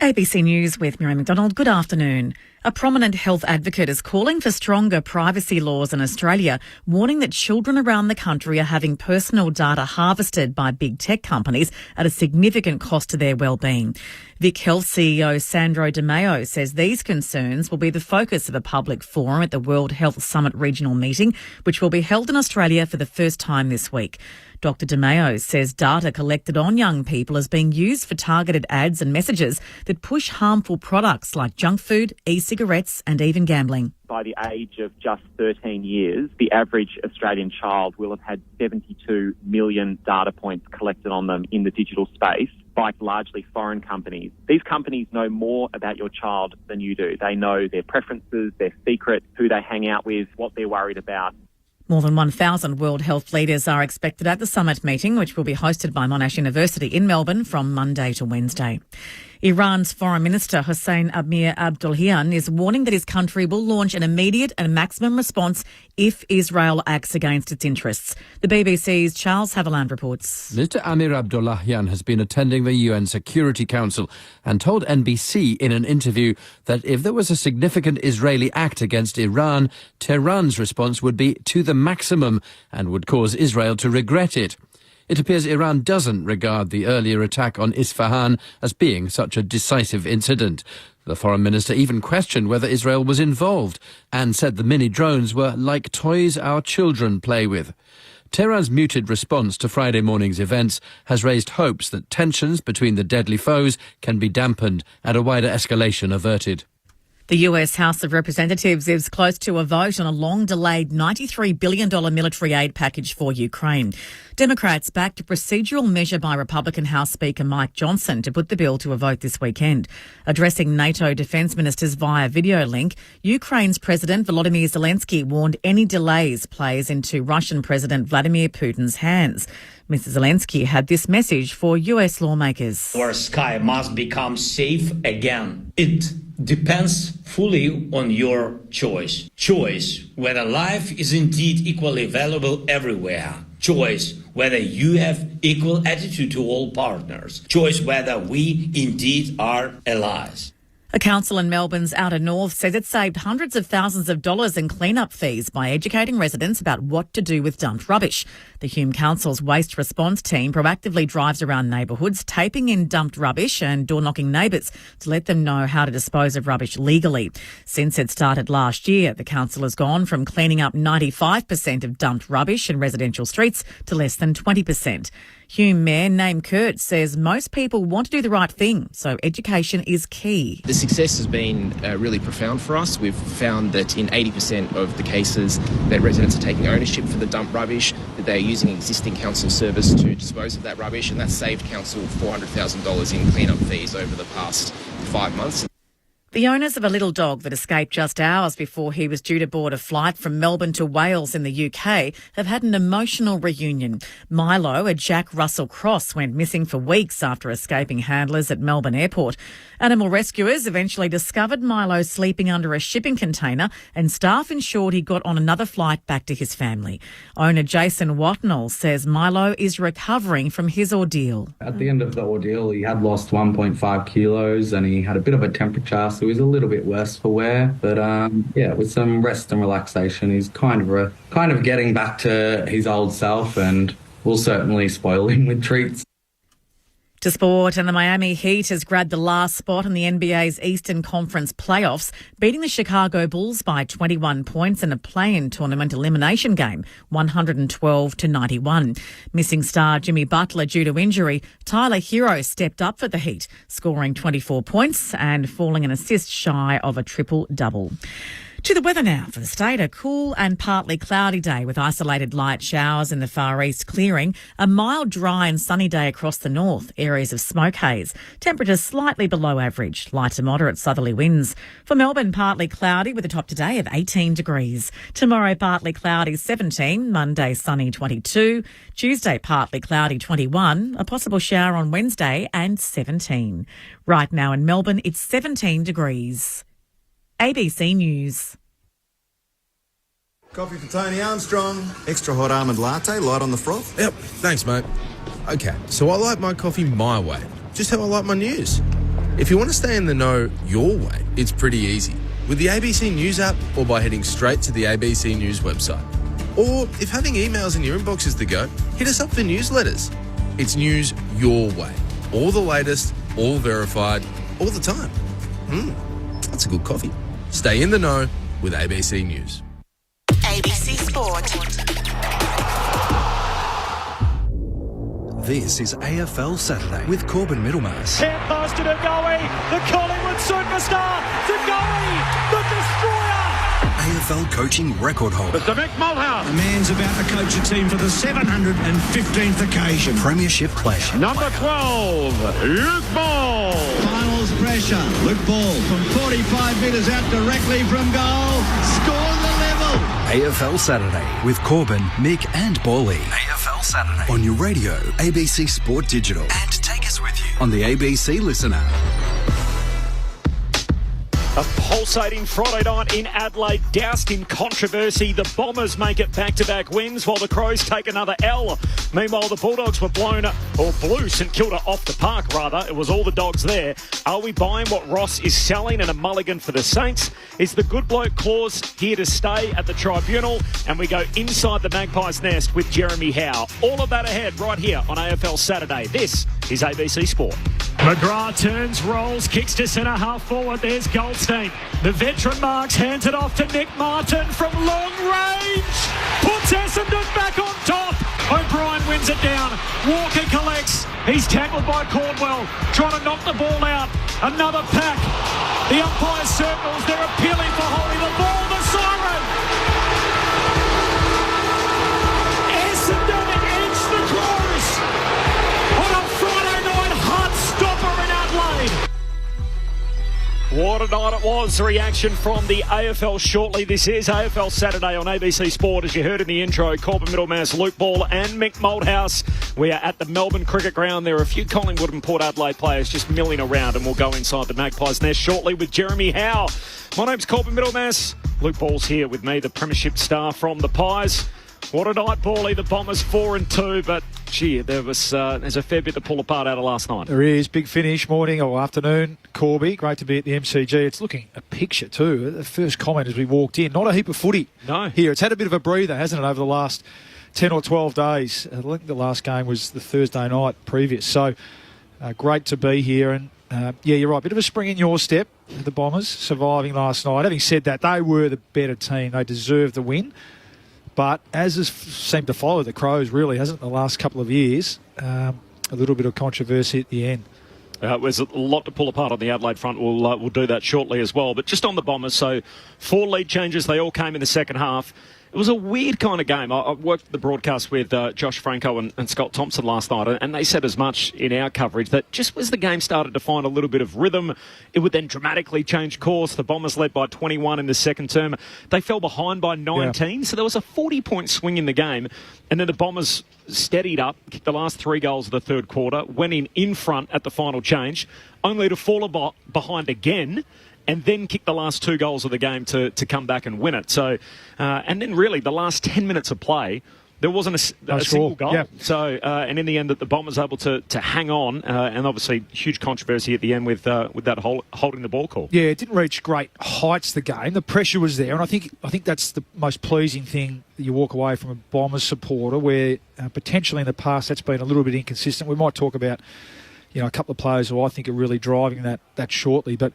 ABC News with Miriam McDonald. Good afternoon. A prominent health advocate is calling for stronger privacy laws in Australia, warning that children around the country are having personal data harvested by big tech companies at a significant cost to their well-being. Vic Health CEO Sandro Di Maio says these concerns will be the focus of a public forum at the World Health Summit regional meeting, which will be held in Australia for the first time this week. Dr. Di Maio says data collected on young people is being used for targeted ads and messages that push harmful products like junk food, e-cigarettes and even gambling. By the age of just 13 years, the average Australian child will have had 72 million data points collected on them in the digital space by largely foreign companies. These companies know more about your child than you do. They know their preferences, their secrets, who they hang out with, what they're worried about. More than 1,000 World Health leaders are expected at the summit meeting, which will be hosted by Monash University in Melbourne from Monday to Wednesday. Iran's Foreign Minister Hossein Amir-Abdollahian is warning that his country will launch an immediate and maximum response if Israel acts against its interests. The BBC's Charles Haviland reports. Mr. Amir-Abdollahian has been attending the UN Security Council and told NBC in an interview that if there was a significant Israeli act against Iran, Tehran's response would be to the maximum and would cause Israel to regret it. It appears Iran doesn't regard the earlier attack on Isfahan as being such a decisive incident. The foreign minister even questioned whether Israel was involved and said the mini drones were like toys our children play with. Tehran's muted response to Friday morning's events has raised hopes that tensions between the deadly foes can be dampened and a wider escalation averted. The US House of Representatives is close to a vote on a long-delayed $93 billion military aid package for Ukraine. Democrats backed a procedural measure by Republican House Speaker Mike Johnson to put the bill to a vote this weekend. Addressing NATO defence ministers via video link, Ukraine's President Volodymyr Zelensky warned any delays plays into Russian President Vladimir Putin's hands. Mr. Zelensky had this message for US lawmakers. Our sky must become safe again. It depends fully on your choice. Choice whether life is indeed equally valuable everywhere. Choice whether you have equal attitude to all partners. Choice whether we indeed are allies. A council in Melbourne's outer north says it saved hundreds of thousands of dollars in clean-up fees by educating residents about what to do with dumped rubbish. The Hume Council's waste response team proactively drives around neighbourhoods, taping in dumped rubbish and door-knocking neighbours to let them know how to dispose of rubbish legally. Since it started last year, the council has gone from cleaning up 95% of dumped rubbish in residential streets to less than 20%. Hume Mayor Naim Kurt says most people want to do the right thing, so education is key. The success has been really profound for us. We've found that in 80% of the cases that residents are taking ownership for the dumped rubbish, that they're using existing council service to dispose of that rubbish, and that's saved council $400,000 in clean-up fees over the past 5 months. The owners of a little dog that escaped just hours before he was due to board a flight from Melbourne to Wales in the UK have had an emotional reunion. Milo, a Jack Russell Cross, went missing for weeks after escaping handlers at Melbourne Airport. Animal rescuers eventually discovered Milo sleeping under a shipping container and staff ensured he got on another flight back to his family. Owner Jason Watnell says Milo is recovering from his ordeal. At the end of the ordeal, he had lost 1.5 kilos and he had a bit of a temperature, so he's a little bit worse for wear. But with some rest and relaxation, he's kind of getting back to his old self, and we'll certainly spoil him with treats. To sport, and the Miami Heat has grabbed the last spot in the NBA's Eastern Conference playoffs, beating the Chicago Bulls by 21 points in a play-in tournament elimination game, 112-91. Missing star Jimmy Butler due to injury, Tyler Hero stepped up for the Heat, scoring 24 points and falling an assist shy of a triple-double. To the weather now for the state. A cool and partly cloudy day with isolated light showers in the far east clearing. A mild, dry and sunny day across the north. Areas of smoke haze. Temperatures slightly below average. Light to moderate southerly winds. For Melbourne, partly cloudy with a top today of 18 degrees. Tomorrow, partly cloudy 17. Monday, sunny 22. Tuesday, partly cloudy 21. A possible shower on Wednesday and 17. Right now in Melbourne, it's 17 degrees. ABC News. Coffee for Tony Armstrong. Extra hot almond latte, light on the froth. Yep, thanks, mate. Okay, so I like my coffee my way. Just how I like my news. If you want to stay in the know your way, it's pretty easy. With the ABC News app or by heading straight to the ABC News website. Or if having emails in your inbox is the go, hit us up for newsletters. It's news your way. All the latest, all verified, all the time. That's a good coffee. Stay in the know with ABC News. ABC Sport. This is AFL Saturday with Corbin Middlemass. Hand pass to Ngoe, the Collingwood superstar, to Ngoe, the destroyer. AFL coaching record holder. Mr. Mick Malthouse. The man's about to coach a team for the 715th occasion. Premiership player. Number 12, Luke Ball. Finals pressure. Luke Ball from 45 metres out directly from goal. Score the level. AFL Saturday with Corbin, Mick and Bally. AFL Saturday. On your radio, ABC Sport Digital. And take us with you on the ABC Listen app. A pulsating Friday night in Adelaide, doused in controversy. The Bombers make it back-to-back wins while the Crows take another L. Meanwhile, the Bulldogs were blew St Kilda off the park, rather. It was all the Dogs there. Are we buying what Ross is selling and a mulligan for the Saints? Is the good bloke clause here to stay at the tribunal? And we go inside the Magpies' nest with Jeremy Howe. All of that ahead right here on AFL Saturday. This is ABC Sport. McGrath turns, rolls, kicks to centre, half forward. There's Goldstein. The veteran Marks hands it off to Nick Martin from long range. Puts Essendon back on top. O'Brien wins it down. Walker collects. He's tackled by Caldwell. Trying to knock the ball out. Another pack. The umpire circles. They're appealing for holding the ball. The siren. Essendon edge the Crows on a Friday night heart stopper in Adelaide. What a night it was. Reaction from the AFL shortly. This is AFL Saturday on ABC Sport. As you heard in the intro, Corbin Middlemass, Luke Ball and Mick Malthouse. We are at the Melbourne Cricket Ground. There are a few Collingwood and Port Adelaide players just milling around, and we'll go inside the Magpies' nest shortly with Jeremy Howe. My name's Corbin Middlemass. Luke Ball's here with me, the premiership star from the Pies. What a night, Bally. The Bombers 4-2, but gee, there's a fair bit to pull apart out of last night. There is. Big finish, morning or afternoon. Corby, great to be at the MCG. It's looking a picture too. The first comment as we walked in, not a heap of footy here. It's had a bit of a breather, hasn't it, over the last 10 or 12 days. I think the last game was the Thursday night previous. So great to be here. And yeah, you're right. Bit of a spring in your step, the Bombers, surviving last night. Having said that, they were the better team. They deserved the win. But as has seemed to follow the Crows, really, hasn't it, the last couple of years, a little bit of controversy at the end. There's a lot to pull apart on the Adelaide front. We'll do that shortly as well. But just on the Bombers, so 4 lead changes. They all came in the second half. It was a weird kind of game. I worked the broadcast with Josh Franco and Scott Thompson last night, and they said as much in our coverage that just as the game started to find a little bit of rhythm, it would then dramatically change course. The Bombers led by 21 in the second term. They fell behind by 19, so there was a 40-point swing in the game. And then the Bombers steadied up, kicked the last 3 goals of the third quarter, went in front at the final change, only to fall behind again, and then kick the last 2 goals of the game to come back and win it. So, and then really the last 10 minutes of play, there wasn't a single goal. Yeah. So, and in the end, that the Bombers able to hang on, and obviously huge controversy at the end with that holding the ball call. Yeah, it didn't reach great heights, the game. The pressure was there, and I think that's the most pleasing thing that you walk away from a Bombers supporter, where potentially in the past that's been a little bit inconsistent. We might talk about, a couple of players who I think are really driving that shortly, but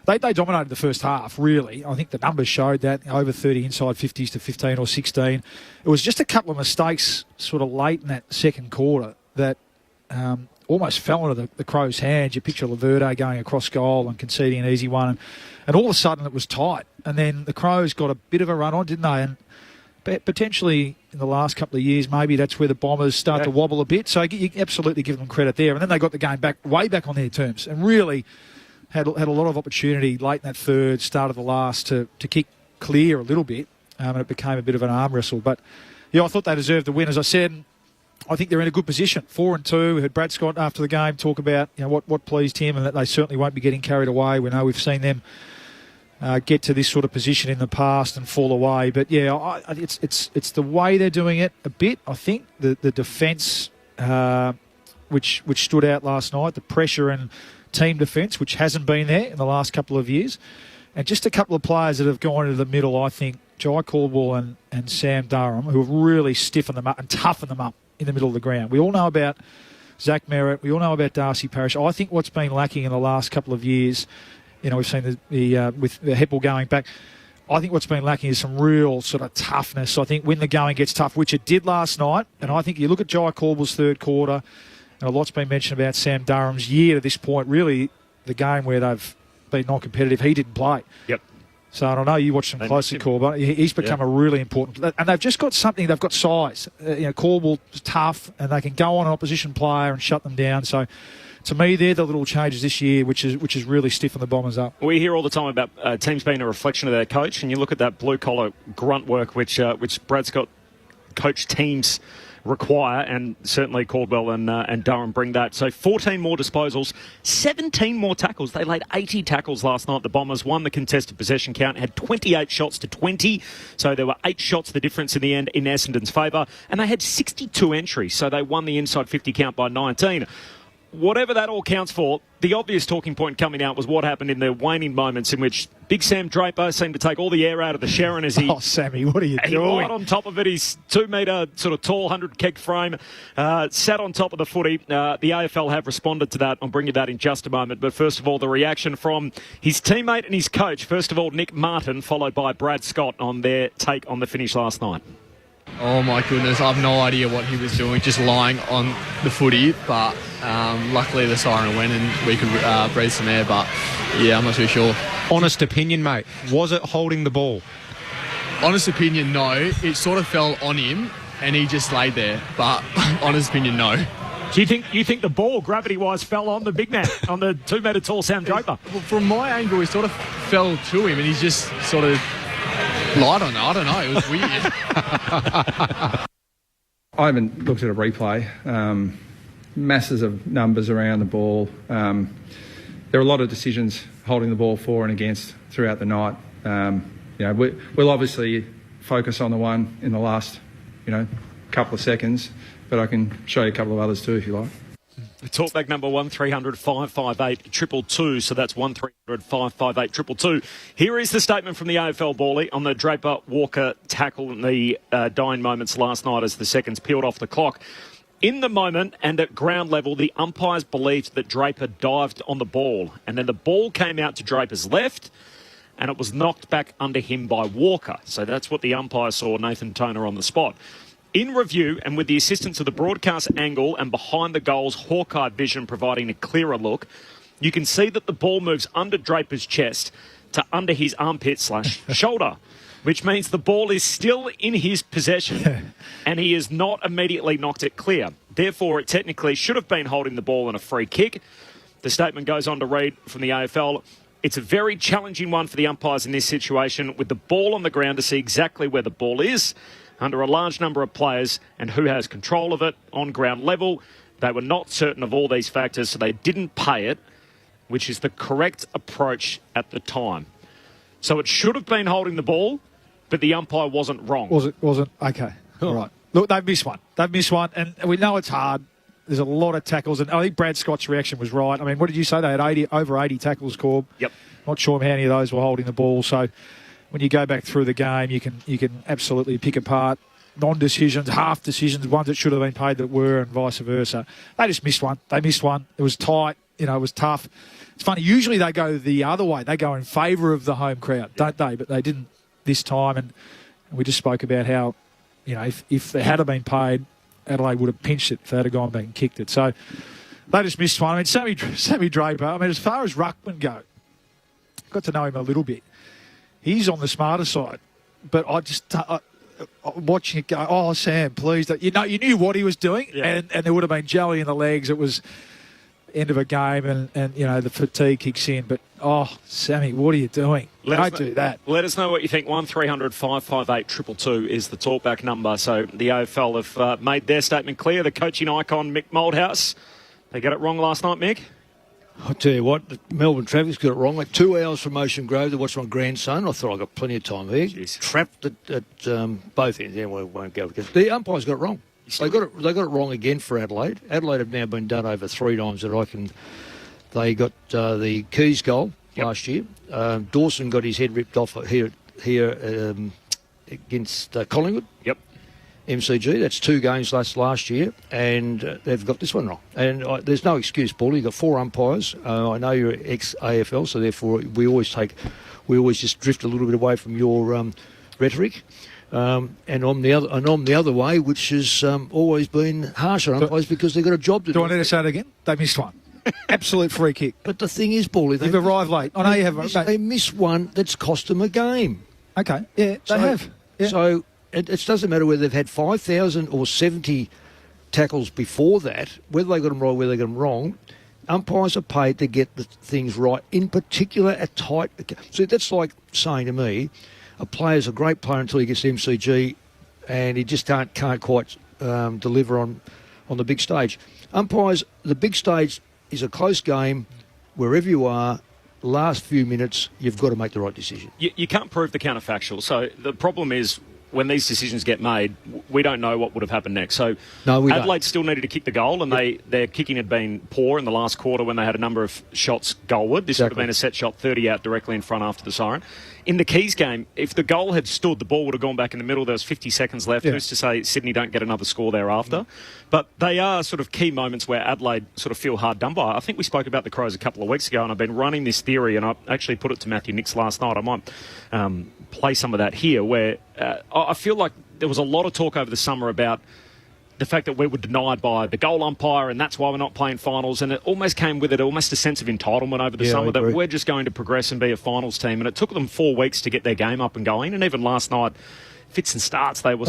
They dominated the first half, really. I think the numbers showed that, over 30 inside 50s to 15 or 16. It was just a couple of mistakes sort of late in that second quarter that almost fell into the Crows' hands. You picture Laverde going across goal and conceding an easy one. And all of a sudden it was tight. And then the Crows got a bit of a run on, didn't they? And potentially in the last couple of years, maybe that's where the Bombers start to wobble a bit. So you absolutely give them credit there. And then they got the game way back on their terms and really had a lot of opportunity late in that third, start of the last to kick clear a little bit, and it became a bit of an arm wrestle. But, I thought they deserved the win. As I said, I think they're in a good position. 4-2. We heard Brad Scott after the game talk about what pleased him, and that they certainly won't be getting carried away. We know we've seen them get to this sort of position in the past and fall away. But, it's the way they're doing it a bit. I think the defence, which stood out last night, the pressure and team defence, which hasn't been there in the last couple of years. And just a couple of players that have gone into the middle, I think, Jai Caldwell and Sam Durham, who have really stiffened them up and toughened them up in the middle of the ground. We all know about Zach Merritt. We all know about Darcy Parish. I think what's been lacking in the last couple of years, we've seen with the Heppel going back, I think what's been lacking is some real sort of toughness. I think when the going gets tough, which it did last night, and I think you look at Jai Caldwell's third quarter, and a lot's been mentioned about Sam Durham's year to this point, really the game where they've been non-competitive, he didn't play. Yep. So I don't know, you watched him closely, Corb. He's become a really important... And they've just got something, they've got size. Caldwell's tough, and they can go on an opposition player and shut them down. So to me, they're the little changes this year, which is really stiffened the Bombers up. We hear all the time about teams being a reflection of their coach, and you look at that blue-collar grunt work which Brad Scott coach teams require, and certainly Caldwell and Durham bring that. So 14 more disposals, 17 more tackles. They laid 80 tackles last night. The Bombers won the contested possession count, had 28 shots to 20. So there were 8 shots the difference in the end in Essendon's favour, and they had 62 entries. So they won the inside 50 count by 19. Whatever that all counts for, the obvious talking point coming out was what happened in the waning moments in which Big Sam Draper seemed to take all the air out of the Sharon as he... Oh, Sammy, what are you doing? Right on top of it, his 2-metre sort of tall 100 keg frame, sat on top of the footy. The AFL have responded to that. I'll bring you that in just a moment. But first of all, the reaction from his teammate and his coach. First of all, Nick Martin, followed by Brad Scott on their take on the finish last night. Oh my goodness, I have no idea what he was doing, just lying on the footy, but luckily the siren went and we could breathe some air, but yeah, I'm not too sure. Honest opinion, mate, was it holding the ball? Honest opinion, no. It sort of fell on him and he just laid there, but honest opinion, no. Do you think the ball, gravity-wise, fell on the big man, on the 2-metre tall Sam Draper? Well, from my angle, he sort of fell to him and he's just sort of lied on it. I don't know. It was weird. I haven't looked at a replay. Masses of numbers around the ball. There are a lot of decisions holding the ball for and against throughout the night. We'll obviously focus on the one in the last, couple of seconds, but I can show you a couple of others too if you like. Talkback number 1300 558 222, so that's 1300 558 222. Here is the statement from the AFL Bally on the Draper Walker tackle in the dying moments last night as the seconds peeled off the clock. In the moment and at ground level, the umpires believed that Draper dived on the ball, and then the ball came out to Draper's left and it was knocked back under him by Walker. So that's what the umpire saw, Nathan Toner, on the spot. In review, and with the assistance of the broadcast angle and behind the goals Hawkeye vision providing a clearer look, you can see that the ball moves under Draper's chest to under his armpit/shoulder, which means the ball is still in his possession and he has not immediately knocked it clear. Therefore, it technically should have been holding the ball in a free kick. The statement goes on to read from the AFL, it's a very challenging one for the umpires in this situation, with the ball on the ground to see exactly where the ball is, under a large number of players and who has control of it on ground level. They were not certain of all these factors, so they didn't pay it, which is the correct approach at the time. So it should have been holding the ball, but the umpire wasn't wrong. Wasn't? Okay. All right. Look, they've missed one. And we know it's hard. There's a lot of tackles, and I think Brad Scott's reaction was right. I mean, what did you say? They had over 80 tackles, Corb. Yep. Not sure how many of those were holding the ball, so when you go back through the game, you can absolutely pick apart non-decisions, half decisions, ones that should have been paid that were, and vice versa. They just missed one. They missed one. It was tight. It was tough. It's funny. Usually they go the other way. They go in favour of the home crowd, don't they? But they didn't this time. And we just spoke about how, if they had been paid, Adelaide would have pinched it if they'd have gone back and kicked it. So they just missed one. I mean, Sammy Draper, as far as ruckman go, got to know him a little bit. He's on the smarter side, but I just watching it go. Oh, Sam, please! You knew what he was doing, and there would have been jelly in the legs. It was end of a game, and the fatigue kicks in. But Sammy, what are you doing? Don't do that. Let us know what you think. 1300 558 222 is the talkback number. So the AFL have made their statement clear. The coaching icon Mick Moldhouse, they got it wrong last night, Mick. I'll tell you what, the Melbourne traffic's got it wrong. Like 2 hours from Ocean Grove to watch my grandson. I thought I got plenty of time there. Jeez. Trapped at both ends. Yeah, we won't go because the umpires got it wrong. They got it wrong again for Adelaide. Adelaide have now been done over 3 times that I can They got the Keys goal last year. Dawson got his head ripped off here against Collingwood. Yep. MCG, that's 2 games last year, and they've got this one wrong. And there's no excuse, Paul. You've got 4 umpires. I know you're ex-AFL, so therefore we always just drift a little bit away from your rhetoric. And I'm the other way, which has always been harsh on umpires because they've got a job to do. Do I need to say it again? They missed one. Absolute free kick. But the thing is, Paulie, you've arrived late. I know you have. They missed one that's cost them a game. Okay, yeah, they have. Yeah. So it doesn't matter whether they've had 5,000 or 70 tackles before that, whether they got them right or whether they got them wrong. Umpires are paid to get the things right, in particular at tight. So that's like saying to me, a player's a great player until he gets to MCG and he just can't quite deliver on the big stage. Umpires, the big stage is a close game. Wherever you are, last few minutes, you've got to make the right decision. You can't prove the counterfactual. So the problem is when these decisions get made, we don't know what would have happened next. So Adelaide still needed to kick the goal, and their kicking had been poor in the last quarter when they had a number of shots goalward. This would have been a set shot, 30 out directly in front after the siren. In the Keys game, if the goal had stood, the ball would have gone back in the middle. There was 50 seconds left. Who's to say Sydney don't get another score thereafter? But they are sort of key moments where Adelaide sort of feel hard done by. I think we spoke about the Crows a couple of weeks ago, and I've been running this theory, and I actually put it to Matthew Nix last night. I might play some of that here, where I feel like there was a lot of talk over the summer about the fact that we were denied by the goal umpire, and that's why we're not playing finals. And it almost came with it almost a sense of entitlement over the summer that we're just going to progress and be a finals team. And it took them 4 weeks to get their game up and going. And even last night, fits and starts, they were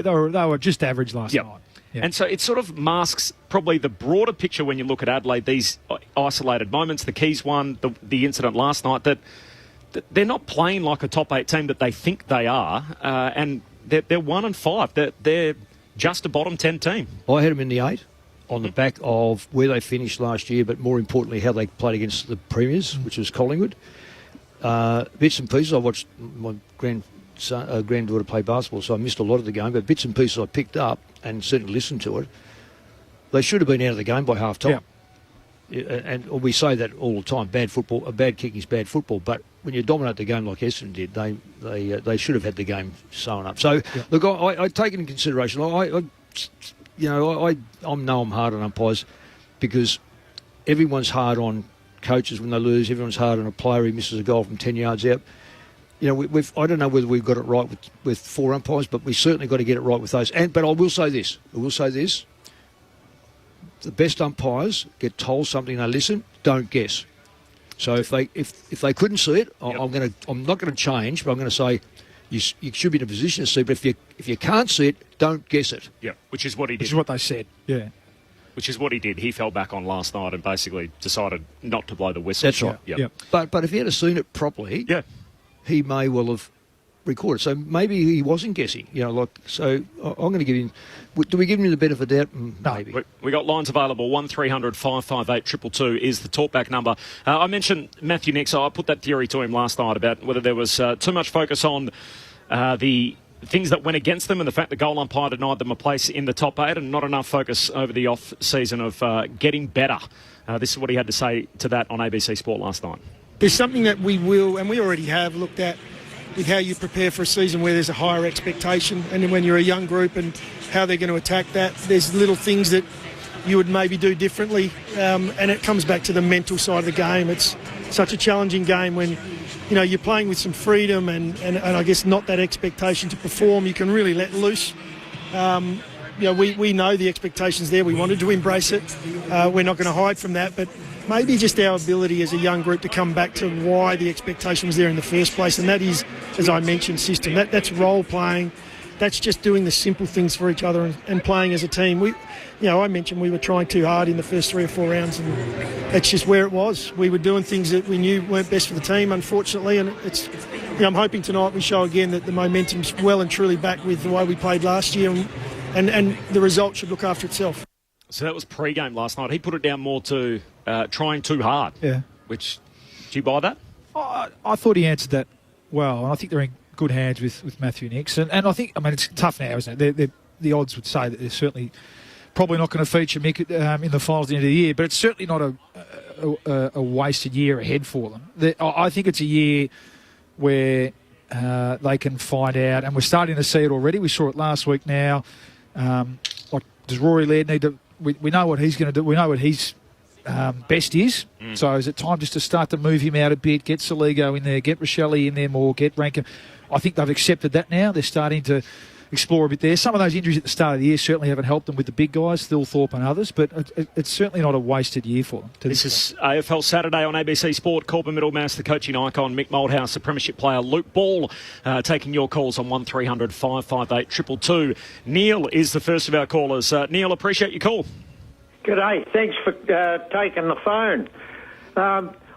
they were just average last night. Yep. And so it sort of masks probably the broader picture when you look at Adelaide, these isolated moments, the Keys one, the incident last night, that they're not playing like a top 8 team that they think they are. And they're 1-5. They're just a bottom 10 team. I had them in the 8 on the back of where they finished last year, but more importantly, how they played against the premiers, which was Collingwood. Bits and pieces. I watched my granddaughter play basketball, so I missed a lot of the game, but bits and pieces I picked up and certainly listened to it. They should have been out of the game by half time. Yeah. And we say that all the time. Bad kicking is bad football, but when you dominate the game like Essendon did, they should have had the game sewn up. So, look, I take it in consideration. I'm hard on umpires because everyone's hard on coaches when they lose. Everyone's hard on a player who misses a goal from 10 yards out. You know, I don't know whether we've got it right with 4 umpires, but we certainly got to get it right with those. But I will say this. The best umpires get told something, they listen, don't guess. So if they couldn't see it, I'm not going to change, but I'm going to say you should be in a position to see. But if you can't see it, don't guess it. Yeah, which is what he did. Which is what they said. Yeah. Which is what he did. He fell back on last night and basically decided not to blow the whistle. That's right. Yep. But if he had seen it properly, he may well have recorded. So maybe he wasn't guessing. So I'm going to give him. Do we give him the benefit of the doubt? Maybe. We got lines available. 1300 558 222 is the talkback number. I mentioned Matthew Nix. I put that theory to him last night about whether there was too much focus on the things that went against them and the fact the goal umpire denied them a place in the top 8 and not enough focus over the off season of getting better. This is what he had to say to that on ABC Sport last night. There's something that we will, and we already have looked at with how you prepare for a season where there's a higher expectation, and then when you're a young group and how they're going to attack that. There's little things that you would maybe do differently, and it comes back to the mental side of the game. It's such a challenging game when you're playing with some freedom and I guess not that expectation to perform. You can really let loose. We know the expectation's there. We wanted to embrace it. We're not going to hide from that, but maybe just our ability as a young group to come back to why the expectation was there in the first place, and that is, as I mentioned, system. That's role playing. That's just doing the simple things for each other and playing as a team. I mentioned we were trying too hard in the first 3 or 4 rounds, and that's just where it was. We were doing things that we knew weren't best for the team, unfortunately, and it's. I'm hoping tonight we show again that the momentum's well and truly back with the way we played last year, and the result should look after itself. So that was pre-game last night. He put it down more to trying too hard. Yeah. Which, do you buy that? I thought he answered that well, and I think they're in good hands with Matthew Nix. And I think, it's tough now, isn't it? The odds would say that they're certainly probably not going to feature Mick in the finals at the end of the year, but it's certainly not a wasted year ahead for them. I think it's a year where they can find out, and we're starting to see it already. We saw it last week now. Like, does Rory Laird need to... We know what he's going to do. We know what his best is. So is it time just to start to move him out a bit, get Saligo in there, get Rochelle in there more, get Rankin? I think they've accepted that now. They're starting to explore a bit there. Some of those injuries at the start of the year certainly haven't helped them with the big guys, Thorpe and others, but it's certainly not a wasted year for them. This is AFL Saturday on ABC Sport. Corbin Middlemass, the coaching icon, Mick Moldhouse, the premiership player, Luke Ball, taking your calls on 1300 558 222. Neil is the first of our callers. Neil, appreciate your call. G'day, thanks for taking the phone.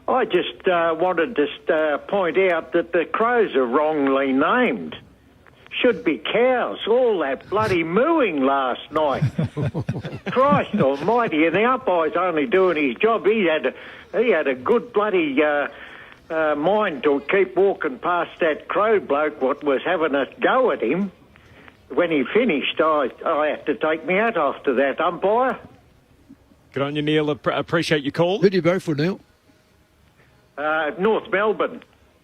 I just wanted to point out that the Crows are wrongly named. Should be cows. All that bloody mooing last night. Christ almighty, and the umpire's only doing his job. He had a good bloody mind to keep walking past that Crow bloke what was having a go at him. When he finished, I had to take me hat off to that umpire. Good on you, Neil. Appreciate your call. Who do you vote for, Neil? North Melbourne.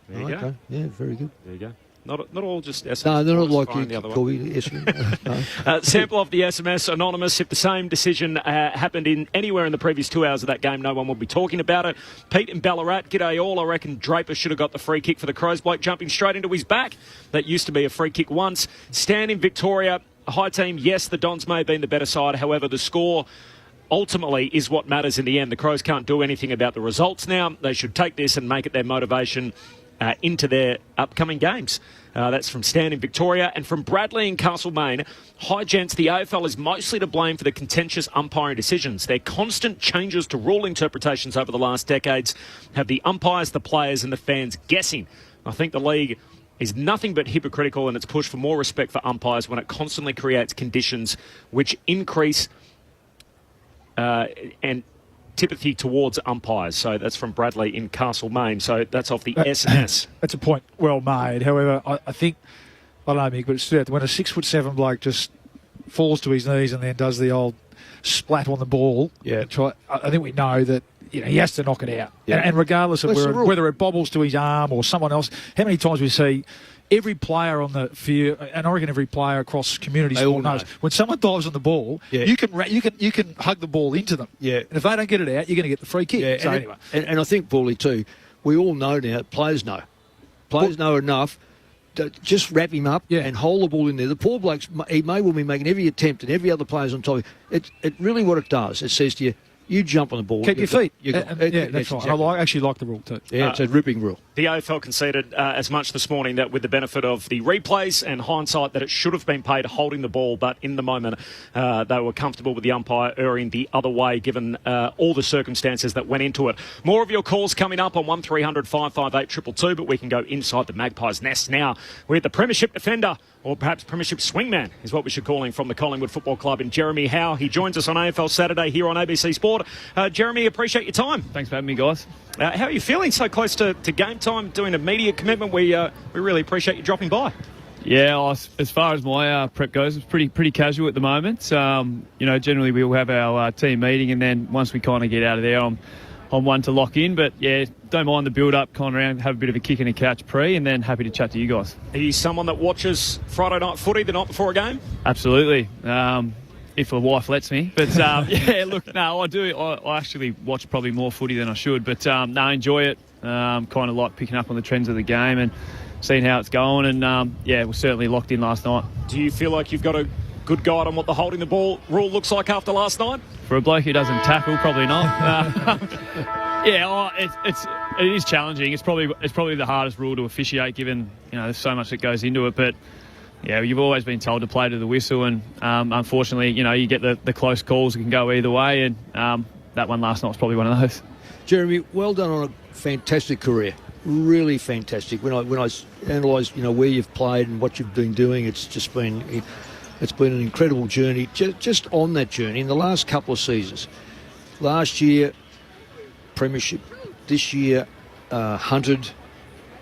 There you go. Yeah, very good. There you go. Not all just SMS. No, they're not like you, the other Corby. No. Sample of the SMS, anonymous. If the same decision happened in anywhere in the previous 2 hours of that game, no one would be talking about it. Pete in Ballarat, g'day all. I reckon Draper should have got the free kick for the Crows bloke jumping straight into his back. That used to be a free kick once. Stan in Victoria, high team. Yes, the Dons may have been the better side. However, the score ultimately is what matters in the end. The Crows can't do anything about the results now. They should take this and make it their motivation into their upcoming games. That's from Stan in Victoria. And from Bradley in Castlemaine, hi gents, the AFL is mostly to blame for the contentious umpiring decisions. Their constant changes to rule interpretations over the last decades have the umpires, the players and the fans guessing. I think the league is nothing but hypocritical in its push for more respect for umpires when it constantly creates conditions which increase antipathy towards umpires. So that's from Bradley in Castlemaine. So that's off the SMS. That's a point well made. However, I think, I don't know, Mick, but it's when a 6'7" bloke just falls to his knees and then does the old splat on the ball, I think we know that he has to knock it out. Yeah. And regardless of whether it bobbles to his arm or someone else, how many times we see every player on the field, and I reckon every player across community sport knows, when someone dives on the ball, you can hug the ball into them. Yeah. And if they don't get it out, you're going to get the free kick. Yeah. So anyway. And I think, Paulie, too, we all know now, players know. Players know enough to just wrap him up and hold the ball in there. The poor blokes, he may well be making every attempt and every other player's on top. It really what it does, it says to you, you jump on the ball. Keep your feet. That's right. Exactly. I actually like the rule too. Yeah, it's a ripping rule. The AFL conceded as much this morning that with the benefit of the replays and hindsight that it should have been paid holding the ball, but in the moment they were comfortable with the umpire erring the other way given all the circumstances that went into it. More of your calls coming up on 1300 558 222, but we can go inside the Magpies' nest now. We're at the Premiership defender, or perhaps Premiership swingman is what we should call him, from the Collingwood Football Club, in Jeremy Howe. He joins us on AFL Saturday here on ABC Sport. Jeremy, appreciate your time. Thanks for having me, guys. How are you feeling so close to game time, doing a media commitment? We really appreciate you dropping by. Yeah, as far as my prep goes, it's pretty casual at the moment. Generally we'll have our team meeting, and then once we kind of get out of there, I'm one to lock in. But yeah, don't mind the build-up, kind of around, have a bit of a kick and a couch pre, and then happy to chat to you guys. Are you someone that watches Friday night footy the night before a game? Absolutely. If the wife lets me. But, I do. I actually watch probably more footy than I should. But, I enjoy it. Kind of like picking up on the trends of the game and seeing how it's going. And, we're certainly locked in last night. Do you feel like you've got a good guide on what the holding the ball rule looks like after last night? For a bloke who doesn't tackle, probably not. It is challenging. It's probably the hardest rule to officiate, given there's so much that goes into it. But yeah, you've always been told to play to the whistle, and unfortunately, you get the close calls. It can go either way, and that one last night was probably one of those. Jeremy, well done on a fantastic career. Really fantastic. When I analyse where you've played and what you've been doing, it's been an incredible journey. Just on that journey in the last couple of seasons, last year Premiership, this year Hunted.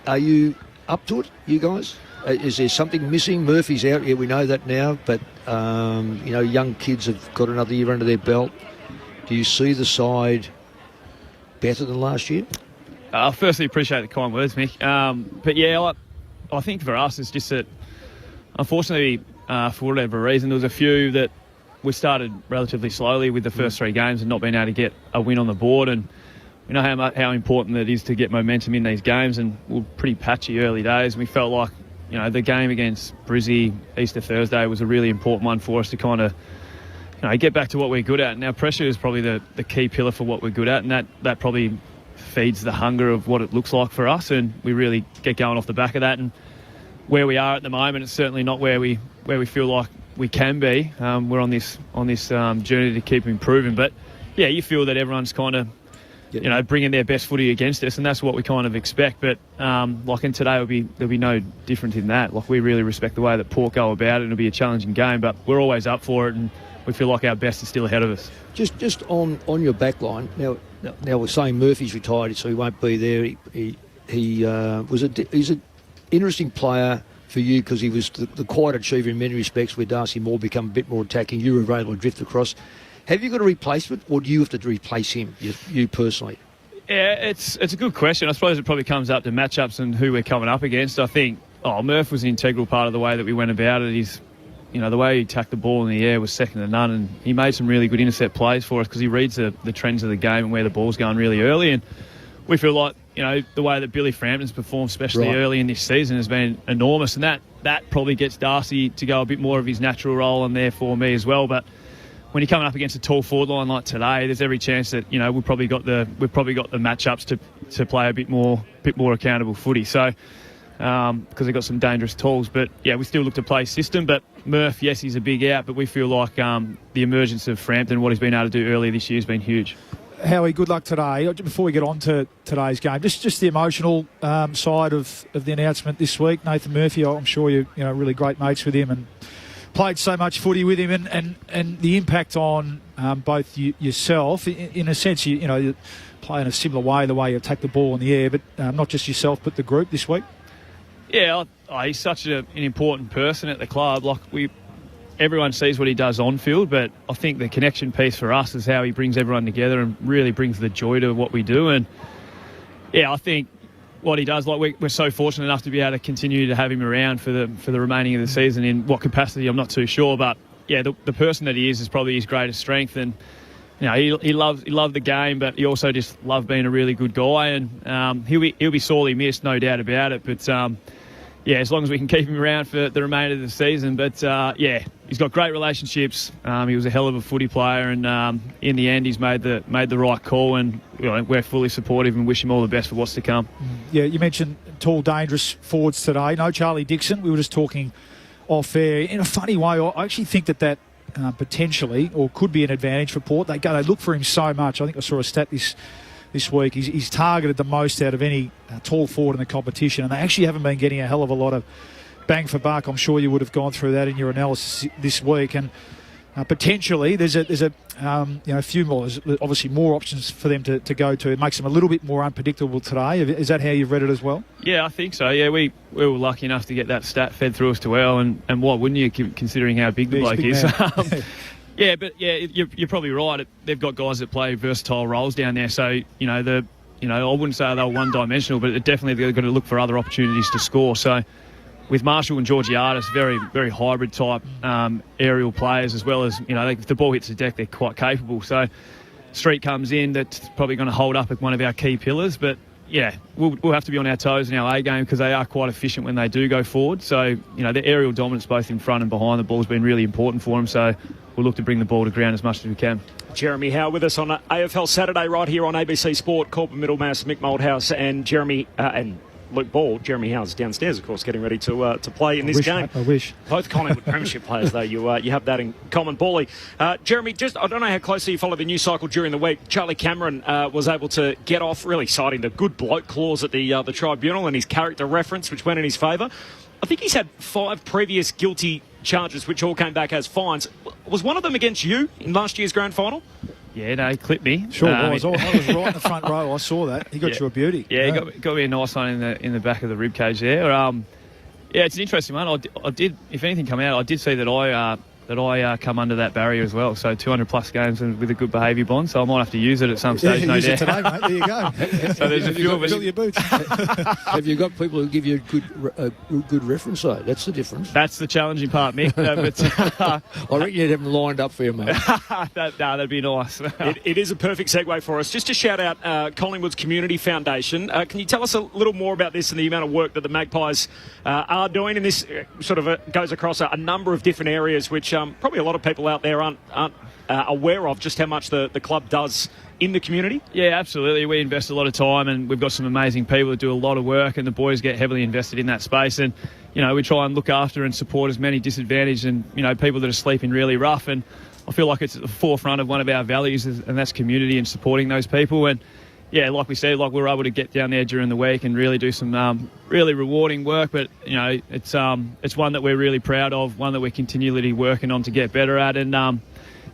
Are you up to it, you guys? Is there something missing? Murphy's out, yeah, we know that now, but young kids have got another year under their belt. Do you see the side better than last year? I firstly appreciate the kind words, Mick. But yeah, I think for us it's just that, unfortunately, for whatever reason, there was a few that we started relatively slowly with the first 3 games and not being able to get a win on the board. And we know how important it is to get momentum in these games, and we were pretty patchy early days. We felt like, the game against Brizzy Easter Thursday was a really important one for us to kind of, get back to what we're good at. Now, pressure is probably the key pillar for what we're good at, and that probably feeds the hunger of what it looks like for us, and we really get going off the back of that. And where we are at the moment, it's certainly not where we feel like we can be. We're on this journey to keep improving, but yeah, you feel that everyone's kind of bringing their best footy against us, and that's what we kind of expect. But like in today, there'll be no different in that. Like, we really respect the way that Port go about it. It'll be a challenging game, but we're always up for it, and we feel like our best is still ahead of us. Just on your back line now we're saying Murphy's retired, so he won't be there. He's an interesting player for you because he was the quiet achiever in many respects, where Darcy Moore become a bit more attacking. You were able to drift across. Have you got a replacement, or do you have to replace him, you personally? Yeah, it's a good question. I suppose it probably comes up to matchups and who we're coming up against. I think Murph was an integral part of the way that we went about it. He's, the way he attacked the ball in the air was second to none, and he made some really good intercept plays for us because he reads the trends of the game and where the ball's going really early. And we feel like, the way that Billy Frampton's performed, especially early in this season, has been enormous, and that probably gets Darcy to go a bit more of his natural role and there for me as well. But when you're coming up against a tall forward line like today, there's every chance that we've probably got the matchups to play a bit more accountable footy. So because they've got some dangerous tools, but yeah, we still look to play system. But Murph, yes, he's a big out, but we feel like the emergence of Frampton, what he's been able to do earlier this year, has been huge. Howie, good luck today. Before we get on to today's game, just the emotional side of the announcement this week. Nathan Murphy, I'm sure you're really great mates with him and played so much footy with him, and the impact on both yourself. In a sense, you play in a similar way, the way you attack the ball in the air, but not just yourself, but the group this week. Yeah, he's such an important person at the club. Like, everyone sees what he does on field, but I think the connection piece for us is how he brings everyone together and really brings the joy to what we do. And yeah, I think what he does, like, we're so fortunate enough to be able to continue to have him around for the remaining of the season. In what capacity, I'm not too sure, but yeah, the person that he is probably his greatest strength. And he loved the game, but he also just loved being a really good guy. And he'll be sorely missed, no doubt about it. But yeah, as long as we can keep him around for the remainder of the season. But yeah, he's got great relationships. He was a hell of a footy player, and in the end, he's made the right call. And we're fully supportive and wish him all the best for what's to come. Yeah, you mentioned tall, dangerous forwards today. No Charlie Dixon. We were just talking off air. In a funny way, I actually think that potentially or could be an advantage for Port. They look for him so much. I think I saw a stat this week. He's targeted the most out of any tall forward in the competition, and they actually haven't been getting a hell of a lot of bang for buck. I'm sure you would have gone through that in your analysis this week, and potentially there's a few more. There's obviously more options for them to go to. It makes them a little bit more unpredictable today. Is that how you've read it as well? Yeah, I think so. Yeah, we were lucky enough to get that stat fed through us to well, and why wouldn't you, considering how big the bloke is? Yeah, but yeah, you're probably right. They've got guys that play versatile roles down there, so I wouldn't say they're one-dimensional, but definitely they're going to look for other opportunities to score. So with Marshall and Georgiadis, very, very hybrid type aerial players, as well as if the ball hits the deck, they're quite capable. So Street comes in, that's probably going to hold up at one of our key pillars, but yeah, we'll have to be on our toes in our A game because they are quite efficient when they do go forward. So, the aerial dominance both in front and behind the ball has been really important for them. So we'll look to bring the ball to ground as much as we can. Jeremy Howe with us on AFL Saturday right here on ABC Sport. Corbin Middlemass, Mick Moldhouse and Jeremy and Luke Ball. Jeremy Howe's downstairs, of course, getting ready to play in this game. I wish. Both Collingwood Premiership players, though. You have that in common. Bally. Jeremy, I don't know how closely you follow the news cycle during the week. Charlie Cameron was able to get off, really citing the good bloke clause at the tribunal and his character reference, which went in his favour. I think he's had 5 previous guilty charges, which all came back as fines. Was one of them against you in last year's grand final? Yeah, no, he clipped me. Sure was. I was right in the front row. I saw that. He got you a beauty. Yeah, he got me a nice one in the back of the rib cage there. Yeah, it's an interesting one. I did, if anything come out, I did see that I that I come under that barrier as well. So 200+ games and with a good behaviour bond. So I might have to use it at some stage, no use doubt. it today, mate. There you go. So there's a few of us. Fill your boots. Have you got people who give you a good reference, though? That's the difference. That's the challenging part, Mick. I reckon you'd have them lined up for you, mate. That'd be nice. It is a perfect segue for us. Just to shout out Collingwood's Community Foundation. Can you tell us a little more about this and the amount of work that the Magpies are doing? And this sort of goes across a number of different areas, which probably a lot of people out there aren't aware of just how much the club does in the community. Yeah, absolutely. We invest a lot of time, and we've got some amazing people that do a lot of work, and the boys get heavily invested in that space. And, you know, we try and look after and support as many disadvantaged and, you know, people that are sleeping really rough. And I feel like it's at the forefront of one of our values, and that's community and supporting those people. And, yeah, like we said, like we were able to get down there during the week and really do some really rewarding work. But, you know, it's one that we're really proud of, one that we're continually working on to get better at. And,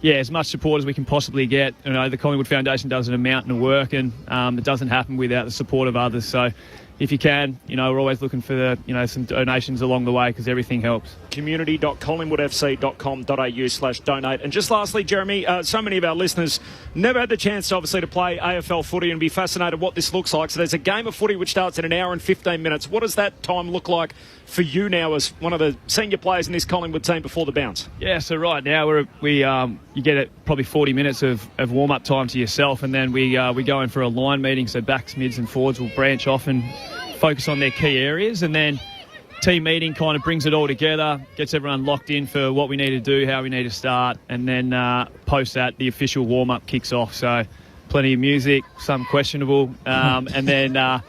yeah, as much support as we can possibly get. You know, the Collingwood Foundation does a mountain of work, and it doesn't happen without the support of others. So if you can, you know, we're always looking for some donations along the way, because everything helps. community.collingwoodfc.com.au/donate. And just lastly, Jeremy, so many of our listeners never had the chance, obviously, to play AFL footy and be fascinated what this looks like. So there's a game of footy which starts in an hour and 15 minutes. What does that time look like for you now as one of the senior players in this Collingwood team before the bounce? Yeah, so right now you get probably 40 minutes of warm-up time to yourself, and then we go in for a line meeting. So backs, mids and forwards will branch off and focus on their key areas, and then team meeting kind of brings it all together, gets everyone locked in for what we need to do, how we need to start, and then post that, the official warm-up kicks off. So plenty of music, some questionable, and then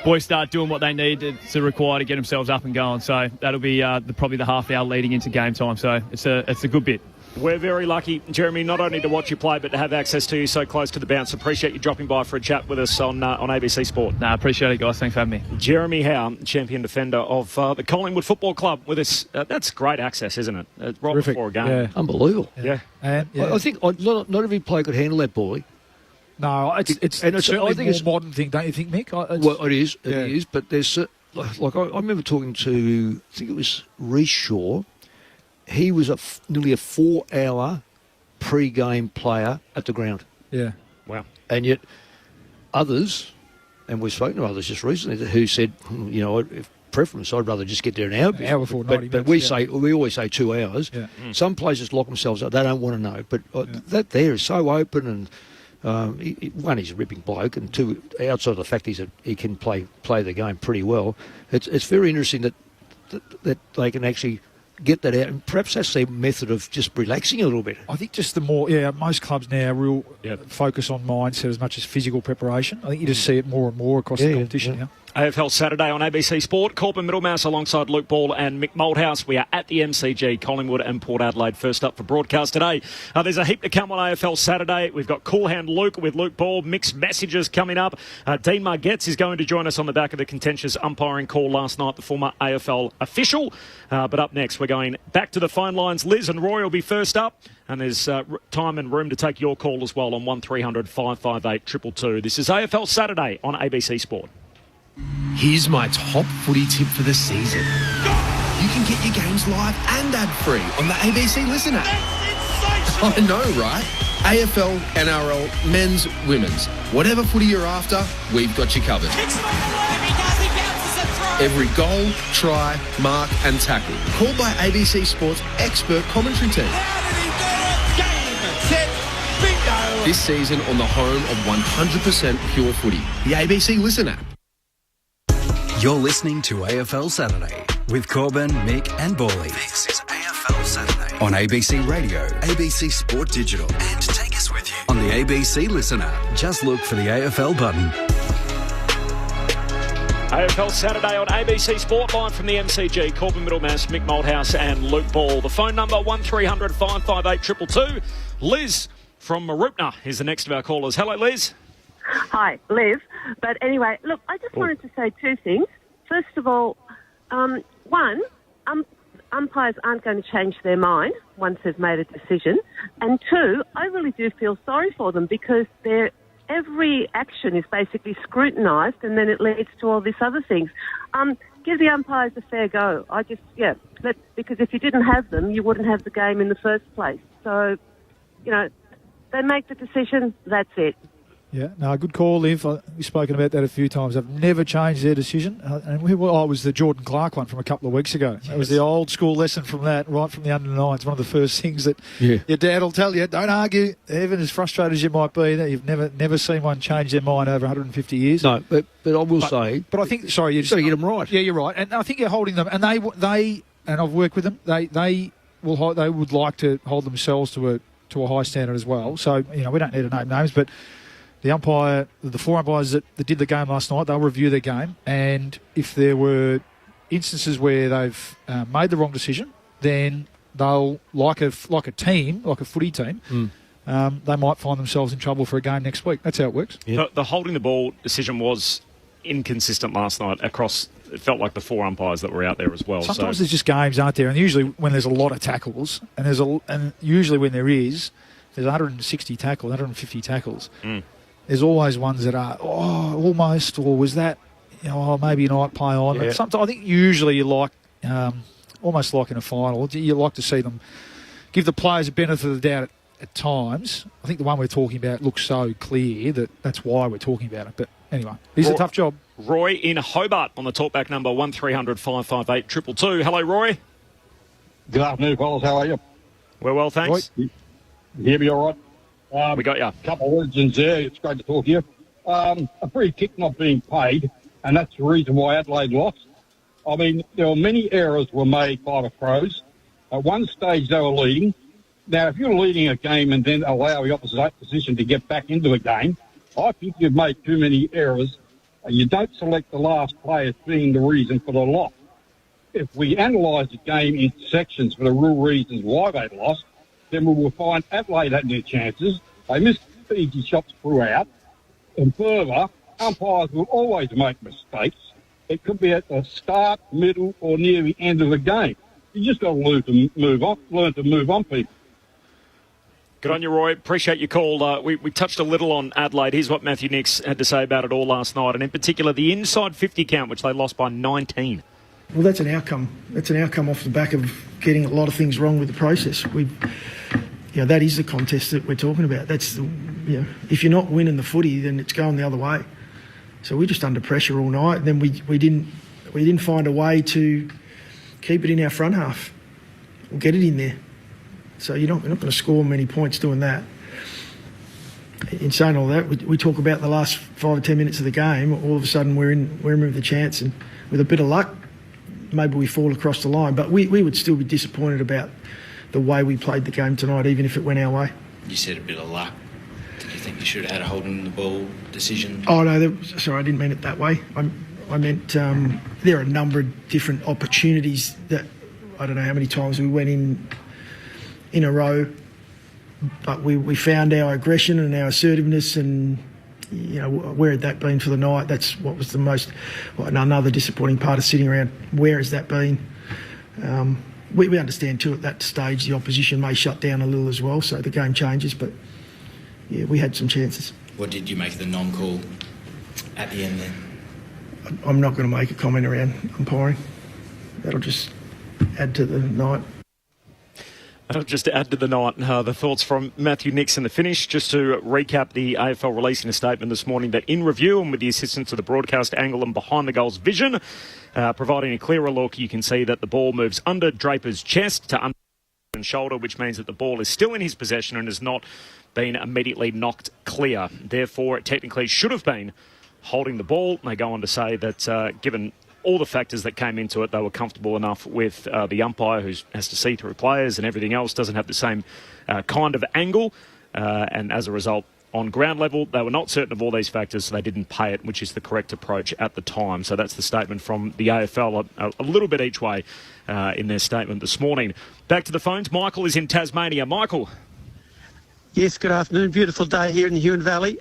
boys start doing what they need to require to get themselves up and going. So that'll be probably the half hour leading into game time. So it's a good bit. We're very lucky, Jeremy, not only to watch you play, but to have access to you so close to the bounce. Appreciate you dropping by for a chat with us on ABC Sport. No, appreciate it, guys. Thanks for having me. Jeremy Howe, champion defender of the Collingwood Football Club with us. That's great access, isn't it? Right Terrific. Before a game. Yeah. Unbelievable. Yeah. I think not every player could handle that ball. No, it's certainly I think it's a more modern thing, don't you think, Mick? Well, it is. It is. But there's like I remember talking to, I think it was Reece Shaw. He was nearly a 4-hour pre-game player at the ground. Yeah. Wow. And yet others, and we've spoken to others just recently, who said, you know, if preference, I'd rather just get there an hour before 90 but minutes. we always say 2 hours. Yeah. Some places lock themselves up. They don't want to know. But that there is so open, and one, he's a ripping bloke, and two, outside of the fact he can play the game pretty well. It's very interesting that they can actually get that out, and perhaps that's their method of just relaxing a little bit. I think just most clubs now focus on mindset as much as physical preparation. I think you just see it more and more across the competition now. AFL Saturday on ABC Sport. Corbin Middlemass alongside Luke Ball and Mick Moldhouse. We are at the MCG, Collingwood and Port Adelaide first up for broadcast today. There's a heap to come on AFL Saturday. We've got Cool Hand Luke with Luke Ball. Mixed messages coming up. Dean Margetts is going to join us on the back of the contentious umpiring call last night, the former AFL official. But up next, we're going back to the phone lines. Liz and Roy will be first up. And there's time and room to take your call as well on 1300 558 222. This is AFL Saturday on ABC Sport. Here's my top footy tip for the season. You can get your games live and ad-free on the ABC Listen app. I know, right? AFL, NRL, men's, women's. Whatever footy you're after, we've got you covered. Every goal, try, mark and tackle. Called by ABC Sports' expert commentary team. This season on the home of 100% pure footy, the ABC Listen app. You're listening to AFL Saturday with Corbin, Mick and Bawley. This is AFL Saturday on ABC Radio, ABC Sport Digital, and take us with you on the ABC Listen app. Just look for the AFL button. AFL Saturday on ABC Sport, live from the MCG. Corbin Middlemass, Mick Moldhouse and Luke Ball. The phone number 1300 558 222. Liz from Marupna is the next of our callers. Hello, Liz. Hi, Liz. But anyway, look, I just wanted to say two things. First of all, one, umpires aren't going to change their mind once they've made a decision. And two, I really do feel sorry for them because every action is basically scrutinised and then it leads to all these other things. give the umpires a fair go. Because if you didn't have them, you wouldn't have the game in the first place. So, they make the decision, that's it. Yeah, no, good call, Liv. We've spoken about that a few times. They've never changed their decision. And it was the Jordan Clark one from a couple of weeks ago. That was the old school lesson from that, right from the under-9s. One of the first things that your dad will tell you, don't argue, even as frustrated as you might be, that you've never seen one change their mind over 150 years. No, but I will say... But I think, sorry, you've got to get them right. Yeah, you're right. And I think you're holding them, and they and I've worked with them, they would like to hold themselves to a high standard as well. So, we don't need to name names, but... The four umpires that did the game last night, they'll review their game, and if there were instances where they've made the wrong decision, then they'll, like a team, like a footy team, they might find themselves in trouble for a game next week. That's how it works. Yeah. The holding the ball decision was inconsistent last night across. It felt like the four umpires that were out there as well. Sometimes there's just games, aren't there? And usually when there's a lot of tackles, and usually when there's 160 tackles, 150 tackles. There's always ones that are, almost, or was that, maybe not play on. Yeah. Sometimes I think usually you like, almost like in a final, you like to see them give the players a benefit of the doubt at times. I think the one we're talking about looks so clear that's why we're talking about it. But anyway, it's a tough job. Roy in Hobart on the talkback number 1300 558 222. Hello, Roy. Good afternoon, fellas. How are you? We're well, thanks. Roy, you hear me all right? We got you. A couple of words in there. It's great to talk to you. A free kick not being paid, and that's the reason why Adelaide lost. I mean, there were many errors were made by the Crows. At one stage, they were leading. Now, if you're leading a game and then allow the opposition to get back into a game, I think you've made too many errors, and you don't select the last player as being the reason for the loss. If we analyse the game in sections for the real reasons why they lost, then we will find Adelaide had their chances. They missed easy shots throughout. And further, umpires will always make mistakes. It could be at the start, middle, or near the end of the game. You just got to learn to move on, people. Good on you, Roy. Appreciate your call. We touched a little on Adelaide. Here's what Matthew Nix had to say about it all last night, and in particular the inside 50 count, which they lost by 19. Well, that's an outcome. That's an outcome off the back of getting a lot of things wrong with the process. That is the contest that we're talking about. That's if you're not winning the footy, then it's going the other way. So we're just under pressure all night. And then we didn't find a way to keep it in our front half or get it in there. So we're not going to score many points doing that. In saying all that, we talk about the last 5 or 10 minutes of the game. All of a sudden we're in with a chance, and with a bit of luck, maybe we fall across the line. But we would still be disappointed about the way we played the game tonight, even if it went our way. You said a bit of luck. Did you think you should have had a holding the ball decision? Oh, no, sorry, I didn't mean it that way. I meant there are a number of different opportunities that, I don't know how many times we went in a row, but we found our aggression and our assertiveness, and where had that been for the night? That's what was another disappointing part of sitting around. Where has that been? We understand too at that stage the opposition may shut down a little as well, so the game changes, but we had some chances. What did you make of the non-call at the end then? I'm not going to make a comment around umpiring. That'll just add to the night. Just to add to the night, the thoughts from Matthew Nix in the finish. Just to recap, the AFL releasing a statement this morning that in review and with the assistance of the broadcast angle and behind the goals vision, providing a clearer look, you can see that the ball moves under Draper's chest to under his shoulder, which means that the ball is still in his possession and has not been immediately knocked clear. Therefore, it technically should have been holding the ball. They go on to say that given all the factors that came into it, they were comfortable enough with the umpire, who has to see through players and everything else, doesn't have the same kind of angle. And as a result, on ground level, they were not certain of all these factors, so they didn't pay it, which is the correct approach at the time. So that's the statement from the AFL, a little bit each way in their statement this morning. Back to the phones. Michael is in Tasmania. Michael. Yes, good afternoon. Beautiful day here in the Huon Valley.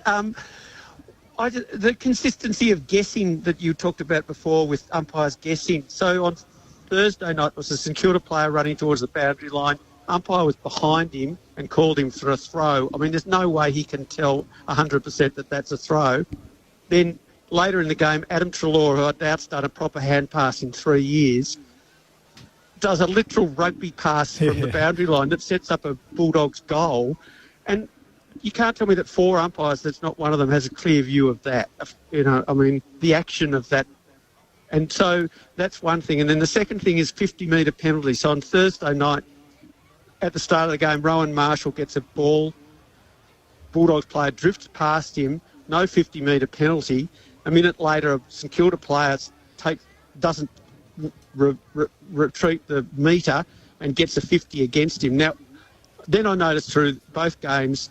The consistency of guessing that you talked about before with umpires guessing. So on Thursday night was a St Kilda player running towards the boundary line. Umpire was behind him and called him for a throw. I mean, there's no way he can tell 100% that that's a throw. Then later in the game, Adam Treloar, who I doubt's done a proper hand pass in 3 years, does a literal rugby pass from the boundary line that sets up a Bulldogs goal. And you can't tell me that 4 umpires, that's not one of them, has a clear view of that. The action of that. And so that's one thing. And then the second thing is 50-metre penalty. So on Thursday night, at the start of the game, Rowan Marshall gets a ball. Bulldogs player drifts past him. No 50-metre penalty. A minute later, a St Kilda player doesn't retreat the metre and gets a 50 against him. Now, then I noticed through both games,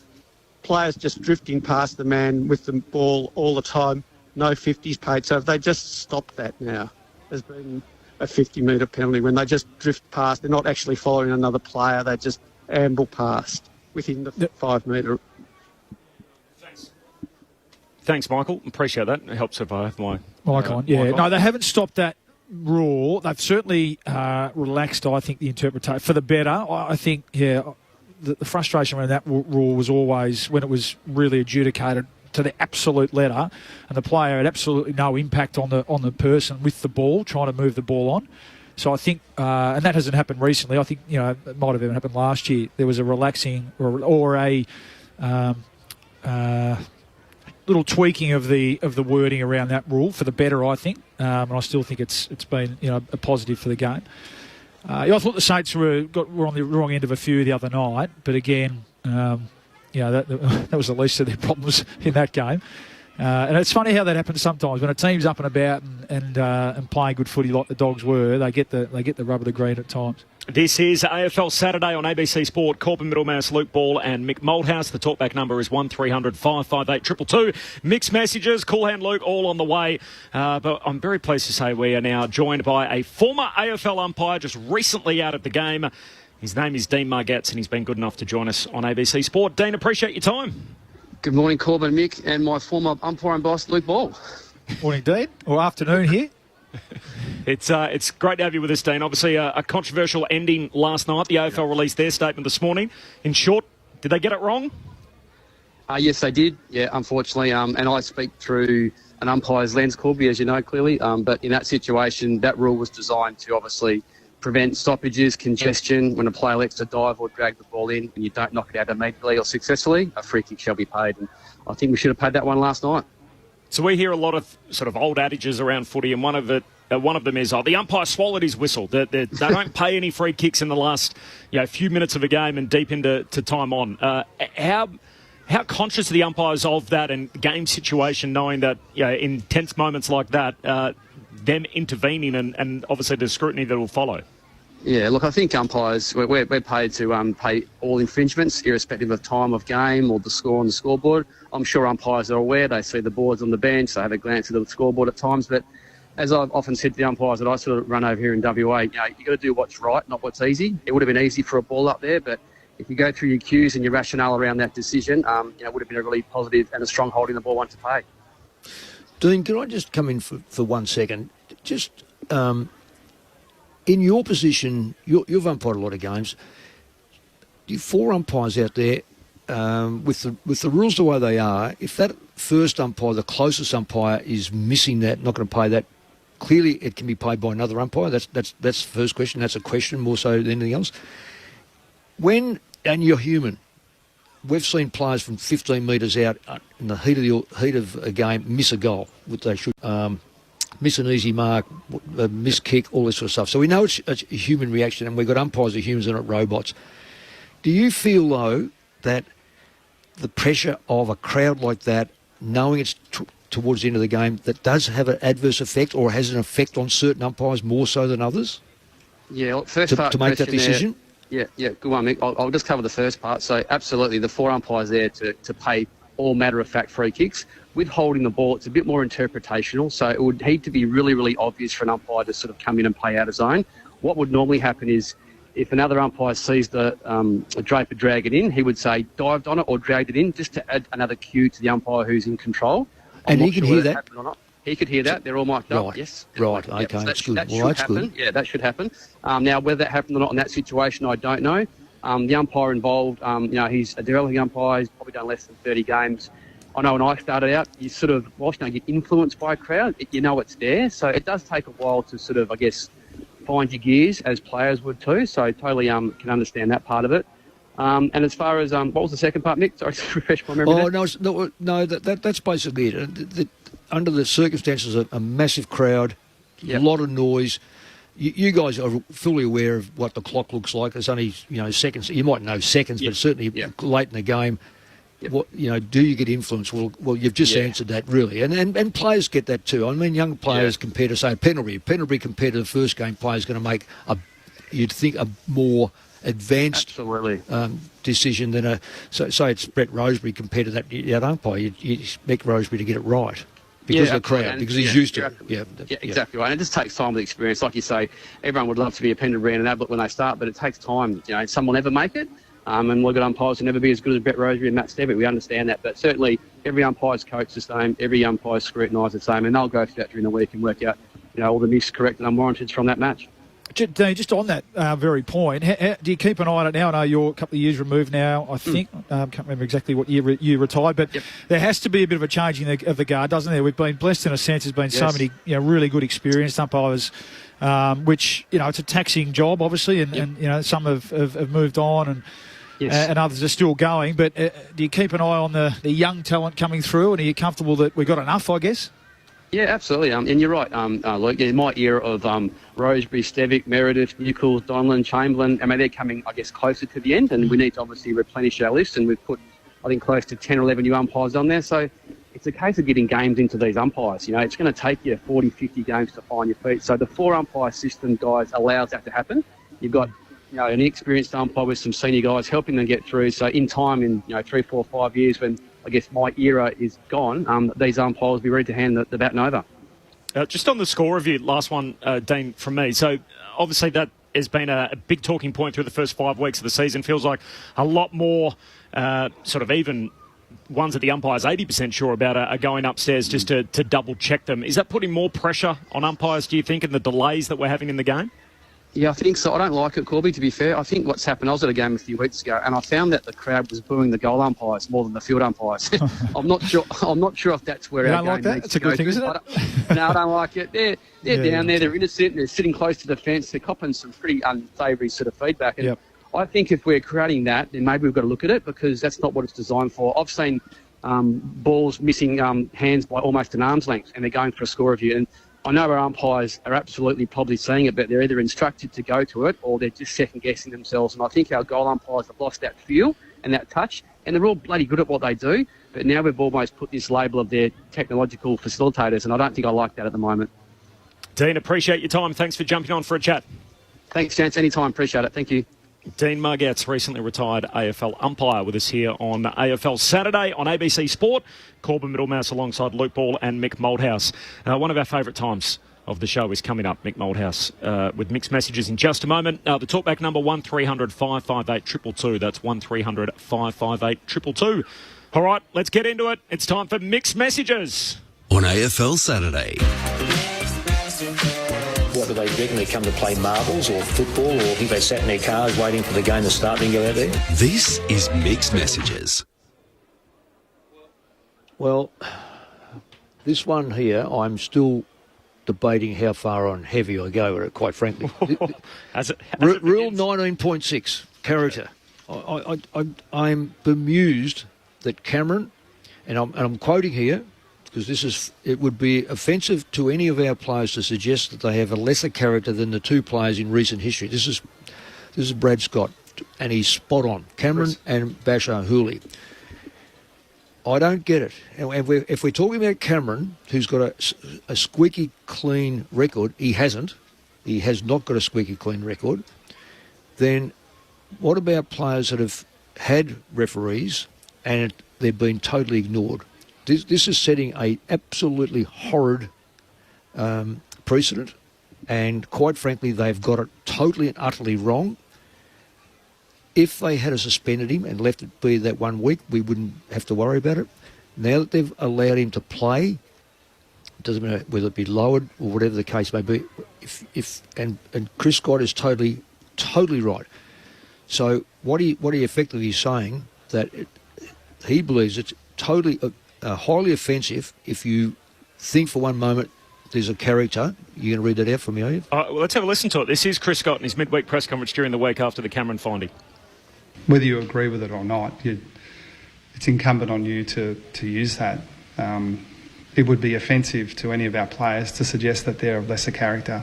players just drifting past the man with the ball all the time. No 50s paid. So if they just stop that now, there's been a 50-metre penalty when they just drift past. They're not actually following another player. They just amble past within the 5-metre. Thanks, Michael. Appreciate that. It helps survive my... Michael, No, they haven't stopped that rule. They've certainly relaxed, I think, the interpretation for the better. I think, the frustration around that rule was always when it was really adjudicated to the absolute letter, and the player had absolutely no impact on the person with the ball, trying to move the ball on. So I think, and that hasn't happened recently. I think it might have even happened last year. There was a relaxing or a little tweaking of the wording around that rule for the better, I think. And I still think it's been a positive for the game. I thought the Saints were on the wrong end of a few the other night, but again, that was the least of their problems in that game. And it's funny how that happens sometimes when a team's up and about and playing good footy like the Dogs were. They get the rubber to green at times. This is AFL Saturday on ABC Sport. Corbin Middlemass, Luke Ball and Mick Malthouse. The talkback number is 1300 558 222. Mixed messages, Cool Hand Luke, all on the way. But I'm very pleased to say we are now joined by a former AFL umpire just recently out of the game. His name is Dean Margetts, and he's been good enough to join us on ABC Sport. Dean, appreciate your time. Good morning, Corbin, Mick, and my former umpire and boss, Luke Ball. Morning, Dean, or afternoon here. It's great to have you with us, Dean. Obviously, a controversial ending last night. The AFL released their statement this morning. In short, did they get it wrong? Yes, they did. Yeah, unfortunately. And I speak through an umpire's lens, Corby, as you know, clearly. But in that situation, that rule was designed to obviously prevent stoppages, congestion. When a player elects to dive or drag the ball in and you don't knock it out immediately or successfully, a free kick shall be paid. And I think we should have paid that one last night. So we hear a lot of sort of old adages around footy, and one of them is, the umpire swallowed his whistle. They don't pay any free kicks in the last few minutes of a game and deep into time on. How conscious are the umpires of that and game situation, knowing that in tense moments like that, them intervening and obviously the scrutiny that will follow? Yeah, look, I think umpires, we're paid to pay all infringements, irrespective of time of game or the score on the scoreboard. I'm sure umpires are aware. They see the boards on the bench. They have a glance at the scoreboard at times. But as I've often said to the umpires that I sort of run over here in WA, you've got to do what's right, not what's easy. It would have been easy for a ball up there, but if you go through your cues and your rationale around that decision, it would have been a really positive and a strong holding the ball one to pay. Dean, can I just come in for 1 second? Just in your position, you've umpired a lot of games. You 4 umpires out there, with the rules the way they are, if that first umpire, the closest umpire, is missing that, not going to pay that, clearly it can be paid by another umpire. That's the first question. That's a question more so than anything else. And you're human. We've seen players from 15 metres out in the heat of a game miss a goal, which they should miss an easy mark, miss kick, all this sort of stuff. So we know it's a human reaction, and we've got umpires are humans and not robots. Do you feel, though, that the pressure of a crowd like that, knowing it's towards the end of the game, that does have an adverse effect or has an effect on certain umpires more so than others? Yeah, first part to make that decision? Yeah, good one, Mick. I'll just cover the first part. So absolutely, the 4 umpires there to pay all matter-of-fact free kicks. With holding the ball, it's a bit more interpretational, so it would need to be really, really obvious for an umpire to sort of come in and pay out his own. What would normally happen is if another umpire sees the Draper drag it in, he would say dived on it or dragged it in, just to add another cue to the umpire who's in control. And he can hear that? He could hear that. They're all mic'd up, yes. Right, okay, that's good. That should happen. Yeah, that should happen. Now, whether that happened or not in that situation, I don't know. The umpire involved, he's a developing umpire. He's probably done less than 30 games. I know when I started out, you sort of, whilst you don't get influenced by a crowd, you know it's there. So it does take a while to sort of, I guess, find your gears, as players would too. So totally can understand that part of it. And as far as, what was the second part, Mick? Sorry, to refresh my memory. No, that's basically it. Under the circumstances, a massive crowd, a lot of noise. You guys are fully aware of what the clock looks like. It's only seconds. You might know seconds, but certainly late in the game. What do you get influence? Well, you've just answered that really, and players get that too. I mean, young players compared to say Penalty compared to the first game, players going to make you'd think a more advanced decision than say it's Brett Rosebery compared to that umpire. You expect Rosebery to get it right. Because of the crowd, because he's used to it. Yeah, exactly right. And it just takes time with experience. Like you say, everyone would love to be a Pendlebury and an Ablett when they start, but it takes time. Some will never make it. And look at umpires will never be as good as Brett Rosebery and Matt Stevitt. We understand that. But certainly every umpire's coached the same, every umpire's scrutinised the same, and they'll go through that during the week and work out all the missed, correct and unwarranted from that match. Dean, just on that very point, do you keep an eye on it now? I know you're a couple of years removed now, I think. Can't remember exactly what year you retired, but there has to be a bit of a changing of the guard, doesn't there? We've been blessed in a sense. There's been so many really good experienced umpires, which, it's a taxing job, obviously, and some have moved on and others are still going. But do you keep an eye on the young talent coming through, and are you comfortable that we've got enough, I guess? Yeah, absolutely. And you're right, Luke. In my era of Rosebery, Stevick, Meredith, Nichols, Donlan, Chamberlain, they're coming, I guess, closer to the end, and we need to obviously replenish our list, and we've put, I think, close to 10 or 11 new umpires on there. So it's a case of getting games into these umpires. It's going to take you 40, 50 games to find your feet. So the 4-umpire system, guys, allows that to happen. You've got an experienced umpire with some senior guys helping them get through. So in time, in 3, 4, 5 years, when I guess my era is gone, these umpires will be ready to hand the baton over. Just on the score review, last one, Dean, from me. So obviously that has been a big talking point through the first 5 weeks of the season. Feels like a lot more sort of even ones that the umpire's 80% sure about are going upstairs just to double check them. Is that putting more pressure on umpires, do you think, in the delays that we're having in the game? Yeah, I think so. I don't like it, Corby, to be fair. I think what's happened, I was at a game a few weeks ago, and I found that the crowd was booing the goal umpires more than the field umpires. I'm not sure if that's where our game needs to go. That's a good thing, isn't it? No, I don't like it. They're down there, they're innocent, they're sitting close to the fence, they're copping some pretty unsavoury sort of feedback. And I think if we're creating that, then maybe we've got to look at it, because that's not what it's designed for. I've seen balls missing hands by almost an arm's length, and they're going for a score review. And I know our umpires are absolutely probably seeing it, but they're either instructed to go to it or they're just second-guessing themselves. And I think our goal umpires have lost that feel and that touch, and they're all bloody good at what they do, but now we've almost put this label of their technological facilitators, and I don't think I like that at the moment. Dean, appreciate your time. Thanks for jumping on for a chat. Thanks, gents. Anytime. Appreciate it. Thank you. Dean Margetts, recently retired AFL umpire, with us here on AFL Saturday on ABC Sport. Corbin Middlemouse alongside Luke Ball and Mick Moldhouse. One of our favourite times of the show is coming up, Mick Moldhouse, with mixed messages in just a moment. The talkback number 1300 558 222. That's 1300 558 222. All right, let's get into it. It's time for mixed messages on AFL Saturday. What do they reckon? They come to play marbles or football, or think they sat in their cars waiting for the game to start and go out there? This is Mixed Messages. Well, this one here, I'm still debating how far on heavy I go with it, quite frankly. Rule 19.6, character. I'm bemused that Cameron, and I'm quoting here, because it would be offensive to any of our players to suggest that they have a lesser character than the two players in recent history. This is Brad Scott, and he's spot on. Cameron and Basher Hooley. I don't get it. And if we're talking about Cameron, who's got a squeaky clean record, he hasn't. He has not got a squeaky clean record. Then what about players that have had referees and they've been totally ignored? This is setting a absolutely horrid precedent, and quite frankly, they've got it totally and utterly wrong. If they had suspended him and left it be that 1 week, we wouldn't have to worry about it. Now that they've allowed him to play, it doesn't matter whether it be lowered or whatever the case may be. And Chris Scott is totally right. So what he effectively is saying that he believes it's totally highly offensive if you think for one moment there's a character. You're going to read that out for me, are you? Well, let's have a listen to it. This is Chris Scott in his midweek press conference during the week after the Cameron finding. Whether you agree with it or not, it's incumbent on you to use that. It would be offensive to any of our players to suggest that they're of lesser character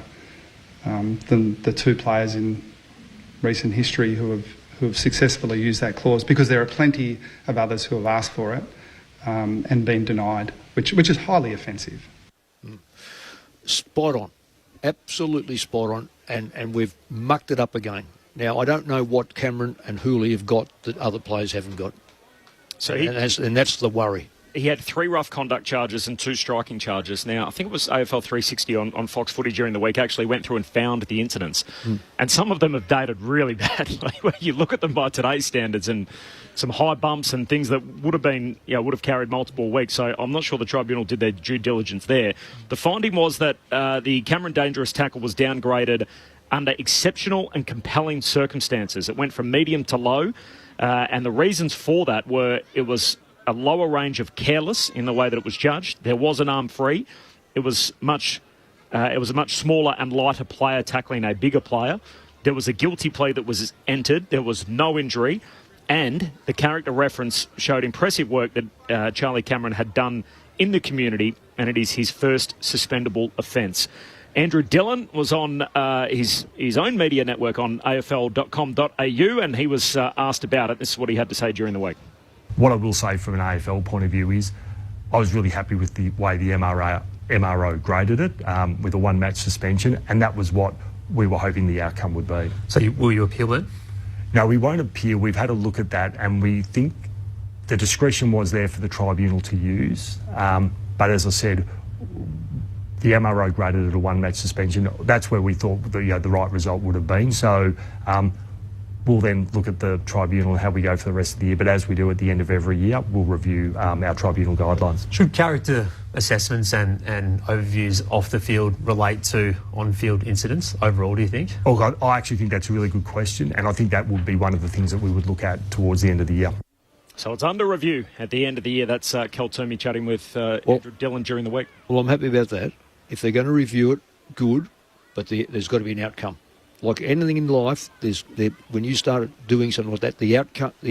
than the two players in recent history who have successfully used that clause, because there are plenty of others who have asked for it and been denied, which is highly offensive. Spot on. Absolutely spot on. And we've mucked it up again. Now, I don't know what Cameron and Hooley have got that other players haven't got. And that's the worry. He had 3 rough conduct charges and 2 striking charges. Now, I think it was AFL 360 on Fox Footy during the week actually went through and found the incidents. And some of them have dated really badly. When you look at them by today's standards, and some high bumps and things that would have carried multiple weeks. So I'm not sure the tribunal did their due diligence there. The finding was that the Cameron dangerous tackle was downgraded under exceptional and compelling circumstances. It went from medium to low, and the reasons for that were it was a lower range of careless in the way that it was judged. There was an arm free. It was a much smaller and lighter player tackling a bigger player. There was a guilty plea that was entered. There was no injury. And the character reference showed impressive work that Charlie Cameron had done in the community, and it is his first suspendable offence. Andrew Dillon was on his own media network on afl.com.au, and he was asked about it. This is what he had to say during the week. What I will say from an AFL point of view is I was really happy with the way the MRO graded it with a one-match suspension, and that was what we were hoping the outcome would be. So will you appeal it? No, we won't appeal. We've had a look at that, and we think the discretion was there for the tribunal to use. But as I said, the MRO graded it a one-match suspension. That's where we thought the right result would have been. So we'll then look at the tribunal and how we go for the rest of the year. But as we do at the end of every year, we'll review our tribunal guidelines. Should character assessments and overviews off the field relate to on-field incidents overall, do you think? Oh, God, I actually think that's a really good question, and I think that would be one of the things that we would look at towards the end of the year. So it's under review at the end of the year. That's Kel Toomey chatting with Andrew Dillon during the week. Well, I'm happy about that. If they're going to review it, good, but there's got to be an outcome. Like anything in life, when you start doing something like that, the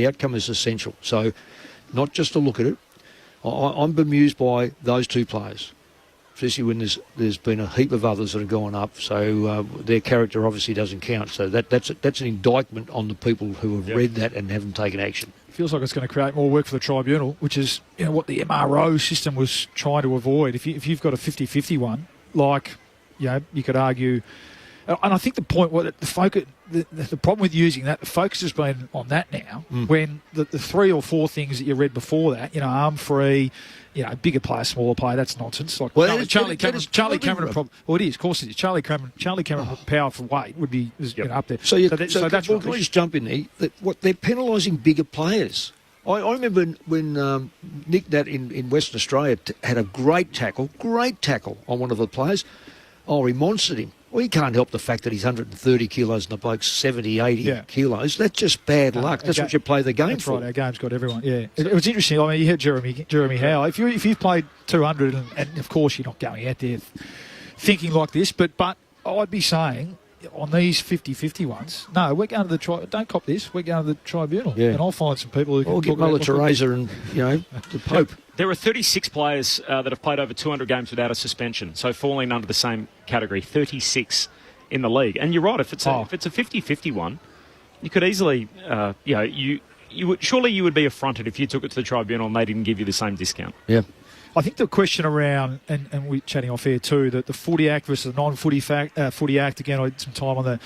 outcome is essential. So not just to look at it. I'm bemused by those two players, especially when there's been a heap of others that have gone up. So their character obviously doesn't count. So that's an indictment on the people who have read that and haven't taken action. Feels like it's going to create more work for the tribunal, which is what the MRO system was trying to avoid. If you've got a 50-50 one, you could argue. And I think the point, the problem with using that, the focus has been on that now. When the 3 or 4 things that you read before that, arm free, bigger player, smaller player, that's nonsense. Like Charlie Cameron. Well, it is, of course, it is. Charlie Cameron, power for weight would be up there. So that's can I just jump in there? They're penalising bigger players. I remember when Nick Nat in Western Australia had a great tackle on one of the players. He monstered him. Well, he can't help the fact that he's 130 kilos and the bloke's 70, 80 kilos. That's just bad luck. That's what you play the game for. That's right. Our game's got everyone. Yeah, it was interesting. I mean, you heard Jeremy Howe. If you've played 200, and of course you're not going out there thinking like this, but I'd be saying on these 50-50 ones, no, we're going to the don't cop this. We're going to the tribunal, and I'll find some people who can get Muller, Teresa, and the Pope. There are 36 players that have played over 200 games without a suspension, so falling under the same category, 36 in the league. And you're right, if it's a 50-50 one, you could easily, you would be affronted if you took it to the tribunal and they didn't give you the same discount. Yeah. I think the question around, and we're chatting off air too, that the Footy Act versus the non-Footy Footy Act, again, I had some time on the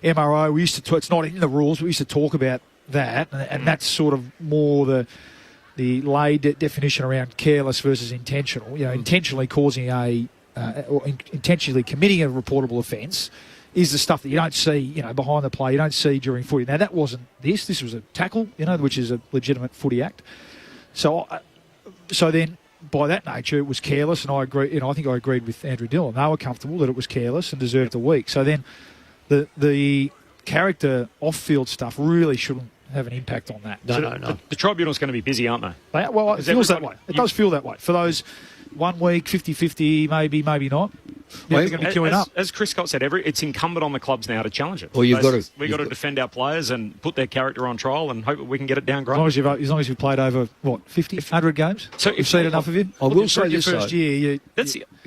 MRO. We used to it's not in the rules, we used to talk about that, and that's sort of more the laid definition around careless versus intentional. Intentionally causing or intentionally committing a reportable offence is the stuff that you don't see, behind the play, you don't see during footy. Now, that wasn't this. This was a tackle, which is a legitimate Footy Act. So then, by that nature, it was careless, and I agree. I think I agreed with Andrew Dillon. They were comfortable that it was careless and deserved a week. So then, the character off-field stuff really shouldn't have an impact on that. No. The tribunal's going to be busy, aren't they? Well, it feels that way. It does feel that way. For those 1 week, 50-50, maybe not. They're going to be queuing up. As Chris Scott said, it's incumbent on the clubs now to challenge it. Well, we've got to defend our players and put their character on trial and hope we can get it down great. As long as you've played over, 50, 100 games? So you've seen enough of it? I will say this, first year,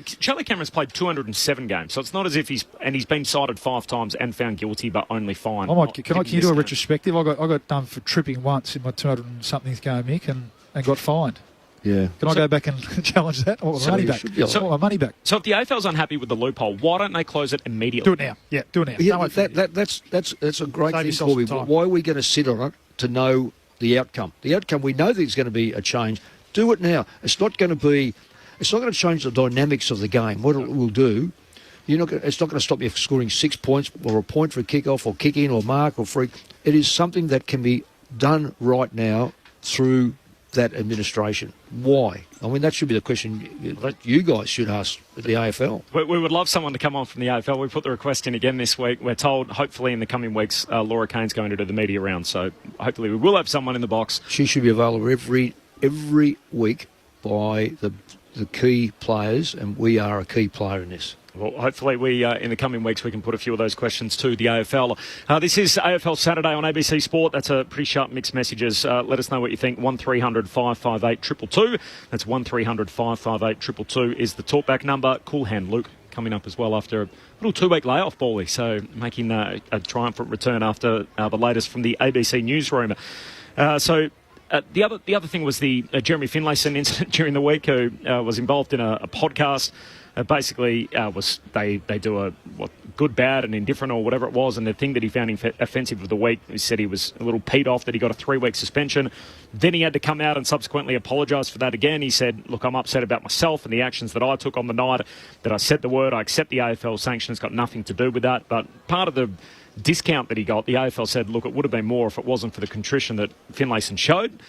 Charlie Cameron's played 207 games, so it's not as if he's been cited 5 times and found guilty but only fined. Can you do a retrospective? I got done for tripping once in my 200-something game, Mick, and got fined. Yeah. Can I go back and challenge that? Or money back? My money back. So if the AFL's unhappy with the loophole, why don't they close it immediately? Do it now. Yeah, do it now. Yeah, that's a great thing, Corby. Why are we going to sit on it to know the outcome? The outcome, we know there's going to be a change. Do it now. It's not going to change the dynamics of the game. What it will do, it's not going to stop you from scoring 6 points or a point for a kick-off or kick-in or mark or free. It is something that can be done right now through that administration. Why? I mean, that should be the question that you guys should ask the AFL. We would love someone to come on from the AFL. We put the request in again this week. We're told, hopefully, in the coming weeks, Laura Kane's going to do the media round. So hopefully we will have someone in the box. She should be available every week by the key players, and we are a key player in this. Well, hopefully in the coming weeks we can put a few of those questions to the AFL. This is AFL Saturday on ABC Sport. That's a pretty sharp mixed messages. Let us know what you think. 1300 558 222. That's 1300 558 222 is the talkback number. Cool Hand Luke coming up as well after a little 2-week layoff, Bally. So making a triumphant return after the latest from the ABC newsroom. The other thing was the Jeremy Finlayson incident during the week, who was involved in a podcast. Basically, they do a good, bad, and indifferent, or whatever it was, and the thing that he found offensive of the week, he said he was a little peed off that he got a 3-week suspension. Then he had to come out and subsequently apologise for that again. He said, "Look, I'm upset about myself and the actions that I took on the night. That I said the word. I accept the AFL sanction. It's got nothing to do with that." But part of the discount that he got, the AFL said, "Look, it would have been more if it wasn't for the contrition that Finlayson showed."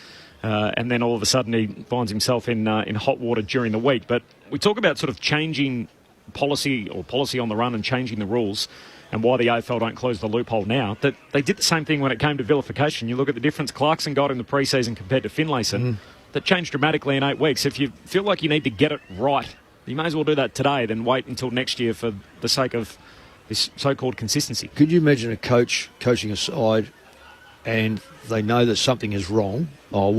And then all of a sudden he finds himself in hot water during the week. But we talk about sort of changing policy on the run and changing the rules, and why the AFL don't close the loophole now. That they did the same thing when it came to vilification. You look at the difference Clarkson got in the pre-season compared to Finlayson. That changed dramatically in 8 weeks. If you feel like you need to get it right, you may as well do that today than wait until next year for the sake of this so-called consistency. Could you imagine a coach coaching a side and they know that something is wrong? What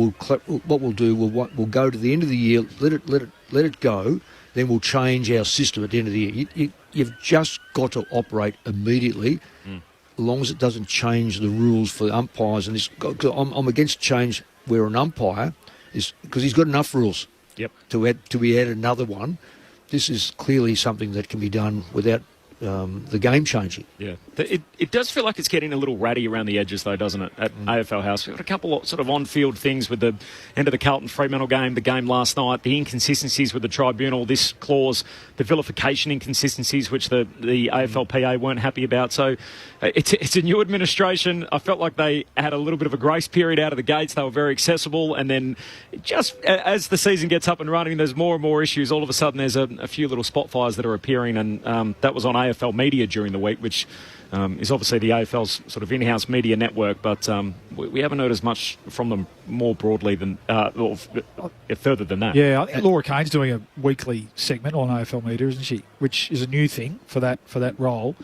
we'll do, we'll go to the end of the year, let it go, then we'll change our system at the end of the year. You've just got to operate immediately, as long as it doesn't change the rules for the umpires. And I'm against change where an umpire is, because he's got enough rules. Yep. To be added another one. This is clearly something that can be done without the game changing. Yeah, it does feel like it's getting a little ratty around the edges, though, doesn't it? At AFL House, we've got a couple of sort of on-field things with the end of the Carlton Fremantle game, the game last night, the inconsistencies with the tribunal, this clause, the vilification inconsistencies, which the AFLPA weren't happy about. So it's a new administration. I felt like they had a little bit of a grace period out of the gates. They were very accessible, and then just as the season gets up and running, there's more and more issues. All of a sudden, there's a few little spot fires that are appearing, and that was on AFL Media during the week, which is obviously the AFL's sort of in-house media network, but we haven't heard as much from them more broadly than or further than that. Yeah, I think Laura Kane's doing a weekly segment on AFL Media, isn't she? Which is a new thing for that role.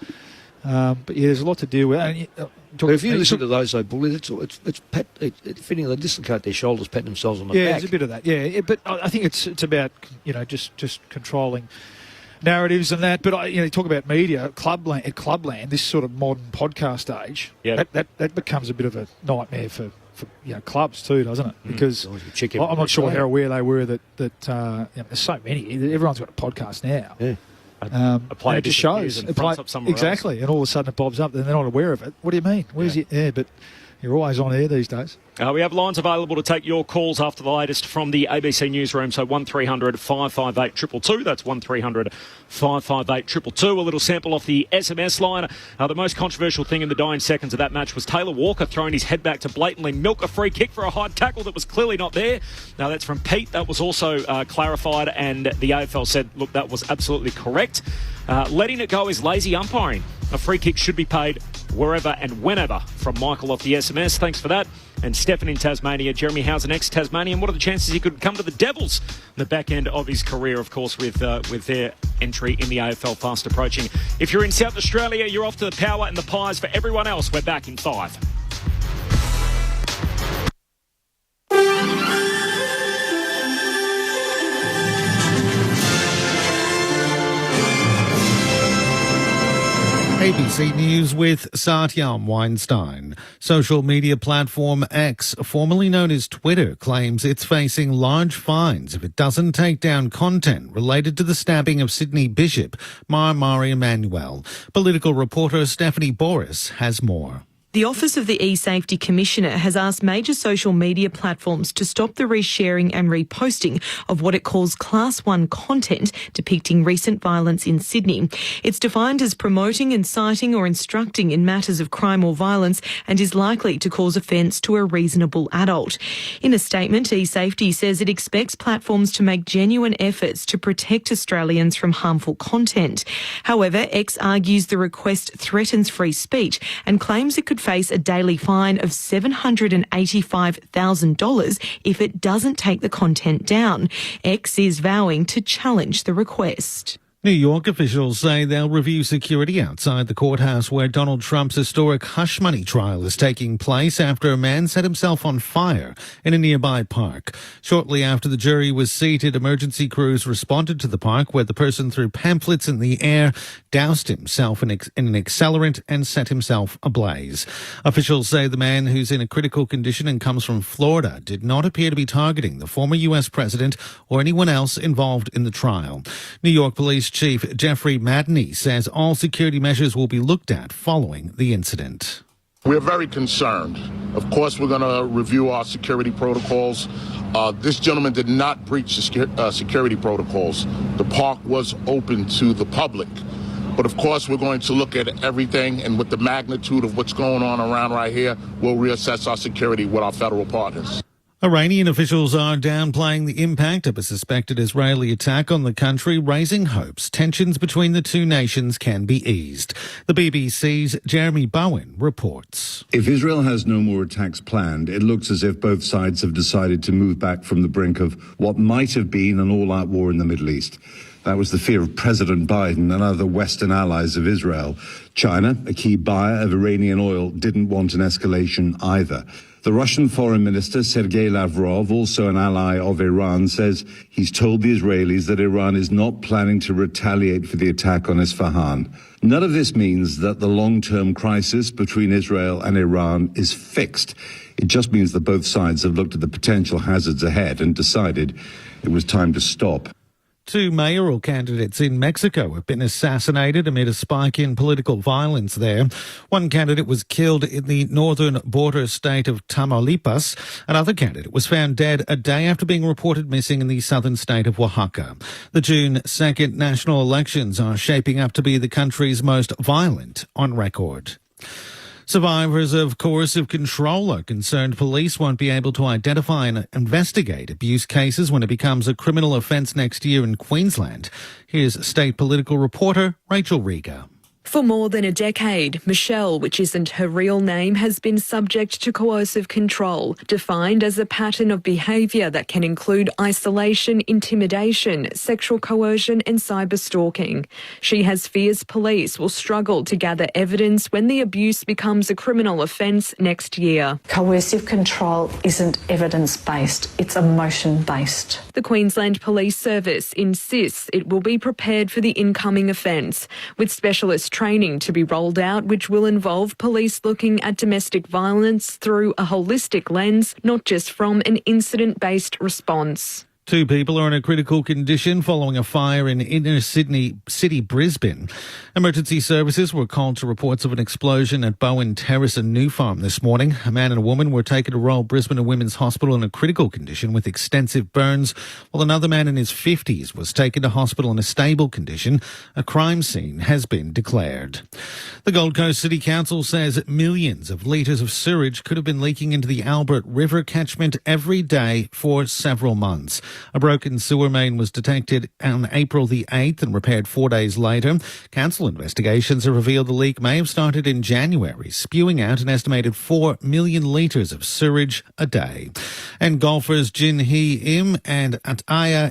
But yeah, there's a lot to deal with. But if you listen to those, though, Bully, it's fitting they dislocate their shoulders, patting themselves on the back. Yeah, there's a bit of that. Yeah, but I think it's about just controlling narratives and that. But you talk about media, Clubland, this sort of modern podcast age. Yeah, that becomes a bit of a nightmare for clubs too, doesn't it? Because I'm not sure how aware they were that there's so many. Everyone's got a podcast now. Yeah. A player just shows and fronts up somewhere exactly, and all of a sudden it bobs up, and they're not aware of it. What do you mean? Where's it? Yeah, but you're always on air these days. We have lines available to take your calls after the latest from the ABC newsroom. So 1300 558 222. That's 1300 558 222. A little sample off the SMS line. The most controversial thing in the dying seconds of that match was Taylor Walker throwing his head back to blatantly milk a free kick for a high tackle that was clearly not there. Now that's from Pete. That was also clarified, and the AFL said, look, that was absolutely correct. Letting it go is lazy umpiring. A free kick should be paid wherever and whenever from Michael off the SMS. Thanks for that. And Stefan in Tasmania. Jeremy Housen, ex-Tasmanian. What are the chances he could come to the Devils in the back end of his career, of course, with their entry in the AFL fast approaching? If you're in South Australia, you're off to the Power and the Pies. For everyone else, we're back in 5. ABC News with Satyam Weinstein. Social media platform X, formerly known as Twitter, claims it's facing large fines if it doesn't take down content related to the stabbing of Sydney Bishop, Mari Emanuel. Political reporter Stephanie Boris has more. The Office of the E-Safety Commissioner has asked major social media platforms to stop the resharing and reposting of what it calls Class 1 content depicting recent violence in Sydney. It's defined as promoting, inciting or instructing in matters of crime or violence and is likely to cause offence to a reasonable adult. In a statement, E-Safety says it expects platforms to make genuine efforts to protect Australians from harmful content. However, X argues the request threatens free speech and claims it could face a daily fine of $785,000 if it doesn't take the content down. X is vowing to challenge the request. New York officials say they'll review security outside the courthouse where Donald Trump's historic hush money trial is taking place after a man set himself on fire in a nearby park. Shortly after the jury was seated, emergency crews responded to the park where the person threw pamphlets in the air, doused himself in an accelerant and set himself ablaze. Officials say the man, who's in a critical condition and comes from Florida, did not appear to be targeting the former U.S. president or anyone else involved in the trial. New York Police Chief Jeffrey Madney says all security measures will be looked at following the incident. We're very concerned. Of course, we're going to review our security protocols. This gentleman did not breach the security protocols. The park was open to the public. But of course, we're going to look at everything, and with the magnitude of what's going on around right here, we'll reassess our security with our federal partners. Iranian officials are downplaying the impact of a suspected Israeli attack on the country, raising hopes tensions between the two nations can be eased. The BBC's Jeremy Bowen reports. If Israel has no more attacks planned, it looks as if both sides have decided to move back from the brink of what might have been an all-out war in the Middle East. That was the fear of President Biden and other Western allies of Israel. China, a key buyer of Iranian oil, didn't want an escalation either. The Russian Foreign Minister Sergei Lavrov, also an ally of Iran, says he's told the Israelis that Iran is not planning to retaliate for the attack on Isfahan. None of this means that the long-term crisis between Israel and Iran is fixed. It just means that both sides have looked at the potential hazards ahead and decided it was time to stop. Two mayoral candidates in Mexico have been assassinated amid a spike in political violence there. One candidate was killed in the northern border state of Tamaulipas. Another candidate was found dead a day after being reported missing in the southern state of Oaxaca. The June 2nd national elections are shaping up to be the country's most violent on record. Survivors of coercive control are concerned police won't be able to identify and investigate abuse cases when it becomes a criminal offence next year in Queensland. Here's state political reporter Rachel Riga. For more than a decade, Michelle, which isn't her real name, has been subject to coercive control, defined as a pattern of behaviour that can include isolation, intimidation, sexual coercion and cyber-stalking. She has fears police will struggle to gather evidence when the abuse becomes a criminal offence next year. Coercive control isn't evidence-based, it's emotion-based. The Queensland Police Service insists it will be prepared for the incoming offence, with specialist training to be rolled out, which will involve police looking at domestic violence through a holistic lens, not just from an incident-based response. Two people are in a critical condition following a fire in inner Sydney city, Brisbane. Emergency services were called to reports of an explosion at Bowen Terrace and New Farm this morning. A man and a woman were taken to Royal Brisbane and Women's Hospital in a critical condition with extensive burns, while another man in his 50s was taken to hospital in a stable condition. A crime scene has been declared. The Gold Coast City Council says millions of litres of sewage could have been leaking into the Albert River catchment every day for several months. A broken sewer main was detected on April the 8th and repaired 4 days later. Council investigations have revealed the leak may have started in January, spewing out an estimated 4 million litres of sewage a day. And golfers Jin Hee Im and Ataya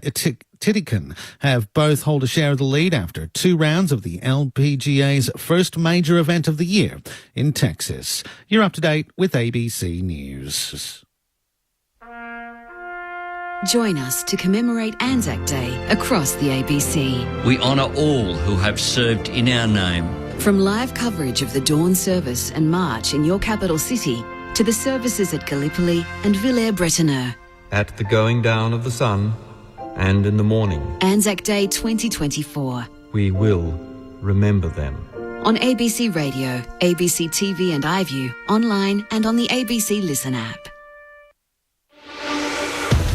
Titikan have both hold a share of the lead after 2 rounds of the LPGA's first major event of the year in Texas. You're up to date with ABC News. Join us to commemorate Anzac Day across the ABC. We honour all who have served in our name. From live coverage of the dawn service and march in your capital city to the services at Gallipoli and Villers-Bretonneux. At the going down of the sun and in the morning. Anzac Day 2024. We will remember them. On ABC Radio, ABC TV and iView, online and on the ABC Listen app.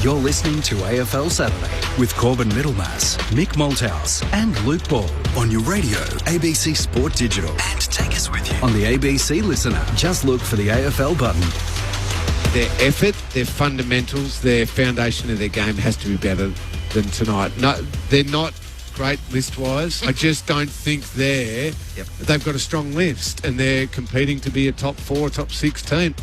You're listening to AFL Saturday with Corbin Middlemass, Mick Malthouse and Luke Ball on your radio, ABC Sport Digital. And take us with you on the ABC Listen app. Just look for the AFL button. Their effort, their fundamentals, their foundation of their game has to be better than tonight. No, they're not great list-wise. I just don't think they've got a strong list and they're competing to be a top 4, top 6 team.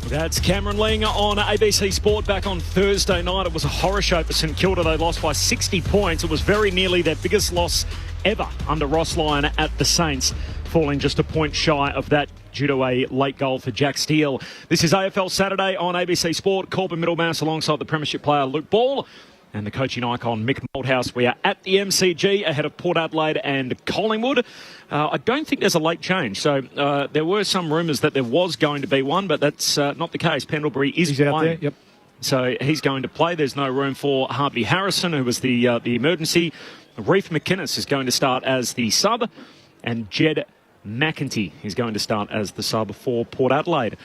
That's Cameron Ling on ABC Sport back on Thursday night. It was a horror show for St Kilda. They lost by 60 points. It was very nearly their biggest loss ever under Ross Lyon at the Saints, falling just a point shy of that due to a late goal for Jack Steele. This is AFL Saturday on ABC Sport. Corbin Middlemass alongside the premiership player Luke Ball and the coaching icon Mick Malthouse. We are at the MCG ahead of Port Adelaide and Collingwood. I don't think there's a late change. So there were some rumours that there was going to be one, but that's not the case. Pendlebury is playing. Out there, yep. So he's going to play. There's no room for Harvey Harrison, who was the emergency. Reef McInnes is going to start as the sub, and Jed McEntee is going to start as the sub for Port Adelaide.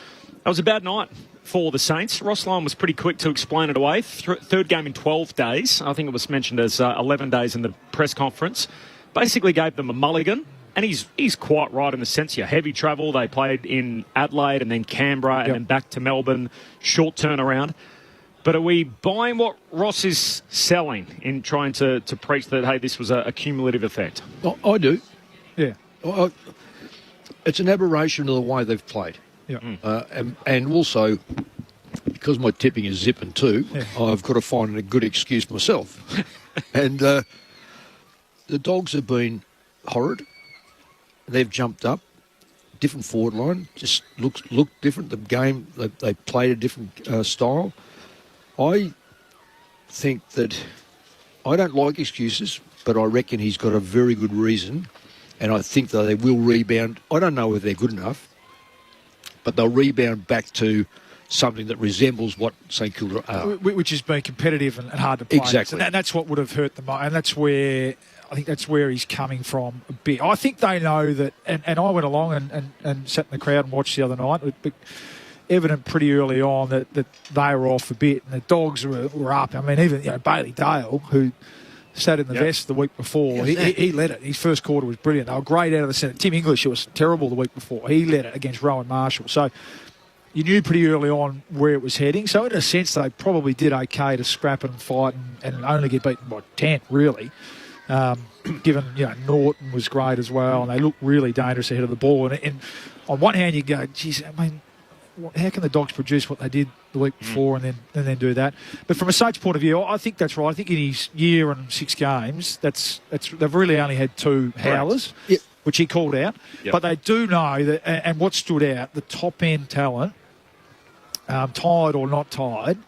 That was a bad night for the Saints. Ross Lyon was pretty quick to explain it away. Third game in 12 days. I think it was mentioned as 11 days in the press conference. Basically gave them a mulligan. And he's quite right in the sense you heavy travel. They played in Adelaide and then Canberra and then back to Melbourne. Short turnaround. But are we buying what Ross is selling in trying to preach that, hey, this was a cumulative effect? I do. Yeah. It's an aberration of the way they've played. Yeah. And also, because my tipping is zipping too, I've got to find a good excuse myself. And the Dogs have been horrid. They've jumped up. Different forward line. Just looked different. The game, they played a different style. I think that I don't like excuses, but I reckon he's got a very good reason. And I think that they will rebound. I don't know whether they're good enough, but they'll rebound back to something that resembles what St Kilda are. Which has been competitive and hard to play. Exactly. And that's what would have hurt them. And that's where he's coming from a bit. I think they know that, and I went along and sat in the crowd and watched the other night. But evident pretty early on that they were off a bit and the Dogs were up. I mean, even Bailey Dale, who sat in the vest the week before, he led it. His first quarter was brilliant. They were great out of the centre. Tim English, who was terrible the week before, he led it against Rowan Marshall. So you knew pretty early on where it was heading. So in a sense, they probably did okay to scrap and fight and only get beaten by 10, really. Given, Norton was great as well, and they looked really dangerous ahead of the ball. And on one hand, you go, geez, I mean, how can the Dogs produce what they did the week before and then do that? But from a Saints point of view, I think that's right. I think in his year and 6 games, they've really only had 2 howlers, which he called out. Yep. But they do know that, and what stood out, the top end talent, tied or not tied,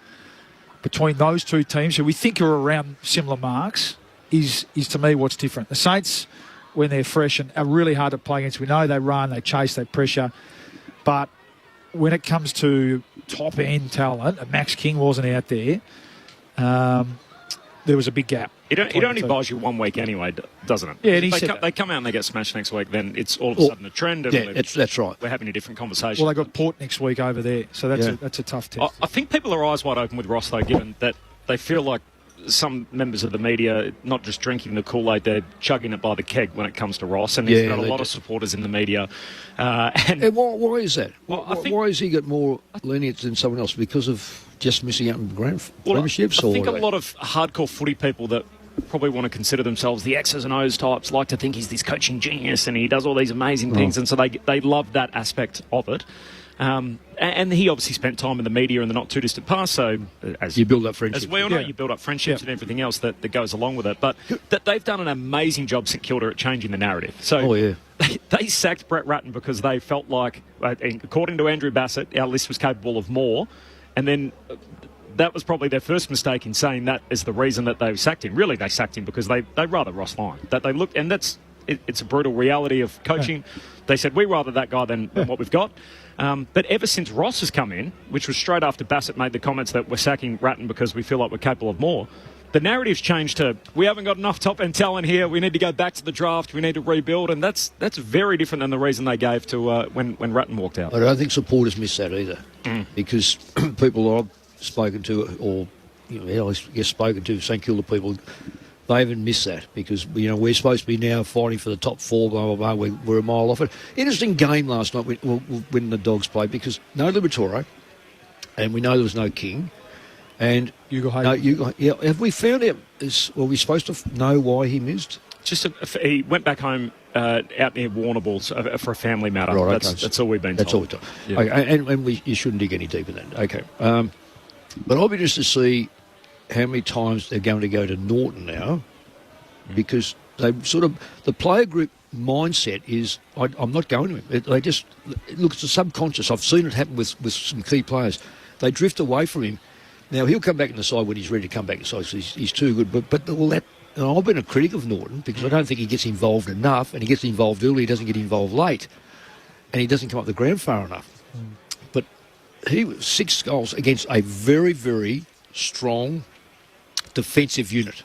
between those 2 teams, who we think are around similar marks, is to me what's different. The Saints, when they're fresh, and are really hard to play against. We know they run, they chase, they pressure, but when it comes to top-end talent, and Max King wasn't out there, there was a big gap. It only buys you 1 week anyway, doesn't it? Yeah, and they come out and they get smashed next week, then it's all of a sudden a trend. Yeah, that's right. We're having a different conversation. Well, they got Port next week over there, so that's a tough test. I think people are eyes wide open with Ross, though, given that they feel like some members of the media not just drinking the Kool-Aid, they're chugging it by the keg when it comes to Ross, and he's got a lot of supporters in the media. And why is that? Why has he got more lenience than someone else? Because of just missing out on premierships? I think a lot of hardcore footy people that probably want to consider themselves the X's and O's types like to think he's this coaching genius and he does all these amazing things, and so they love that aspect of it. And he obviously spent time in the media in the not too distant past, so as you build up friendships. As we all know, you build up friendships and everything else that goes along with it. But they've done an amazing job, St Kilda, at changing the narrative. So they sacked Brett Ratton because they felt like, according to Andrew Bassett, our list was capable of more, and then that was probably their first mistake in saying that is the reason that they sacked him. Really, they sacked him because they rather Ross Lyon. That they looked, and it's a brutal reality of coaching. They said, we rather that guy than what we've got. But ever since Ross has come in, which was straight after Bassett made the comments that we're sacking Ratton because we feel like we're capable of more, the narrative's changed to, we haven't got enough top-end talent here, we need to go back to the draft, we need to rebuild, and that's very different than the reason they gave to when Ratton walked out. I don't think supporters miss that either, because people I've spoken to, or spoken to St Kilda people, they haven't missed that because we're supposed to be now fighting for the top four. Blah blah blah. We're a mile off it. Interesting game last night when the Dogs played because no Liberatore, and we know there was no King, and have we found out? Were we supposed to know why he missed? He went back home out near Warrnambool for a family matter. Right, that's all we've been told. That's all we're told. Yeah. Okay, and you shouldn't dig any deeper than that. Okay. But I'll be interested to see how many times they're going to go to Norton now, because they the player group mindset is I'm not going to him. They just look, it's a subconscious. I've seen it happen with some key players. They drift away from him. Now he'll come back in the side when he's ready to come back in the side. So he's too good. But all that. And I've been a critic of Norton because I don't think he gets involved enough, and he gets involved early. He doesn't get involved late, and he doesn't come up the ground far enough. But he was 6 goals against a very, very strong defensive unit.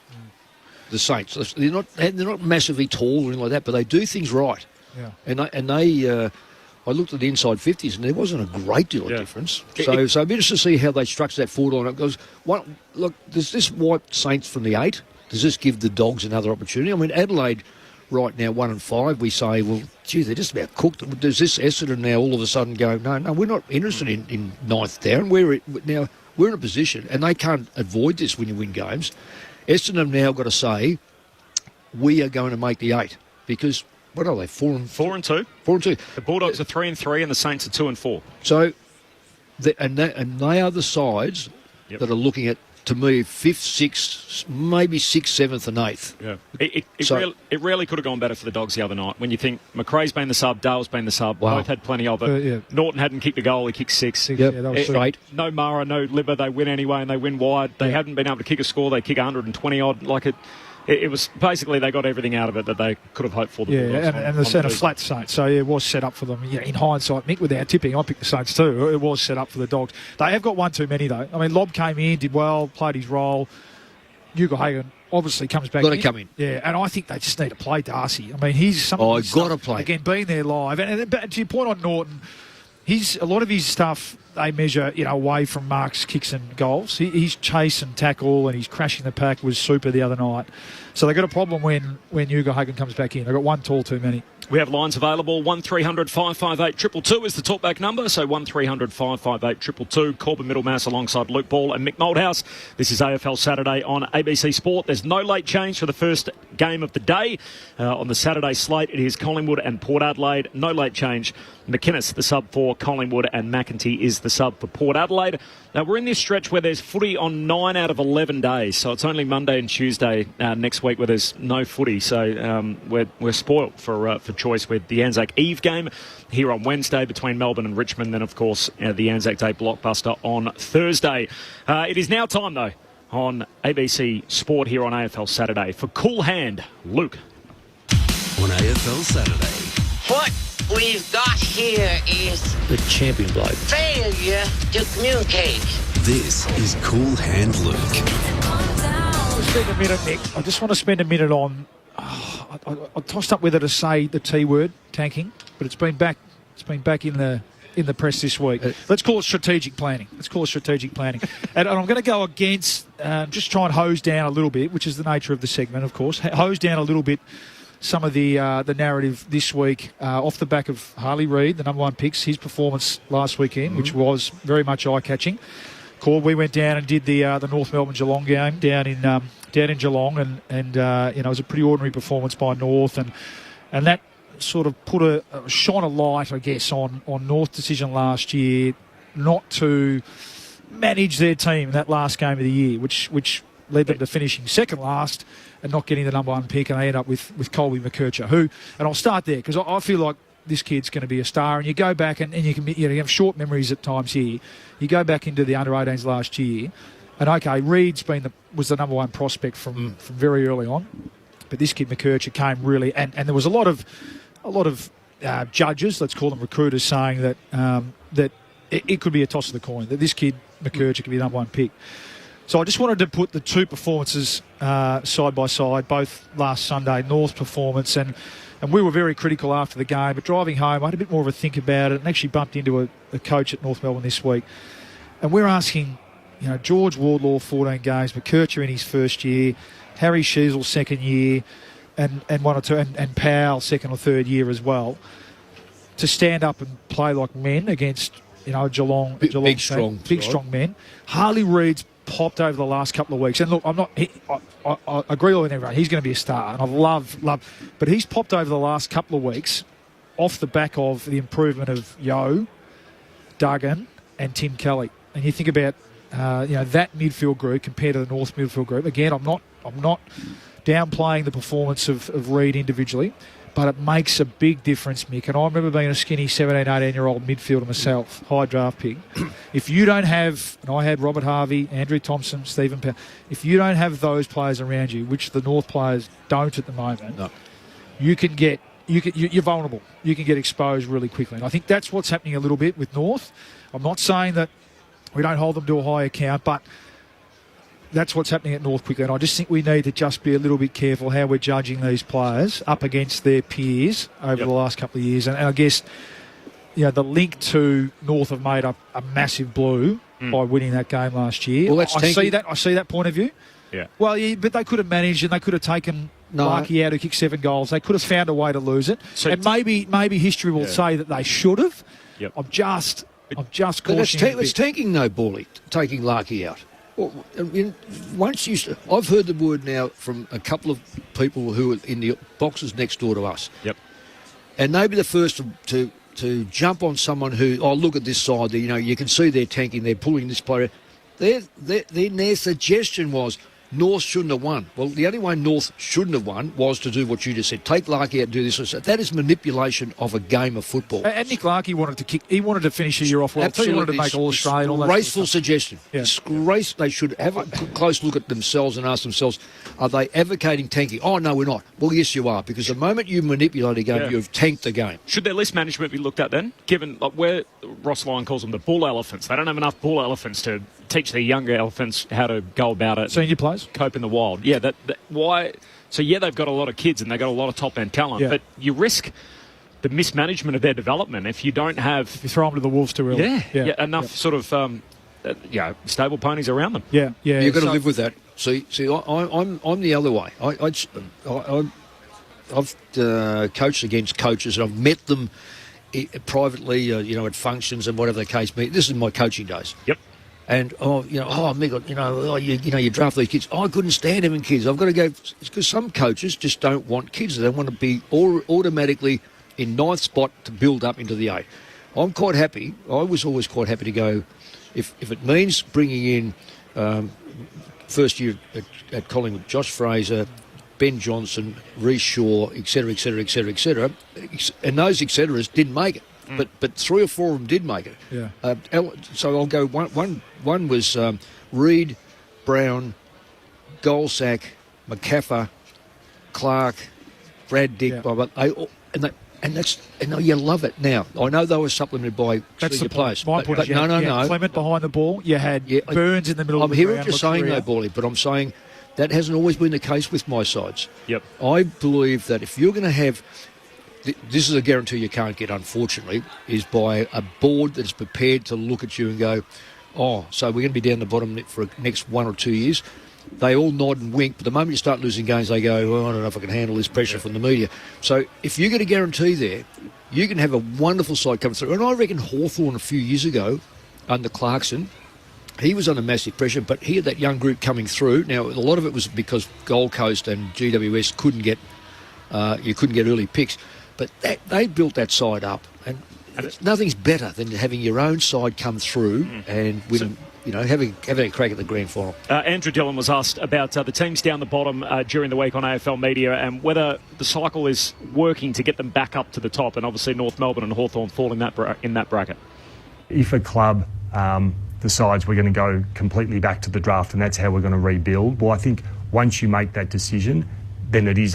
The Saints, they're not massively tall or anything like that, but they do things right. Yeah. And they I looked at the inside 50s and there wasn't a great deal of difference. So I'm interested to see how they structure that forward line. Because does this wipe Saints from the 8? Does this give the Dogs another opportunity? I mean, Adelaide right now 1-5. We say, well, gee, they're just about cooked. Does this Essendon now all of a sudden go, no, we're not interested in ninth down. We're in a position, and they can't avoid this when you win games. Essendon have now got to say, we are going to make the 8 because what are they? 4-2. 4-2. The Bulldogs are 3-3, and the Saints are 2-4. So, they are the sides that are looking at, to me, 5th, 6th, maybe 6th, 7th, and 8th. Yeah. It really could have gone better for the Dogs the other night. When you think McRae's been the sub, Dale's been the sub, both had plenty of it. Norton hadn't kicked a goal, he kicked 6. That was great. No Mara, no Libba, they win anyway, and they win wide. They hadn't been able to kick a score, they kick 120 odd. It was basically they got everything out of it that they could have hoped for. And the centre flat Saints, so it was set up for them. In hindsight, Mick, without tipping, I picked the Saints too. It was set up for the Dogs. They have got one too many though. I mean, Lobb came in, did well, played his role. Hugo Hagan obviously comes back. Got to come in. Yeah, and I think they just need to play Darcy. I mean, he's something. Got to play again, being there live. And to your point on Norton, a lot of his stuff they measure, away from marks, kicks and goals. His chase and tackle and his crashing the pack was super the other night. So they got a problem when Hugo Hagan comes back in. They've got one tall too many. We have lines available. 1300 558 222 is the talkback number. So 1300 558 222. Corbin Middlemass alongside Luke Ball and Mick Moldhouse. This is AFL Saturday on ABC Sport. There's no late change for the first game of the day. On the Saturday slate, it is Collingwood and Port Adelaide. No late change. McInnes, the sub for Collingwood, and McEntee is the sub for Port Adelaide. Now, we're in this stretch where there's footy on 9 out of 11 days. So it's only Monday and Tuesday next week where there's no footy. So we're spoilt for choice with the Anzac Eve game here on Wednesday between Melbourne and Richmond. Then, of course, the Anzac Day blockbuster on Thursday. It is now time, though, on ABC Sport here on AFL Saturday for Cool Hand Luke. On AFL Saturday. What we've got here is the champion bloke. Failure to communicate. This is Cool Hand Luke. Spend a minute, Nick. I just want to spend a minute on. I tossed up whether to say the T word, tanking, but it's been back. It's been back in the in the press this week. Let's call it strategic planning. And I'm going to go against, just try and hose down a little bit, which is the nature of the segment, of course, hose down a little bit some of the narrative this week off the back of Harley Reid, the number one picks, his performance last weekend, which was very much eye-catching. We went down and did the North Melbourne Geelong game down in Geelong, and it was a pretty ordinary performance by North, and that sort of shone a light, I guess, on North's decision last year not to manage their team in that last game of the year, which led them to finishing second last and not getting the number one pick, and they end up with Colby McKercher, and I'll start there because I feel like this kid's going to be a star, and you go back and you have short memories at times here. You go back into the under-18s last year, and okay, Reed's was the number one prospect from very early on, but this kid McKercher came really, and there was a lot of judges, let's call them recruiters, saying that that it could be a toss of the coin, that this kid McKercher could be the number one pick. So I just wanted to put the two performances side by side, both last Sunday, North's performance, and we were very critical after the game, but driving home, I had a bit more of a think about it and actually bumped into a coach at North Melbourne this week. And we're asking, George Wardlaw, 14 games, McKercher in his first year, Harry Sheasel, second year, and one or two, and Powell, second or third year as well, to stand up and play like men against, Geelong. Big, strong men. Harley Reid's popped over the last couple of weeks, and look, I agree with everyone. He's going to be a star, and I love, but he's popped over the last couple of weeks off the back of the improvement of Yeo, Duggan, and Tim Kelly. And you think about that midfield group compared to the North midfield group. Again, I'm not downplaying the performance of Reid individually, but it makes a big difference, Mick. And I remember being a skinny 17, 18-year-old midfielder myself, high draft pick. If you don't have, and I had Robert Harvey, Andrew Thompson, Stephen Powell, if you don't have those players around you, which the North players don't at the moment, you're vulnerable. You can get exposed really quickly. And I think that's what's happening a little bit with North. I'm not saying that we don't hold them to a high account, but that's what's happening at North quickly. And I just think we need to just be a little bit careful how we're judging these players up against their peers over the last couple of years. And I guess, the link to North have made up a massive blue by winning that game last year. Well, I see that point of view. Yeah. Well, but they could have managed, and they could have taken Larky out, who kicked 7 goals. They could have found a way to lose it. So and maybe history will say that they should have. Yep. I'm just cautioning. It's tanking, though, Bawley, taking Larky out. Well, I've heard the word now from a couple of people who are in the boxes next door to us. Yep. And they'd be the first to jump on someone who, look at this side, you can see they're tanking, they're pulling this player. Their suggestion was North shouldn't have won. Well, the only way North shouldn't have won was to do what you just said. Take Larky out and do this. That is manipulation of a game of football. And Nick Larky wanted to kick. He wanted to finish the year off well. He wanted to make All-Australian. Disgraceful suggestion. Yeah. Disgrace. They should have a close look at themselves and ask themselves, are they advocating tanking? Oh, no, we're not. Well, yes, you are. Because the moment you manipulate a game, you've tanked the game. Should their list management be looked at then? Given where Ross Lyon calls them the bull elephants. They don't have enough bull elephants to teach their younger elephants how to go about it. Senior players? Cope in the wild. Yeah, why? So, they've got a lot of kids and they've got a lot of top-end talent, but you risk the mismanagement of their development if you don't have... If you throw them to the wolves too early. Enough sort of, stable ponies around them. Yeah. You've got to live with that. See, I'm the other way. I've coached against coaches and I've met them privately, at functions and whatever the case may be. This is my coaching days. Yep. And, Mick, you draft these kids. I couldn't stand having kids. I've got to go... Because some coaches just don't want kids. They want to be automatically in ninth spot to build up into the 8. I'm quite happy. I was always quite happy to go... If it means bringing in first year at Collingwood, Josh Fraser, Ben Johnson, Reece Shaw, etc., and those etceteras didn't make it. But 3 or 4 of them did make it. Yeah. So I'll go one was Reid, Brown, Goldsack, McCaffer, Clark, Brad Dick, and you love it. Now I know they were supplemented by senior players. My point is, no. Clement behind the ball. You had Burns in the middle of the ground. I'm hearing what you're saying, though, Bawley, but I'm saying that hasn't always been the case with my sides. Yep. I believe that if you're going to have this is a guarantee you can't get, unfortunately, is by a board that's prepared to look at you and go, oh, so we're going to be down the bottom for the next 1 or 2 years. They all nod and wink, but the moment you start losing games, they go, well, I don't know if I can handle this pressure from the media. So if you get a guarantee there, you can have a wonderful side come through. And I reckon Hawthorn a few years ago, under Clarkson, he was under massive pressure, but he had that young group coming through. Now, a lot of it was because Gold Coast and GWS couldn't get early picks, but they built that side up. And nothing's better than having your own side come through and win. Having a crack at the grand final. Andrew Dillon was asked about the teams down the bottom during the week on AFL Media and whether the cycle is working to get them back up to the top, and obviously North Melbourne and Hawthorn fall in that bracket. If a club decides we're going to go completely back to the draft and that's how we're going to rebuild, well, I think once you make that decision, then it is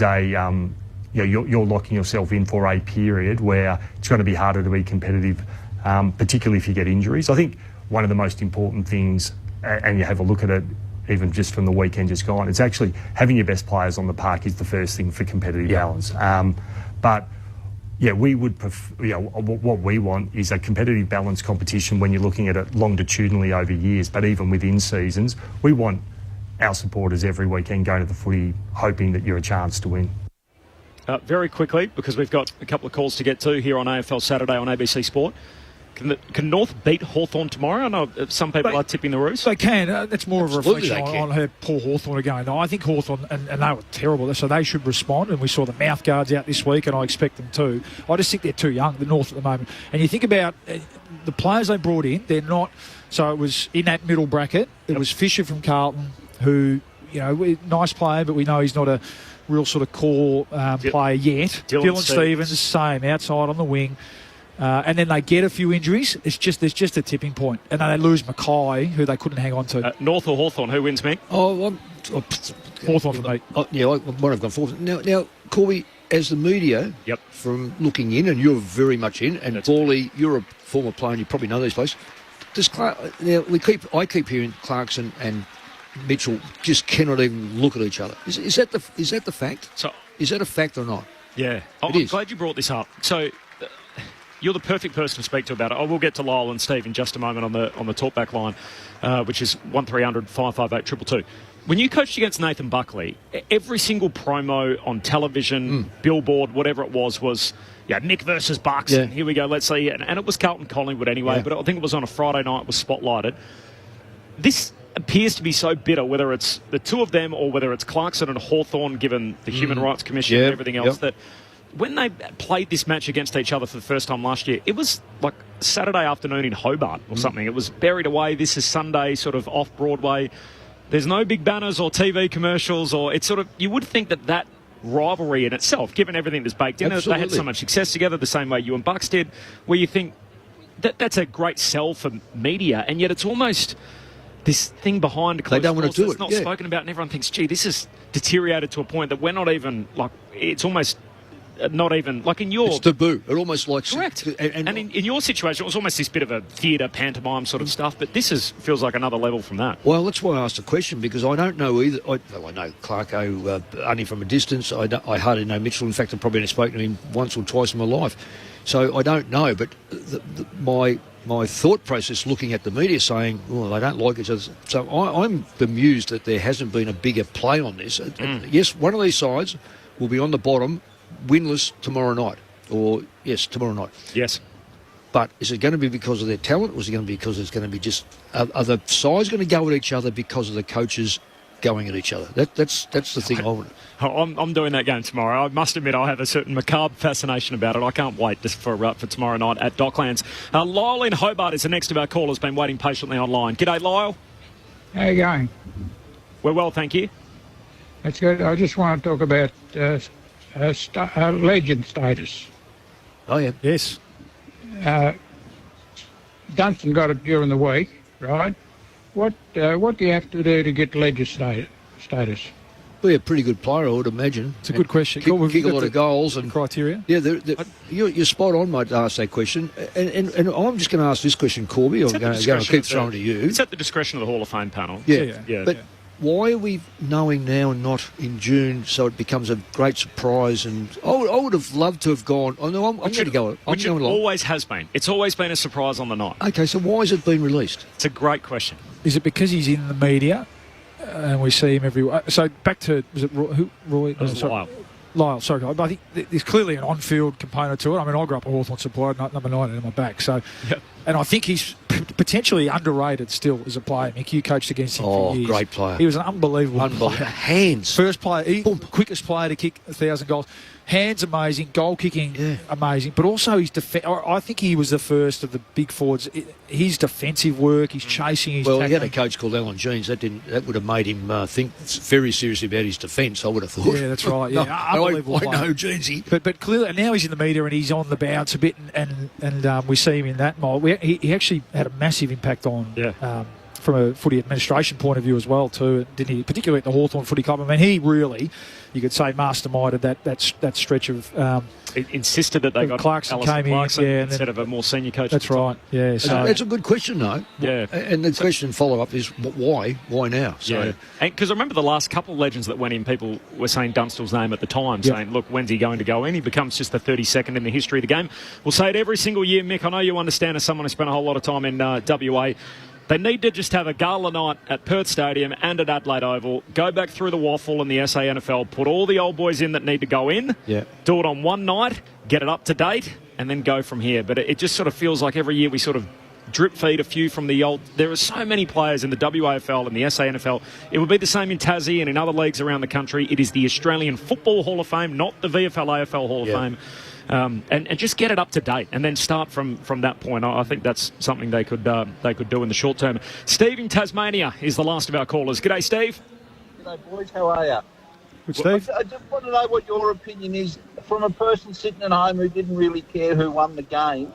you're locking yourself in for a period where it's going to be harder to be competitive, particularly if you get injuries. I think one of the most important things, and you have a look at it even just from the weekend just gone, it's actually having your best players on the park is the first thing for competitive balance. But yeah, we would what we want is a competitive balance competition when you're looking at it longitudinally over years, but even within seasons. We want our supporters every weekend going to the footy hoping that you're a chance to win. Very quickly, because we've got a couple of calls to get to here on AFL Saturday on ABC Sport. Can North beat Hawthorn tomorrow? I know some people are tipping the Roos. They can. That's more of a reflection on how poor Hawthorn are going. No, I think Hawthorn, and they were terrible, so they should respond. And we saw the mouth guards out this week, and I expect them to. I just think they're too young, the North at the moment. And you think about the players they brought in, they're not. So it was in that middle bracket. It was Fisher from Carlton, who, nice player, but we know he's not a real sort of core player yet. Dylan Stevens, same, outside on the wing. And then they get a few injuries. There's just a tipping point. And then they lose Mackay, who they couldn't hang on to. North or Hawthorn, who wins, Mick? Hawthorn for me. I might have gone forward. Now, Corby, as the media, from looking in, and you're very much in, and Bawley, you're a former player and you probably know these places. I keep hearing Clarkson and Mitchell just cannot even look at each other. Is that the fact? So, is that a fact or not? Yeah. I'm glad you brought this up. So you're the perfect person to speak to about it. I will get to Lyle and Steve in just a moment on the talkback line, which is 1300 558 222. When you coached against Nathan Buckley, every single promo on television, billboard, whatever it was Nick versus Bucks, and here we go, let's see. And it was Carlton Collingwood anyway, but I think it was on a Friday night, it was spotlighted. This appears to be so bitter, whether it's the two of them or whether it's Clarkson and Hawthorn, given the Human Rights Commission and everything else, that when they played this match against each other for the first time last year, it was like Saturday afternoon in Hobart or something. It was buried away. This is Sunday, sort of off Broadway. There's no big banners or TV commercials, or it's sort of, you would think that rivalry in itself, given everything that's baked in, they had so much success together, the same way you and Bucks did, where you think that's a great sell for media, and yet it's almost this thing behind closed doors. They don't want to do it. It's not spoken about, and everyone thinks, gee, this has deteriorated to a point that we're not even, like, it's almost not even, like in your... It's taboo. It almost like... Correct. And in your situation, it was almost this bit of a theatre, pantomime sort of stuff, but this feels like another level from that. Well, that's why I asked the question, because I don't know either. I know Clarko only from a distance. I hardly know Mitchell. In fact, I've probably only spoken to him once or twice in my life. So I don't know, but my thought process looking at the media saying, well, they don't like each other. So I'm bemused that there hasn't been a bigger play on this. Yes, one of these sides will be on the bottom, winless tomorrow night. Tomorrow night. Yes. But is it going to be because of their talent, or is it going to be because it's going to be just... Are the sides going to go at each other because of the coaches going at each other? That's the thing I want. I'm doing that game tomorrow. I must admit I have a certain macabre fascination about it. I can't wait just for tomorrow night at Docklands. Lyle in Hobart is the next of our callers, been waiting patiently online. G'day, Lyle. How you going? We're well, thank you. That's good. I just want to talk about legend status. Oh, yeah. Yes. Dunstan got it during the week, right? What do you have to do to get legend status? Well, you're a pretty good player, I would imagine. It's a good question. Kick a lot of goals and criteria. Yeah, you're spot on, mate, to ask that question. And I'm just going to ask this question, Corby. I'm going to keep throwing to you. It's at the discretion of the Hall of Fame panel. Yeah. But why are we knowing now and not in June, so it becomes a great surprise? And I would have loved to have gone. Oh no, I'm going to go. Which it always has been. It's always been a surprise on the night. Okay, so why has it been released? It's a great question. Is it because he's in the media and we see him everywhere? So back to, was it Roy? It was Lyle, sorry, but I think there's clearly an on-field component to it. I mean, I grew up a Hawthorn supporter, number 9 in my back. So, and I think he's potentially underrated still as a player. Mick, you coached against him for years. Great player. He was an unbelievable player. Hands. First player, quickest player to kick 1,000 goals. Hands amazing, goal kicking amazing, but also his I think he was the first of the big forwards. His defensive work, his chasing, his Well, tackling. he had a coach called Alan Jeans. That would have made him think very seriously about his defence. I would have thought. Yeah, that's right. Yeah, unbelievable. I know Jeansy. But clearly, and now he's in the media and he's on the bounce a bit, and we see him in that mould. He actually had a massive impact on. From a footy administration point of view as well too, didn't he? Particularly at the Hawthorn Footy Club. I mean, he really, you could say, masterminded that stretch of. It insisted that they got Clarkson Alison came Clarkson in, instead of a more senior coach. That's right. Yeah, so That's a good question, though. Yeah, and the question follow up is why? Why now? So, yeah, because I remember the last couple of legends that went in, people were saying Dunstall's name at the time, saying, "Look, when's he going to go in?" He becomes just the 32nd in the history of the game. We'll say it every single year, Mick. I know you understand as someone who spent a whole lot of time in WA. They need to just have a gala night at Perth Stadium and at Adelaide Oval, go back through the waffle and the SANFL, put all the old boys in that need to go in, do it on one night, get it up to date, and then go from here. But it just sort of feels like every year we sort of drip feed a few from the old. There are so many players in the WAFL and the SANFL. It would be the same in Tassie and in other leagues around the country. It is the Australian Football Hall of Fame, not the VFL AFL Hall of Fame. And just get it up to date and then start from that point. I think that's something they could do in the short term. Steve in Tasmania is the last of our callers. G'day, Steve. G'day, boys. How are you? Good, Steve. I just want to know what your opinion is from a person sitting at home who didn't really care who won the game.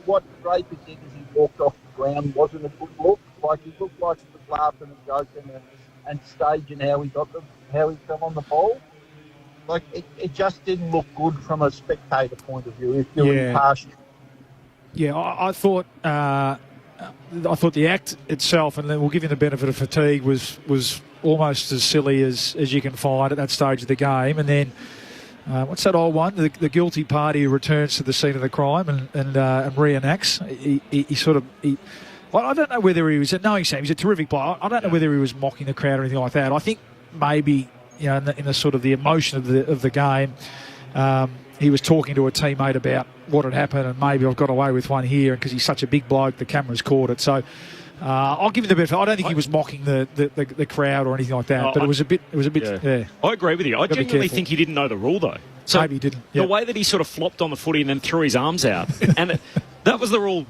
What Draper did as he walked off the ground wasn't a good look. Like, he looked like he was laughing and joking and staging how he fell on the ball. Like, it just didn't look good from a spectator point of view, if you're impartial. Yeah, I thought the act itself, and then we'll give you the benefit of fatigue, was almost as silly as you can find at that stage of the game. And then, what's that old one? The guilty party who returns to the scene of the crime and reenacts. I don't know whether he was, knowing Sam, he's a terrific player. I don't know whether he was mocking the crowd or anything like that. I think maybe, you know, in the sort of the emotion of the game, he was talking to a teammate about what had happened, and maybe I've got away with one here, because he's such a big bloke, the camera's caught it. So I'll give him the benefit. I don't think he was mocking the crowd or anything like that, but it was a bit. Yeah. I agree with you. I genuinely think he didn't know the rule though. So maybe he didn't. The way that he sort of flopped on the footy and then threw his arms out, and that was the rule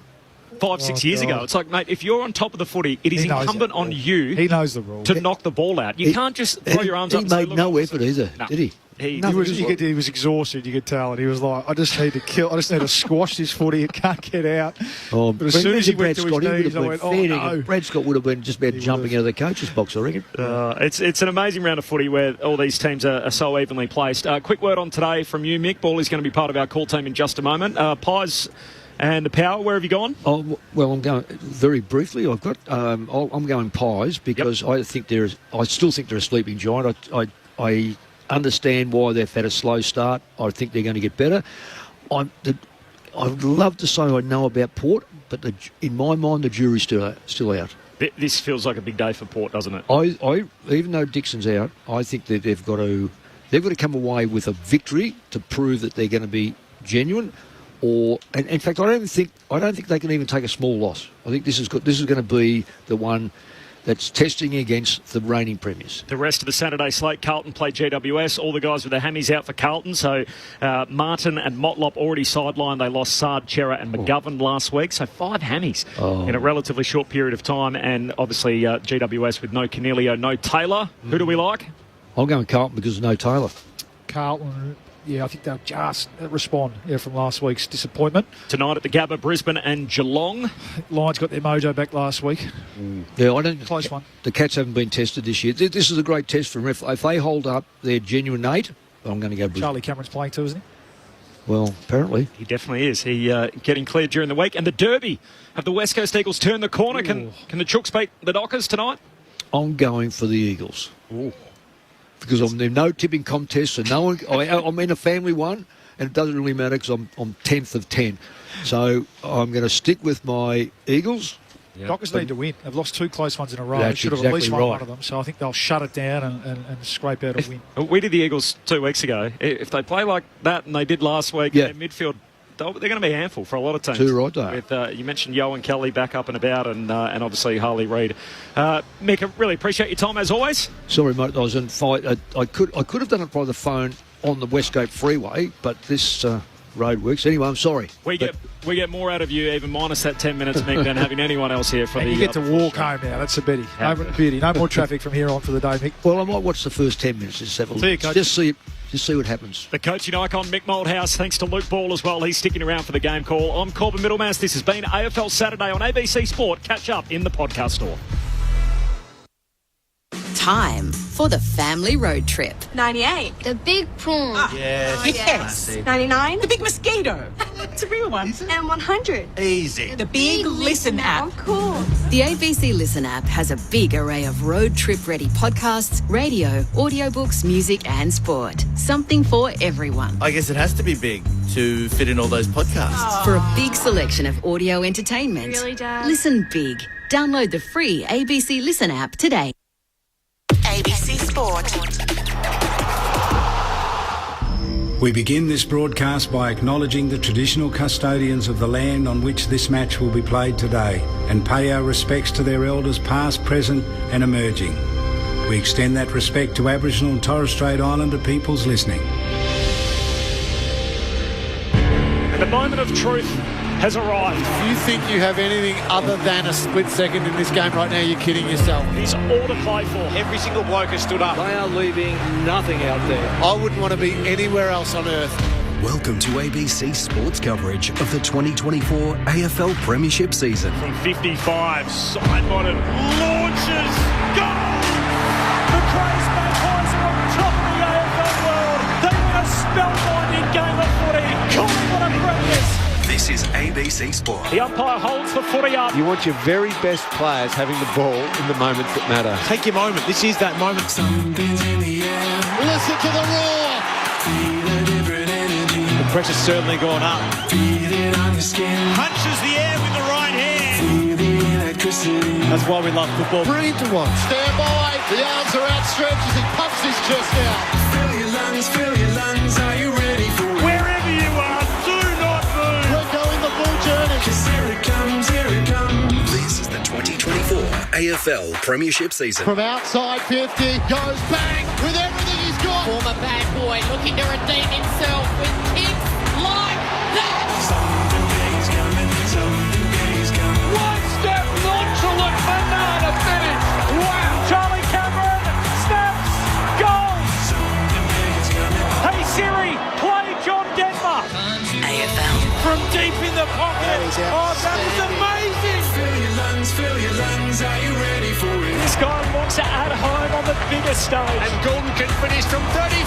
5-6 years ago. It's like, mate, if you're on top of the footy, it is incumbent on you. He knows the rule to knock the ball out. You can't just throw your arms up. He made no effort either, did he? He was exhausted, you could tell, and he was like, I just need to squash this footy, it can't get out. But as soon as he went to his knees, I went, no. Brad Scott would have been just about jumping out of the coach's box, I reckon. It's an amazing round of footy where all these teams are so evenly placed. Quick word on today from you, Mick. Ball is going to be part of our call team in just a moment. Pies and the Power, where have you gone? Oh, well, I'm going very briefly. I'm going Pies because I still think they're a sleeping giant. I understand why they've had a slow start. I think they're going to get better. I would love to say I know about Port, but in my mind, the jury's still out. This feels like a big day for Port, doesn't it? I even though Dixon's out, I think that they've got to come away with a victory to prove that they're going to be genuine. And in fact, I don't think they can even take a small loss. I think this is going to be the one that's testing against the reigning premiers. The rest of the Saturday slate, Carlton play GWS. All the guys with their hammies out for Carlton. So Martin and Motlop already sidelined. They lost Sard, Chera and McGovern last week. So 5 hammies in a relatively short period of time. And obviously GWS with no Cornelio, no Taylor. Who do we like? I'm going Carlton because there's no Taylor. Carlton... Yeah, I think they'll just respond from last week's disappointment. Tonight at the Gabba, Brisbane and Geelong. Lions got their mojo back last week. Yeah, I don't. Close one. The Cats haven't been tested this year. This is a great test for them. If they hold up their genuine 8, I'm going to go Brisbane. Charlie Cameron's playing too, isn't he? Well, apparently. He definitely is. He getting cleared during the week. And the Derby. Have the West Coast Eagles turned the corner? Can the Chooks beat the Dockers tonight? I'm going for the Eagles. Ooh. Because there's no tipping contest, and no one. I'm in a family one, and it doesn't really matter because I'm 10th of 10. So I'm going to stick with my Eagles. Yeah. Dockers need to win. They've lost 2 close ones in a row. That's They should have exactly at least won right. one of them. So I think they'll shut it down and scrape out a win. We did the Eagles 2 weeks ago. If they play like that and they did last week, their midfield, they're going to be a handful for a lot of teams. Too right there. With, you mentioned Yo and Kelly back up and about, and obviously Harley Reid. Mick, I really appreciate your time as always. Sorry, mate, I was in fight. I could have done it by the phone on the Westgate Freeway, but this road works. Anyway, I'm sorry. We get more out of you, even minus that 10 minutes, Mick, than having anyone else here for and the. You get to walk home now. That's a beauty. No more traffic from here on for the day, Mick. Well, I might watch the first 10 minutes. Just have a See you, Coach. Just see what happens. The coaching icon, Mick Moldhouse, thanks to Luke Ball as well. He's sticking around for the game call. I'm Corbin Middlemass. This has been AFL Saturday on ABC Sport. Catch up in the podcast store. Time for the family road trip. 98. The big prawn. Yes. 99. The big mosquito. It's a real one. And 100. Easy. The big Listen app. Of course. The ABC Listen app has a big array of road trip-ready podcasts, radio, audiobooks, music and sport. Something for everyone. I guess it has to be big to fit in all those podcasts. For a big selection of audio entertainment. Really, Dad? Listen big. Download the free ABC Listen app today. ABC Sport. We begin this broadcast by acknowledging the traditional custodians of the land on which this match will be played today and pay our respects to their elders past, present and emerging. We extend that respect to Aboriginal and Torres Strait Islander peoples listening. And the moment of truth has arrived. If you think you have anything other than a split second in this game right now, you're kidding yourself. It's all to play for. Every single bloke has stood up. They are leaving nothing out there. I wouldn't want to be anywhere else on earth. Welcome to ABC Sports coverage of the 2024 AFL Premiership season. From 55, Simon launches, goal! The Crazy boys are on top of the AFL world. They win a spellbinding game of footy. Collingwood are premiers. This is ABC Sport. The umpire holds the footy up. You want your very best players having the ball in the moments that matter. Take your moment. This is that moment. Something's in the air. Listen to the roar. Feel a different energy. The pressure's certainly gone up. Feel it on your skin. Punches the air with the right hand. Feel the electricity. That's why we love football. Brilliant to watch. Stand by. The arms are outstretched as he pumps his chest out. Fill your lungs, fill your lungs. Are you ready for it? Wherever you are, do not move. We're going the full journey. 'Cause here it comes, here it comes. This is the 2024 AFL Premiership season. From outside 50, goes bang with everything he's got. Former bad boy looking to redeem himself with kicks like that. Something big's coming, something big's coming. One step nonchalant banana finish. Wow. Charlie Cameron snaps, goal. Something big's coming. Hey Siri, play John Denver. AFL. From deep in the pocket. Oh, that was amazing. Fill your lungs, are you ready for it? This guy wants it at home on the biggest stage. And Gordon can finish from 35.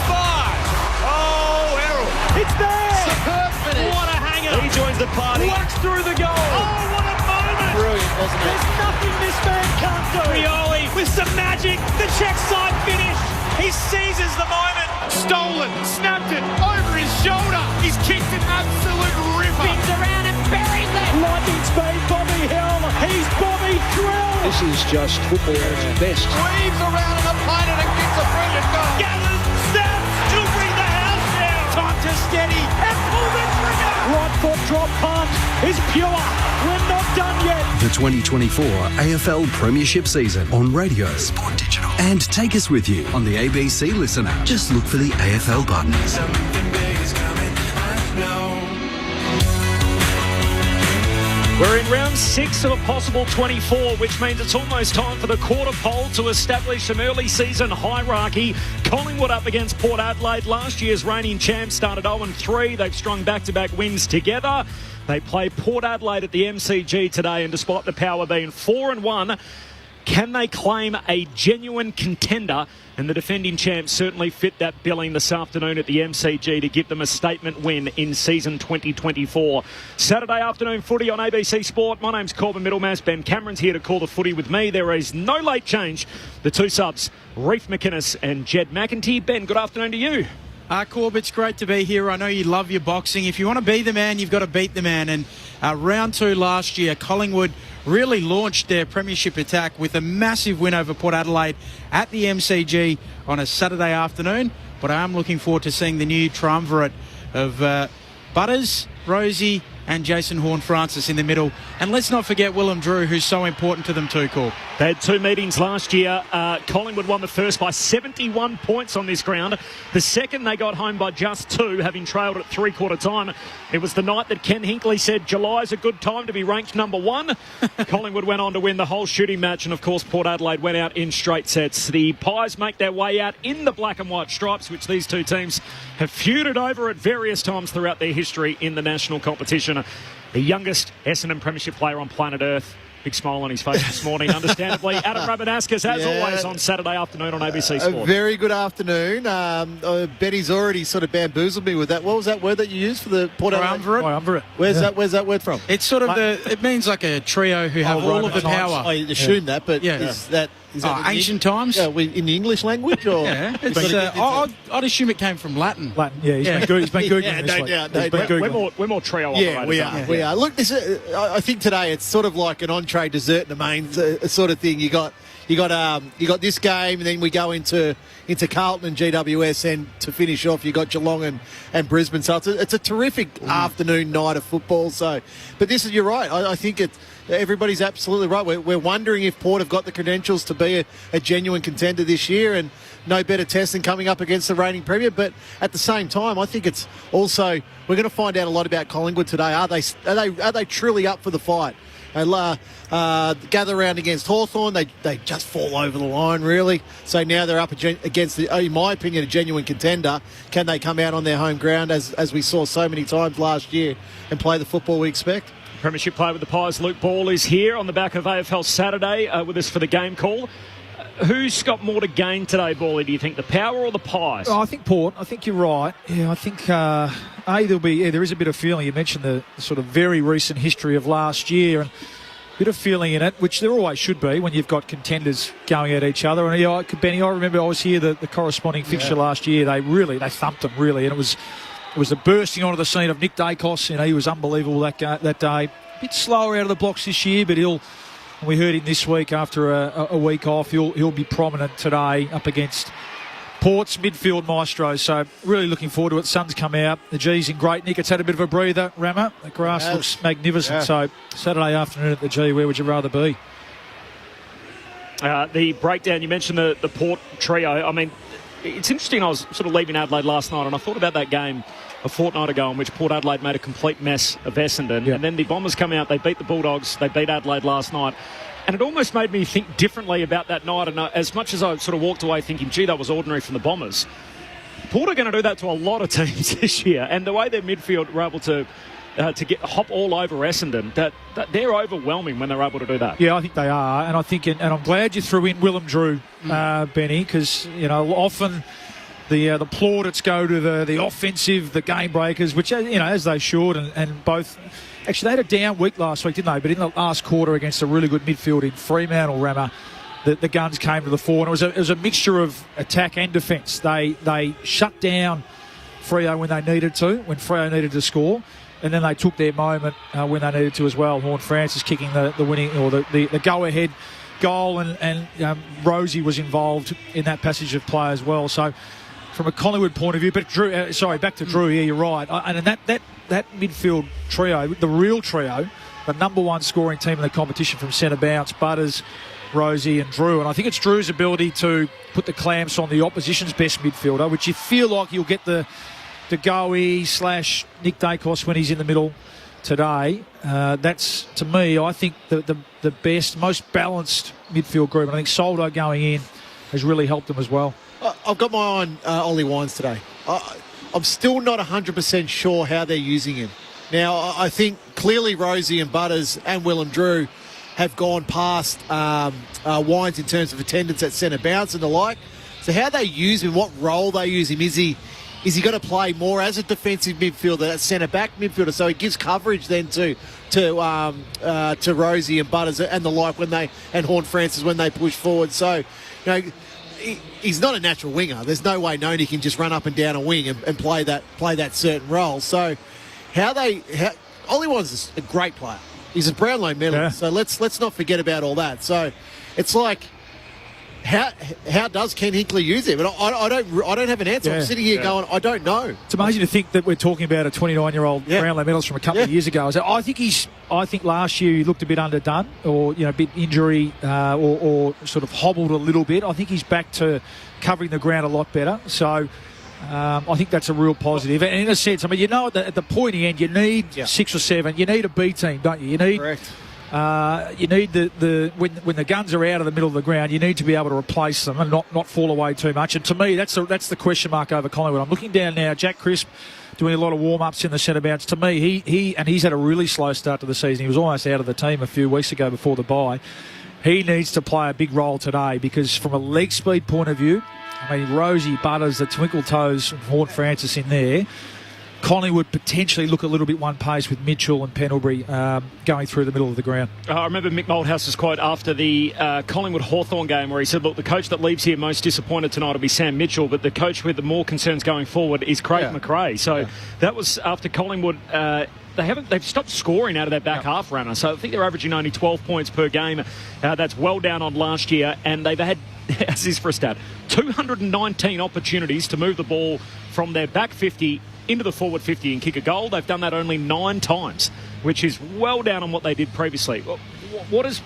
Oh, Errol. It's there. Superb finish. What a hanger. He joins the party. Whacks through the goal. Oh, what a moment. Brilliant, wasn't it? There's nothing this man can't do. Rioli with some magic. The check side finish. He seizes the moment. Stolen. Snapped it over his shoulder. He's kicked an absolute ripper. Spins around and buries it. Lightning speed Bobby Hill. He's Bobby Thrill. This is just football at its best. Weaves around an opponent and gets a brilliant goal. Gathers, snaps, to bring the house down. Time to steady and pull the trigger. Right foot drop punt is pure. We're not done yet. The 2024 AFL Premiership season on radio, Sport Digital, and take us with you on the ABC Listen app. Just look for the AFL button. Something big is coming, I know. We're in round 6 of a possible 24, which means it's almost time for the quarter poll to establish some early season hierarchy. Collingwood up against Port Adelaide. Last year's reigning champs started 0-3. They've strung back-to-back wins together. They play Port Adelaide at the MCG today, and despite the power being 4-1, Can they claim a genuine contender? And the defending champs certainly fit that billing this afternoon at the MCG to give them a statement win in season 2024. Saturday afternoon footy on ABC Sport. My name's Corbin Middlemass. Ben Cameron's here to call the footy with me. There is no late change. The two subs, Reef McInnes and Jed McEntee. Ben, good afternoon to you. Corb, it's great to be here. I know you love your boxing. If you want to be the man, you've got to beat the man. And round 2 last year, Collingwood really launched their premiership attack with a massive win over Port Adelaide at the MCG on a Saturday afternoon. But I am looking forward to seeing the new triumvirate of Butters, Rosie and Jason Horne-Francis in the middle. And let's not forget Willem Drew, who's so important to them too, Corb. They had 2 meetings last year. Collingwood won the first by 71 points on this ground. The second, they got home by just 2, having trailed at three-quarter time. It was the night that Ken Hinkley said July's a good time to be ranked number 1. Collingwood went on to win the whole shooting match, and of course Port Adelaide went out in straight sets. The Pies make their way out in the black and white stripes, which these two teams have feuded over at various times throughout their history in the national competition. The youngest Essendon Premiership player on planet Earth. Big smile on his face this morning, understandably. Adam Rabinaskas, as always, on Saturday afternoon on ABC Sport. A very good afternoon. Betty's already sort of bamboozled me with that. What was that word that you used for the Port Adelaide? Triumvirate. Where's that word from? It's sort of it means like a trio who have all of the power. I assume that, but is that ancient times? Yeah, in the English language? Or? Yeah. I'd assume it came from Latin. Yeah, he's been Googling yeah, this. We're more trio operators. Yeah, we are. Look, I think today it's sort of like an entree, dessert, and a main sort of thing. You got this game, and then we go into Carlton and GWS, and to finish off, you got Geelong and Brisbane. So it's a terrific afternoon night of football. So, but you're right. I think everybody's absolutely right. We're wondering if Port have got the credentials to be a genuine contender this year, and no better test than coming up against the reigning premier. But at the same time, I think it's also we're going to find out a lot about Collingwood today. Are they truly up for the fight? They gather around against Hawthorn. They just fall over the line, really. So now they're up against, in my opinion, a genuine contender. Can they come out on their home ground, as we saw so many times last year, and play the football we expect? Premiership player with the Pies, Luke Ball, is here on the back of AFL Saturday with us for the game call. Who's got more to gain today, Bally, do you think, the Power or the Pies? I think Port. I think you're right. Yeah, I think there is a bit of feeling. You mentioned the sort of very recent history of last year, and a bit of feeling in it, which there always should be when you've got contenders going at each other. And Benny, I remember I was here the corresponding fixture last year. They thumped them really, and it was the bursting onto the scene of Nick Dacos. He was unbelievable that day. A bit slower out of the blocks this year, but we heard him this week after a week off. He'll be prominent today up against Port's midfield maestro. So really looking forward to it. Sun's come out. The G's in great nick. It's had a bit of a breather, Rammer. The grass looks magnificent. Yeah. So Saturday afternoon at the G, where would you rather be? The breakdown, you mentioned the Port trio. I mean, it's interesting. I was sort of leaving Adelaide last night, and I thought about that game a fortnight ago in which Port Adelaide made a complete mess of Essendon. Yeah. And then the Bombers come out, they beat the Bulldogs, they beat Adelaide last night. And it almost made me think differently about that night. And as much as I sort of walked away thinking, gee, that was ordinary from the Bombers, Port are going to do that to a lot of teams this year. And the way their midfield were able to hop all over Essendon, that they're overwhelming when they're able to do that. Yeah, I think they are. And I think, and I'm glad you threw in Willem Drew, Benny, because, often the plaudits go to the offensive, the game breakers, which, as they should, and both. Actually, they had a down week last week, didn't they? But in the last quarter against a really good midfield in Fremantle, Rammer, the guns came to the fore. And it was a mixture of attack and defence. They shut down Freo when they needed to, when Freo needed to score. And then they took their moment when they needed to as well. Horne-Francis kicking the winning, or the go-ahead goal, and Rosie was involved in that passage of play as well. So from a Collingwood point of view, but Drew, back to Drew, yeah, you're right. And that midfield trio, the real trio, the number one scoring team in the competition from centre bounce, Butters, Rosie and Drew. And I think it's Drew's ability to put the clamps on the opposition's best midfielder, which you feel like you'll get the Goey/Nick Dacos when he's in the middle today. That's, to me, I think the best, most balanced midfield group. And I think Soldo going in has really helped them as well. I've got my eye on Ollie Wines today. I'm still not 100% sure how they're using him. Now, I think clearly Rosie and Butters and Willem Drew have gone past Wines in terms of attendance at centre bounce and the like. So how they use him, what role they use him, is he going to play more as a defensive midfielder, a centre-back midfielder, so he gives coverage then to Rosie and Butters and the like and Horne-Francis when they push forward. So, he's not a natural winger. There's no way Noni can just run up and down a wing and play that certain role. So, Ollie Wines a great player. He's a Brownlow medalist. So let's not forget about all that. So, it's like, how does Ken Hinkley use him? And I don't have an answer. I'm sitting here going, I don't know. It's amazing to think that we're talking about a 29-year-old Brownlow medalist from a couple of years ago. I think last year he looked a bit underdone, or a bit injury, or sort of hobbled a little bit. I think he's back to covering the ground a lot better. So I think that's a real positive. And in a sense, at the pointy end, you need 6 or 7. You need a B team, don't you? You need. Correct. You need when the guns are out of the middle of the ground, you need to be able to replace them and not fall away too much. And to me, that's the question mark over Collingwood. I'm looking down now. Jack Crisp doing a lot of warm-ups in the centre bounce. To me, he's had a really slow start to the season. He was almost out of the team a few weeks ago before the bye. He needs to play a big role today because from a leg speed point of view, Rosie, Butters, the twinkle toes, and Horne-Francis in there. Collingwood potentially look a little bit one pace with Mitchell and Pendlebury going through the middle of the ground. I remember Mick Moldhouse's quote after the Collingwood-Hawthorn game where he said, look, the coach that leaves here most disappointed tonight will be Sam Mitchell, but the coach with the more concerns going forward is Craig McRae. So that was after Collingwood. They've stopped scoring out of their back half runner, so I think they're averaging only 12 points per game. That's well down on last year, and they've had, as is for a stat, 219 opportunities to move the ball from their back 50 into the forward 50 and kick a goal. They've done that only 9 times, which is well down on what they did previously. What is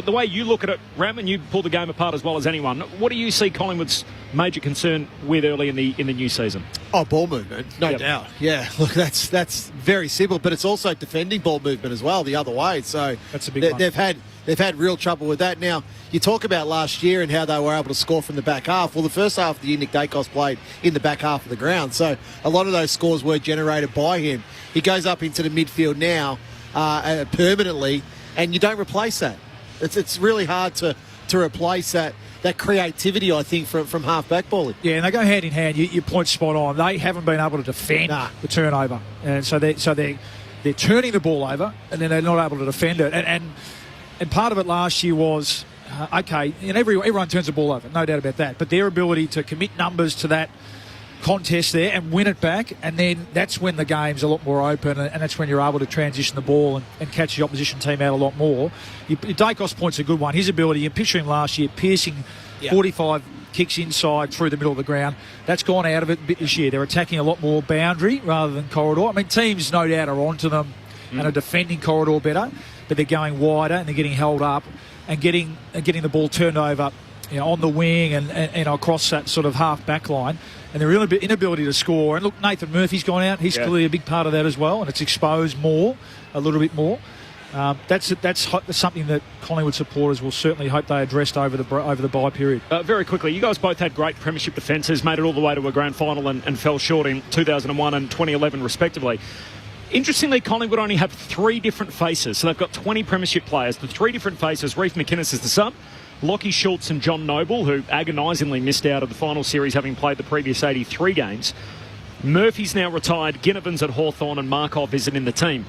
the way you look at it, Ram, and you pull the game apart as well as anyone? What do you see Collingwood's major concern with early in the new season? Oh, ball movement, no doubt. Yeah, look, that's very simple, but it's also defending ball movement as well the other way. So that's a big one. They've had real trouble with that. Now, you talk about last year and how they were able to score from the back half. Well, the first half of the year, Nick Dacos played in the back half of the ground. So a lot of those scores were generated by him. He goes up into the midfield now permanently, and you don't replace that. It's really hard to replace that creativity, I think, from half-back balling. Yeah, and they go hand in hand. You point spot on. They haven't been able to defend the turnover. And so they're turning the ball over, and then they're not able to defend it. And part of it last year was, everyone turns the ball over, no doubt about that. But their ability to commit numbers to that contest there and win it back, and then that's when the game's a lot more open, and that's when you're able to transition the ball and catch the opposition team out a lot more. Dacos' point's a good one. His ability, you picture him last year, piercing 45 kicks inside through the middle of the ground. That's gone out of it a bit this year. They're attacking a lot more boundary rather than corridor. I mean, teams no doubt are onto them and are defending corridor better, but they're going wider and they're getting held up and getting the ball turned over on the wing and across that sort of half back line. And their inability to score. And look, Nathan Murphy's gone out. He's clearly a big part of that as well, and it's exposed a little bit more. That's something that Collingwood supporters will certainly hope they addressed over the bye period. Very quickly, you guys both had great premiership defences, made it all the way to a grand final and fell short in 2001 and 2011 respectively. Interestingly, Collingwood only have 3 different faces, so they've got 20 premiership players. The 3 different faces, Reef McInnes is the sub, Lockie Schultz and John Noble, who agonisingly missed out of the final series having played the previous 83 games. Murphy's now retired, Ginnivan's at Hawthorn, and Markov isn't in the team.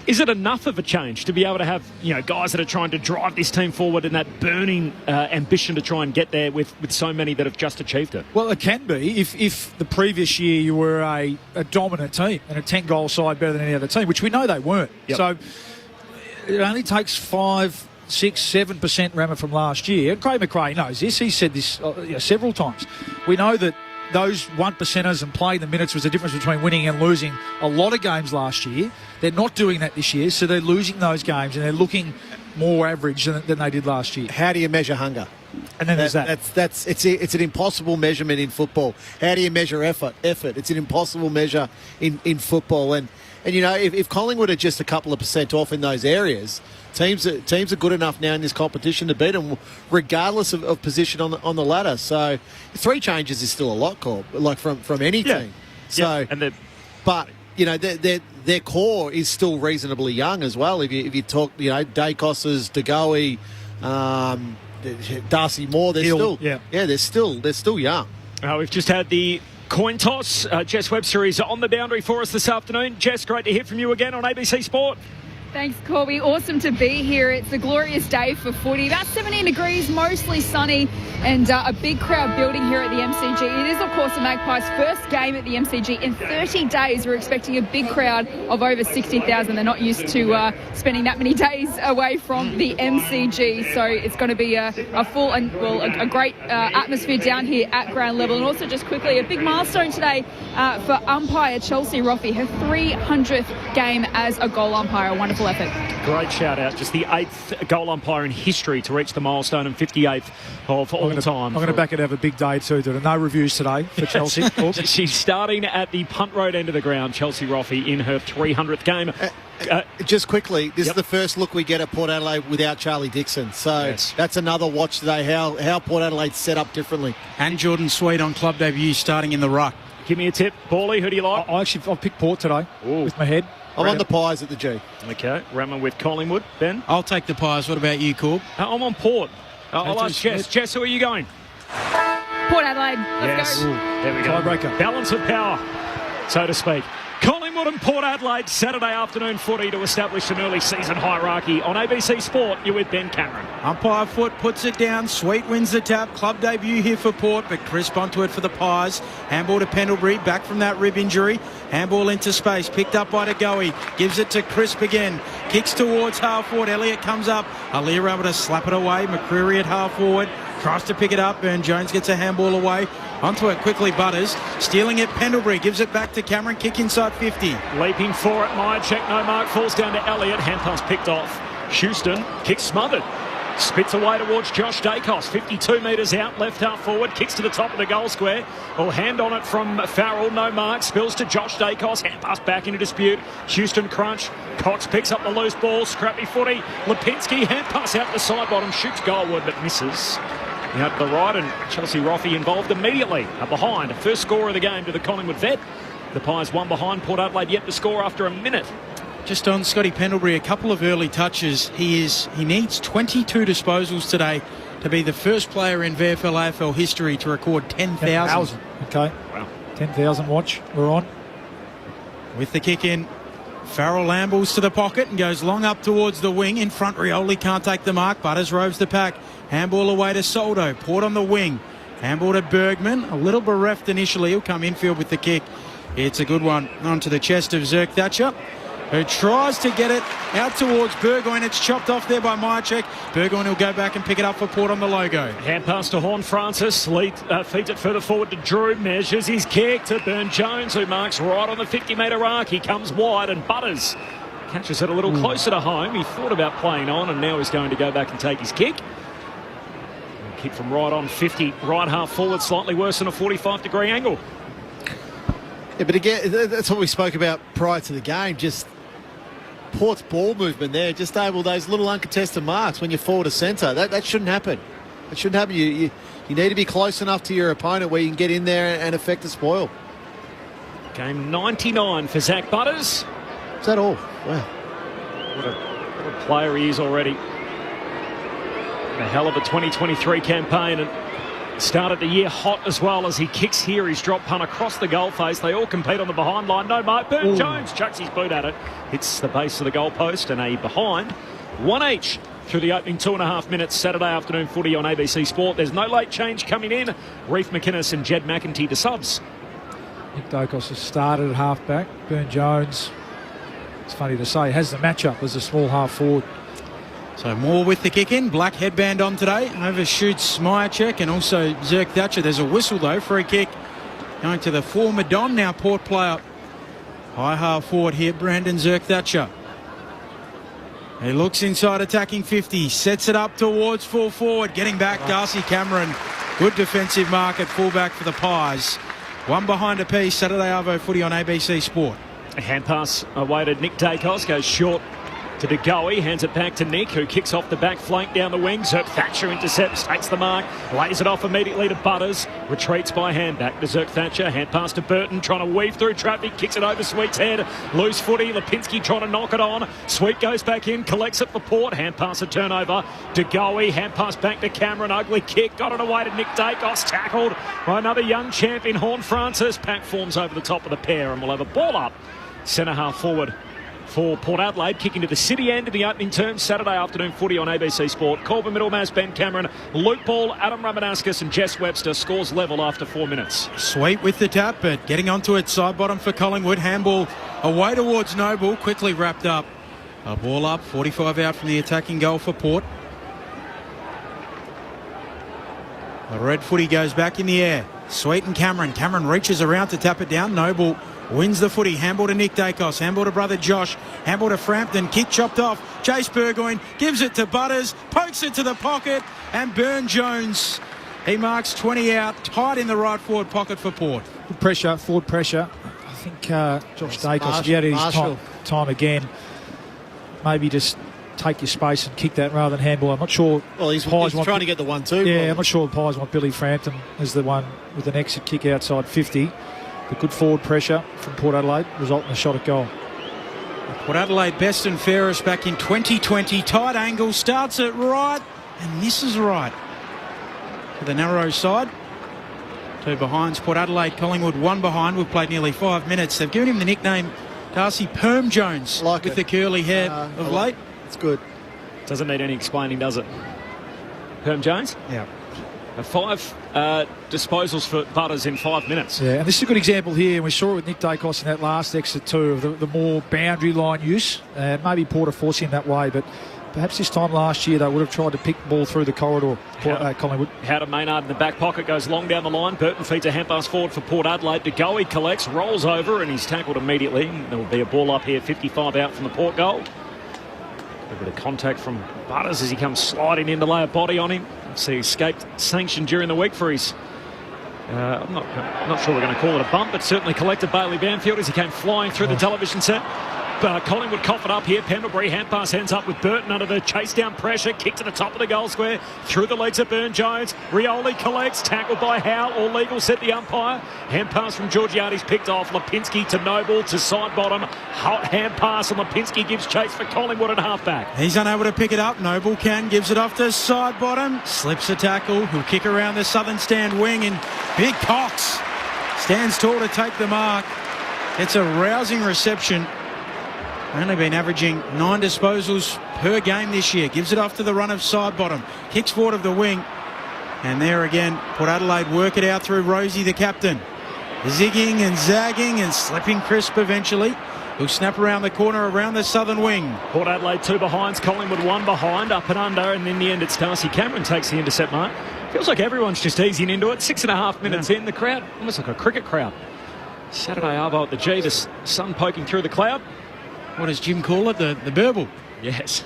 Is it enough of a change to be able to have guys that are trying to drive this team forward and that burning ambition to try and get there with so many that have just achieved it? Well, it can be if the previous year you were a dominant team and a 10-goal side better than any other team, which we know they weren't. Yep. So it only takes 5, 6, 7% rammer from last year. And Craig McRae knows this. He said this several times. We know that those 1%ers and playing the minutes was the difference between winning and losing a lot of games last year. They're not doing that this year, so they're losing those games and they're looking more average than they did last year. How do you measure hunger? And then there's that. It's an impossible measurement in football. How do you measure effort? It's an impossible measure in football. And if Collingwood are just a couple of % off in those areas, teams are good enough now in this competition to beat them, regardless of position on the ladder. So 3 changes is still a lot, Corb, like from any team. So, and but their core is still reasonably young as well. If you talk, Dacos's, DeGoey, Darcy Moore, they're still young. We've just had the coin toss. Jess Webster is on the boundary for us this afternoon. Jess, great to hear from you again on ABC Sport. Thanks, Corby. Awesome to be here. It's a glorious day for footy. About 17 degrees, mostly sunny, and a big crowd building here at the MCG. It is, of course, the Magpies' first game at the MCG in 30 days. We're expecting a big crowd of over 60,000. They're not used to spending that many days away from the MCG, so it's going to be a full and, a great atmosphere down here at ground level. And also, just quickly, a big milestone today for umpire Chelsea Roffey, her 300th game as a goal umpire. A wonderful effort. Great shout out. Just the 8th goal umpire in history to reach the milestone and 58th of all time. I'm going to back it have a big day too. There are no reviews today for Chelsea. She's starting at the punt road end of the ground, Chelsea Roffey, in her 300th game. Just quickly, this is the first look we get at Port Adelaide without Charlie Dixon. So that's another watch today, how Port Adelaide's set up differently. And Jordan Sweet on club debut starting in the ruck. Give me a tip. Bally, who do you like? I've picked Port today with my head. I'm on the Pies at the G. Okay, Rammer with Collingwood. Ben? I'll take the Pies. What about you, Corb? I'm on Port. I'll ask Jess. Jess, who are you going? Port Adelaide. Let's go. There we go. Tiebreaker. Balance of power, so to speak. Collingwood and Port Adelaide, Saturday afternoon footy to establish an early season hierarchy. On ABC Sport, you're with Ben Cameron. Umpire foot puts it down. Sweet wins the tap. Club debut here for Port, but crisp onto it for the Pies. Handball to Pendlebury, back from that rib injury. Handball into space, picked up by DeGoey. Gives it to Crisp again. Kicks towards half forward. Elliott comes up. Aliir able to slap it away. McCreary at half forward. Tries to pick it up, and Jones gets a handball away. Onto it quickly, Butters. Stealing it, Pendlebury. Gives it back to Cameron. Kick inside 50. Leaping for it, Myercheck, no mark. Falls down to Elliott. Hand pass picked off. Houston, kick smothered. Spits away towards Josh Dacos. 52 metres out, left half forward. Kicks to the top of the goal square. Well, hand on it from Farrell, no mark. Spills to Josh Dacos. Hand pass back into dispute. Houston crunch. Cox picks up the loose ball. Scrappy footy. Lipinski, hand pass out the side bottom. Shoots goalward, but misses. Out to the right, and Chelsea Roffey involved immediately. Behind. First score of the game to the Collingwood vet. The Pies one behind. Port Adelaide yet to score after a minute. Just on Scotty Pendlebury, a couple of early touches. He needs 22 disposals today to be the first player in VFL AFL history to record 10,000. Okay. Wow. 10,000 watch. We're on. With the kick in, Farrell ambles to the pocket and goes long up towards the wing. In front, Rioli can't take the mark. Butters roves the pack. Handball away to Soldo. Port on the wing. Handball to Bergman. A little bereft initially. He'll come infield with the kick. It's a good one. Onto the chest of Zerk Thatcher, who tries to get it out towards Burgoyne. It's chopped off there by Myercheck. Burgoyne will go back and pick it up for Port on the logo. Hand pass to Horn Francis. Feeds it further forward to Drew. Measures his kick to Burn Jones, who marks right on the 50-metre arc. He comes wide, and Butters catches it a little closer to home. He thought about playing on, and now he's going to go back and take his kick. Kick from right on 50, right half forward, slightly worse than a 45-degree angle. Yeah, but again, that's what we spoke about prior to the game. Just Port's ball movement there, just able those little uncontested marks when you're forward to centre. That shouldn't happen. It shouldn't happen. You need to be close enough to your opponent where you can get in there and affect the spoil. Game 99 for Zach Butters. Is that all? Wow. What a player he is already. A hell of a 2023 campaign, and started the year hot as well as he kicks here. He's dropped punt across the goal face. They all compete on the behind line. No mark. Burn Jones chucks his boot at it. Hits the base of the goal post, and a behind. One each through the opening 2.5 minutes. Saturday afternoon footy on ABC Sport. There's no late change coming in. Reef McInnes and Jed McEntee to subs. Nick Dacos has started at half-back. Burn Jones, it's funny to say, has the matchup as a small half-forward. So Moore with the kick in. Black headband on today. Overshoots Myercheck and also Zerk Thatcher. There's a whistle though. Free kick going to the former Don, now Port player. High half forward here, Brandon Zerk Thatcher. He looks inside, attacking 50. Sets it up towards full forward. Getting back, Darcy Cameron. Good defensive mark at fullback for the Pies. One behind a piece. Saturday Arvo footy on ABC Sport. A hand pass away to Nick Dacos. Goes short to De Goey, hands it back to Nick, who kicks off the back flank down the wing. Zerk Thatcher intercepts, takes the mark, lays it off immediately to Butters, retreats by hand, back to Zerk Thatcher, hand pass to Burton, trying to weave through traffic, kicks it over Sweet's head, loose footy, Lipinski trying to knock it on, Sweet goes back in, collects it for Port, hand pass a turnover, De Goey, hand pass back to Cameron, ugly kick, got it away to Nick Dacos, tackled by another young champion, Horn Francis. Pack forms over the top of the pair and we'll have a ball up centre half forward for Port Adelaide, kicking to the city end in the opening term. Saturday afternoon footy on ABC Sport. Corbin Middlemass, Ben Cameron, Luke Ball, Adam Ramanauskas and Jess Webster. Scores level after 4 minutes. Sweet with the tap, but getting onto it, side bottom for Collingwood. Handball away towards Noble, quickly wrapped up. A ball up, 45 out from the attacking goal for Port. The red footy goes back in the air. Sweet and Cameron. Cameron reaches around to tap it down. Noble wins the footy. Handball to Nick Dacos. Handball to brother Josh. Handball to Frampton. Kick chopped off. Chase Burgoyne gives it to Butters. Pokes it to the pocket. And Burn-Jones, he marks 20 out. Tight in the right forward pocket for Port. Good pressure, forward pressure. I think Josh Dacos, if he had his time again, maybe just take your space and kick that rather than handball. I'm not sure. Well, he's trying to get the 1-2. Yeah, I'm not sure the Pies want Billy Frampton as the one with an exit kick outside 50. But good forward pressure from Port Adelaide, resulting in a shot at goal. Port Adelaide best and fairest back in 2020. Tight angle, starts it right and misses right. To the narrow side. 2 behinds. Port Adelaide, Collingwood 1 behind. We've played nearly 5 minutes. They've given him the nickname Darcy Perm Jones with the curly hair of late. It's good. Doesn't need any explaining, does it? Perm Jones? Yeah. 5 disposals for Butters in 5 minutes. Yeah, and this is a good example here. We saw it with Nick Dacos in that last exit too, of the more boundary line use. And maybe Port are forcing him that way, but perhaps this time last year they would have tried to pick the ball through the corridor, Collingwood. Howard Maynard in the back pocket, goes long down the line. Burton feeds a hand pass forward for Port Adelaide. De Goey collects, rolls over, and he's tackled immediately. There will be a ball up here, 55 out from the Port goal. A bit of contact from Butters as he comes sliding in to lay a body on him. So he escaped sanction during the week for his... I'm not sure we're going to call it a bump, but certainly collected Bailey Banfield as he came flying through the television set. Collingwood cough it up here. Pendlebury hand pass ends up with Burton under the chase down pressure. Kick to the top of the goal square. Through the legs of Burn-Jones. Rioli collects. Tackled by Howe. All legal, said the umpire. Hand pass from Georgiades picked off. Lipinski to Noble to side bottom. Hot hand pass and Lipinski gives chase for Collingwood at halfback. He's unable to pick it up. Noble gives it off to side bottom. Slips a tackle. He'll kick around the southern stand wing and Big Cox stands tall to take the mark. It's a rousing reception. Only been averaging 9 disposals per game this year. Gives it off to the run of side bottom. Kicks forward of the wing. And there again, Port Adelaide work it out through Rosie, the captain. Zigging and zagging and slipping crisp eventually. He'll snap around the corner around the southern wing. Port Adelaide 2 behinds, Collingwood 1 behind, up and under. And in the end, it's Darcy Cameron takes the intercept mark. Feels like everyone's just easing into it. 6.5 minutes in, the crowd, almost like a cricket crowd. Saturday Arvo at the G, the sun poking through the cloud. What does Jim call it? The burble. Yes.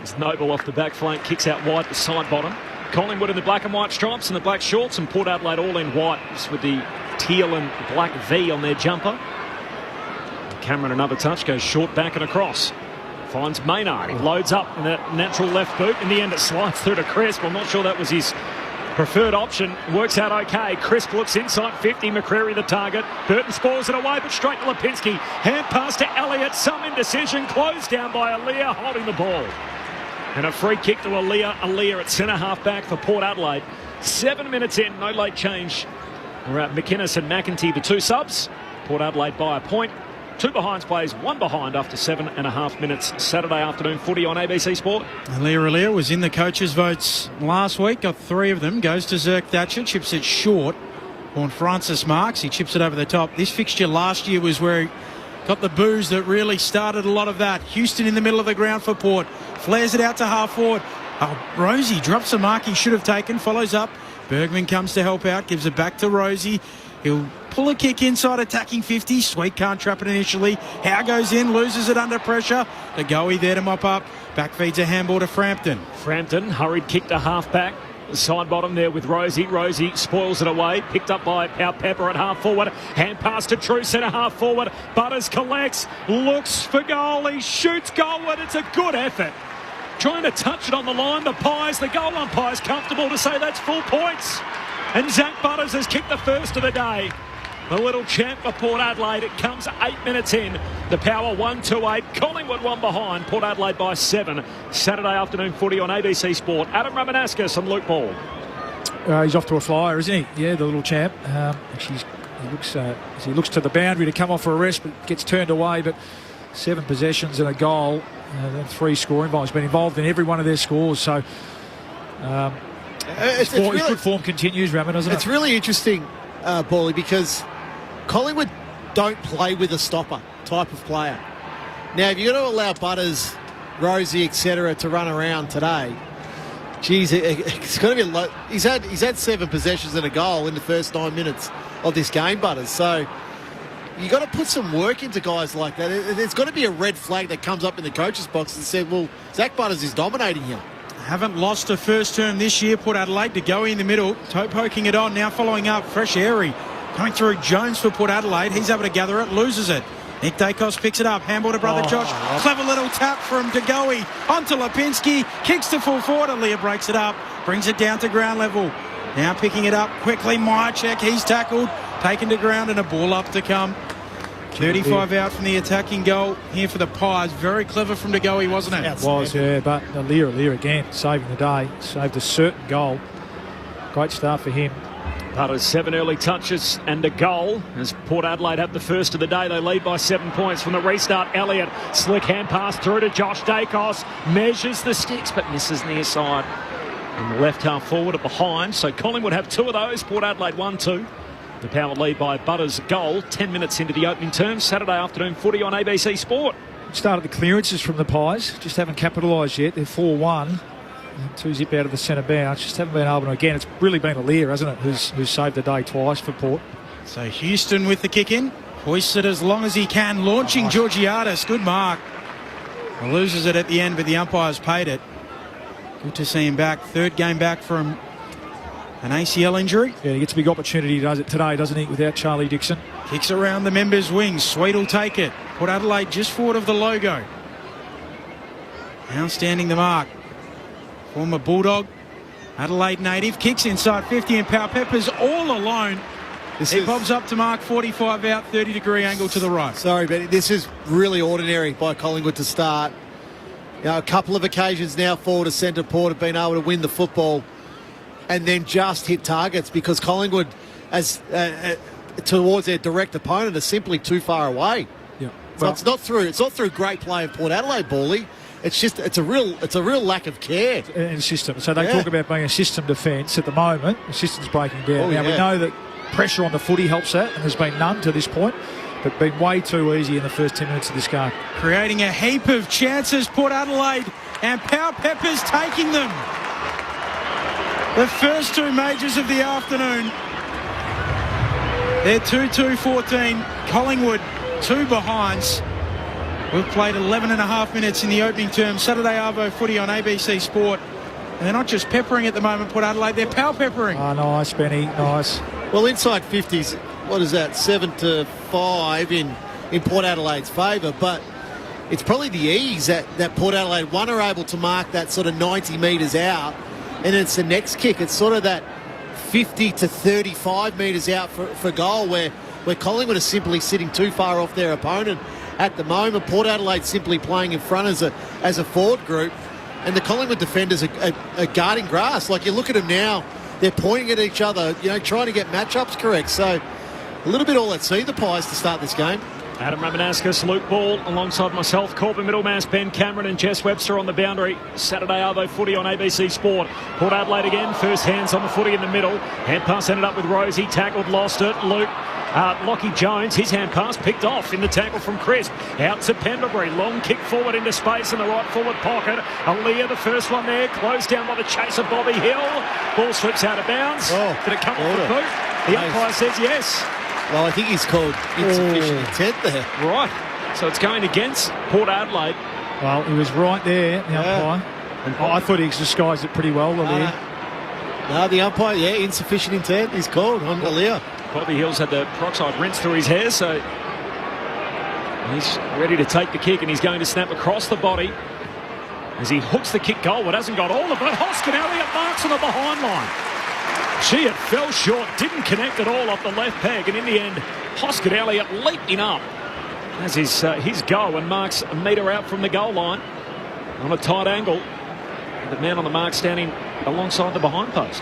It's Noble off the back flank, kicks out wide to side bottom. Collingwood in the black and white stripes and the black shorts, and Port Adelaide all in white with the teal and black V on their jumper. Cameron another touch, goes short back and across. Finds Maynard. He loads up in that natural left boot. In the end, it slides through to Crisp. I'm not sure that was his preferred option. Works out okay. Crisp looks inside 50. McCreary the target. Burton spoils it away, but straight to Lipinski. Hand pass to Elliott. Some indecision. Closed down by Aaliyah holding the ball. And a free kick to Aaliyah. Aaliyah at centre half back for Port Adelaide. 7 minutes in. No late change. We're at McInnes and McEntee, the 2 subs. Port Adelaide by a point. 2 behinds plays, 1 behind after 7.5 minutes. Saturday afternoon footy on ABC Sport. Aaliyah was in the coaches' votes last week. Got 3 of them. Goes to Zerk Thatcher. Chips it short. On Francis marks. He chips it over the top. This fixture last year was where he got the boos that really started a lot of that. Houston in the middle of the ground for Port. Flares it out to half forward. Rosie drops a mark he should have taken. Follows up. Bergman comes to help out. Gives it back to Rosie. He'll pull a kick inside attacking 50. Sweet can't trap it initially. Howe goes in, loses it under pressure. De Goey there to mop up. Back feeds a handball to Frampton. Frampton, hurried kick to half back. Side bottom there with Rosie. Rosie spoils it away. Picked up by Pau Pepper at half forward. Hand pass to True centre half forward. Butters collects. Looks for goal. He shoots goalward. It's a good effort. Trying to touch it on the line. The goal umpire's comfortable to say that's full points. And Zach Butters has kicked the first of the day. The little champ for Port Adelaide. It comes 8 minutes in. The Power 1-2-8. Collingwood 1 behind. Port Adelaide by 7. Saturday afternoon footy on ABC Sport. Adam Ramanauskas and Luke Ball. He's off to a flyer, isn't he? Yeah, the little champ. He looks to the boundary to come off for a rest, but gets turned away. But 7 possessions and a goal, and 3 scoring involved. He's been involved in every one of their scores. So his good form continues, Raman, doesn't it? It's really interesting, Bally, because Collingwood don't play with a stopper type of player. Now, if you're going to allow Butters, Rosie, etc., to run around today, geez, it's going to be a lot. He's had 7 possessions and a goal in the first 9 minutes of this game, Butters. So you got to put some work into guys like that. There's got to be a red flag that comes up in the coach's box and said, well, Zach Butters is dominating here. Haven't lost a first term this year. Port Adelaide to go in the middle. Toe poking it on. Now following up. Fresh Airy coming through. Jones for Port Adelaide. He's able to gather it. Loses it. Nick Dacos picks it up. Handball to brother Josh. Clever little tap from DeGoey onto Lipinski. Kicks to full forward. Aaliyah breaks it up. Brings it down to ground level. Now picking it up quickly. Myercheck. He's tackled. Taken to ground and a ball up to come. 35 out from the attacking goal here for the Pies. Very clever from DeGoey, wasn't it? It was, yeah. But Aaliyah again saving the day. Saved a certain goal. Great start for him. Butters 7 early touches and a goal as Port Adelaide have the first of the day. They lead by 7 points from the restart. Elliott, slick hand pass through to Josh Dacos. Measures the sticks but misses near side. And the left half forward at behind. So Collingwood have 2 of those. Port Adelaide 1-2. The Power lead by Butters' goal. 10 minutes into the opening term. Saturday afternoon footy on ABC Sport. Started the clearances from the Pies. Just haven't capitalised yet. They're 4-1. 2 zip out of the centre bounce. Just haven't been able to. Again, it's really been Aaliyah, hasn't it, who's saved the day twice for Port. So Houston with the kick in. Hoists it as long as he can. Launching Georgiadis. Good mark. Loses it at the end, but the umpires paid it. Good to see him back. 3rd game back from an ACL injury. Yeah, he gets a big opportunity today, doesn't he, without Charlie Dixon. Kicks around the members' wings. Sweet will take it. Put Adelaide just forward of the logo. Now standing the mark. Former Bulldog, Adelaide native. Kicks inside 50 and Pau Pepper's all alone. He bobs up to mark 45 out, 30-degree angle to the right. Sorry, Benny. This is really ordinary by Collingwood to start. You know, a couple of occasions now forward to centre Port have been able to win the football and then just hit targets because Collingwood, as towards their direct opponent, are simply too far away. Yeah, it's not through great play of Port Adelaide, Bally. It's a real lack of care and system. So they talk about being a system defence at the moment. The system's breaking down. We know that pressure on the footy helps that, and there's been none to this point, but been way too easy in the first 10 minutes of this game. Creating a heap of chances, Port Adelaide, and Pau Pepper's taking them. The first 2 majors of the afternoon. They're 2-2-14. Collingwood 2 behinds. We've played 11 and a half minutes in the opening term. Saturday Arvo footy on ABC Sport. And they're not just peppering at the moment, Port Adelaide, they're Pau peppering. Oh, nice, Benny, nice. Well, inside 50s, what is that, 7-5 in Port Adelaide's favour. But it's probably the ease that Port Adelaide, one, are able to mark that sort of 90 metres out. And it's the next kick. It's sort of that 50 to 35 metres out for goal where Collingwood are simply sitting too far off their opponent. At the moment, Port Adelaide simply playing in front as a forward group, and the Collingwood defenders are guarding grass. Like, you look at them now, they're pointing at each other, trying to get matchups correct. So a little bit all at sea, the Pies, to start this game. Adam Ramanauskas, Luke Ball, alongside myself, Corbin Middlemass, Ben Cameron and Jess Webster on the boundary. Saturday Arvo footy on ABC Sport. Port Adelaide again, first hands on the footy in the middle. Hand pass ended up with Rosie, tackled, lost it. Lockie Jones, his hand pass picked off in the tackle from Crisp. Out to Pendlebury, long kick forward into space in the right forward pocket. Aaliyah, the first one there, closed down by the chaser Bobby Hill. Ball slips out of bounds. Did it come off the boot? The umpire says yes. Well, I think he's called insufficient intent there. Right. So it's going against Port Adelaide. Well, he was right there, the umpire. I thought he disguised it pretty well, Aaliyah. No, the umpire, insufficient intent is called on Alia. Bobby Hill's had the peroxide rinse through his hair, so he's ready to take the kick, and he's going to snap across the body as he hooks the kick goal. It hasn't got all of it. Hoskin Elliott marks on the behind line. Gee, it fell short, didn't connect at all off the left peg, and in the end, Hoskin Elliott leaping up as his go and marks a metre out from the goal line on a tight angle. The man on the mark standing alongside the behind post.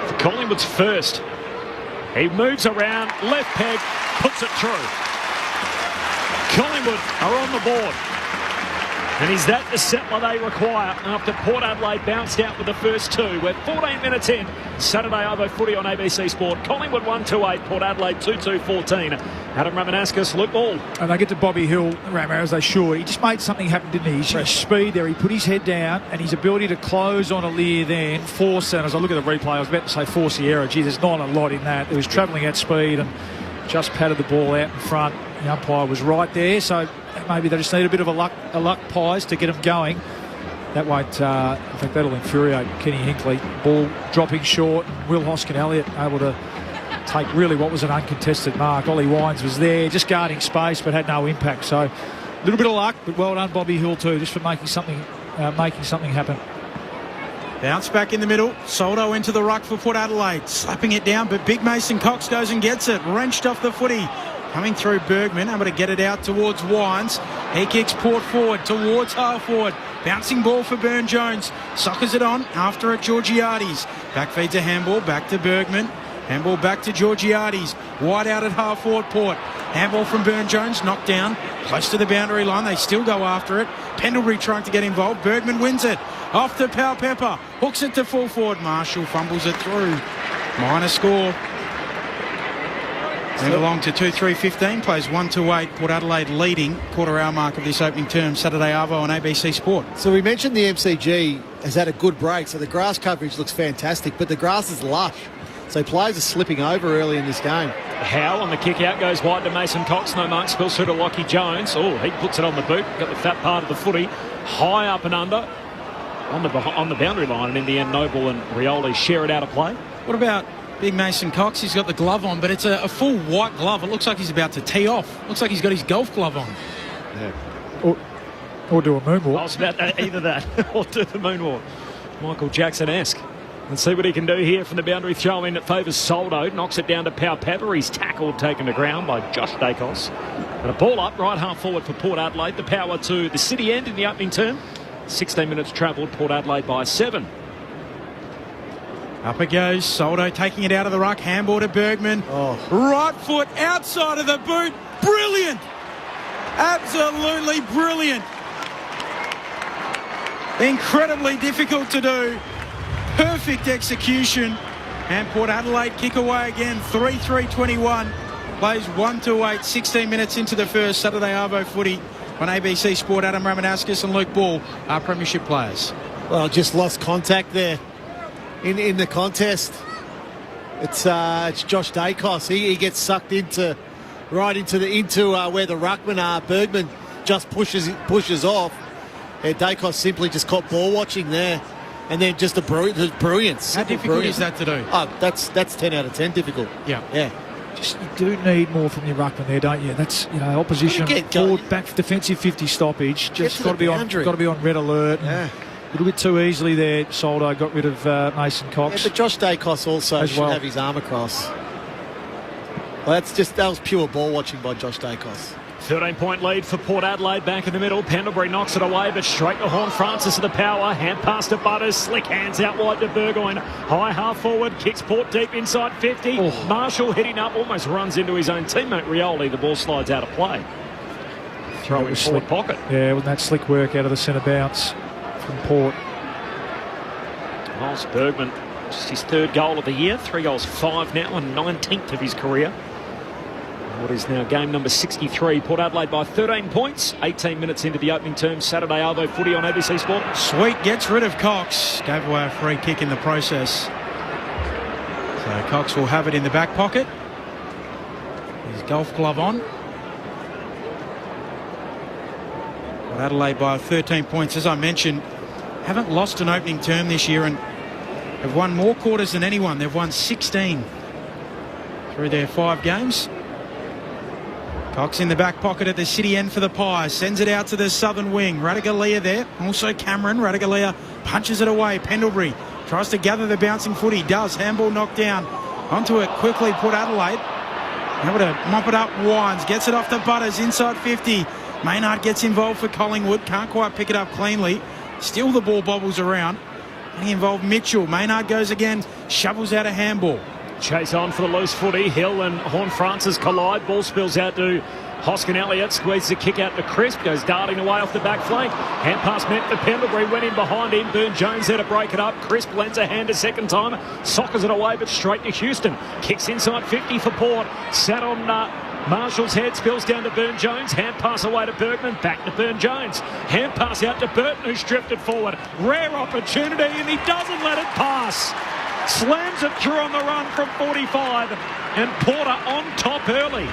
For Collingwood's first, he moves around, left peg, puts it through. Collingwood are on the board. And is that the settler they require after Port Adelaide bounced out with the first two? We're 14 minutes in. Saturday Arvo footy on ABC Sport. Collingwood 1-2-8, Port Adelaide 2-2-14. Adam Ramanauskas, Luke Ball. And they get to Bobby Hill, Ramo, as they should. He just made something happen, didn't he? His speed there, he put his head down, and his ability to close on Alia then, force, and as I look at the replay, I was about to say force the error. Gee, there's not a lot in that. It was travelling at speed and just patted the ball out in front. The umpire was right there, so maybe they just need a bit of a luck pies to get them going. That won't, in fact, that'll infuriate Kenny Hinkley. Ball dropping short, and Will Hoskin Elliott able to take really what was an uncontested mark. Ollie Wines was there, just guarding space, but had no impact. So a little bit of luck, but well done, Bobby Hill too, just for making something happen. Bounce back in the middle. Soldo into the ruck for Port Adelaide, slapping it down, but big Mason Cox goes and gets it, wrenched off the footy. Coming through Bergman, able to get it out towards Wines. He kicks Port forward towards half forward. Bouncing ball for Burn-Jones. Suckers it on. After it, Georgiades. Back feeds a handball. Back to Bergman. Handball back to Georgiades. Wide out at half forward Port. Handball from Burn-Jones. Knocked down. Close to the boundary line. They still go after it. Pendlebury trying to get involved. Bergman wins it. Off to Pau Pepper. Hooks it to full forward. Marshall fumbles it through. Minor score. Move along to 2-3-15, plays 1-2-8. Port Adelaide leading, quarter hour mark of this opening term, Saturday Arvo on ABC Sport. So we mentioned the MCG has had a good break, so the grass coverage looks fantastic, but the grass is lush. So players are slipping over early in this game. Howe on the kick out goes wide to Mason Cox. No mark, spills through to Lockie Jones. Oh, he puts it on the boot. Got the fat part of the footy. High up and under on the boundary line, and in the end, Noble and Rioli share it out of play. What about big Mason Cox? He's got the glove on, but it's a full white glove. It looks like he's about to tee off. Looks like he's got his golf glove on. Yeah. Or do a moonwalk. I was about either that or do the moonwalk. Michael Jackson-esque. Let's see what he can do here from the boundary throw in that favours Soldo. Knocks it down to Pau Pepper. He's tackled, taken to ground by Josh Dacos. And a ball up, right half forward for Port Adelaide. The power to the city end in the opening term. 16 minutes travelled, Port Adelaide by 7. Up it goes. Soldo taking it out of the ruck. Handball to Bergman. Right foot outside of the boot. Brilliant. Absolutely brilliant. Incredibly difficult to do. Perfect execution. And Port Adelaide kick away again. 3-3-21. Plays 1-8. 16 minutes into the first. Saturday Arvo footy on ABC Sport. Adam Ramanauskas and Luke Ball are premiership players. Well, just lost contact there. In the contest, it's Josh Dacos. He gets sucked into where the ruckmen are. Bergman just pushes off. And Dacos simply just caught ball watching there, and then just the brilliance. How difficult is that to do? Oh, that's 10 out of 10 difficult. Yeah. Just you do need more from your ruckman there, don't you? That's opposition forward, back, defensive 50 stoppage. Just got to be on red alert. Yeah. A little bit too easily there, Soldo got rid of Mason Cox. Yeah, but Josh Dacos also should have his arm across. Well, that was pure ball watching by Josh Dacos. 13-point lead for Port Adelaide back in the middle. Pendlebury knocks it away, but straight to Horn Francis of the power. Hand pass to Butters. Slick hands out wide to Burgoyne. High half forward. Kicks Port deep inside 50. Marshall hitting up. Almost runs into his own teammate Rioli. The ball slides out of play. Throw in forward pocket. Yeah, with that slick work out of the centre bounce from Port. Miles Bergman, just his third goal of the year. 3 goals, 5 now, and 19th of his career. What is now game number 63. Port Adelaide by 13 points. 18 minutes into the opening term. Saturday Arvo footy on ABC Sport. Sweet gets rid of Cox. Gave away a free kick in the process. So Cox will have it in the back pocket. His golf glove on. Port Adelaide by 13 points. As I mentioned, haven't lost an opening term this year and have won more quarters than anyone. They've won 16 through their 5 games. Cox in the back pocket at the city end for the Pies. Sends it out to the southern wing. Ratugolea there. Also Cameron. Ratugolea punches it away. Pendlebury tries to gather the bouncing footy. Does. Handball knocked down. Onto it quickly. Port Adelaide. Able to mop it up. Wines. Gets it off to Butters. Inside 50. Maynard gets involved for Collingwood. Can't quite pick it up cleanly. Still the ball bobbles around. And he involved Mitchell. Maynard goes again. Shovels out a handball. Chase on for the loose footy. Hill and Horne-Francis collide. Ball spills out to Hoskin Elliott. Squeezes the kick out to Crisp. Goes darting away off the back flank. Hand pass meant for Pendlebury. Went in behind him. Burne-Jones there to break it up. Crisp lends a hand a second time. Sockers it away but straight to Houston. Kicks inside 50 for Port. Sat on Marshall's head. Spills down to Burne-Jones. Hand pass away to Bergman. Back to Burne-Jones. Hand pass out to Burton who's drifted forward. Rare opportunity and he doesn't let it pass. Slams it through on the run from 45 and Porter on top early.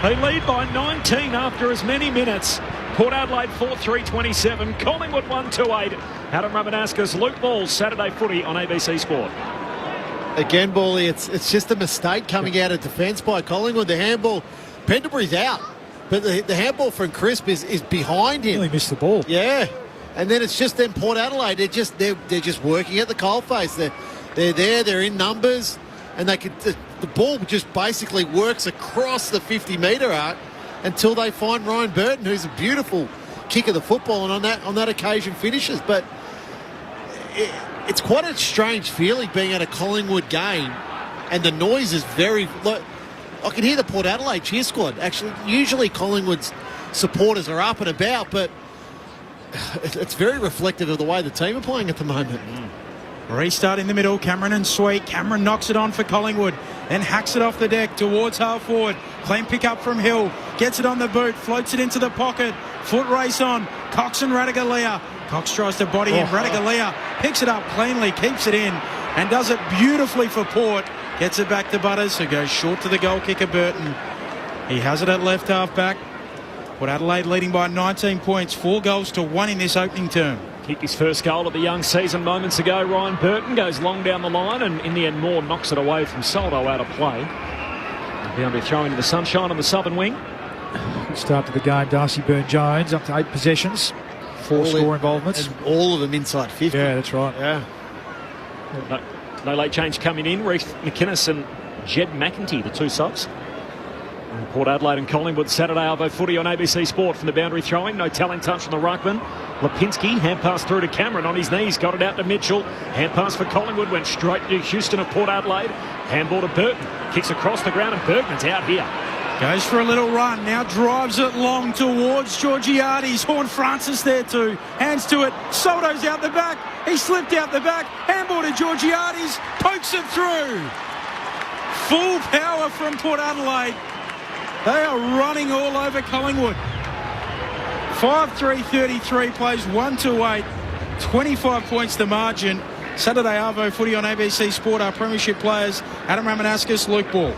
They lead by 19 after as many minutes. Port Adelaide 4-3-27. Collingwood 1-2-8. Adam Ramanauskas, Luke Ball, Saturday Footy on ABC Sport. Again, Bally, it's just a mistake coming out of defence by Collingwood. The handball, Pendlebury's out, but the handball from Crisp is behind him. Really missed the ball. Yeah, and then it's just then Port Adelaide. They're just working at the coalface. They're there. They're in numbers, and they could. The ball just basically works across the 50-metre arc until they find Ryan Burton, who's a beautiful kick of the football, and on that occasion finishes. But it's quite a strange feeling being at a Collingwood game, and the noise is very. I can hear the Port Adelaide cheer squad. Actually, usually Collingwood's supporters are up and about, but it's very reflective of the way the team are playing at the moment. Restart in the middle. Cameron and Sweet. Cameron knocks it on for Collingwood. Then hacks it off the deck towards half forward. Clean pick up from Hill. Gets it on the boot. Floats it into the pocket. Foot race on. Cox and Ratugolea. Cox tries to body him. Ratugolea picks it up cleanly. Keeps it in. And does it beautifully for Port. Gets it back to Butters, who goes short to the goal kicker Burton. He has it at left half back. Port Adelaide leading by 19 points. 4-1 in this opening term. Kicked his first goal of the young season moments ago. Ryan Burton goes long down the line and in the end Moore knocks it away from Soldo out of play. Boundary throw into the sunshine on the southern wing. Good start to the game. Darcy Burne-Jones up to 8 possessions, 4 score involvements. And all of them inside 50. Yeah, that's right. Yeah. No late change coming in. Reece McInnes and Jed McEntee, the 2 subs. And Port Adelaide and Collingwood Saturday Arvo Footy on ABC Sport from the boundary throwing. No telling touch from the ruckman. Lipinski, hand pass through to Cameron on his knees. Got it out to Mitchell. Hand pass for Collingwood. Went straight to Houston of Port Adelaide. Handball to Burton. Kicks across the ground and Bergman's out here. Goes for a little run. Now drives it long towards Georgiades. Horne-Francis there too. Hands to it. Soldo's out the back. He slipped out the back. Handball to Georgiades. Pokes it through. Full power from Port Adelaide. They are running all over Collingwood. 5-3-33 plays 1-8. 25 points the margin. Saturday Arvo Footy on ABC Sport. Our premiership players, Adam Ramanauskas, Luke Ball.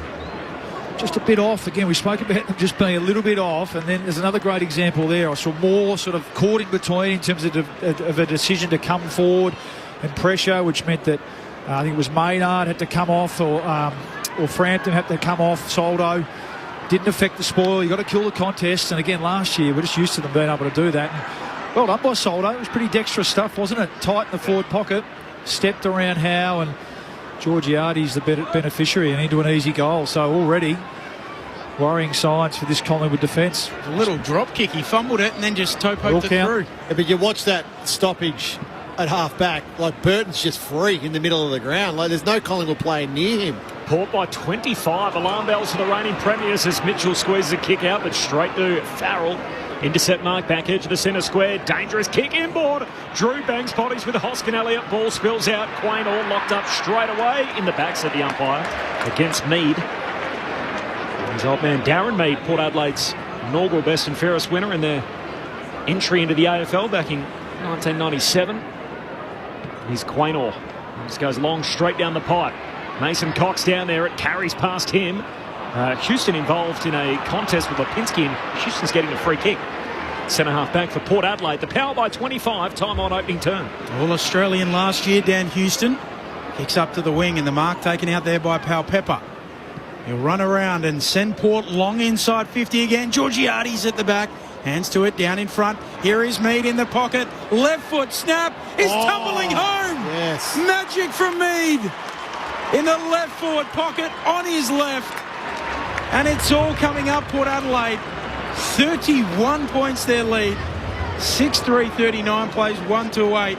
Just a bit off. Again, we spoke about them just being a little bit off, and then there's another great example there. I saw more sort of caught in between in terms of a decision to come forward and pressure, which meant that I think it was Maynard had to come off, or Frampton had to come off. Soldo didn't affect the spoil. You got to kill the contest, and again last year we're just used to them being able to do that. And well done by Soldo. It was pretty dexterous stuff, wasn't it? Tight in the forward pocket, stepped around Howe, and Georgiades the beneficiary and into an easy goal. So already worrying signs for this Collingwood defence. A little drop kick. He fumbled it and then just toe poked it through. Yeah, but you watch that stoppage at half back. Like Burton's just free in the middle of the ground. Like there's no Collingwood player near him. Port by 25. Alarm bells for the reigning premiers as Mitchell squeezes a kick out, but straight to Farrell. Intercept mark, back edge of the centre square. Dangerous kick inboard. Drew bangs bodies with Hoskin Elliott. Ball spills out. Quain all locked up straight away in the back, said the umpire, against Mead. His old man Darren Mead, Port Adelaide's inaugural best and fairest winner in their entry into the AFL back in 1997. He's Quainor. Just goes long straight down the pipe. Mason Cox down there. It carries past him. Houston involved in a contest with Lipinski, and Houston's getting a free kick. centre-half back for Port Adelaide. The Power by 25, time on opening term. All-Australian last year, Dan Houston. Kicks up to the wing and the mark taken out there by Pal Pepper. He'll run around and send Port long inside 50 again. Georgiades at the back. Hands to it, down in front. Here is Mead in the pocket. Left foot snap. He's tumbling home. Yes. Magic from Mead. In the left forward pocket, on his left. And it's all coming up, Port Adelaide. 31 points their lead. 6-3-39 plays 1-8.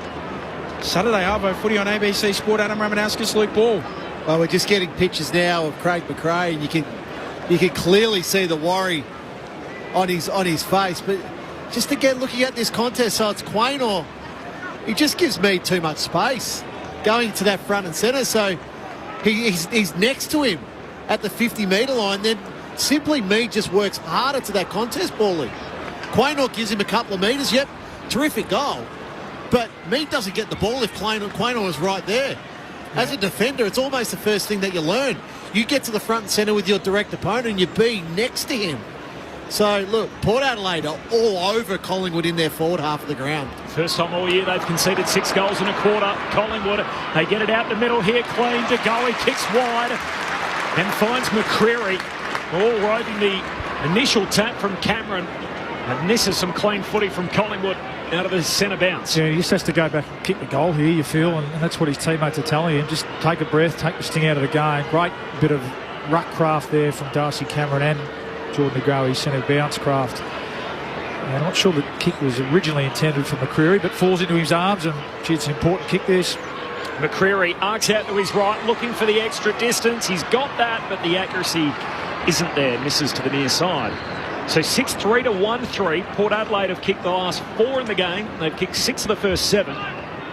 Saturday Arvo footy on ABC Sport. Adam Ramanauskas, Luke Ball. Well, we're just getting pictures now of Craig McRae, and you can clearly see the worry on his face. But just again, looking at this contest, so it's Quaynor. He just gives me too much space going to that front and centre. So he's next to him at the 50-metre line. Then simply Mead just works harder to that contest ball. Quaynor gives him a couple of metres. Yep, terrific goal. But Mead doesn't get the ball if Quaynor is right there. As a defender, it's almost the first thing that you learn. You get to the front and centre with your direct opponent and you be next to him. So, look, Port Adelaide are all over Collingwood in their forward half of the ground. First time all year they've conceded 6 goals in a quarter. Collingwood, they get it out the middle here, clean. De Goey kicks wide and finds McCreary. All roving the initial tap from Cameron. And this is some clean footy from Collingwood out of the centre bounce. Yeah, he just has to go back and kick the goal here, you feel, and that's what his teammates are telling him. Just take a breath, take the sting out of the game. Great bit of ruck craft there from Darcy Cameron and Jordan De Goey, centre bounce craft. And I'm not sure the kick was originally intended for McCreary, but falls into his arms, and gee, it's an important kick this. McCreary arcs out to his right, looking for the extra distance. He's got that, but the accuracy isn't there. Misses to the near side. So 6-3 to 1-3. Port Adelaide have kicked the last 4 in the game. They've kicked 6 of the first 7.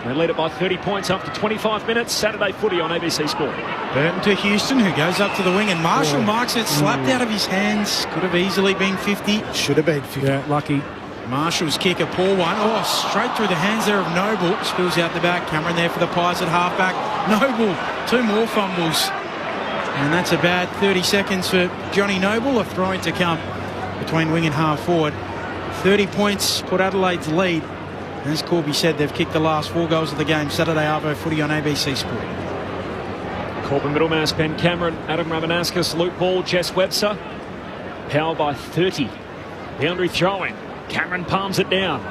They lead it by 30 points after 25 minutes. Saturday footy on ABC Sport. Burton to Houston, who goes up to the wing, and Marshall marks it, slapped out of his hands. Could have easily been 50. Should have been 50. Yeah, lucky. Marshall's kick, a poor one. Oh, straight through the hands there of Noble. Spills out the back. Cameron there for the Pies at halfback. Noble, 2 more fumbles. And that's a bad 30 seconds for Johnny Noble. A throw-in to come between wing and half forward. 30 points, Port Adelaide's lead. And as Corby said, they've kicked the last 4 goals of the game. Saturday Arvo footy on ABC Sport. Corbin Middlemass, Ben Cameron, Adam Ramanauskas, Luke Ball, Jess Webster. Power by 30. Boundary throwing. Cameron palms it down.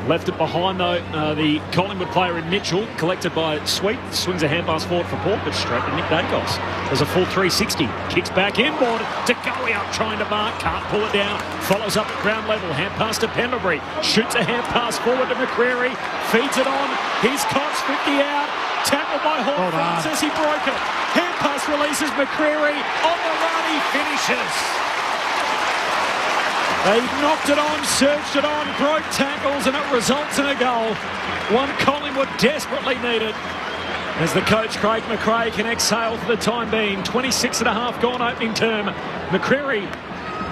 Left it behind, though, the Collingwood player in Mitchell, collected by Sweet. Swings a hand pass forward for Port, but straight to Nick Dacos. There's a full 360. Kicks back inboard. De Goey up trying to mark. Can't pull it down. Follows up at ground level. Hand pass to Pendlebury. Shoots a hand pass forward to McCreary. Feeds it on. He's Cox 50 out. Tackled by Hall. Says he broke it. Hand pass releases McCreary. On the run, he finishes. They knocked it on, surged it on, broke tackles, and it results in a goal. One Collingwood desperately needed. As the coach, Craig McRae, can exhale for the time being. 26.5 gone opening term. McCreary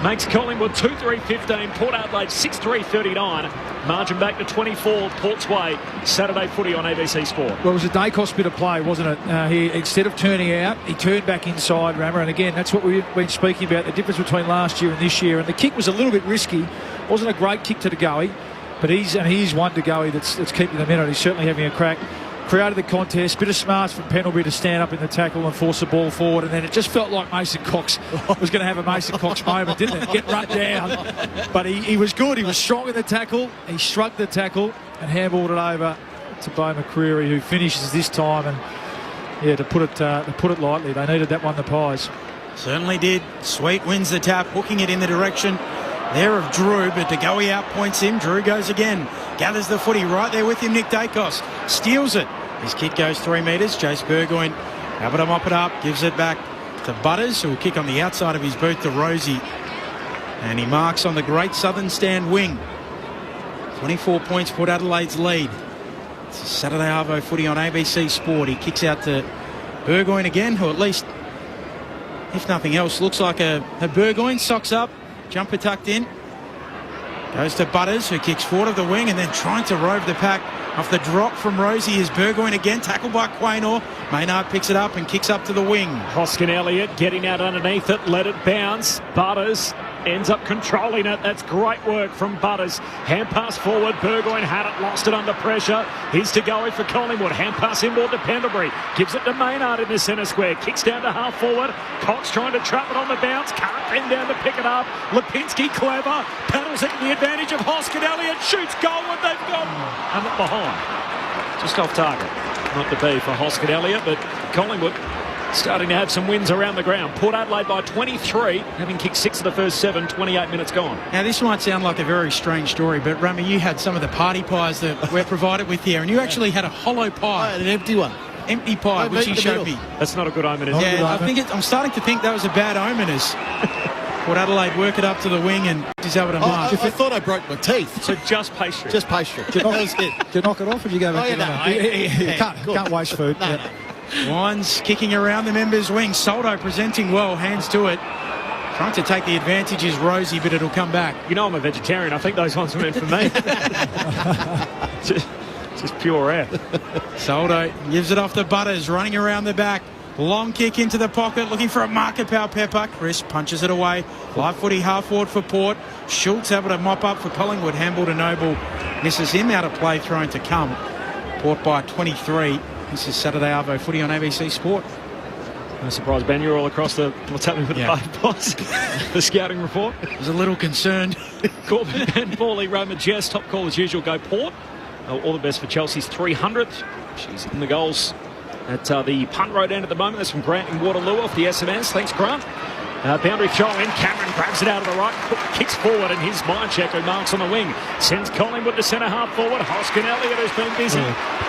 makes Collingwood 2-3-15. Port Adelaide 6-3-39. Margin back to 24 Port's way. Saturday footy on ABC Sport. Well, it was a Dacos bit of play, wasn't it? He, instead of turning out, he turned back inside, Rammer. And again, that's what we've been speaking about, the difference between last year and this year. And the kick was a little bit risky. Wasn't a great kick to De Goey, but he's one De Goey that's keeping them in it. He's certainly having a crack. Created the contest, bit of smarts from Pendlebury to stand up in the tackle and force the ball forward, and then it just felt like Mason Cox was going to have a Mason Cox moment, didn't it? Get run down. But he was good. He was strong in the tackle. He shrugged the tackle and handballed it over to Bo McCreary, who finishes this time. And yeah, to put it lightly, they needed that one, the Pies. Certainly did. Sweet wins the tap, hooking it in the direction there of Drew, but De Goey outpoints him. Drew goes again, gathers the footy right there with him. Nick Dacos steals it. His kick goes 3 metres. Jace Burgoyne able to mop it up, gives it back to Butters, who will kick on the outside of his boot to Rosie. And he marks on the Great Southern Stand wing. 24 points, Port Adelaide's lead. It's a Saturday Arvo footy on ABC Sport. He kicks out to Burgoyne again, who at least, if nothing else, looks like a Burgoyne. Socks up, jumper tucked in. Goes to Butters, who kicks forward of the wing and then trying to rove the pack. Off the drop from Rosie is Burgoyne again, tackled by Quaynor. Maynard picks it up and kicks up to the wing. Hoskin Elliott getting out underneath it, let it bounce. Butters ends up controlling it. That's great work from Butters. Hand pass forward. Burgoyne had it, lost it under pressure. Here's to go for Collingwood. Hand pass inboard to Pendlebury. Gives it to Maynard in the centre square. Kicks down to half forward. Cox trying to trap it on the bounce. Can't bend down to pick it up. Lipinski clever. Paddles it in the advantage of Hoskin. Elliott shoots goal and they've gone and behind. Just off target. Not to be for Hoskin Elliott, but Collingwood starting to have some wins around the ground. Port Adelaide by 23, having kicked 6 of the first 7, 28 minutes gone. Now, this might sound like a very strange story, but, Rami, you had some of the party pies that we're provided with here, and you actually had a hollow pie. I had an empty one. Empty pie, which you showed me. That's not a good omen, is it? Yeah, I'm starting to think that was a bad omen as Port Adelaide work it up to the wing and he's able to mark. I thought I broke my teeth. So just pastry. Just pastry. Did you knock it off or did you go back can't waste food. No. Wines kicking around the members' wing. Soldo presenting well, hands to it. Trying to take the advantage is Rosie, but it'll come back. You know I'm a vegetarian. I think those ones were meant for me. just pure air. Soldo gives it off to Butters, running around the back. Long kick into the pocket, looking for a marker, Pepper. Chris punches it away. Live footy half forward for Port. Schultz able to mop up for Collingwood. Handball to Noble. Misses him out of play, thrown to come. Port by 23. This is Saturday Arvo footy on ABC Sport. No surprise, Ben, you're all across what's happening with the party pies. The scouting report. I was a little concerned. Corbin and Paulie, Roma Jess, top call as usual, go Port. All the best for Chelsea's 300th. She's in the goals at the punt road end at the moment. That's from Grant in Waterloo off the SMS. Thanks, Grant. Boundary throw in. Cameron grabs it out of the right, kicks forward, and here's Myercheck, who marks on the wing. Sends Collingwood to centre half forward. Hoskin Elliott, who's been busy.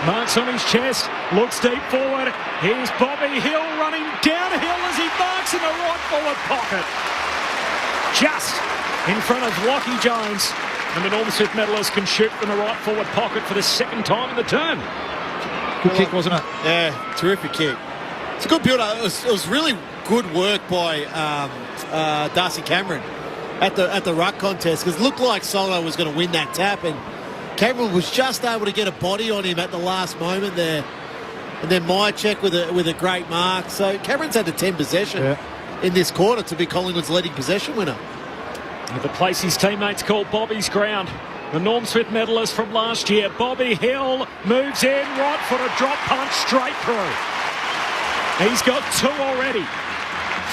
Marks on his chest, looks deep forward. Here's Bobby Hill running downhill as he marks in the right forward pocket. Just in front of Lockie Jones. And the Norm Smith medalist can shoot from the right forward pocket for the second time in the term. Good kick, wasn't it? Yeah, terrific kick. It's a good build-up. It was really good work by Darcy Cameron at the ruck contest, because it looked like Solo was going to win that tap, and Cameron was just able to get a body on him at the last moment there. And then Myercheck with a great mark. So Cameron's had a 10 possession in this quarter to be Collingwood's leading possession winner. The place his teammates call Bobby's ground. The Norm Smith medalist from last year, Bobby Hill, moves in, right foot, a drop punch straight through. He's got 2 already.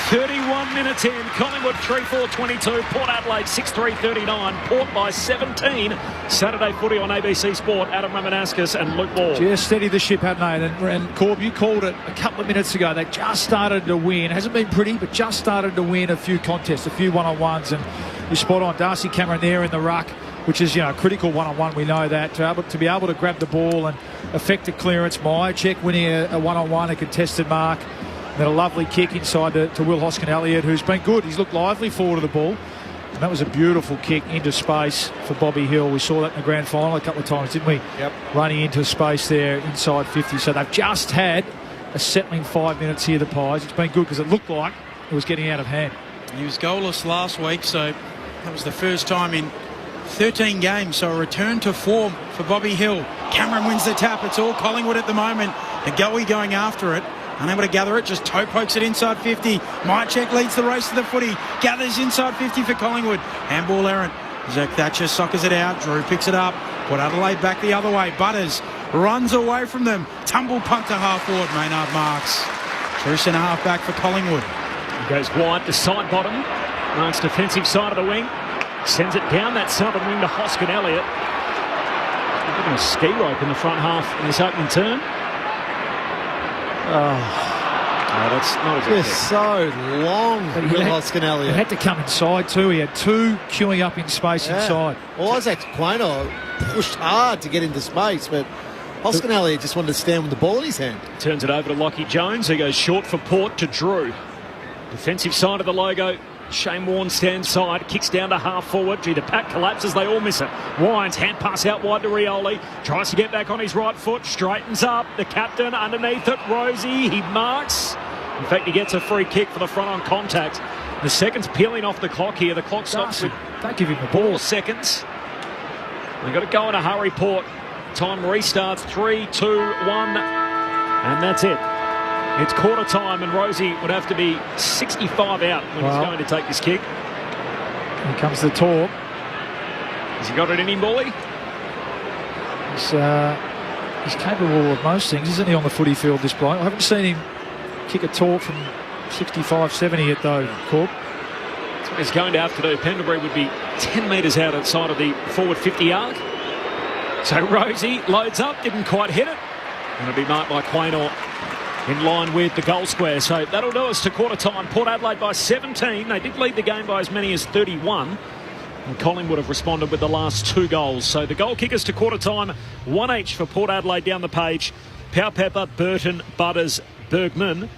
31 minutes in. Collingwood 3-4-22. Port Adelaide 6-3-39. Port by 17. Saturday footy on ABC Sport. Adam Ramanauskas and Luke Ball. Just steady the ship, hadn't they? And Corb, you called it a couple of minutes ago. They just started to win. Hasn't been pretty, but just started to win a few contests, a few one-on-ones. And you're spot on. Darcy Cameron there in the ruck, which is, critical one-on-one. We know that. To be able to grab the ball and effect a clearance. Myercheck winning a one-on-one, a contested mark. Then a lovely kick inside to Will Hoskin Elliott, who's been good. He's looked lively forward of the ball. And that was a beautiful kick into space for Bobby Hill. We saw that in the grand final a couple of times, didn't we? Yep. Running into space there inside 50. So they've just had a settling 5 minutes here, the Pies. It's been good because it looked like it was getting out of hand. He was goalless last week, so that was the first time in 13 games. So a return to form for Bobby Hill. Cameron wins the tap. It's all Collingwood at the moment. The Goey going after it. Unable to gather it, just toe pokes it inside 50. Myercheck leads the race to the footy. Gathers inside 50 for Collingwood. Handball errant. Zach Thatcher soccers it out. Drew picks it up. Put Adelaide back the other way. Butters runs away from them. Tumble punt to half forward. Maynard marks. Through centre half back for Collingwood. He goes wide to side bottom. Marks defensive side of the wing. Sends it down that southern wing to Hoskin Elliott. He's got a ski rope in the front half in this opening turn. Oh, that's not a good kick. So long for Hoskin Elliott. He had to come inside too. He had 2 queuing up in space inside. Well, Isaac Quaynor pushed hard to get into space, but Hoskin Elliott just wanted to stand with the ball in his hand. Turns it over to Lockie Jones, who goes short for Port to Drew. Defensive side of the logo. Shane Warne stands side, kicks down to half forward. The pack collapses, they all miss it. Wines, hand pass out wide to Rioli. Tries to get back on his right foot, straightens up. The captain underneath it, Rosie, he marks. In fact, he gets a free kick for the front on contact. The seconds peeling off the clock here. The clock stops with don't give him the ball. 4 seconds. They've got to go in a hurry, Port. Time restarts, 3, 2, 1, and that's it. It's quarter time, and Rosie would have to be 65 out when he's going to take this kick. Here comes the talk. Has he got it in him, Bally? He's capable of most things, isn't he, on the footy field, this bloke? I haven't seen him kick a talk from 65, 70 yet, though, Corb. That's what he's going to have to do. Pendlebury would be 10 metres out outside of the forward 50 arc. So Rosie loads up, didn't quite hit it. Going to be marked by Quaynor in line with the goal square. So that'll do us to quarter time. Port Adelaide by 17. They did lead the game by as many as 31. And Collingwood have responded with the last 2 goals. So the goal kickers to quarter time, 1 each for Port Adelaide down the page. Powell-Pepper, Burton, Butters, Bergman,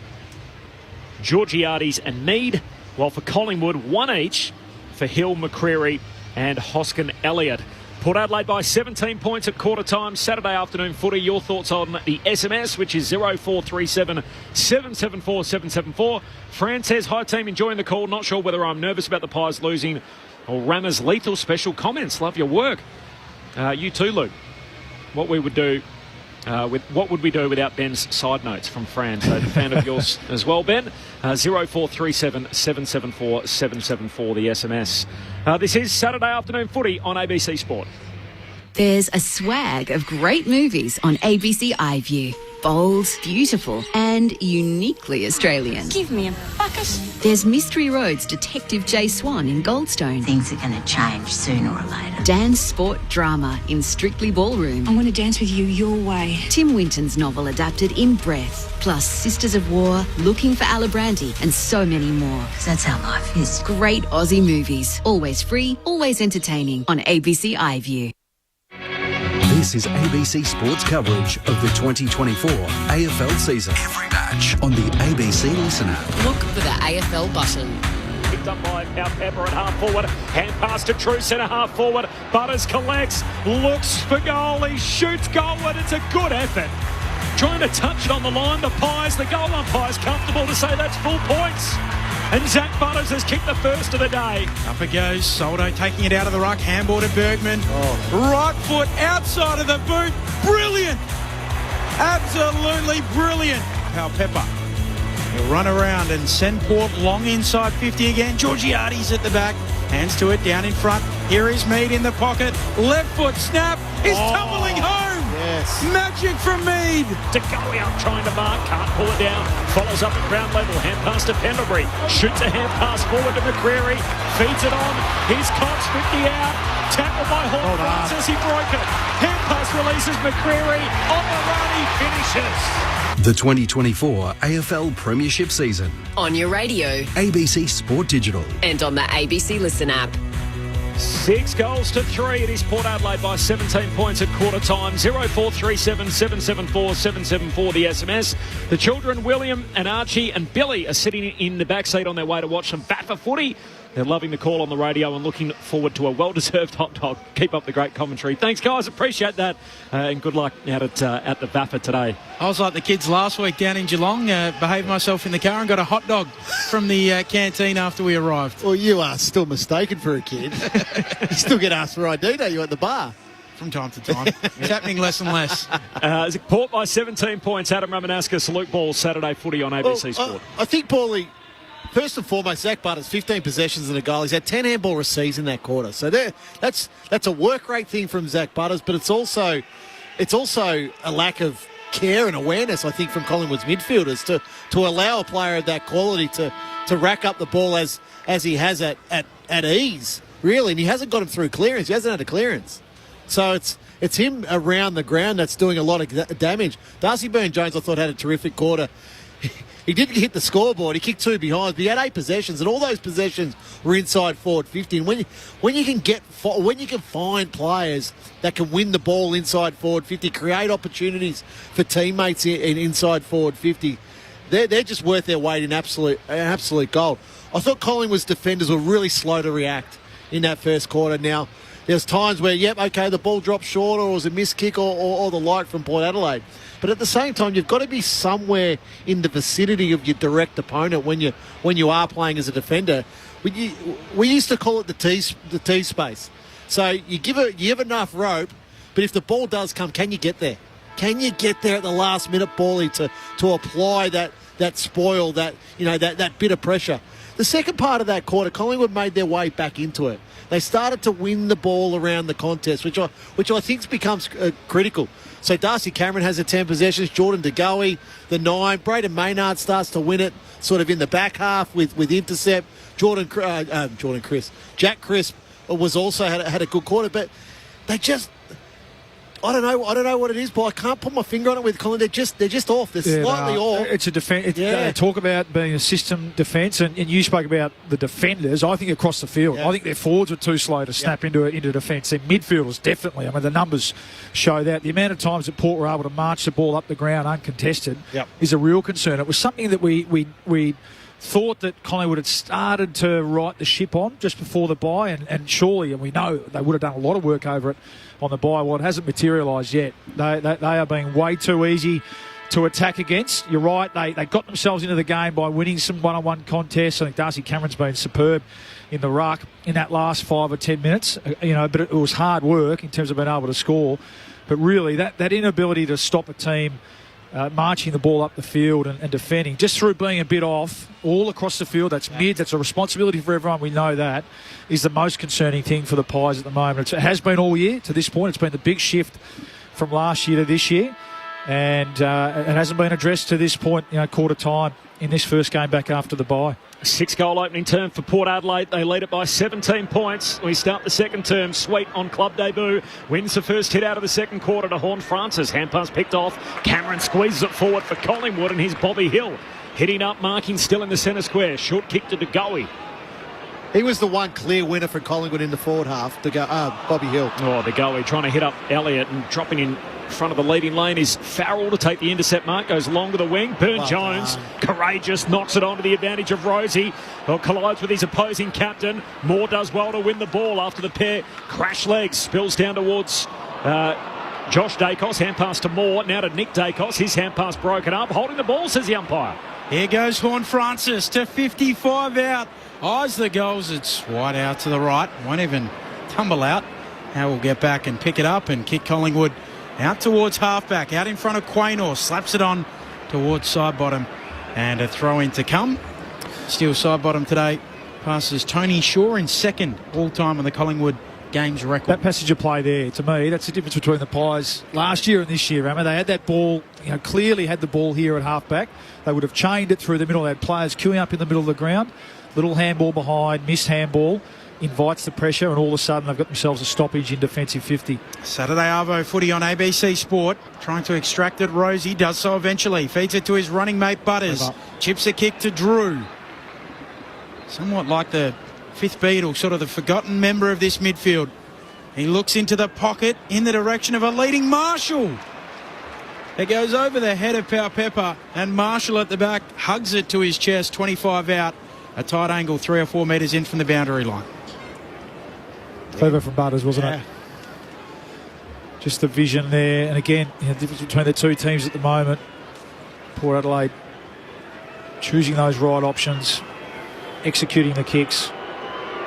Georgiades and Mead. While for Collingwood, 1 each for Hill, McCreary and Hoskin Elliott. Port Adelaide by 17 points at quarter time. Saturday afternoon footy. Your thoughts on the SMS, which is 0437 774 774. Fran says, hi team, enjoying the call. Not sure whether I'm nervous about the Pies losing or Rama's lethal. Special comments. Love your work. You too, Luke. What we would do what would we do without Ben's side notes from Fran? So, a fan of yours as well, Ben. 0437 774 774, the SMS. This is Saturday afternoon footy on ABC Sport. There's a swag of great movies on ABC iView. Bold, beautiful, and uniquely Australian. Give me a bucket. There's Mystery Road's Detective Jay Swan in Goldstone. Things are going to change sooner or later. Dan's sport drama in Strictly Ballroom. I want to dance with you your way. Tim Winton's novel adapted in Breath. Plus Sisters of War, Looking for Alibrandi, and so many more. 'Cause that's how life is. Great Aussie movies. Always free, always entertaining on ABC iView. This is ABC Sports coverage of the 2024 AFL season. Every match on the ABC Listen app. Look for the AFL button. Picked up by Powell-Pepper at half forward. Hand pass to True centre half forward. Butters collects, looks for goal. He shoots goalward. It's a good effort. Trying to touch it on the line. The goal umpire's comfortable to say that's full points. And Zach Butters has kicked the first of the day. Up it goes. Soldo taking it out of the ruck. Handball to Bergman. Right foot outside of the boot. Brilliant. Absolutely brilliant. Powell-Pepper. He'll run around and send Port long inside 50 again. Georgiades at the back. Hands to it down in front. Here is Mead in the pocket. Left foot snap. He's tumbling home. Yes. Magic from Mead. To go out trying to mark. Can't pull it down. Follows up at ground level. Hand pass to Pendlebury. Shoots a hand pass forward to McCreary. Feeds it on. Here's Cox 50 out. Tackled by Hall. Says he broke it. Hand pass releases McCreary. On the run, he finishes. The 2024 AFL Premiership season. On your radio. ABC Sport Digital. And on the ABC Listen app. 6 goals to 3. It is Port Adelaide by 17 points at quarter time. 0437 774 774 the SMS. The children, William and Archie and Billy, are sitting in the backseat on their way to watch some BAFA footy. They're loving the call on the radio and looking forward to a well-deserved hot dog. Keep up the great commentary. Thanks, guys. Appreciate that. And good luck out at the BAFA today. I was like the kids last week down in Geelong. Behaved myself in the car and got a hot dog from the canteen after we arrived. Well, you are still mistaken for a kid. You still get asked for ID, don't you, at the bar? From time to time. It's happening less and less. Port by 17 points. Adam Ramanauskas, Luke Ball, Saturday footy on ABC Sport. I think, Paulie, first and foremost, Zach Butters, 15 possessions and a goal. He's had 10 handball receives in that quarter. So that's a work rate thing from Zach Butters, but it's also a lack of care and awareness, I think, from Collingwood's midfielders to allow a player of that quality to rack up the ball as he has at ease, really. And he hasn't got him through clearance. He hasn't had a clearance. So it's him around the ground that's doing a lot of damage. Darcy Byrne-Jones, I thought, had a terrific quarter. He didn't hit the scoreboard. He kicked 2 behinds, but he had 8 possessions, and all those possessions were inside forward 50. And when you can find players that can win the ball inside forward 50, create opportunities for teammates in inside forward 50, they're just worth their weight in absolute gold. I thought Collingwood's defenders were really slow to react in that first quarter. Now, there's times where, the ball dropped short or it was a missed kick or the like from Port Adelaide. But at the same time, you've got to be somewhere in the vicinity of your direct opponent when you are playing as a defender. We used to call it the T space. So you give enough rope, but if the ball does come, can you get there? Can you get there at the last minute, Bally, to apply that that spoil, that that bit of pressure. The second part of that quarter, Collingwood made their way back into it. They started to win the ball around the contest, which I think becomes critical. So Darcy Cameron has the 10 possessions, Jordan De Goey, the 9. Braden Maynard starts to win it sort of in the back half with intercept. Jack Crisp was also had a good quarter, but they just... I don't know what it is, but I can't put my finger on it with Collingwood. They're just off. They're slightly off. It's a defence. Talk about being a system defence, and you spoke about the defenders. I think across the field, I think their forwards were too slow to snap into defence. Their midfielders definitely. I mean, the numbers show that. The amount of times that Port were able to march the ball up the ground uncontested is a real concern. It was something that we thought that Collingwood had started to right the ship on just before the bye, and surely, and we know they would have done a lot of work over it on the bye. Well, it hasn't materialised yet. They are being way too easy to attack against. You're right, they got themselves into the game by winning some one-on-one contests. I think Darcy Cameron's been superb in the ruck in that last 5 or 10 minutes, but it was hard work in terms of being able to score. But really, that inability to stop a team marching the ball up the field and defending, just through being a bit off all across the field, that's mid, that's a responsibility for everyone, we know that, is the most concerning thing for the Pies at the moment. It has been all year to this point. It's been the big shift from last year to this year, and it hasn't been addressed to this point, quarter time in this first game back after the bye. 6-goal opening term for Port Adelaide. They lead it by 17 points. We start the second term. Sweet on club debut. Wins the first hit out of the second quarter to Horn Francis. Hand pass picked off. Cameron squeezes it forward for Collingwood, and here's Bobby Hill. Hitting up, marking still in the centre square. Short kick to De Goey. He was the one clear winner for Collingwood in the forward half, Bobby Hill. Oh, De Goey trying to hit up Elliott and dropping in front of the leading lane is Farrell to take the intercept mark, goes long to the wing. Jones, courageous, knocks it on to the advantage of Rosie. Well, collides with his opposing captain. Moore does well to win the ball after the pair crash legs. Spills down towards Josh Dacos. Hand pass to Moore. Now to Nick Dacos. His hand pass broken up. Holding the ball, says the umpire. Here goes Horn Francis to 55 out. Eyes the goals. It's wide out to the right. Won't even tumble out. Now we'll get back and pick it up and kick Collingwood out towards halfback, out in front of Quaynor, slaps it on towards side bottom, and a throw in to come. Still side bottom today, passes Tony Shaw in second all time on the Collingwood games record. That passage of play there, to me, that's the difference between the Pies last year and this year. Remember, they had that ball, clearly had the ball here at halfback. They would have chained it through the middle. They had players queuing up in the middle of the ground. Little handball behind, missed handball, invites the pressure, and all of a sudden they've got themselves a stoppage in defensive 50. Saturday Arvo footy on ABC Sport, trying to extract it. Rosie does so eventually, feeds it to his running mate Butters, chips a kick to Drew. Somewhat like the fifth Beatle, sort of the forgotten member of this midfield. He looks into the pocket in the direction of a leading Marshall. It goes over the head of Pau Pepper, and Marshall at the back hugs it to his chest, 25 out, a tight angle 3 or 4 metres in from the boundary line. Clever from Butters, wasn't it? Just the vision there. And again, the difference between the two teams at the moment. Port Adelaide choosing those right options, executing the kicks,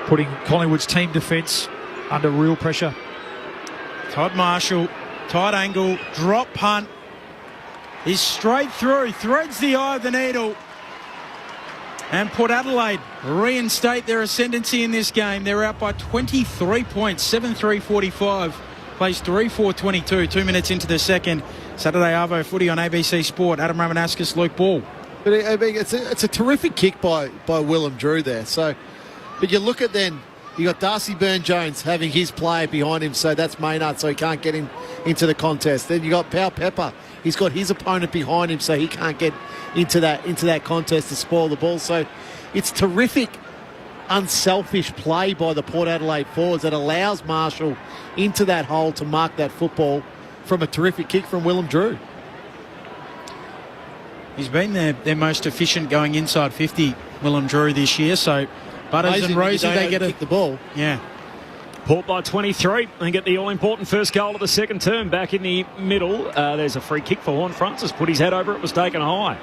putting Collingwood's team defence under real pressure. Todd Marshall, tight angle, drop punt. Is straight through, threads the eye of the needle. And Port Adelaide reinstate their ascendancy in this game. They're out by 23 points, 7-3-45. Plays 3-4-22, 2 minutes into the second. Saturday Arvo footy on ABC Sport. Adam Ramanauskas, Luke Ball. But it's a terrific kick by Willem Drew there. So, but you look at then, you got Darcy Byrne-Jones having his player behind him, so that's Maynard, so he can't get him into the contest. Then you got Pau Pepper. He's got his opponent behind him, so he can't get into that contest to spoil the ball. So it's terrific, unselfish play by the Port Adelaide forwards that allows Marshall into that hole to mark that football from a terrific kick from Willem Drew. He's been their most efficient going inside 50, Willem Drew, this year. So Butters and Rosie, they get kick the ball. Yeah. Port by 23 and get the all-important first goal of the second term back in the middle. There's a free kick for Horn Francis. Put his head over it, was taken high.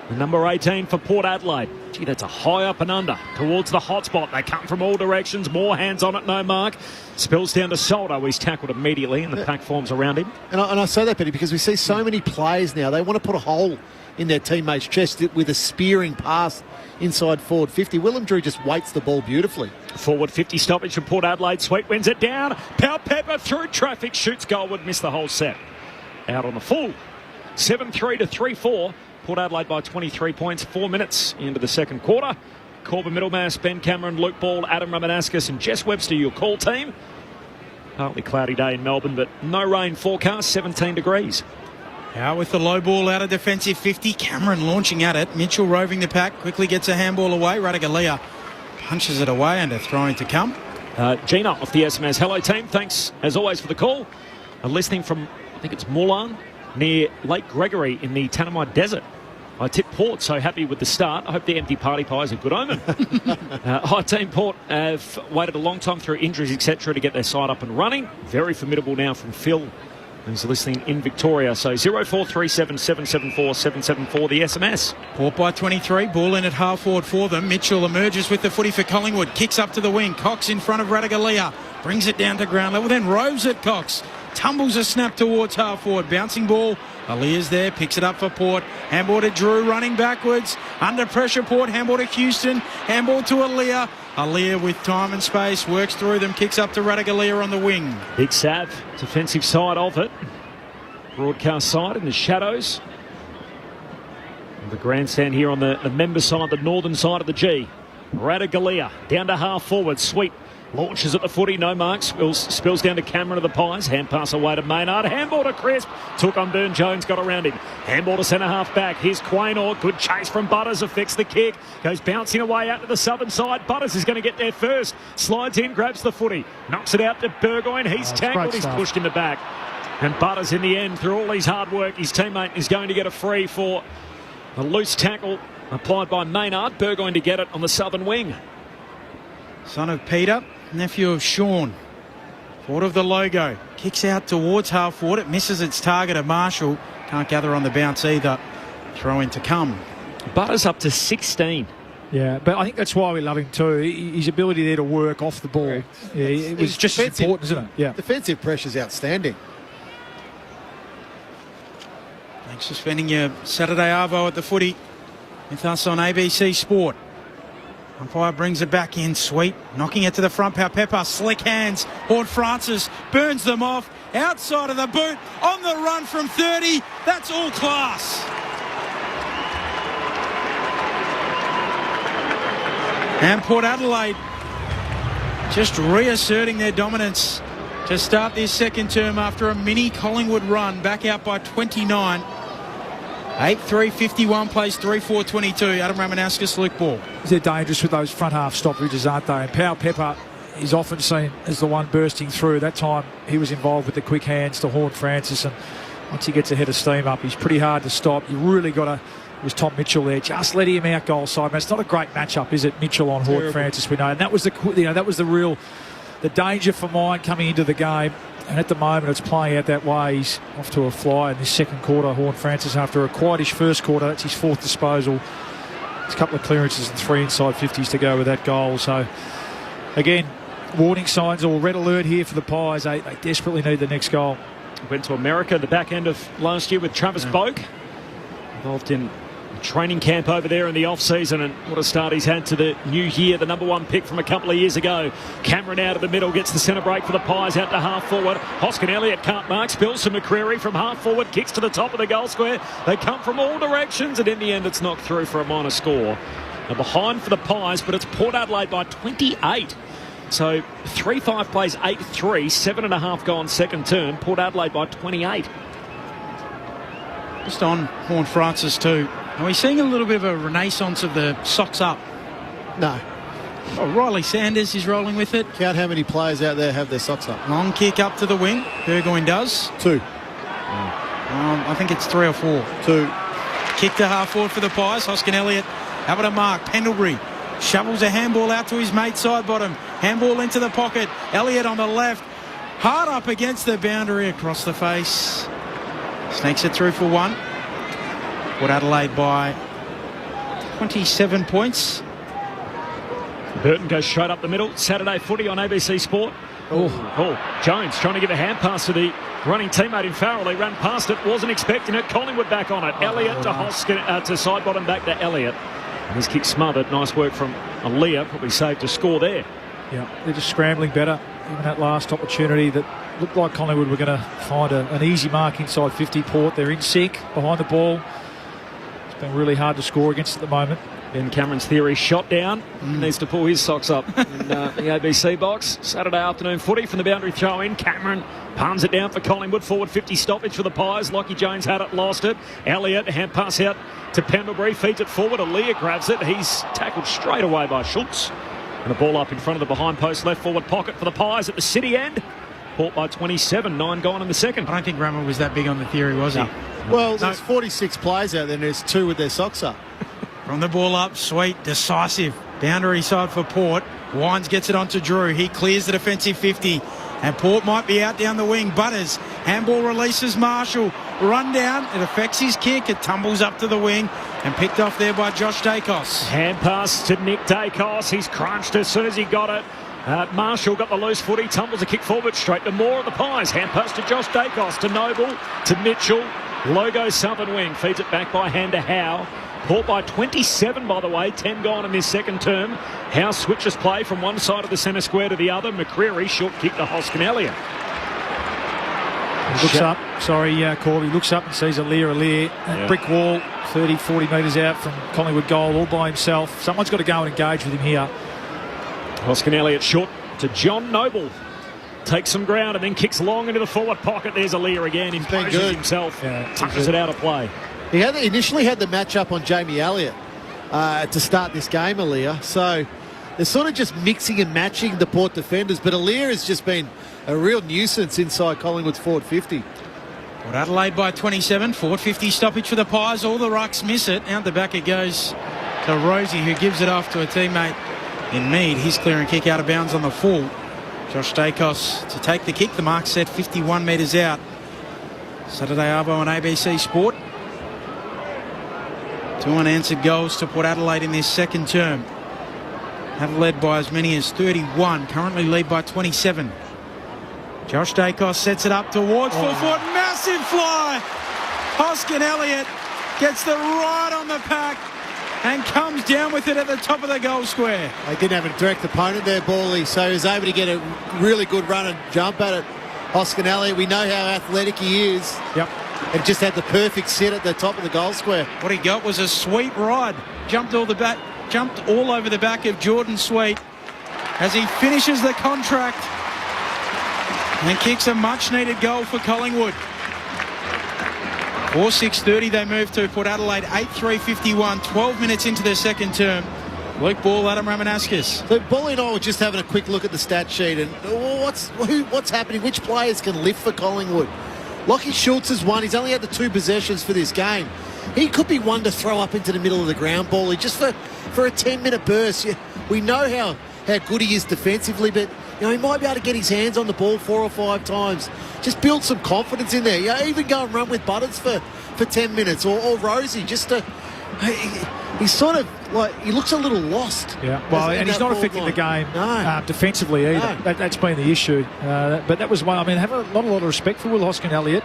The number 18 for Port Adelaide. Gee, that's a high up and under towards the hot spot. They come from all directions. More hands on it, no mark. Spills down to Soldo. He's tackled immediately and the pack forms around him. And I say that, Petty, because we see so many players now. They want to put a hole their teammate's chest with a spearing pass inside forward 50. Willem Drew just weights the ball beautifully. Forward 50 stoppage from Port Adelaide. Sweet wins it down. Pal Pepper through traffic, shoots goal, would miss the whole set. Out on the full. 7-3 to 3-4. Port Adelaide by 23 points. 4 minutes into the second quarter. Corbin Middlemass, Ben Cameron, Luke Ball, Adam Ramanauskas and Jess Webster, your call team. Partly cloudy day in Melbourne, but no rain forecast, 17 degrees. Out with the low ball out of defensive 50. Cameron launching at it. Mitchell roving the pack. Quickly gets a handball away. Radigalia punches it away and a throwing to come. Gina off the SMS. Hello, team. Thanks, as always, for the call. Listening from, I think it's Mulan, near Lake Gregory in the Tanami Desert. I tip Port, so happy with the start. I hope the empty party pie is a good omen. Hi, Team Port have waited a long time through injuries, etc., to get their side up and running. Very formidable now from Phil, who's listening in Victoria. So 0437 774 774, the SMS. Port by 23. Ball in at half forward for them. Mitchell emerges with the footy for Collingwood. Kicks up to the wing. Cox in front of Radigalia. Brings it down to ground level. Then roves it, Cox. Tumbles a snap towards half forward. Bouncing ball. Alia's there. Picks it up for Port. Handball to Drew running backwards. Under pressure, Port. Handball to Houston. Handball to Alia. Alia with time and space. Works through them. Kicks up to Radigalia on the wing. Big Sav, defensive side of it. Broadcast side in the shadows. The grandstand here on the member side, the northern side of the G. Radigalia down to half forward. Sweet. Launches at the footy, no marks. Spills down to Cameron of the Pies. Hand pass away to Maynard. Handball to Crisp. Took on Burn Jones, got around him. Handball to centre half back. Here's Quaynor. Good chase from Butters. Affects the kick. Goes bouncing away out to the southern side. Butters is going to get there first. Slides in, grabs the footy. Knocks it out to Burgoyne. He's tangled. He's pushed in the back. And Butters in the end, through all his hard work, his teammate is going to get a free for a loose tackle applied by Maynard. Burgoyne to get it on the southern wing. Son of Peter, nephew of Sean. Forward of the logo. Kicks out towards half forward. It misses its target of Marshall. Can't gather on the bounce either. Throw in to come. Butters up to 16. Yeah, but I think that's why we love him too. His ability there to work off the ball. Yeah, it was just as important, isn't it? Yeah. Defensive pressure's outstanding. Thanks for spending your Saturday arvo at the footy with us on ABC Sport. Umpire brings it back in. Sweet. Knocking it to the front. Pepper. Slick hands. Hort Francis burns them off. Outside of the boot. On the run from 30. That's all class. And Port Adelaide just reasserting their dominance to start this second term after a mini Collingwood run. Back out by 29. 8-3-51 plays 3-4-22. Adam Ramanauskas, Luke Ball. They're dangerous with those front half stoppages, aren't they? And Powell Pepper is often seen as the one bursting through. That time he was involved with the quick hands to Horn Francis, and once he gets a head of steam up, he's pretty hard to stop. You really got to... It was Tom Mitchell there, just letting him out goal side. Man, it's not a great matchup, is it? Mitchell on Horn Francis, we know. And that was the danger for mine coming into the game. And at the moment, it's playing out that way. He's off to a fly in this second quarter. Horn Francis, after a quietish first quarter, that's his fourth disposal. There's a couple of clearances and 3 inside 50s to go with that goal. So, again, warning signs or red alert here for the Pies. They desperately need the next goal. Went to America the back end of last year with Travis Boak. Involved in training camp over there in the off-season, and what a start he's had to the new year, the number one pick from a couple of years ago. Cameron out of the middle, gets the centre break for the Pies, out to half forward. Hoskin Elliott can't mark, spills to McCreary from half forward, kicks to the top of the goal square. They come from all directions, and in the end it's knocked through for a minor score. They're behind for the Pies, but it's Port Adelaide by 28. So 3-5 plays 8-3, 7.5 gone second term. Port Adelaide by 28. Just on Horn Francis too. Are we seeing a little bit of a renaissance of the socks up? No. Oh, Riley Sanders is rolling with it. Count how many players out there have their socks up. Long kick up to the wing. Burgoyne does. 2. I think it's 3 or 4. 2. Kick to half forward for the Pies. Hoskin Elliott having a mark. Pendlebury shovels a handball out to his mate side bottom. Handball into the pocket. Elliott on the left. Hard up against the boundary across the face. Snakes it through for 1. Port Adelaide by 27 points. Burton goes straight up the middle. Saturday footy on ABC Sport. Oh, Jones trying to give a hand pass to the running teammate in Farrell. He ran past it, wasn't expecting it. Collingwood back on it. Elliott to side bottom, back to Elliott. And his kick smothered. Nice work from Aaliyah. Probably saved a score there. Yeah, they're just scrambling better. Even that last opportunity that looked like Collingwood were going to find an easy mark inside 50. Port, they're in sync behind the ball. It's been really hard to score against at the moment. Ben Cameron's theory, shot down, needs to pull his socks up in the ABC box. Saturday afternoon footy from the boundary throw in. Cameron palms it down for Collingwood. Forward 50 stoppage for the Pies. Lockie Jones had it, lost it. Elliott, hand pass out to Pendlebury, feeds it forward. Aaliyah grabs it. He's tackled straight away by Schultz. And the ball up in front of the behind post left forward pocket for the Pies at the City end. Port by 27, 9 gone in the second. I don't think Rammer was that big on the theory, was he? Well, there's 46 players out there and there's 2 with their socks up. From the ball up, Sweet, decisive. Boundary side for Port. Wines gets it onto Drew. He clears the defensive 50. And Port might be out down the wing. Butters. Handball releases Marshall. Run down. It affects his kick. It tumbles up to the wing. And picked off there by Josh Dacos. Hand pass to Nick Dacos. He's crunched as soon as he got it. Marshall got the loose foot. He tumbles a kick forward straight to Moore of the Pies. Hand pass to Josh Dacos. To Noble. To Mitchell. Logo southern wing. Feeds it back by hand to Howe. Port by 27, by the way, 10 gone in this second term. Howe switches play from one side of the centre square to the other. McCreary, short kick to Hoskin Elliott. He looks up, Corby looks up and sees Aaliyah. Brick wall, 30, 40 metres out from Collingwood goal, all by himself. Someone's got to go and engage with him here. Hoskin Elliott short to John Noble. Takes some ground and then kicks long into the forward pocket. There's Aaliyah again, imposes himself, tucks it out of play. He initially had the match-up on Jamie Elliott to start this game, Aaliyah. So they're sort of just mixing and matching the Port defenders. But Aaliyah has just been a real nuisance inside Collingwood's forward 50. Port Adelaide by 27. Forward 50 stoppage for the Pies. All the rucks miss it. Out the back it goes to Rosie, who gives it off to a teammate in Mead. He's clearing kick out of bounds on the full. Josh Dacos to take the kick. The mark set 51 metres out. Saturday Arvo on ABC Sport. 2 unanswered goals to Port Adelaide in this second term. Have led by as many as 31. Currently lead by 27. Josh Dacos sets it up towards full forward. Massive fly. Hoskin Elliott gets the right on the pack and comes down with it at the top of the goal square. They didn't have a direct opponent there, Bally, so he was able to get a really good run and jump at it. Hoskin Elliott, we know how athletic he is. Yep. And just had the perfect sit at the top of the goal square. What he got was a sweet ride. Jumped all over the back of Jordan Sweet as he finishes the contract and kicks a much-needed goal for Collingwood. 4:6:30 they move to Port Adelaide. 8:3:51. 12 minutes into their second term. Luke Ball, Adam Ramanauskas. So Bolly and I were just having a quick look at the stat sheet and what's happening? Which players can lift for Collingwood? Lockie Schultz has won. He's only had the 2 possessions for this game. He could be one to throw up into the middle of the ground, Bally, just for a 10-minute burst. We know how good he is defensively, but he might be able to get his hands on the ball 4 or 5 times. Just build some confidence in there. Even go and run with Butters for 10 minutes or Rosie just to... He's sort of he looks a little lost. Yeah, well, and he's not affecting the game defensively either. No. That's been the issue. But that was one. I mean, have a lot of respect for Will Hoskin Elliott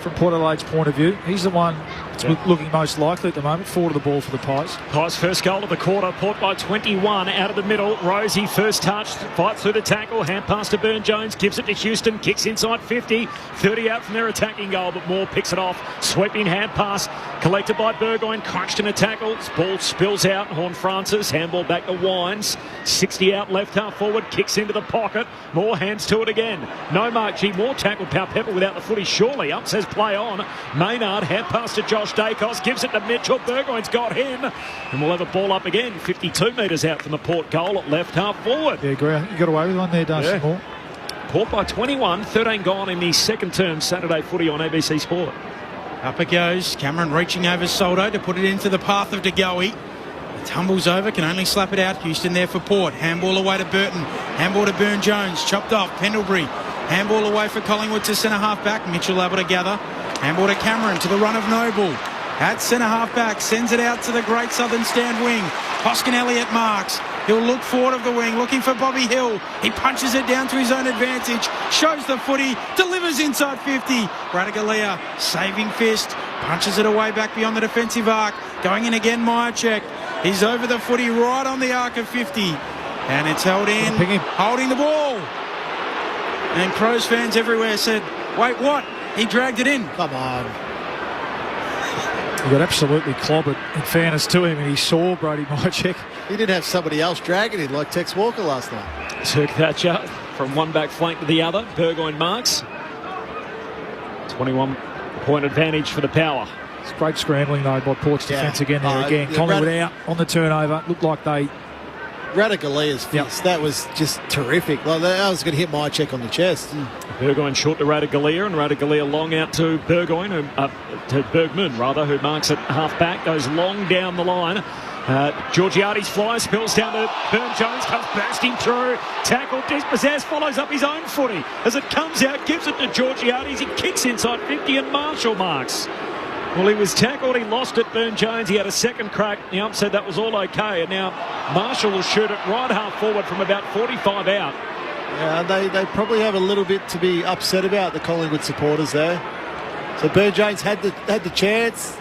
from Port Adelaide's point of view. He's the one that's looking most likely at the moment. Forward of the ball for the Pies. Pies first goal of the quarter. Port by 21 out of the middle. Rosie first touch, fights through the tackle. Hand pass to Burne-Jones, gives it to Houston, kicks inside 50. 30 out from their attacking goal, but Moore picks it off. Sweeping hand pass collected by Burgoyne, crunched in a tackle. Ball spills out. Horne-Francis, handball back to Wines. 60 out left half forward, kicks into the pocket. Moore hands to it again. No mark. Moore tackled Powell-Pepper without the footy. Surely up says play on. Maynard, hand pass to Josh Dacos, gives it to Mitchell. Burgoyne's got him. And we'll have a ball up again. 52 metres out from the Port goal at left half forward. Yeah, agree. I think you got away with one there, Darcy Moore. Port by 21, 13 gone in the second term Saturday footy on ABC Sport. Up it goes. Cameron reaching over Soldo to put it into the path of De Goey. It tumbles over, can only slap it out. Houston there for Port. Handball away to Burton. Handball to Burne-Jones. Chopped off. Pendlebury. Handball away for Collingwood to centre half back. Mitchell able to gather. Handball to Cameron to the run of Noble. At centre half back, sends it out to the great southern stand wing. Hoskin Elliott marks. He'll look forward of the wing, looking for Bobby Hill. He punches it down to his own advantage, shows the footy, delivers inside 50. Radaglia, saving fist, punches it away back beyond the defensive arc. Going in again, Myercheck. He's over the footy right on the arc of 50. And it's held in, holding the ball. And Crows fans everywhere said, wait, what? He dragged it in. Come on. He got absolutely clobbered, in fairness to him, and he saw Brody Myercheck. He didn't have somebody else dragging him like Tex Walker last night. Turk Thatcher from one back flank to the other. Burgoyne marks. 21-point advantage for the Power. It's great scrambling, though, by Port's defence again there. Yeah, Collingwood out on the turnover. Looked like they... Radagalia's fist, that was just terrific. Well, that was going to hit Myercheck on the chest. Burgoyne short to Radaglia, and Radaglia long out to Burgoyne, to Bergman, rather, who marks it half back, goes long down the line. Georgiades flies, spills down to Burn-Jones, comes bursting through, tackle, dispossessed, follows up his own footy. As it comes out, gives it to Georgiades, he kicks inside 50 and Marshall marks. Well, he was tackled, he lost it, Burn-Jones, he had a second crack, the ump said that was all okay, and now Marshall will shoot it right half forward from about 45 out. Yeah, they probably have a little bit to be upset about, the Collingwood supporters there. So Burn-Jones had the chance.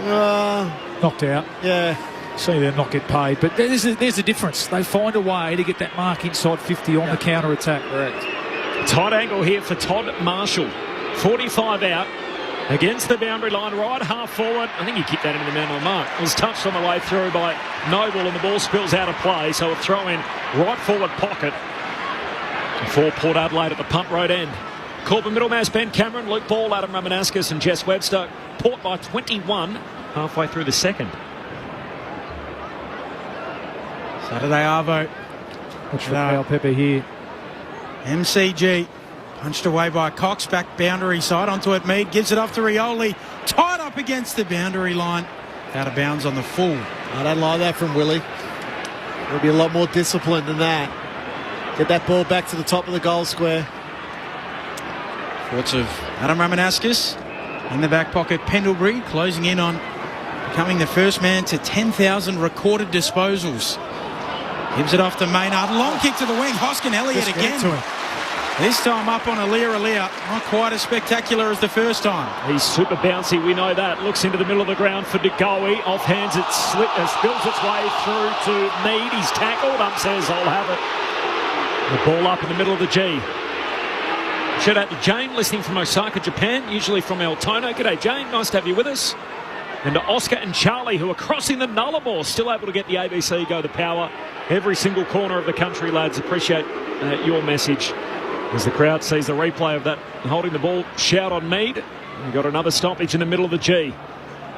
Knocked out. Yeah. See them not get paid, but there's a difference. They find a way to get that mark inside 50 on the counter-attack. Correct. Tight angle here for Todd Marshall. 45 out. Against the boundary line, right half forward. I think he kicked that into the man mark. It was touched on the way through by Noble, and the ball spills out of play, so a throw in right forward pocket for Port Adelaide at the Punt Road end. Corbin Middlemass, Ben Cameron, Luke Ball, Adam Ramanauskas and Jess Webster. Port by 21 halfway through the second. Saturday Arvo. Watch for Al Pepper here. MCG. Punched away by Cox, back boundary side onto it. Mead gives it off to Rioli. Tied up against the boundary line. Out of bounds on the full. I don't like that from Willie. There'll be a lot more discipline than that. Get that ball back to the top of the goal square. Thoughts of Adam Ramanauskas in the back pocket. Pendlebury closing in on becoming the first man to 10,000 recorded disposals. Gives it off to Maynard. Long kick to the wing. Hoskin Elliott again. This time up on Alia. Not quite as spectacular as the first time. He's super bouncy, we know that. Looks into the middle of the ground for De Goey. Offhands it, spills its way through to Mead. He's tackled. Ump says, I'll have it. The ball up in the middle of the G. Shout out to Jane, listening from Osaka, Japan, usually from Altona. G'day, Jane. Nice to have you with us. And to Oscar and Charlie, who are crossing the Nullarbor, still able to get the ABC Go the Power. Every single corner of the country, lads. Appreciate your message. As the crowd sees the replay of that holding the ball, shout on Mead. We've got another stoppage in the middle of the G.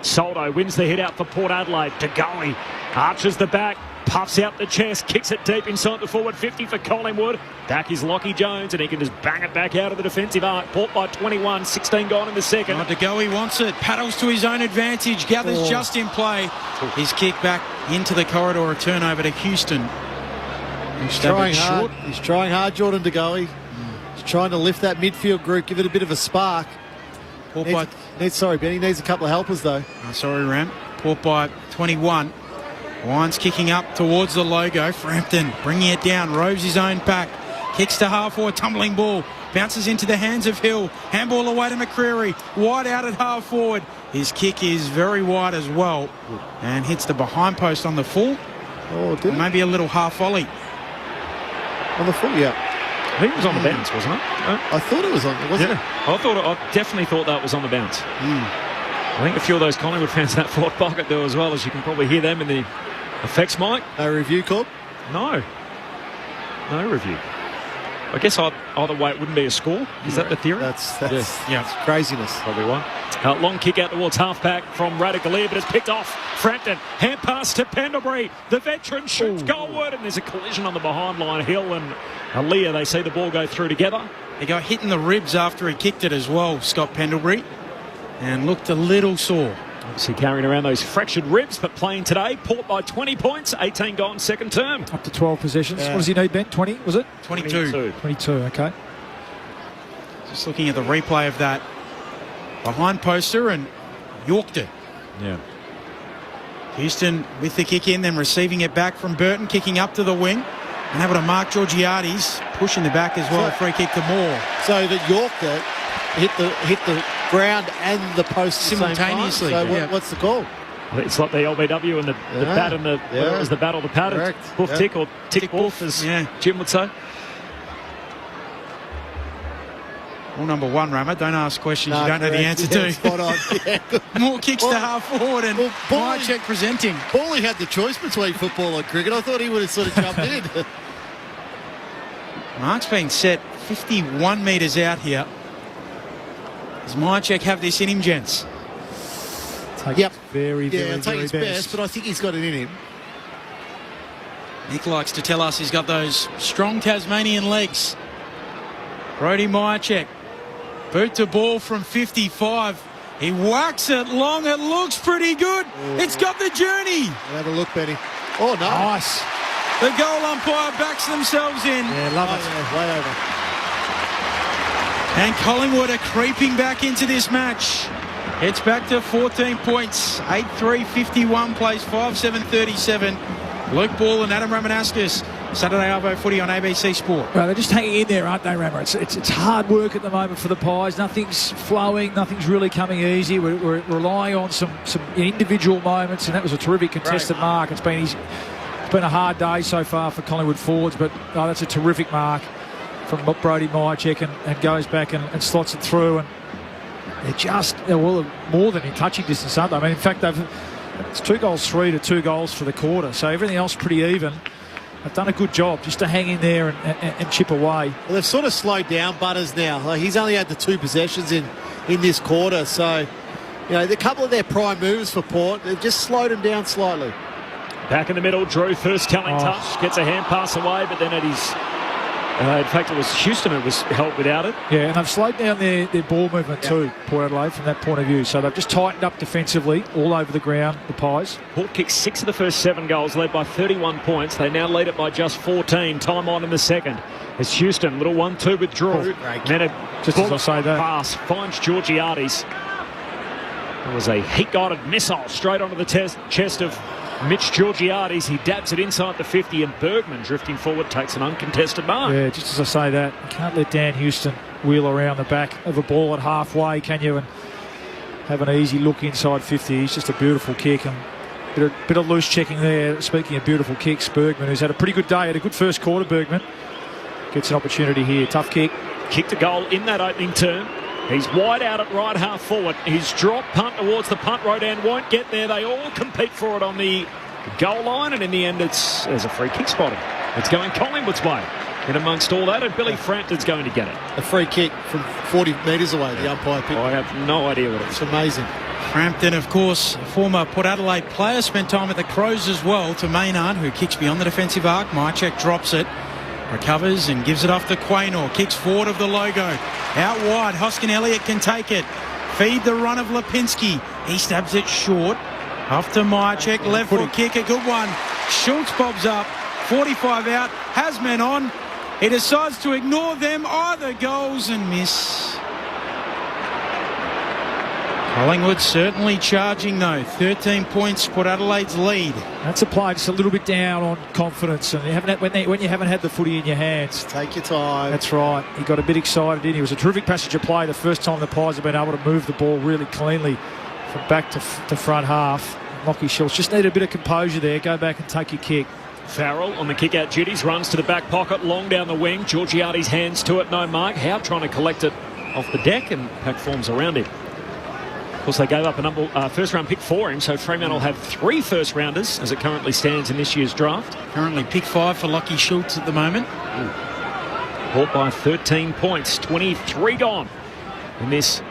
Soldo wins the hit out for Port Adelaide. De Goey arches the back, puffs out the chest, kicks it deep inside the forward 50 for Collingwood. Back is Lockie Jones, and he can just bang it back out of the defensive arc. Port by 21, 16 gone in the second. De Goey wants it, paddles to his own advantage, gathers just in play. His kick back into the corridor, a turnover to Houston. He's trying hard. He's trying hard, Jordan De Goey. He's trying to lift that midfield group, give it a bit of a spark. Benny needs a couple of helpers though. Sorry, Ram. Port by 21. Wines kicking up towards the logo. Frampton bringing it down, roves his own pack. Kicks to half forward, tumbling ball. Bounces into the hands of Hill. Handball away to McCreary. Wide out at half forward. His kick is very wide as well. And hits the behind post on the full. Oh, did it? Maybe a little half volley. On the full, yeah. I think it was on the bounce, wasn't it? I thought it was on, wasn't it? I definitely thought that was on the bounce. I think a few of those Collingwood fans in that forward pocket do as well, as you can probably hear them in the effects mic. No review, Corb? No review. I guess either way it wouldn't be a score. Is that the theory? That's craziness. Probably one. Long kick out towards half-back from Radaglia, but it's picked off. Frampton, hand pass to Pendlebury. The veteran shoots goalward, and there's a collision on the behind line. Hill and Alia, they see the ball go through together. He got hit in the ribs after he kicked it as well, Scott Pendlebury, and looked a little sore. Obviously carrying around those fractured ribs, but playing today. Port by 20 points, 18 gone, second term. Up to 12 possessions. What does he need, Ben? 20, was it? 22. 22, okay. Just looking at the replay of that behind poster and yorked it. Yeah. Houston with the kick in, then receiving it back from Burton, kicking up to the wing. And able to mark Georgiades, pushing the back as well. Free kick to Moore. So that York hit the ground and the post simultaneously. So what's the call? It's like the LBW and the bat and the whether it was the bat or the pad. Boof tick or tick boof, as Jim would say. Rule number 1, Rammer, don't ask questions you don't know the answer to. Spot on. More kicks to half forward and Myercheck presenting. Bally had the choice between football and cricket. I thought he would have sort of jumped in. Mark's been set 51 metres out here. Does Myercheck have this in him, gents? Yep. Very I'll take his best, but I think he's got it in him. Nick likes to tell us he's got those strong Tasmanian legs. Brodie Myercheck. Boot to ball from 55. He whacks it long. It looks pretty good. It's got the journey. Have a look, Benny. Oh, no. Nice. The goal umpire backs themselves in. Yeah, love it. Yeah, way over. And Collingwood are creeping back into this match. It's back to 14 points. 8-3, 51 plays 5-7, 37. Luke Ball and Adam Ramanauskas. Saturday Arvo footy on ABC Sport. Well, they're just hanging in there, aren't they, Rammer? It's hard work at the moment for the Pies. Nothing's flowing. Nothing's really coming easy. We're relying on some individual moments, and that was a terrific contested mark. It's been a hard day so far for Collingwood forwards, but that's a terrific mark from Brodie Myercheck and goes back and slots it through. And they're more than in touching distance, aren't they? I mean, in fact, it's 2 goals 3 to 2 goals for the quarter, so everything else pretty even. They've done a good job just to hang in there and chip away. Well, they've sort of slowed down Butters now. Like, he's only had the 2 possessions in this quarter, so a couple of their prime moves for Port, they've just slowed him down slightly. Back in the middle, Drew first telling touch, gets a hand pass away, but then at his... in fact, it was Houston who was held without it. Yeah, and they've slowed down their ball movement too, Port Adelaide, from that point of view. So they've just tightened up defensively all over the ground, the Pies. Port kicked 6 of the first 7 goals, led by 31 points. They now lead it by just 14. Time on in the second. It's Houston, little 1-2 with Drew. Then a just as I say that. Pass finds Georgiades. It was a heat-guided missile straight onto the chest of Mitch Georgiades. He dabs it inside the 50, and Bergman, drifting forward, takes an uncontested mark. Yeah, just as I say that, you can't let Dan Houston wheel around the back of a ball at halfway, can you? And have an easy look inside 50. It's just a beautiful kick, and bit of loose checking there. Speaking of beautiful kicks, Bergman, who's had a pretty good day, had a good first quarter. Bergman gets an opportunity here. Tough kick. Kicked a goal in that opening term. He's wide out at right half forward. He's dropped punt towards the punt road and won't get there. They all compete for it on the goal line, and in the end there's a free kick spotted. It's going Collingwood's way. And amongst all that, and Billy Frampton's going to get it. A free kick from 40 metres away, the umpire picked. I have no idea what it is. It's amazing. Frampton, of course, a former Port Adelaide player, spent time at the Crows as well, to Maynard, who kicks beyond the defensive arc. Myercheck drops it. Recovers and gives it off to Quaynor. Kicks forward of the logo. Out wide. Hoskin Elliott can take it. Feed the run of Lipinski. He stabs it short. Off to Myercheck. Left foot kick. A good one. Schultz bobs up. 45 out. Has men on. He decides to ignore them. Either goals and miss. Collingwood certainly charging though. 13 points, Port Adelaide's lead. That's a play just a little bit down on confidence, and when you haven't had the footy in your hands. Take your time. That's right. He got a bit excited, didn't he? It was a terrific passage of play the first time the Pies have been able to move the ball really cleanly from back to front half. Lockie Schultz just needed a bit of composure there. Go back and take your kick. Farrell on the kick-out duties, runs to the back pocket, long down the wing. Georgiades hands to it, no mark. Howe trying to collect it off the deck, and pack forms around him. Of course, they gave up a first-round pick for him, so Fremantle have 3 first-rounders as it currently stands in this year's draft. Currently pick 5 for Lockie Schultz at the moment. Port by 13 points, 23 gone in this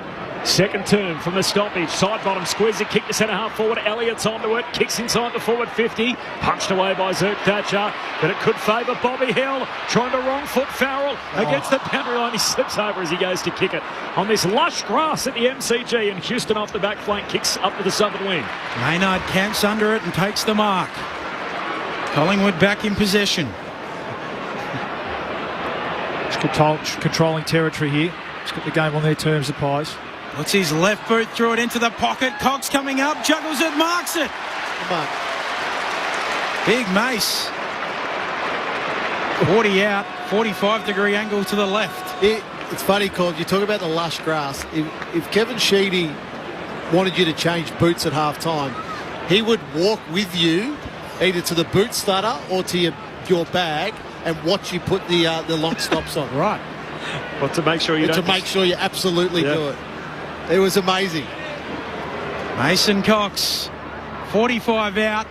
second term from the stoppage. Side bottom squeeze it, kick to centre half forward. Elliott's onto it, kicks inside the forward 50. Punched away by Zerk Thatcher, but it could favour Bobby Hill. Trying to wrong foot Farrell against the boundary line. He slips over as he goes to kick it on this lush grass at the MCG, and Houston off the back flank kicks up to the southern wing. Maynard camps under it and takes the mark. Collingwood back in possession. Just controlling territory here. Just got the game on their terms, the Pies. Puts his left boot through it into the pocket. Cox coming up, juggles it, marks it. Come on. Big Mace. 40 out, 45-degree angle to the left. It's funny, Colin, you talk about the lush grass. If Kevin Sheedy wanted you to change boots at half-time, he would walk with you either to the boot stutter or to your bag and watch you put the long stops on. Right. Well, to make sure you don't... To make sure you absolutely do it. It was amazing. Mason Cox, 45 out.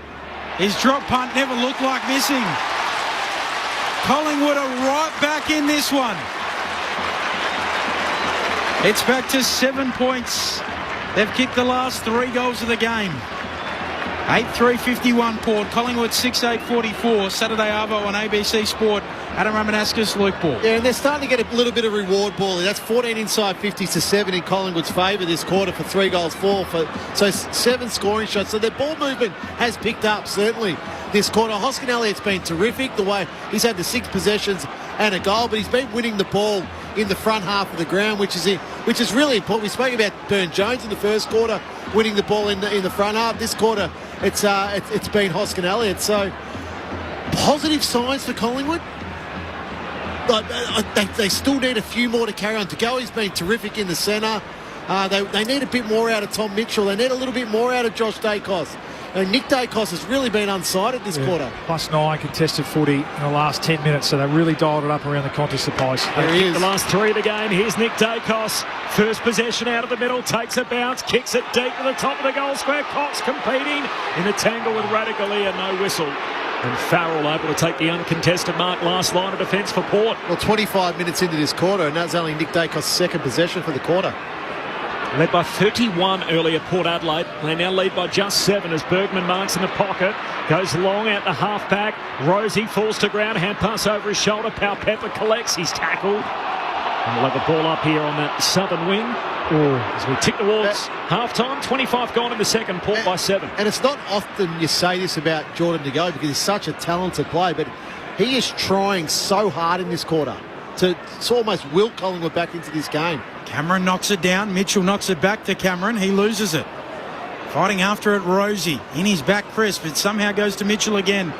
His drop punt never looked like missing. Collingwood are right back in this one. It's back to 7 points. They've kicked the last 3 goals of the game. 8-3-51 Port. Collingwood 6-8-44. Saturday Arvo on ABC Sport. Adam Ramanauskas, Luke Ball. Yeah, and they're starting to get a little bit of reward ball. That's 14 inside 50s to 7 in Collingwood's favour this quarter for 3 goals, 4 for... So 7 scoring shots. So their ball movement has picked up, certainly, this quarter. Hoskin Elliott's been terrific. The way he's had the 6 possessions and a goal, but he's been winning the ball in the front half of the ground, which is really important. We spoke about Burn-Jones in the first quarter, winning the ball in the front half. This quarter, it's been Hoskin Elliott. So positive signs for Collingwood. They still need a few more to carry on. Tagoe's been terrific in the centre. They need a bit more out of Tom Mitchell. They need a little bit more out of Josh Dacos. And Nick Dacos has really been unsighted this quarter. +9 contested footy in the last 10 minutes, so they really dialed it up around the contest of pace. The last 3 of the game. Here's Nick Dacos. First possession out of the middle, takes a bounce, kicks it deep to the top of the goal square. Cox competing in the tangle with Radicalia, no whistle. And Farrell able to take the uncontested mark. Last line of defence for Port. Well, 25 minutes into this quarter, and that's only Nick Dacos' second possession for the quarter. Led by 31 earlier, Port Adelaide. They now lead by just 7 as Bergman marks in the pocket. Goes long out the half-back. Rosie falls to ground. Hand pass over his shoulder. Pau Pepper collects. He's tackled. And we'll have the ball up here on that southern wing. As we tick towards half-time. 25 gone in the second. Port by 7. And it's not often you say this about Jordan De Goey because he's such a talented player, but he is trying so hard in this quarter to almost will Collingwood back into this game. Cameron knocks it down. Mitchell knocks it back to Cameron. He loses it. Fighting after it, Rosie. In his back, Chris, but somehow goes to Mitchell again.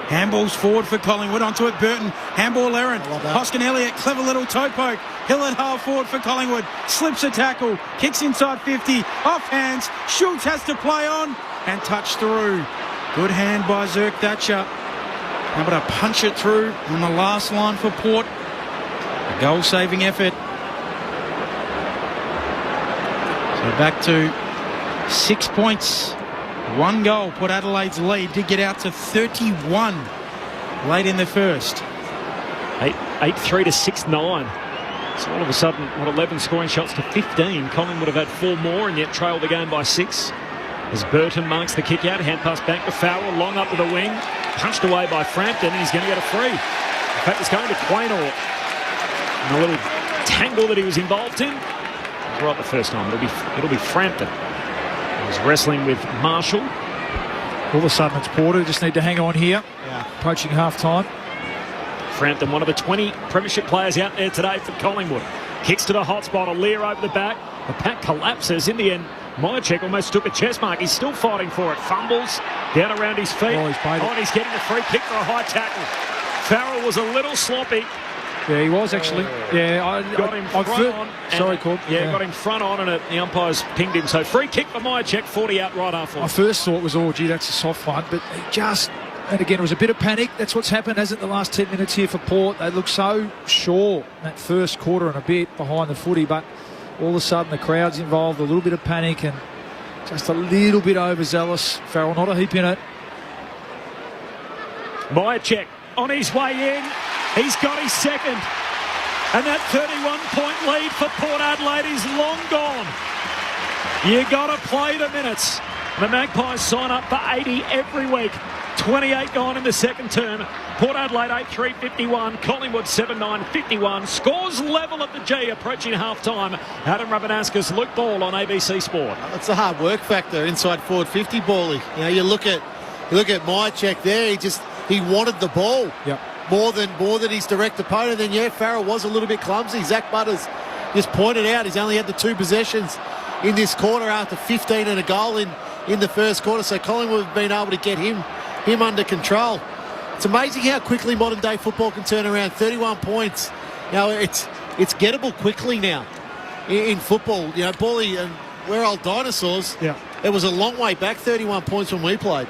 Handballs forward for Collingwood. Onto it, Burton. Handball errant. Hoskin Elliott, clever little toe poke. Hill at half forward for Collingwood. Slips a tackle. Kicks inside 50. Off hands. Schultz has to play on. And touch through. Good hand by Zerk Thatcher. Able to punch it through on the last line for Port. A goal-saving effort. So back to 6 points. 1 goal. Port Adelaide's lead did get out to 31 late in the first. 8-3 to 6-9. So all of a sudden, 11 scoring shots to 15. Collingwood have had 4 more and yet trailed the game by 6. As Burton marks the kick out, hand pass back to Farrell, long up to the wing, punched away by Frampton, and he's going to get a free. In fact, it's going to Quaynor. And a little tangle that he was involved in. Right the first time. It'll be Frampton. He's wrestling with Marshall. All of a sudden it's Porter. Just need to hang on here. Approaching half-time. Frampton, one of the 20 premiership players out there today for Collingwood. Kicks to the hot spot. Lear over the back. The pack collapses. In the end, Myercheck almost took a chest mark. He's still fighting for it. Fumbles down around his feet. And he's getting a free kick for a high tackle. Farrell was a little sloppy. Yeah, he was actually. Got him front on. Sorry, Corb. Got him front on, and the umpires pinged him. So free kick for Myercheck, 40 out right half. My first thought was, that's a soft one, but he just... And again, it was a bit of panic. That's what's happened, hasn't it, the last 10 minutes here for Port. They look so sure that first quarter and a bit behind the footy, but all of a sudden the crowd's involved, a little bit of panic and just a little bit overzealous. Farrell not a heap in it. Myercheck on his way in. He's got his second. And that 31-point lead for Port Adelaide is long gone. You got to play the minutes. The Magpies sign up for 80 every week. 28 gone in the second term. Port Adelaide 8-3-51. Collingwood 7-9-51. Scores level at the G approaching half-time. Adam Ramanauskas, Luke Ball on ABC Sport. That's the hard work factor inside forward 50, Bally. You look at Myercheck there. He wanted the ball. Yep. More than his direct opponent. Then, Farrell was a little bit clumsy. Zach Butters just pointed out he's only had the 2 possessions in this quarter after 15 and a goal in in the first quarter, so Collingwood have been able to get him under control. It's amazing how quickly modern day football can turn around. 31 points. It's gettable quickly now in football. Bally, and we're old dinosaurs. Yeah. It was a long way back, 31 points when we played.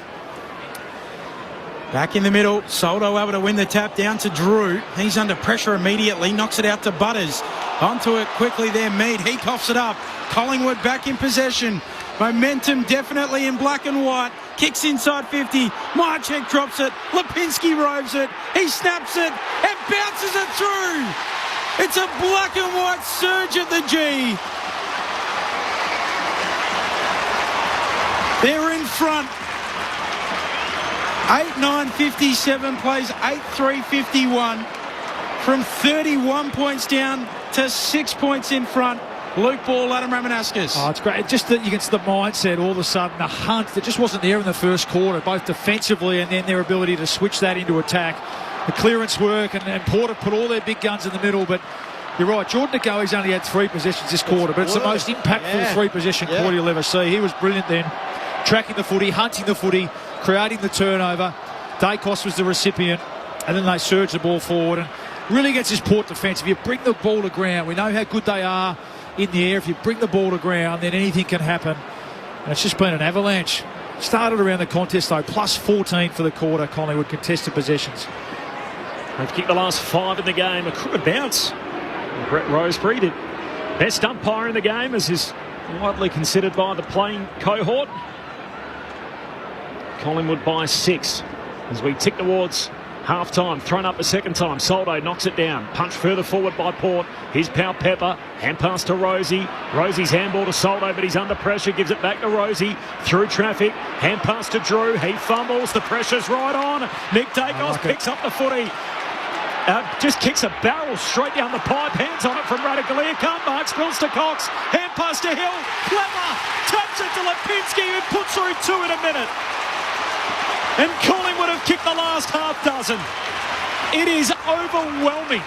Back in the middle, Soldo able to win the tap down to Drew. He's under pressure immediately, knocks it out to Butters. Onto it quickly there, Mead. He coughs it up. Collingwood back in possession. Momentum definitely in black and white. Kicks inside 50. Mychek drops it. Lipinski roves it. He snaps it and bounces it through. It's a black and white surge at the G. They're in front. 8-9-57 plays 8-3-51. From 31 points down to 6 points in front. Luke Ball, Adam Ramanaskas. Oh, it's great. Just that you can see the mindset all of a sudden, the hunt that just wasn't there in the first quarter, both defensively and then their ability to switch that into attack. The clearance work and Porter put all their big guns in the middle, but you're right, Jordan Agoe's only had 3 possessions this quarter, but it's the most impactful 3-possession quarter you'll ever see. He was brilliant then, tracking the footy, hunting the footy, creating the turnover. Dacos was the recipient, and then they surge the ball forward and really gets his Port defence. If you bring the ball to ground, we know how good they are in the air. If you bring the ball to ground, then anything can happen. And it's just been an avalanche. Started around the contest though, plus 14 for the quarter. Collingwood contested possessions. They've kicked the last 5 in the game. A crooked bounce. And Brett Rosebery, the best umpire in the game, as is widely considered by the playing cohort. Collingwood by 6 as we tick towards half-time. Thrown up a second time. Soldo knocks it down. Punch further forward by Port. Here's Pau Pepper. Hand pass to Rosie. Rosie's handball to Soldo, but he's under pressure. Gives it back to Rosie. Through traffic. Hand pass to Drew. He fumbles. The pressure's right on. Nick Dacos picks up the footy. Just kicks a barrel straight down the pipe. Hands on it from Radicalier. Can't mark. Spills to Cox. Hand pass to Hill. Clever. Taps it to Lipinski, who puts through 2 in a minute. And Collingwood have kicked the last half dozen. It is overwhelming.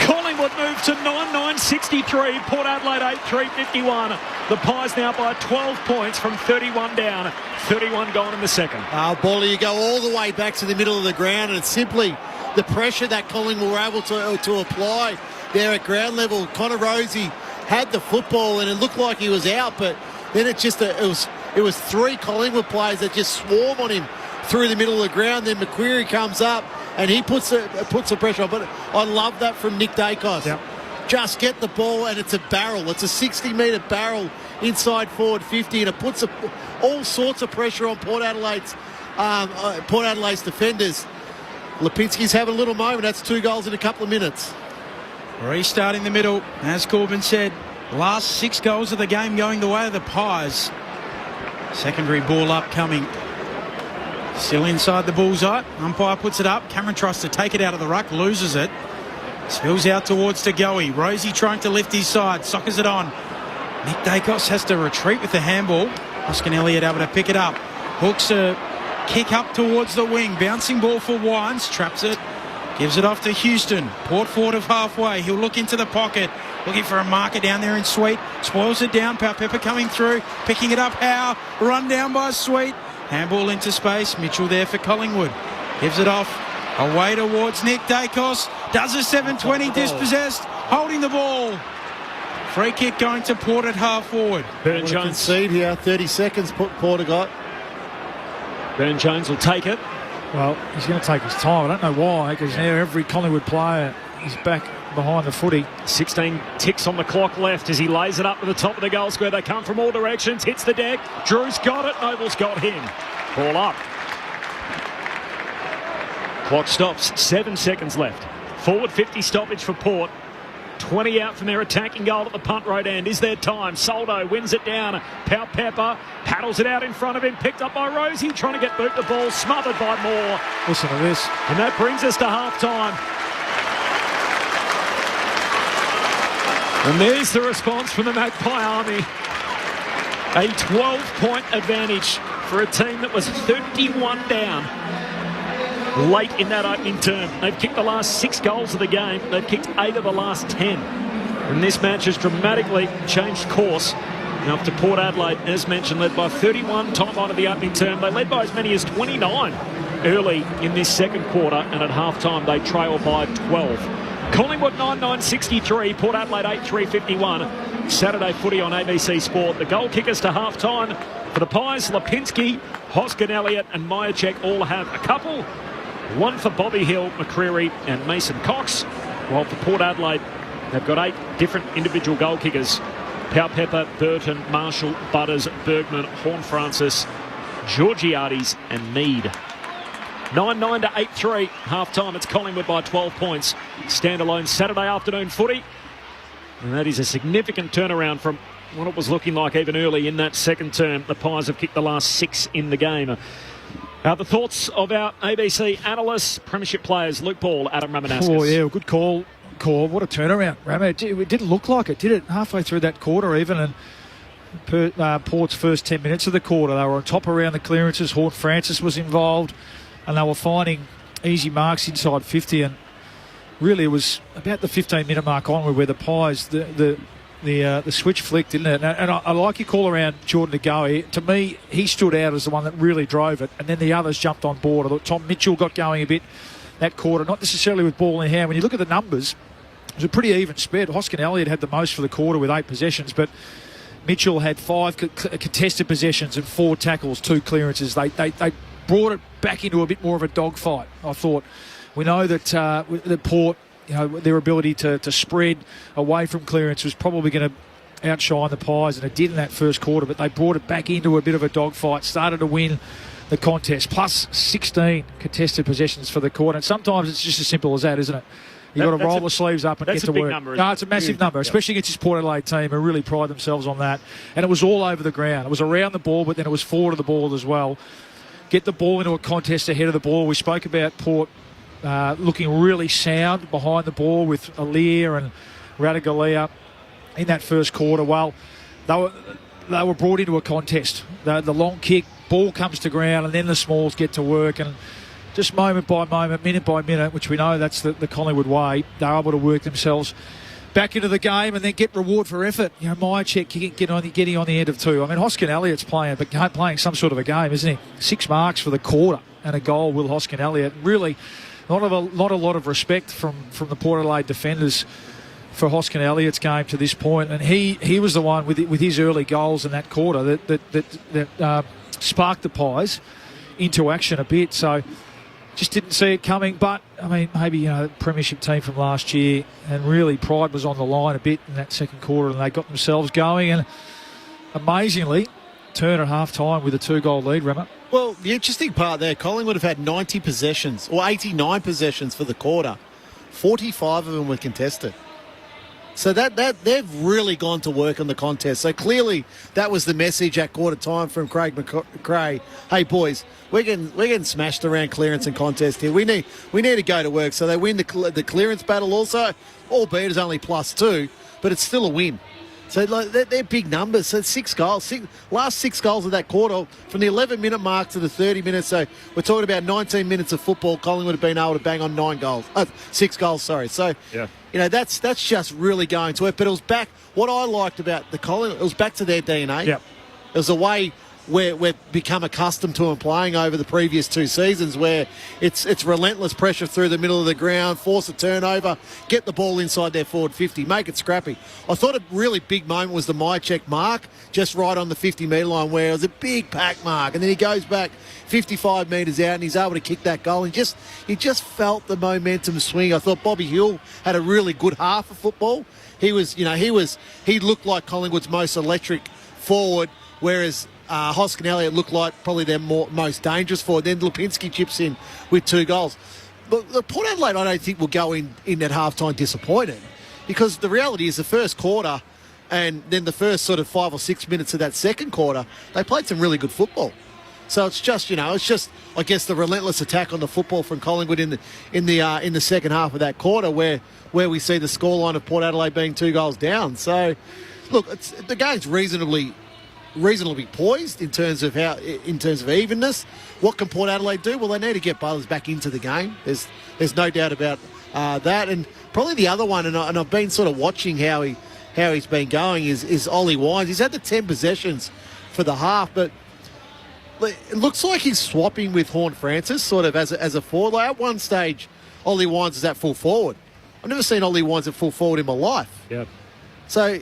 Collingwood move to 9-9-63. Port Adelaide 8-3-51. The Pies now by 12 points from 31 down. 31 gone in the second. Bally, you go all the way back to the middle of the ground, and it's simply the pressure that Collingwood were able to apply there at ground level. Connor Rosie had the football, and it looked like he was out, but then it was 3 Collingwood players that just swarm on him through the middle of the ground. Then McQuarrie comes up and he puts the pressure on. But I love that from Nick Dacos. Yep. Just get the ball, and it's a barrel. It's a 60-metre barrel inside forward 50, and it puts all sorts of pressure on Port Adelaide's defenders. Lipinski's having a little moment. That's 2 goals in a couple of minutes. Restart in the middle, as Corbin said. Last 6 goals of the game going the way of the Pies. Secondary ball up coming. Still inside the bullseye. Umpire puts it up. Cameron tries to take it out of the ruck. Loses it. Spills out towards Tagoe. Rosie trying to lift his side. Soccers it on. Nick Dacos has to retreat with the handball. Oscar Elliott able to pick it up. Hooks a kick up towards the wing. Bouncing ball for Wines. Traps it. Gives it off to Houston. Port forward of halfway. He'll look into the pocket. Looking for a marker down there in Sweet. Spoils it down. Pau Pepper coming through. Picking it up. Howe. Run down by Sweet. Handball into space. Mitchell there for Collingwood. Gives it off. Away towards Nick Dacos. Does a 720 dispossessed. Holding the ball. Free kick going to Port at half forward. Burn Jones. Concede here. 30 seconds Porter got. Burn Jones will take it. Well, he's going to take his time. I don't know why, because now every Collingwood player is back behind the footy. 16 ticks on the clock left as he lays it up to the top of the goal square. They come from all directions. Hits the deck. Drew's got it. Noble's got him. Ball up. Clock stops. 7 seconds left. Forward 50 stoppage for Port. 20 out from their attacking goal at the punt road end. Is there time? Soldo wins it down. Pau Pepper paddles it out in front of him. Picked up by Rosie. Trying to get boot the ball. Smothered by Moore. Listen to this. And that brings us to half-time. And there's the response from the Magpie Army. A 12-point advantage for a team that was 31 down late in that opening term. They've kicked the last 6 goals of the game. They've kicked 8 of the last 10. And this match has dramatically changed course Now up to Port Adelaide, as mentioned, led by 31 time on of the opening term. They led by as many as 29 early in this second quarter, and at half-time they trail by 12. Collingwood 9-9-63, Port Adelaide 8-3-51. Saturday footy on ABC Sport. The goal kickers to half-time for the Pies, Lipinski, Hoskin Elliott and Myercheck all have a couple. One for Bobby Hill, McCreary and Mason Cox. While for Port Adelaide, they've got 8 different individual goal kickers. Powpepper, Burton, Marshall, Butters, Bergman, Horn-Francis, Georgiades and Mead. 9-9 to 8-3. Half-time, it's Collingwood by 12 points. Standalone Saturday afternoon footy. And that is a significant turnaround from what it was looking like even early in that second term. The Pies have kicked the last 6 in the game. The thoughts of our ABC analysts, premiership players, Luke Ball, Adam Ramanaskas. Oh, yeah, good call. What a turnaround, Ramo. It didn't look like it, did it? Halfway through that quarter even, and Port's first 10 minutes of the quarter, they were on top around the clearances. Horn-Francis was involved, and they were finding easy marks inside 50, and really it was about the 15-minute mark onward where the Pies, the switch flicked, didn't it? And I like your call around Jordan Agoe. To me, he stood out as the one that really drove it, and then the others jumped on board. I thought Tom Mitchell got going a bit that quarter, not necessarily with ball in hand. When you look at the numbers, it was a pretty even spread. Hoskin Elliott had the most for the quarter with 8 possessions, but Mitchell had 5 contested possessions and 4 tackles, 2 clearances. They brought it back into a bit more of a dogfight, I thought. We know that the Port, their ability to spread away from clearance was probably going to outshine the Pies, and it did in that first quarter, but they brought it back into a bit of a dogfight, started to win the contest, plus 16 contested possessions for the quarter. And sometimes it's just as simple as that, isn't it? You've got to roll the sleeves up and get to work. It's a massive number, especially against this Port Adelaide team who really pride themselves on that. And it was all over the ground. It was around the ball, but then it was forward of the ball as well. Get the ball into a contest ahead of the ball. We spoke about Port looking really sound behind the ball with Alir and Radagalia in that first quarter. Well, they were brought into a contest. The long kick, ball comes to ground, and then the smalls get to work, and just moment by moment, minute by minute, which we know that's the Collingwood way, they're able to work themselves back into the game and then get reward for effort. Myercheck getting on the end of 2. I mean, Hoskin Elliott's playing some sort of a game, isn't he? 6 marks for the quarter and a goal, Will Hoskin Elliott. Really, not a lot of respect from the Port Adelaide defenders for Hoskin Elliott's game to this point, and he was the one with his early goals in that quarter that sparked the Pies into action a bit. So just didn't see it coming. But I mean, maybe premiership team from last year, and really pride was on the line a bit in that second quarter, and they got themselves going, and amazingly turn at half time with a 2-goal lead. Rema. Well, the interesting part there, Collingwood have had 90 possessions or 89 possessions for the quarter. 45 of them were contested. So that they've really gone to work on the contest. So clearly that was the message at quarter time from Craig McRae. Hey boys, we're getting smashed around clearance and contest here. We need to go to work. So they win the clearance battle also, albeit it's only +2, but it's still a win. So they're big numbers. So 6 goals, last 6 goals of that quarter, from the 11-minute mark to the 30 minutes. So we're talking about 19 minutes of football. Collingwood have been able to bang on 6 goals. Sorry. So yeah. That's just really going to it. But it was back. What I liked about the Collingwood, it was back to their DNA. Yep. It was a way where we've become accustomed to them playing over the previous 2 seasons, where it's relentless pressure through the middle of the ground, force a turnover, get the ball inside their forward 50, make it scrappy. I thought a really big moment was the Myercheck mark, just right on the 50-metre line, where it was a big pack mark, and then he goes back 55 metres out and he's able to kick that goal, and you just felt the momentum swing. I thought Bobby Hill had a really good half of football. He looked like Collingwood's most electric forward, whereas Hoskin Elliott looked like probably their most dangerous forward. Then Lipinski chips in with 2 goals. But the Port Adelaide, I don't think, will go in at half-time disappointed, because the reality is the first quarter and then the first sort of 5 or 6 minutes of that second quarter, they played some really good football. So it's just I guess the relentless attack on the football from Collingwood in the second half of that quarter, where we see the scoreline of Port Adelaide being 2 goals down. So look, the game's reasonably poised in terms of evenness. What can Port Adelaide do? Well, they need to get Butters back into the game. There's no doubt about that. And probably the other one, and I've been sort of watching how how he's been going is Ollie Wines. He's had the 10 possessions for the half, but it looks like he's swapping with Horne-Francis sort of as a forward. Like at one stage, Ollie Wines is at full forward. I've never seen Ollie Wines at full forward in my life. Yep. So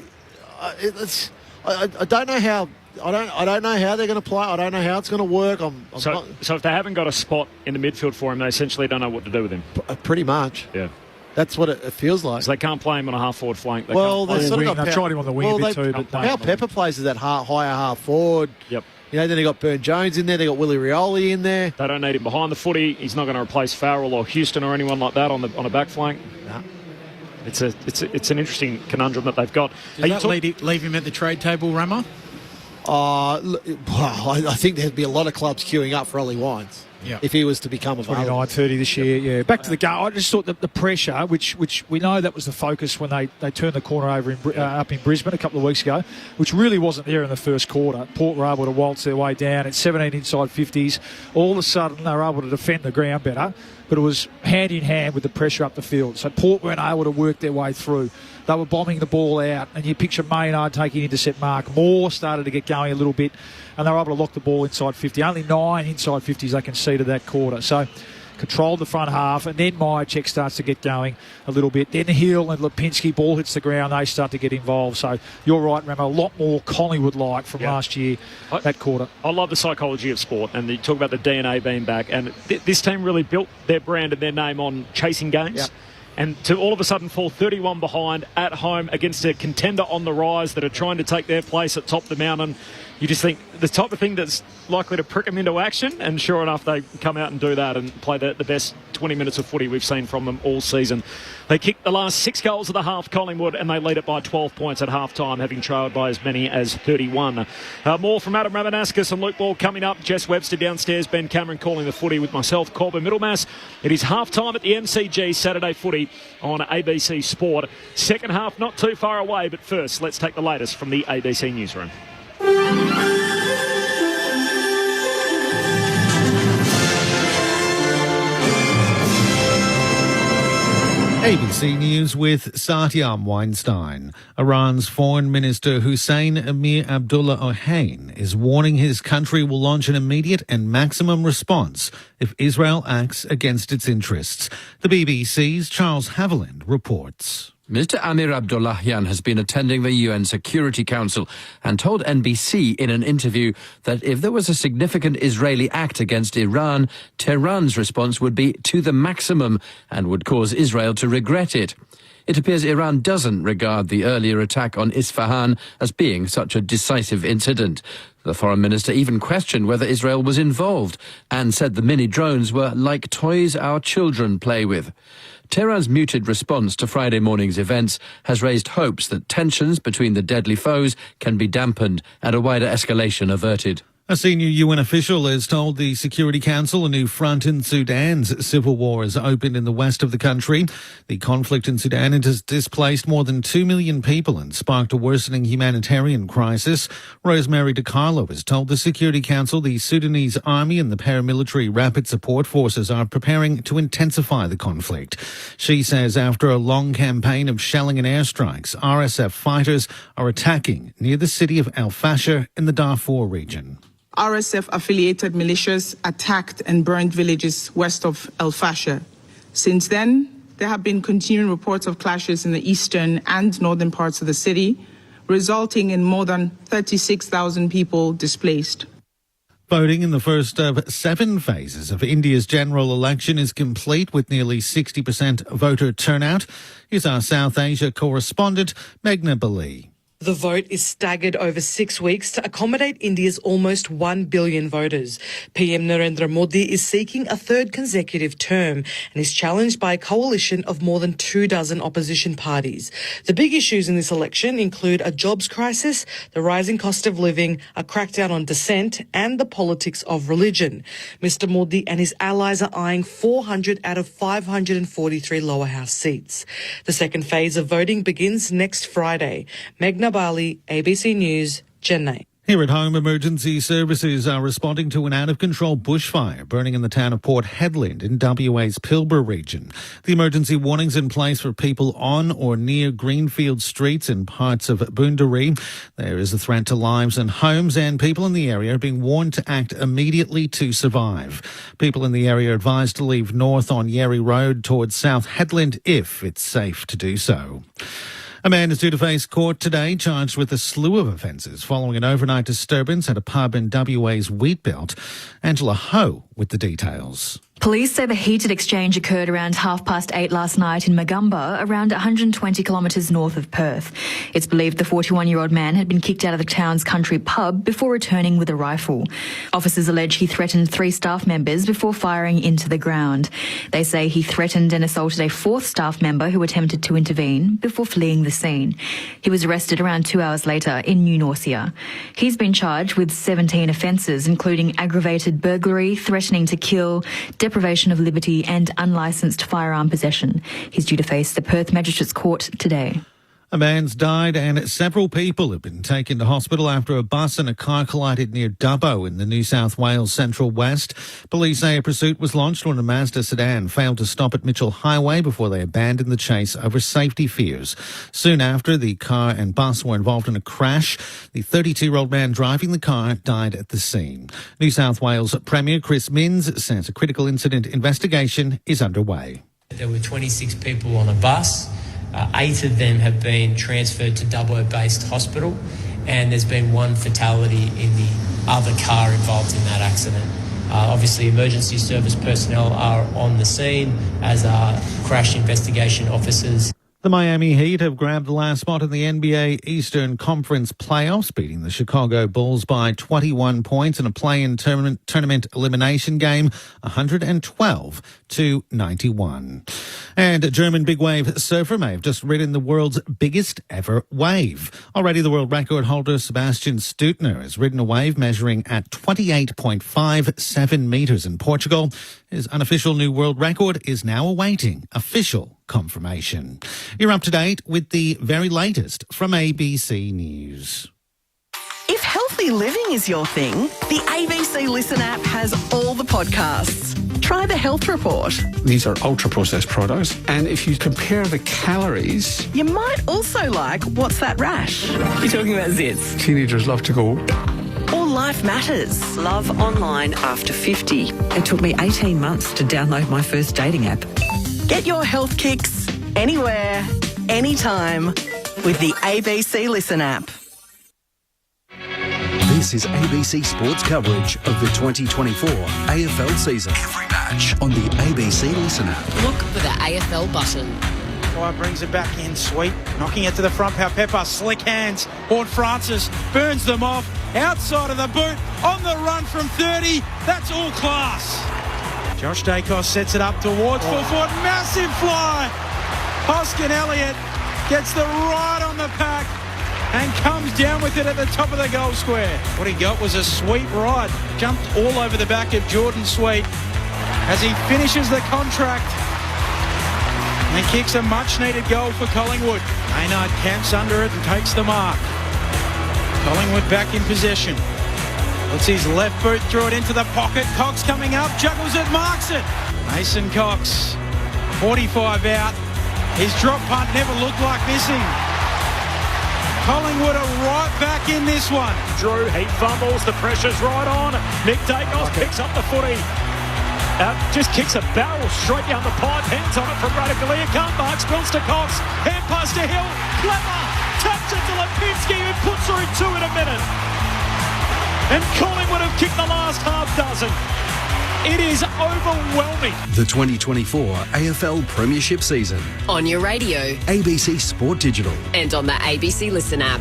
I don't know how. I don't know how they're going to play. I don't know how it's going to work. So if they haven't got a spot in the midfield for him, they essentially don't know what to do with him. Pretty much. Yeah. That's what it feels like. So they can't play him on a half-forward flank. They've tried him on the wing a bit too. But Powell Pepper plays as that higher half forward. Yep. Then they got Burn Jones in there. They got Willie Rioli in there. They don't need him behind the footy. He's not going to replace Farrell or Houston or anyone like that on a back flank. No. It's an interesting conundrum that they've got. Does that leave him at the trade table, Rama? I think there'd be a lot of clubs queuing up for Ollie Wines if he was to become available. 29-30 this year, yeah. Back to the game. I just thought that the pressure, which we know that was the focus when they turned the corner over up in Brisbane a couple of weeks ago, which really wasn't there in the first quarter. Port were able to waltz their way down at 17 inside 50s. All of a sudden, they were able to defend the ground better, but it was hand in hand with the pressure up the field. So Port weren't able to work their way through. They were bombing the ball out, and you picture Maynard taking intercept mark. Moore started to get going a little bit, and they were able to lock the ball inside 50. Only 9 inside 50s they conceded that quarter. So controlled the front half, and then Myercheck starts to get going a little bit. Then Hill and Lipinski, ball hits the ground, they start to get involved. So you're right, Ramo, a lot more Collingwood-like from last year, that quarter. I love the psychology of sport, and you talk about the DNA being back, and this team really built their brand and their name on chasing games. Yep. And to all of a sudden fall 31 behind at home against a contender on the rise that are trying to take their place at top of the mountain, you just think the type of thing that's likely to prick them into action, and sure enough, they come out and do that and play the best 20 minutes of footy we've seen from them all season. They kicked the last 6 goals of the half, Collingwood, and they lead it by 12 points at half-time, having trailed by as many as 31. More from Adam Ramanaskas and Luke Ball coming up. Jess Webster downstairs, Ben Cameron calling the footy with myself, Corbin Middlemass. It is half-time at the MCG Saturday footy on ABC Sport. Second half not too far away, but first, let's take the latest from the ABC newsroom. ABC News with Satyam Weinstein. Iran's Foreign Minister Hussein Amir Abdullah Ohain is warning his country will launch an immediate and maximum response if Israel acts against its interests. The BBC's Charles Haviland reports. Mr. Amir Abdullahian has been attending the UN Security Council and told NBC in an interview that if there was a significant Israeli act against Iran, Tehran's response would be to the maximum and would cause Israel to regret it. It appears Iran doesn't regard the earlier attack on Isfahan as being such a decisive incident. The foreign minister even questioned whether Israel was involved and said the mini drones were like toys our children play with. Tehran's muted response to Friday morning's events has raised hopes that tensions between the deadly foes can be dampened and a wider escalation averted. A senior UN official has told the Security Council a new front in Sudan's civil war has opened in the west of the country. The conflict in Sudan has displaced more than 2 million people and sparked a worsening humanitarian crisis. Rosemary DiCarlo has told the Security Council the Sudanese army and the paramilitary rapid support forces are preparing to intensify the conflict. She says after a long campaign of shelling and airstrikes, RSF fighters are attacking near the city of El Fasher in the Darfur region. RSF-affiliated militias attacked and burned villages west of El Fasher. Since then, there have been continuing reports of clashes in the eastern and northern parts of the city, resulting in more than 36,000 people displaced. Voting in the first of 7 phases of India's general election is complete with nearly 60% voter turnout. Here's our South Asia correspondent, Meghna Bali. The vote is staggered over 6 weeks to accommodate India's almost 1 billion voters. PM Narendra Modi is seeking a third consecutive term and is challenged by a coalition of more than 24 opposition parties. The big issues in this election include a jobs crisis, the rising cost of living, a crackdown on dissent and the politics of religion. Mr Modi and his allies are eyeing 400 out of 543 lower house seats. The second phase of voting begins next Friday. Meghna Bali, ABC News, Chennai. Here at home, emergency services are responding to an out-of-control bushfire burning in the town of Port Hedland in WA's Pilbara region. The emergency warnings in place for people on or near Greenfield streets in parts of Boonderee. There is a threat to lives and homes, and people in the area are being warned to act immediately to survive. People in the area are advised to leave north on Yerry Road towards South Hedland if it's safe to do so. A man is due to face court today, charged with a slew of offences following an overnight disturbance at a pub in WA's Wheatbelt. Angela Ho with the details. Police say the heated exchange occurred around 8:30 last night in Magumba, around 120 kilometres north of Perth. It's believed the 41-year-old man had been kicked out of the town's country pub before returning with a rifle. Officers allege he threatened 3 staff members before firing into the ground. They say he threatened and assaulted a 4th staff member who attempted to intervene before fleeing the scene. He was arrested around 2 hours later in New Norcia. He's been charged with 17 offences, including aggravated burglary, threatening to kill, deprivation of liberty and unlicensed firearm possession. He's due to face the Perth Magistrates Court today. A man's died and several people have been taken to hospital after a bus and a car collided near Dubbo in the New South Wales Central West. Police say a pursuit was launched when a Mazda sedan failed to stop at Mitchell Highway before they abandoned the chase over safety fears. Soon after, the car and bus were involved in a crash. The 32-year-old man driving the car died at the scene. New South Wales Premier Chris Minns says a critical incident investigation is underway. There were 26 people on a bus. 8 of them have been transferred to Dubbo-based hospital, and there's been 1 fatality in the other car involved in that accident. Obviously, emergency service personnel are on the scene, as are crash investigation officers. The Miami Heat have grabbed the last spot in the NBA Eastern Conference playoffs, beating the Chicago Bulls by 21 points in a play-in tournament elimination game, 112-91. And a German big wave surfer may have just ridden the world's biggest ever wave. Already the world record holder Sebastian Stutner has ridden a wave measuring at 28.57 metres in Portugal. His unofficial new world record is now awaiting official confirmation. You're up to date with the very latest from ABC News. If healthy living is your thing, the ABC Listen app has all the podcasts. Try the Health Report. These are ultra-processed products, and if you compare the calories... You might also like What's That Rash? You're talking about zits. Teenagers love to go... Or Life Matters. Love online after 50. It took me 18 months to download my first dating app. Get your health kicks anywhere, anytime with the ABC Listen app. This is ABC Sports coverage of the 2024 AFL season. Every match on the ABC Listen app. Look for the AFL button. Fire brings it back in, Sweet. Knocking it to the front, Pepper, slick hands. Ward Francis burns them off. Outside of the boot, on the run from 30. That's all class. Josh Dacos sets it up towards full forward. Massive fly. Hoskin Elliott gets the right on the pack and comes down with it at the top of the goal square. What he got was a sweet ride. Jumped all over the back of Jordan Sweet as he finishes the contract and kicks a much-needed goal for Collingwood. Maynard camps under it and takes the mark. Collingwood back in possession. Puts his left boot through it into the pocket. Cox coming up, juggles it, marks it. Mason Cox, 45 out. His drop punt never looked like missing. Collingwood are right back in this one. Drew, he fumbles, the pressure's right on. Nick Dacos picks up the footy. Just kicks a barrel straight down the pipe, hands on it from Radicalea. Can't mark, spills to Cox. Hand pass to Hill. Clever. Taps it to Lipinski, who puts her in 2 in a minute. And Collingwood have kicked the last half dozen. It is overwhelming. The 2024 AFL Premiership season. On your radio. ABC Sport Digital. And on the ABC Listen app.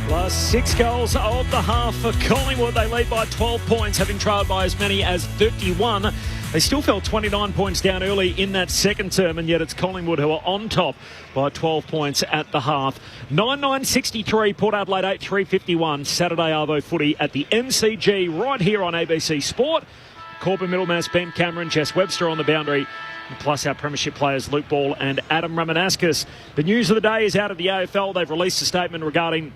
Last 6 goals of the half for Collingwood. They lead by 12 points, having trailed by as many as 31. They still fell 29 points down early in that second term, and yet it's Collingwood who are on top by 12 points at the half. 9-9-63, Port Adelaide 8-3-51. Saturday Arvo footy at the MCG right here on ABC Sport. Corbin Middlemass, Ben Cameron, Jess Webster on the boundary, plus our premiership players Luke Ball and Adam Ramanauskas. The news of the day is out of the AFL. They've released a statement regarding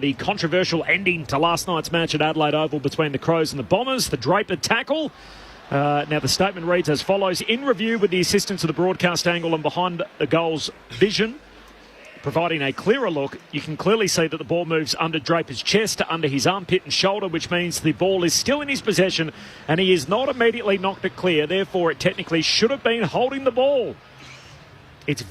the controversial ending to last night's match at Adelaide Oval between the Crows and the Bombers, the Draper tackle. Now, the statement reads as follows. In review with the assistance of the broadcast angle and behind the goal's vision, providing a clearer look, you can clearly see that the ball moves under Draper's chest to under his armpit and shoulder, which means the ball is still in his possession and he is not immediately knocked it clear. Therefore, it technically should have been holding the ball. It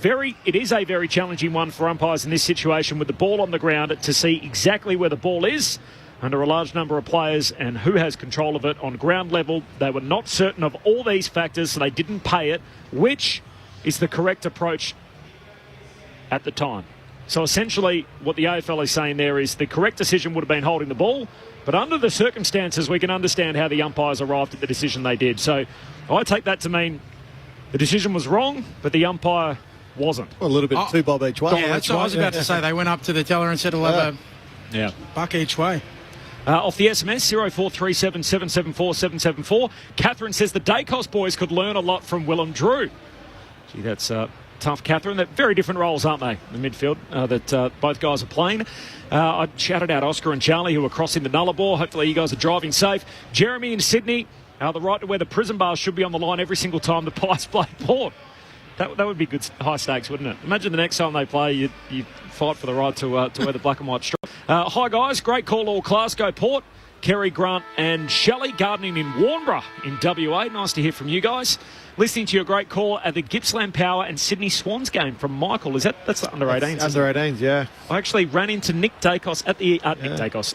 is a very challenging one for umpires in this situation with the ball on the ground to see exactly where the ball is under a large number of players and who has control of it on ground level. They were not certain of all these factors, so they didn't pay it, which is the correct approach at the time. So essentially what the AFL is saying there is the correct decision would have been holding the ball, but under the circumstances we can understand how the umpires arrived at the decision they did. So I take that to mean the decision was wrong, but the umpire wasn't. Well, a little bit two bob each way. Yeah, that's what I was about to say. They went up to the teller and said, we'll have a buck each way. Off the SMS, 0437 774 774. Catherine says the Dacos boys could learn a lot from Willem Drew. Gee, that's tough, Catherine. They're very different roles, aren't they, in the midfield that both guys are playing. I shouted out Oscar and Charlie, who are crossing the Nullarbor. Hopefully you guys are driving safe. Jeremy in Sydney, the right to wear the prison bars should be on the line every single time the Pies play Port. That would be good high stakes, wouldn't it? Imagine the next time they play, you fight for the right to wear the black and white stripe. Hi, guys. Great call, all class. Go Port. Kerry, Grant and Shelley gardening in Warnborough in WA. Nice to hear from you guys. Listening to your great call at the Gippsland Power and Sydney Swans game from Michael. That's the under-18s? Under-18s, yeah. I actually ran into Nick Dacos at the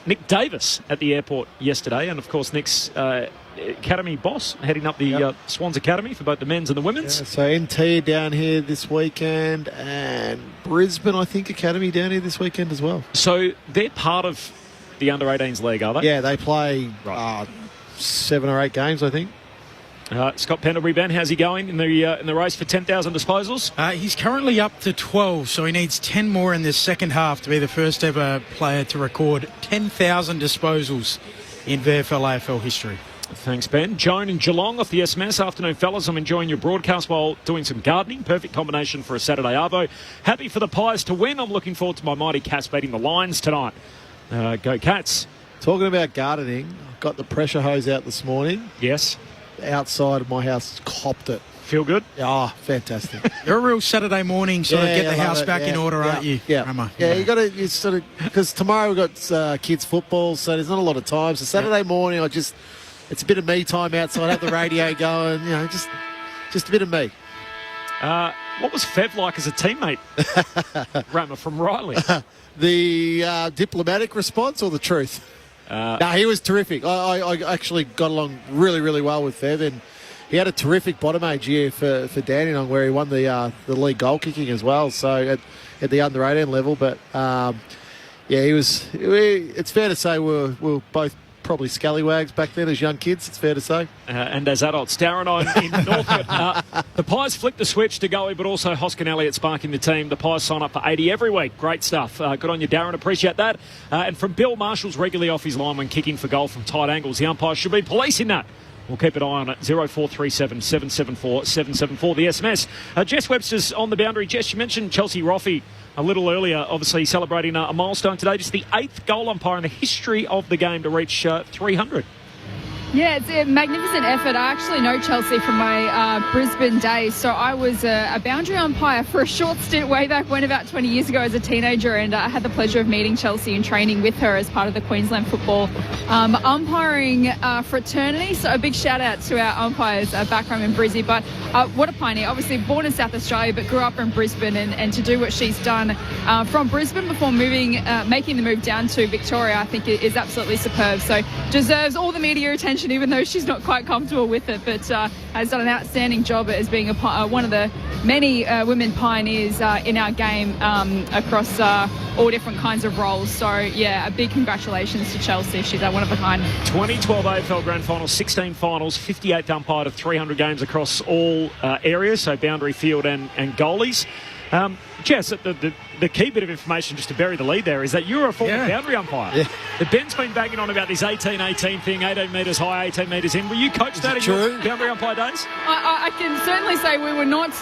Nick Davis at the airport yesterday, and of course Nick's academy boss heading up the Swans Academy for both the men's and the women's. Yeah, so NT down here this weekend, and Brisbane, I think, Academy down here this weekend as well. So they're part of the under-18s league, are they? Yeah, they play 7 or 8 games, I think. Scott Pendlebury, Ben, how's he going in the race for 10,000 disposals? He's currently up to 12, so he needs 10 more in the second half to be the first ever player to record 10,000 disposals in VFL AFL history. Thanks, Ben. Joan in Geelong off the SMS. Afternoon, fellas. I'm enjoying your broadcast while doing some gardening. Perfect combination for a Saturday arvo. Happy for the Pies to win. I'm looking forward to my mighty Cats beating the Lions tonight. Go Cats. Talking about gardening, I've got the pressure hose out this morning. Yes. Outside of my house, copped it. Feel good? Oh, fantastic. You're a real Saturday morning sort of get the house back in order, aren't you? Yeah. Rama? Yeah, you sort of, because tomorrow we've got kids' football, so there's not a lot of time. So Saturday morning, it's a bit of me time outside, have the radio going, just a bit of me. What was Fev like as a teammate, Rama, from Riley? The diplomatic response or the truth? No, he was terrific. I actually got along really, really well with Fev, and he had a terrific bottom age year for Dandenong, where he won the league goal kicking as well. So at the under 18 level, but he was. It's fair to say we were both probably scallywags back then as young kids, it's fair to say. And as adults. Darren in Northcote. The Pies flicked the switch to Goey, but also Hoskin Elliott sparking the team. The Pies sign up for 80 every week. Great stuff. Good on you, Darren. Appreciate that. And from Bill, Marshall's regularly off his line when kicking for goal from tight angles. The umpires should be policing that. We'll keep an eye on it. 0437 774 774. The SMS. Jess Webster's on the boundary. Jess, you mentioned Chelsea Roffey a little earlier, obviously celebrating a milestone today. Just the 8th goal umpire in the history of the game to reach 300. Yeah, it's a magnificent effort. I actually know Chelsea from my Brisbane days. So I was a boundary umpire for a short stint way back when, about 20 years ago as a teenager, and I had the pleasure of meeting Chelsea and training with her as part of the Queensland football umpiring fraternity. So a big shout out to our umpires back home in Brizzy. But what a pioneer. Obviously born in South Australia, but grew up in Brisbane, and to do what she's done from Brisbane before making the move down to Victoria, I think is absolutely superb. So deserves all the media attention, even though she's not quite comfortable with it, but has done an outstanding job as being one of the many women pioneers in our game across all different kinds of roles. So, yeah, a big congratulations to Chelsea. She's one of a kind. 2012 AFL Grand Finals, 16 finals, 58th umpired of 300 games across all areas, so boundary, field and goalies. Jess, the key bit of information just to bury the lead there is that you're a former boundary umpire. Yeah. The Ben's been banging on about this 18-18 thing, 18 metres high, 18 metres in. Were you coached that in your boundary umpire days? I can certainly say we were not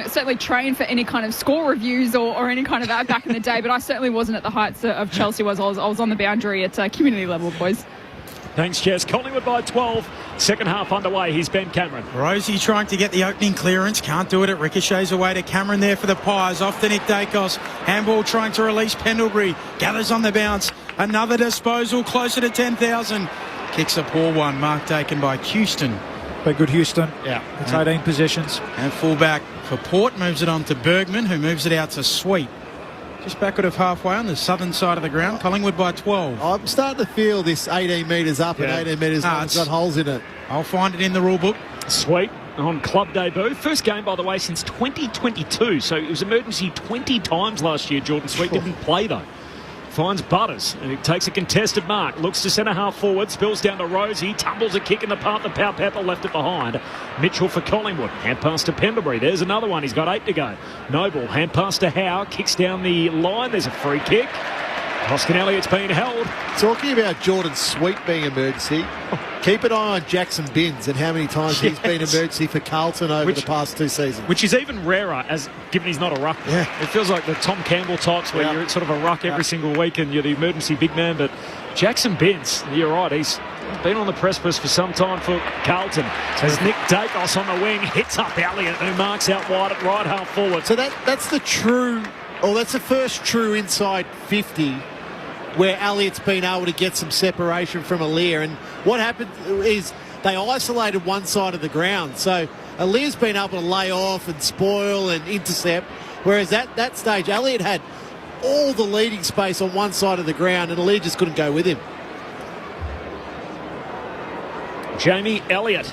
certainly trained for any kind of score reviews or any kind of that back in the day, but I certainly wasn't at the heights of Chelsea was. I was on the boundary at community level, boys. Thanks, Jess. Collingwood by 12. Second half underway. Here's Ben Cameron. Rosie trying to get the opening clearance. Can't do it. It ricochets away to Cameron there for the Pies. Off to Nick Dacos. Handball trying to release Pendlebury. Gathers on the bounce. Another disposal closer to 10,000. Kicks a poor one. Mark taken by Houston. But good Houston. Yeah. It's 18 possessions. And fullback for Port moves it on to Bergman, who moves it out to Sweet. Just backward of halfway on the southern side of the ground. Collingwood by 12. I'm starting to feel this 18 metres up and 18 metres down. It's got holes in it. I'll find it in the rule book. Sweet on club debut. First game, by the way, since 2022. So it was emergency 20 times last year. Jordan Sweet didn't play, though. Finds Butters, and he takes a contested mark. Looks to centre half forward, spills down to Rosie, tumbles a kick in the path. The Pow Pepper left it behind. Mitchell for Collingwood. Hand pass to Pendlebury. There's another one. He's got 8 to go. Noble, hand pass to Howe. Kicks down the line. There's a free kick. Hoskin Elliott's being held. Talking about Jordan Sweet being emergency, keep an eye on Jackson Binns and how many times he's been emergency for Carlton over the past 2 seasons. Which is even rarer, as given he's not a ruck. Yeah. It feels like the Tom Campbell types where you're sort of a ruck every single week and you're the emergency big man. But Jackson Binns, you're right, he's been on the precipice for some time for Carlton. As Nick Dacos on the wing hits up Elliott, who marks out wide at right half forward. So that's the first true inside 50 where Elliott's been able to get some separation from Aaliyah. And what happened is they isolated one side of the ground. So Aaliyah's been able to lay off and spoil and intercept, whereas at that stage, Elliott had all the leading space on one side of the ground and Aaliyah just couldn't go with him. Jamie Elliott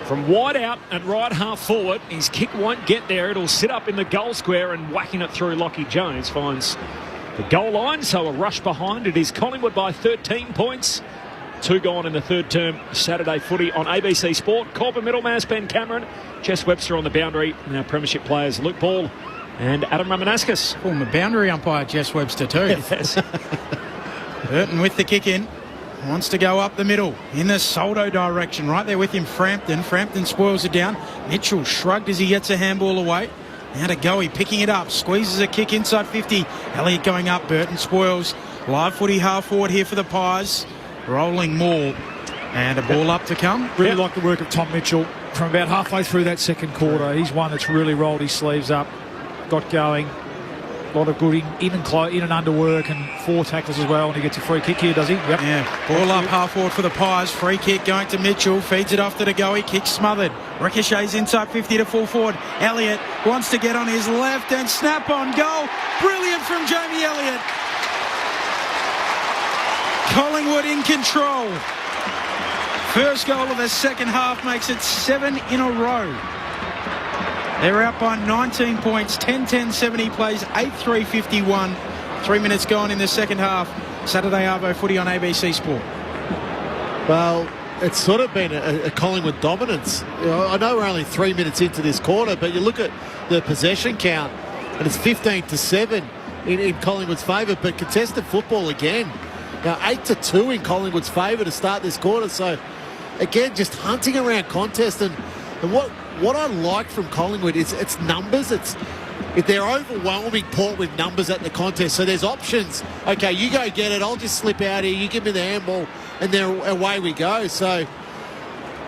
from wide out and right half forward. His kick won't get there. It'll sit up in the goal square, and whacking it through, Lockie Jones finds the goal line. So a rush behind. It is Collingwood by 13 points. 2 gone in the third term. Saturday footy on ABC Sport. Corbin Middlemass, Ben Cameron, Jess Webster on the boundary. And our premiership players Luke Ball and Adam Ramanauskas. Former boundary umpire Jess Webster too. Yes. Burton with the kick in. Wants to go up the middle in the Soldo direction. Right there with him, Frampton. Frampton spoils it down. Mitchell shrugged as he gets a handball away. Now to Goey, picking it up. Squeezes a kick inside 50. Elliott going up. Burton spoils. Live footy half forward here for the Pies. Rolling Moore. And a ball up to come. Really like the work of Tom Mitchell from about halfway through that second quarter. He's one that's really rolled his sleeves up, got going. A lot of good in and under work, and 4 tackles as well, and he gets a free kick here, does he? Yep. Yeah, ball up half forward for the Pies. Free kick going to Mitchell, feeds it off to the Goey, kick smothered. Ricochets inside 50 to full forward. Elliott wants to get on his left and snap on goal. Brilliant from Jamie Elliott. Collingwood in control. First goal of the second half makes it 7 in a row. They're out by 19 points, 10-10-70 plays, 8-3-51. 3 minutes gone in the second half. Saturday Arvo footy on ABC Sport. Well, it's sort of been a Collingwood dominance. You know, I know we're only 3 minutes into this quarter, but you look at the possession count, and it's 15-7 in Collingwood's favour, but contested football again. Now, 8-2 in Collingwood's favour to start this quarter. So, again, just hunting around contest. And what I like from Collingwood is its numbers. They're overwhelming Port with numbers at the contest. So there's options. Okay, you go get it. I'll just slip out here. You give me the handball, and then away we go. So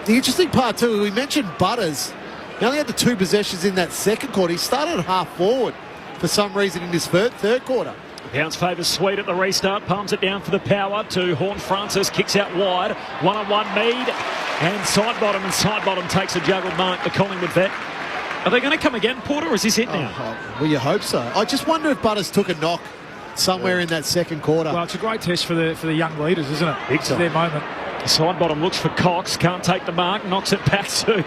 the interesting part too, we mentioned Butters. He only had the 2 possessions in that second quarter. He started at half forward for some reason in this third quarter. Bounce favours Sweet at the restart. Palms it down for the power to Horn Francis. Kicks out wide. 1-on-1 Mead. And side bottom takes a juggled mark, the Collingwood vet. Are they going to come again, Porter, or is this it now? Well, you hope so. I just wonder if Butters took a knock somewhere in that second quarter. Well, it's a great test for the young leaders, isn't it? It's their moment. Side bottom looks for Cox, can't take the mark, knocks it back to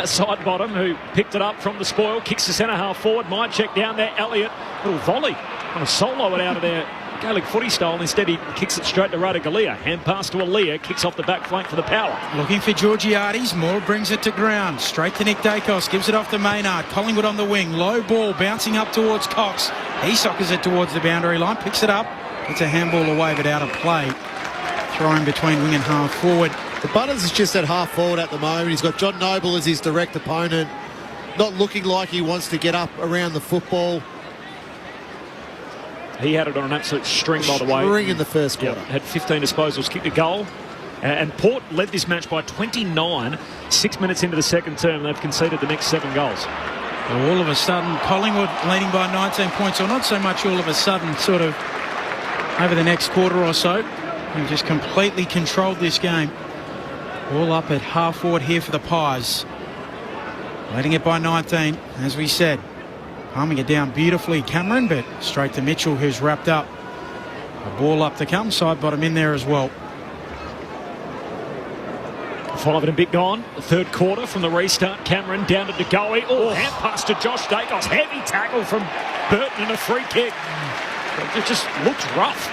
side bottom, who picked it up from the spoil, kicks the centre half forward, might check down there, Elliott, little volley, on a solo it out of there. Gaelic footy style. Instead, he kicks it straight to Radaglia. Hand pass to Aaliyah. Kicks off the back flank for the power. Looking for Georgiades. Moore brings it to ground. Straight to Nick Dacos. Gives it off to Maynard. Collingwood on the wing. Low ball bouncing up towards Cox. He sockers it towards the boundary line. Picks it up. It's a handball away, but out of play. Throwing between wing and half forward. The Butters is just at half forward at the moment. He's got John Noble as his direct opponent. Not looking like he wants to get up around the football. He had it on an absolute string, by the way. String in the first quarter. Had 15 disposals, kicked a goal. And Port led this match by 29. 6 minutes into the second term, they've conceded the next 7 goals. Well, all of a sudden, Collingwood leading by 19 points, or not so much all of a sudden, sort of over the next quarter or so. We've just completely controlled this game. All up at half forward here for the Pies. Leading it by 19, as we said. Palming it down beautifully, Cameron, but straight to Mitchell, who's wrapped up. A ball up to come, side bottom in there as well. 5 and a bit gone. The third quarter from the restart. Cameron down to DeGoey. Hand pass to Josh Dacos. Heavy tackle from Burton and a free kick. It just looks rough.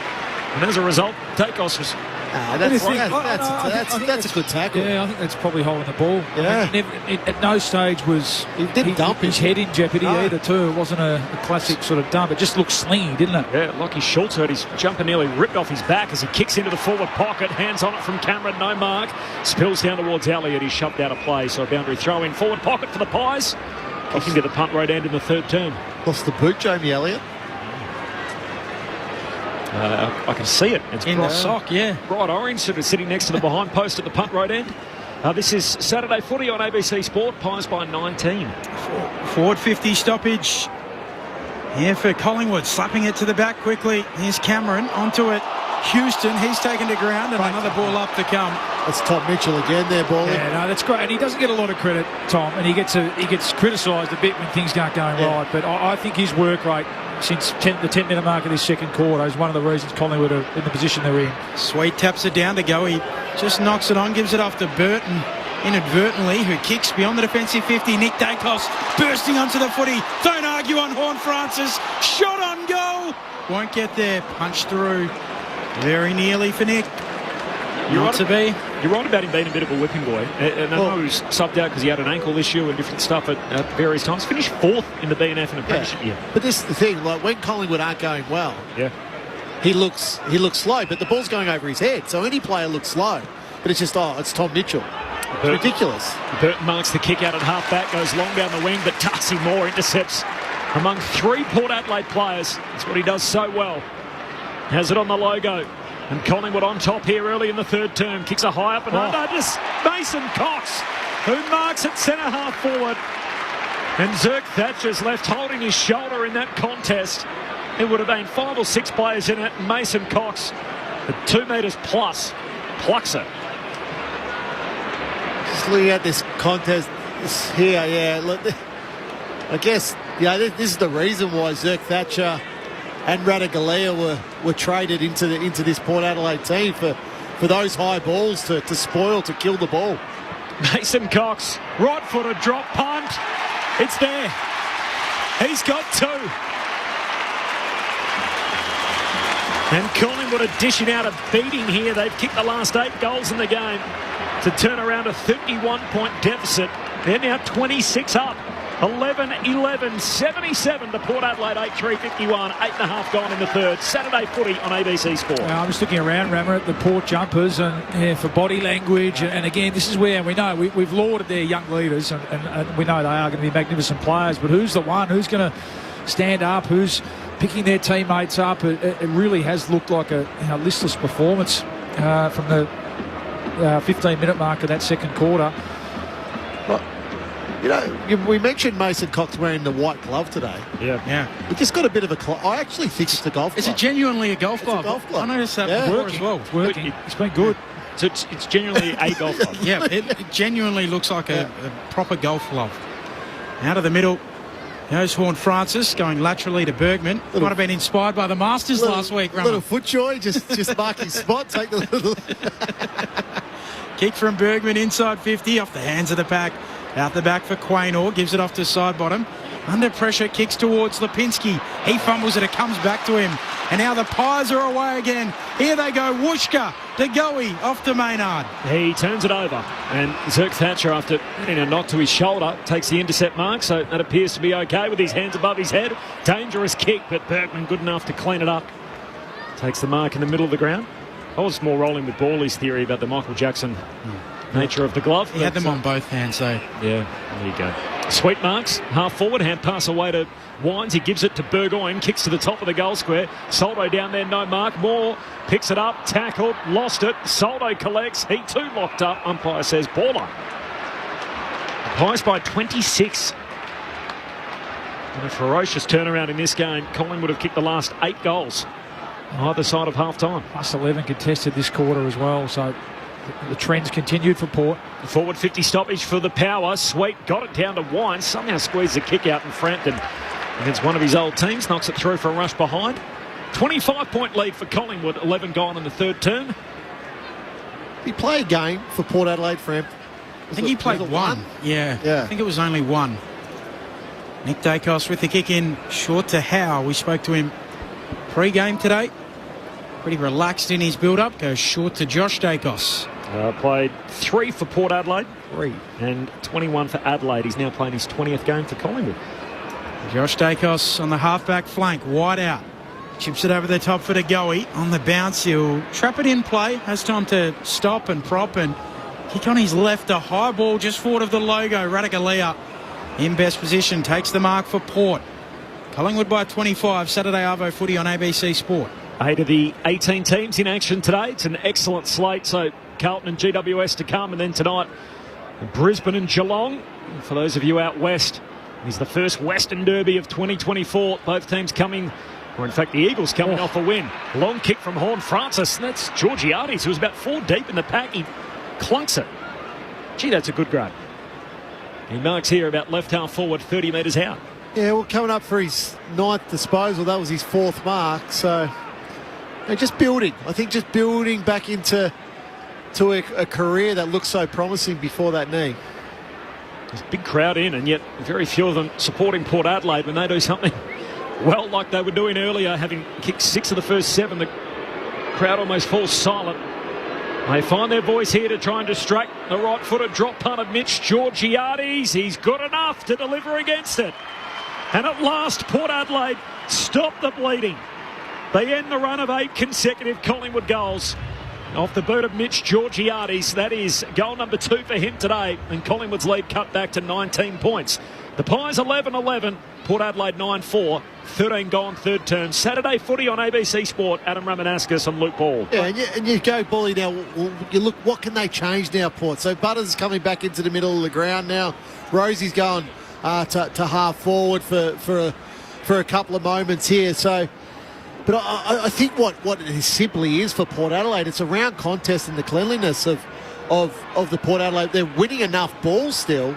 And as a result, Dacos was... That's a good tackle. Yeah, I think that's probably holding the ball. Yeah. At no stage was his head in jeopardy either too. It wasn't a classic sort of dump. It just looked slingy, didn't it? Yeah, Lockie Schultz heard his jumper nearly ripped off his back as he kicks into the forward pocket. Hands on it from Cameron, no mark. Spills down towards Elliott. He's shoved out of play. So a boundary throw in. Forward pocket for the Pies. Kicking to the punt road end in the third term. Lost the boot, Jamie Elliott. I can see it. It's in the sock, yeah. Bright orange, sort of sitting next to the behind post at the punt road end. This is Saturday footy on ABC Sport. Pies by 19. Forward 50 stoppage here for Collingwood. Slapping it to the back quickly. Here's Cameron onto it. Houston, he's taken to ground, and another ball up to come. That's Tom Mitchell again there, Bally. Yeah, no, that's great. And he doesn't get a lot of credit, Tom, and he gets criticised a bit when things aren't going right. But I think his work rate since the 10-minute mark of this second quarter is one of the reasons Collingwood are in the position they're in. Sweet taps it down to go. He just knocks it on, gives it off to Burton inadvertently, who kicks beyond the defensive 50. Nick Dacos bursting onto the footy. Don't argue on Horne-Francis. Shot on goal. Won't get there. Punch through. Very nearly for Nick. You're right about him being a bit of a whipping boy. And I know he was subbed out because he had an ankle issue and different stuff at various times. Finished 4th in the BNF in apprenticeship year. But this is the thing, like when Collingwood aren't going well, he looks slow, but the ball's going over his head. So any player looks slow. But it's just, it's Tom Mitchell. It's ridiculous. Burton marks the kick out at half back, goes long down the wing, but Darcy Moore intercepts among 3 Port Adelaide players. That's what he does so well. Has it on the logo. And Collingwood on top here early in the third term. Kicks a high up and under. Just Mason Cox, who marks at centre half forward. And Zerk Thatcher's left holding his shoulder in that contest. There would have been 5 or 6 players in it. Mason Cox, at 2 metres plus, plucks it. Just looking at this contest here, look, I guess this is the reason why Zerk Thatcher and Radaglia were traded into this Port Adelaide team for those high balls to spoil, to kill the ball. Mason Cox, right-footed drop punt. It's there. He's got 2. And Collingwood are dishing out a beating here. They've kicked the last 8 goals in the game to turn around a 31-point deficit. They're now 26 up. 11-11, 77 to Port Adelaide, 8-3-51, 8.5 gone in the third. Saturday footy on ABC Sport. I'm just looking around, Rammer, at the Port jumpers and for body language. And again, this is where we know we've lauded their young leaders and we know they are going to be magnificent players. But who's the one? Who's going to stand up? Who's picking their teammates up? It really has looked like a listless performance from the 15-minute mark of that second quarter. We mentioned Mason Cox wearing the white glove today. Yeah. It just got a bit of a... I actually think it's a golf glove. Is it genuinely a golf glove? It's a golf glove. I noticed that before as well. It's working. It's been good. So it's genuinely a golf glove. Yeah, it genuinely looks like a proper golf glove. Out of the middle goes Horne-Francis, going laterally to Bergman. Might have been inspired by the Masters last week, Rammer. Little foot joy, just marking spot. Take the little... Kick from Bergman inside 50, off the hands of the pack. Out the back for Quaynor, gives it off to side bottom. Under pressure, kicks towards Lipinski. He fumbles it, it comes back to him. And now the Pies are away again. Here they go. Wooshka to Goey off to Maynard. He turns it over, and Zirk Thatcher, after getting a knock to his shoulder, takes the intercept mark, so that appears to be okay with his hands above his head. Dangerous kick, but Bergman good enough to clean it up. Takes the mark in the middle of the ground. I was more rolling with Bawley's theory about the Michael Jackson nature of the glove. He had them on both hands, so... Yeah, there you go. Sweet marks, half forward, hand pass away to Wines. He gives it to Burgoyne, kicks to the top of the goal square. Soldo down there, no mark. Moore picks it up, tackled, lost it. Soldo collects, he too locked up. Umpire says baller. Pies by 26. And a ferocious turnaround in this game. Collingwood would have kicked the last 8 goals either side of half-time. Plus 11 contested this quarter as well, so the trends continued for Port. Forward 50 stoppage for the Power. Sweet got it down to Wines. Somehow squeezed the kick out in Frampton against one of his old teams. Knocks it through for a rush behind. 25-point lead for Collingwood. 11 gone in the third term. He played a game for Port Adelaide, Frampton. I think he played one. Yeah, I think it was only one. Nick Dacos with the kick in short to Howe. We spoke to him pre-game today. Pretty relaxed in his build-up. Goes short to Josh Dacos. Played 3 for Port Adelaide. 3. And 21 for Adelaide. He's now playing his 20th game for Collingwood. Josh Dacos on the half-back flank. Wide out. Chips it over the top for Goey. On the bounce, he'll trap it in play. Has time to stop and prop and kick on his left. A high ball just forward of the logo. Radagalia in best position. Takes the mark for Port. Collingwood by 25. Saturday Arvo footy on ABC Sport. 8 of the 18 teams in action today. It's an excellent slate. So Carlton and GWS to come. And then tonight, Brisbane and Geelong. And for those of you out west, it's the first Western Derby of 2024. Both teams coming, or in fact the Eagles coming off a win. Long kick from Horn Francis. And that's Georgiades, who was about 4 deep in the pack. He clunks it. Gee, that's a good grab. He marks here about left half forward, 30 metres out. Yeah, well, coming up for his 9th disposal. That was his 4th mark. So just building. I think just building back into a career that looked so promising before that knee. There's a big crowd in, and yet very few of them supporting Port Adelaide when they do something well like they were doing earlier, having kicked 6 of the first 7. The crowd almost falls silent. They find their voice here to try and distract the right-footed drop punt of Mitch Georgiades. He's good enough to deliver against it. And at last, Port Adelaide stop the bleeding. They end the run of 8 consecutive Collingwood goals. Off the boot of Mitch Georgiades. That is goal number 2 for him today. And Collingwood's lead cut back to 19 points. The Pies 11-11. Port Adelaide 9-4. 13 gone third term. Saturday footy on ABC Sport. Adam Ramanauskas and Luke Ball. Yeah, and you go, Bully, now. You look, what can they change now, Port? So Butters coming back into the middle of the ground now. Rosie's going to half forward for a couple of moments here. So, but I think what it simply is for Port Adelaide, it's a round contest in the cleanliness of the Port Adelaide. They're winning enough balls still,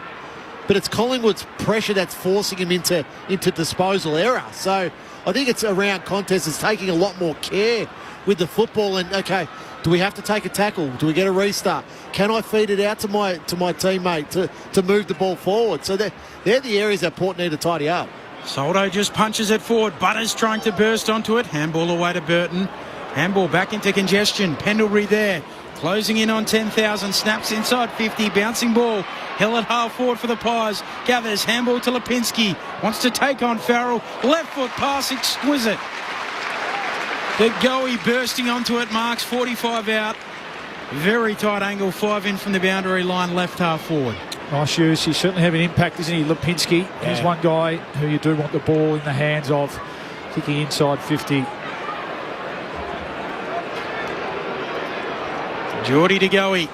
but it's Collingwood's pressure that's forcing him into disposal error. So I think it's a round contest. It's taking a lot more care with the football. And okay, do we have to take a tackle? Do we get a restart? Can I feed it out to my teammate to move the ball forward? So they're the areas that Port need to tidy up. Soldo just punches it forward. Butters trying to burst onto it. Handball away to Burton. Handball back into congestion. Pendlebury there. Closing in on 10,000. Snaps inside 50. Bouncing ball. Held at half forward for the Pies. Gathers. Handball to Lipinski. Wants to take on Farrell. Left foot pass. Exquisite. The Goey bursting onto it. Marks 45 out. Very tight angle. 5 in from the boundary line. Left half forward. Nice use. He's certainly having impact, isn't he? Lipinski. Yeah. He's one guy who you do want the ball in the hands of. Kicking inside 50. Geordie to Goey.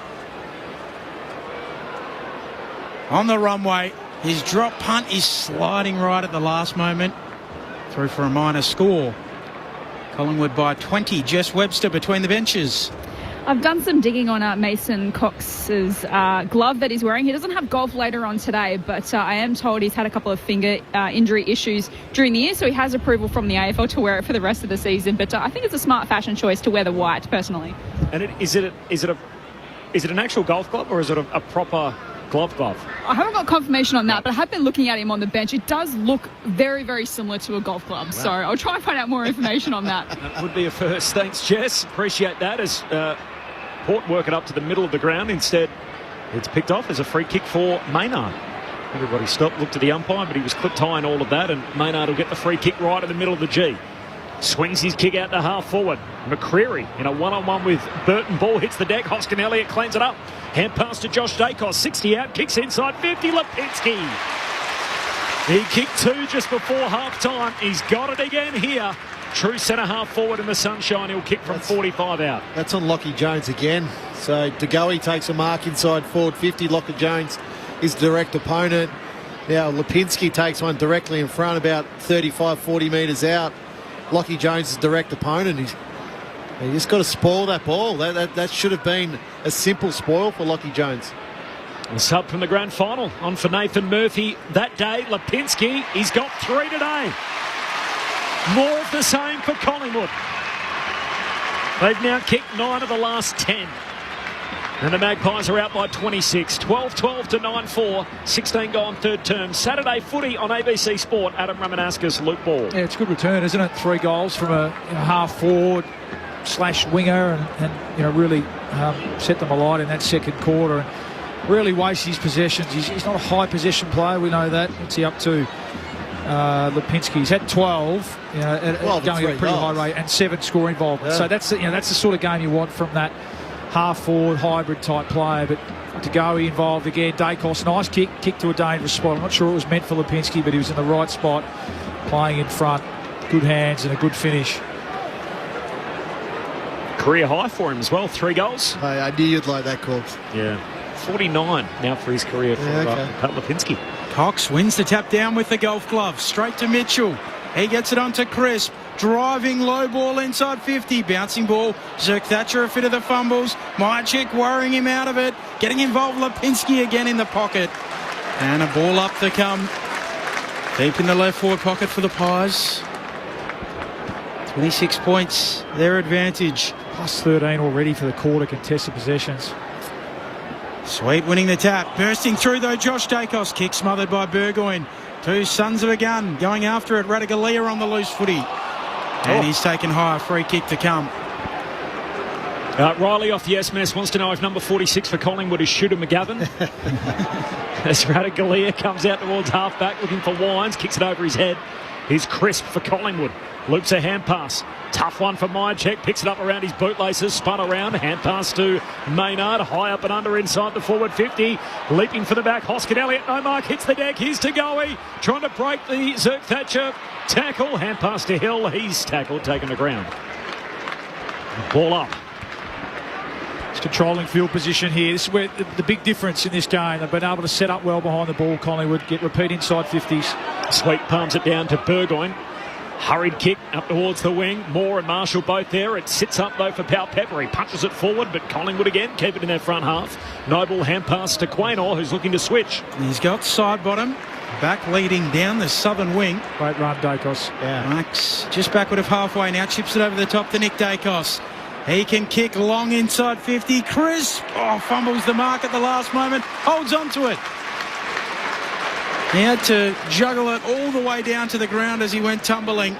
On the runway. His drop punt is sliding right at the last moment. Through for a minor score. Collingwood by 20. Jess Webster between the benches. I've done some digging on Mason Cox's glove that he's wearing. He doesn't have golf later on today, but I am told he's had a couple of finger injury issues during the year, so he has approval from the AFL to wear it for the rest of the season. But I think it's a smart fashion choice to wear the white, personally. And is it an actual golf club, or is it a proper glove. I haven't got confirmation on that, but I have been looking at him on the bench. It does look very, very similar to a golf glove. Wow. So I'll try and find out more information on that. That would be a first. Thanks, Jess. Appreciate that as Port work it up to the middle of the ground. Instead, it's picked off as a free kick for Maynard. Everybody stopped, looked at the umpire, but he was clipped high and all of that, and Maynard will get the free kick right in the middle of the G. Swings his kick out to half forward. McCreary in a one-on-one with Burton. Ball hits the deck. Hoskin Elliott cleans it up. Hand pass to Josh Dacos. 60 out. Kicks inside 50. Lipinski. He kicked 2 just before half-time. He's got it again here. True centre half forward in the sunshine. He'll kick from 45 out. That's on Lockie Jones again. So DeGoey takes a mark inside forward 50. Lockie Jones is direct opponent. Now Lipinski takes one directly in front, about 35, 40 metres out. Lockie Jones is direct opponent. He's just got to spoil that ball. That should have been a simple spoil for Lockie Jones. A sub from the grand final on for Nathan Murphy that day. Lipinski, he's got 3 today. More of the same for Collingwood. They've now kicked 9 of the last 10. And the Magpies are out by 26. 12-12 to 9-4. 16 gone third term. Saturday footy on ABC Sport. Adam Ramanauskas, Luke Ball. Yeah, it's a good return, isn't it? 3 goals from a half forward / winger and really set them alight in that second quarter and really wastes his possessions. He's not a high possession player, we know that. What's he up to? Lipinski, he's had 12, going at a pretty high rate, and 7 score involvement. Yeah. So that's the sort of game you want from that half-forward, hybrid-type player. But to go, he involved again. Dacos, nice kick to a dangerous spot. I'm not sure it was meant for Lipinski, but he was in the right spot, playing in front. Good hands and a good finish. Career high for him as well, 3 goals. Hey, I knew you'd like that, Corbs. Yeah. 49 now for his career for Pat Lipinski. Cox wins the tap down with the golf glove. Straight to Mitchell. He gets it onto Crisp. Driving low ball inside 50. Bouncing ball. Zerk Thatcher a fit of the fumbles. Mychik worrying him out of it. Getting involved. Lipinski again in the pocket. And a ball up to come. Deep in the left forward pocket for the Pies. 26 points. Their advantage. Plus 13 already for the quarter contested possessions. Sweet winning the tap. Bursting through though, Josh Dacos. Kick smothered by Burgoyne. 2 sons of a gun going after it. Radaglia on the loose footy. And he's taken high. Free kick to come. Riley off the SMS wants to know if number 46 for Collingwood is Shooter McGavin. As Radaglia comes out towards half-back looking for Wines. Kicks it over his head. Here's Crisp for Collingwood. Loops a hand pass. Tough one for Mychek. Picks it up around his bootlaces. Spun around. Hand pass to Maynard. High up and under inside the forward 50. Leaping for the back. Hoskin Elliott. No mark. Hits the deck. Here's Tagoe. Trying to break the Zerk Thatcher tackle. Hand pass to Hill. He's tackled. Taken to ground. Ball up. It's controlling field position here. This is where the big difference in this game. They've been able to set up well behind the ball, Collingwood. Get repeat inside 50s. Sweet palms it down to Burgoyne. Hurried kick up towards the wing. Moore and Marshall both there. It sits up though for Pal Pepper. He punches it forward, but Collingwood again keep it in their front half. Noble hand pass to Quaynor, who's looking to switch. He's got side bottom. Back leading down the southern wing. Great run, Dacos. Yeah. Max just backward of halfway now. Chips it over the top to Nick Dacos. He can kick long inside 50. Crisp. Fumbles the mark at the last moment. Holds on to it. He had to juggle it all the way down to the ground as he went tumbling.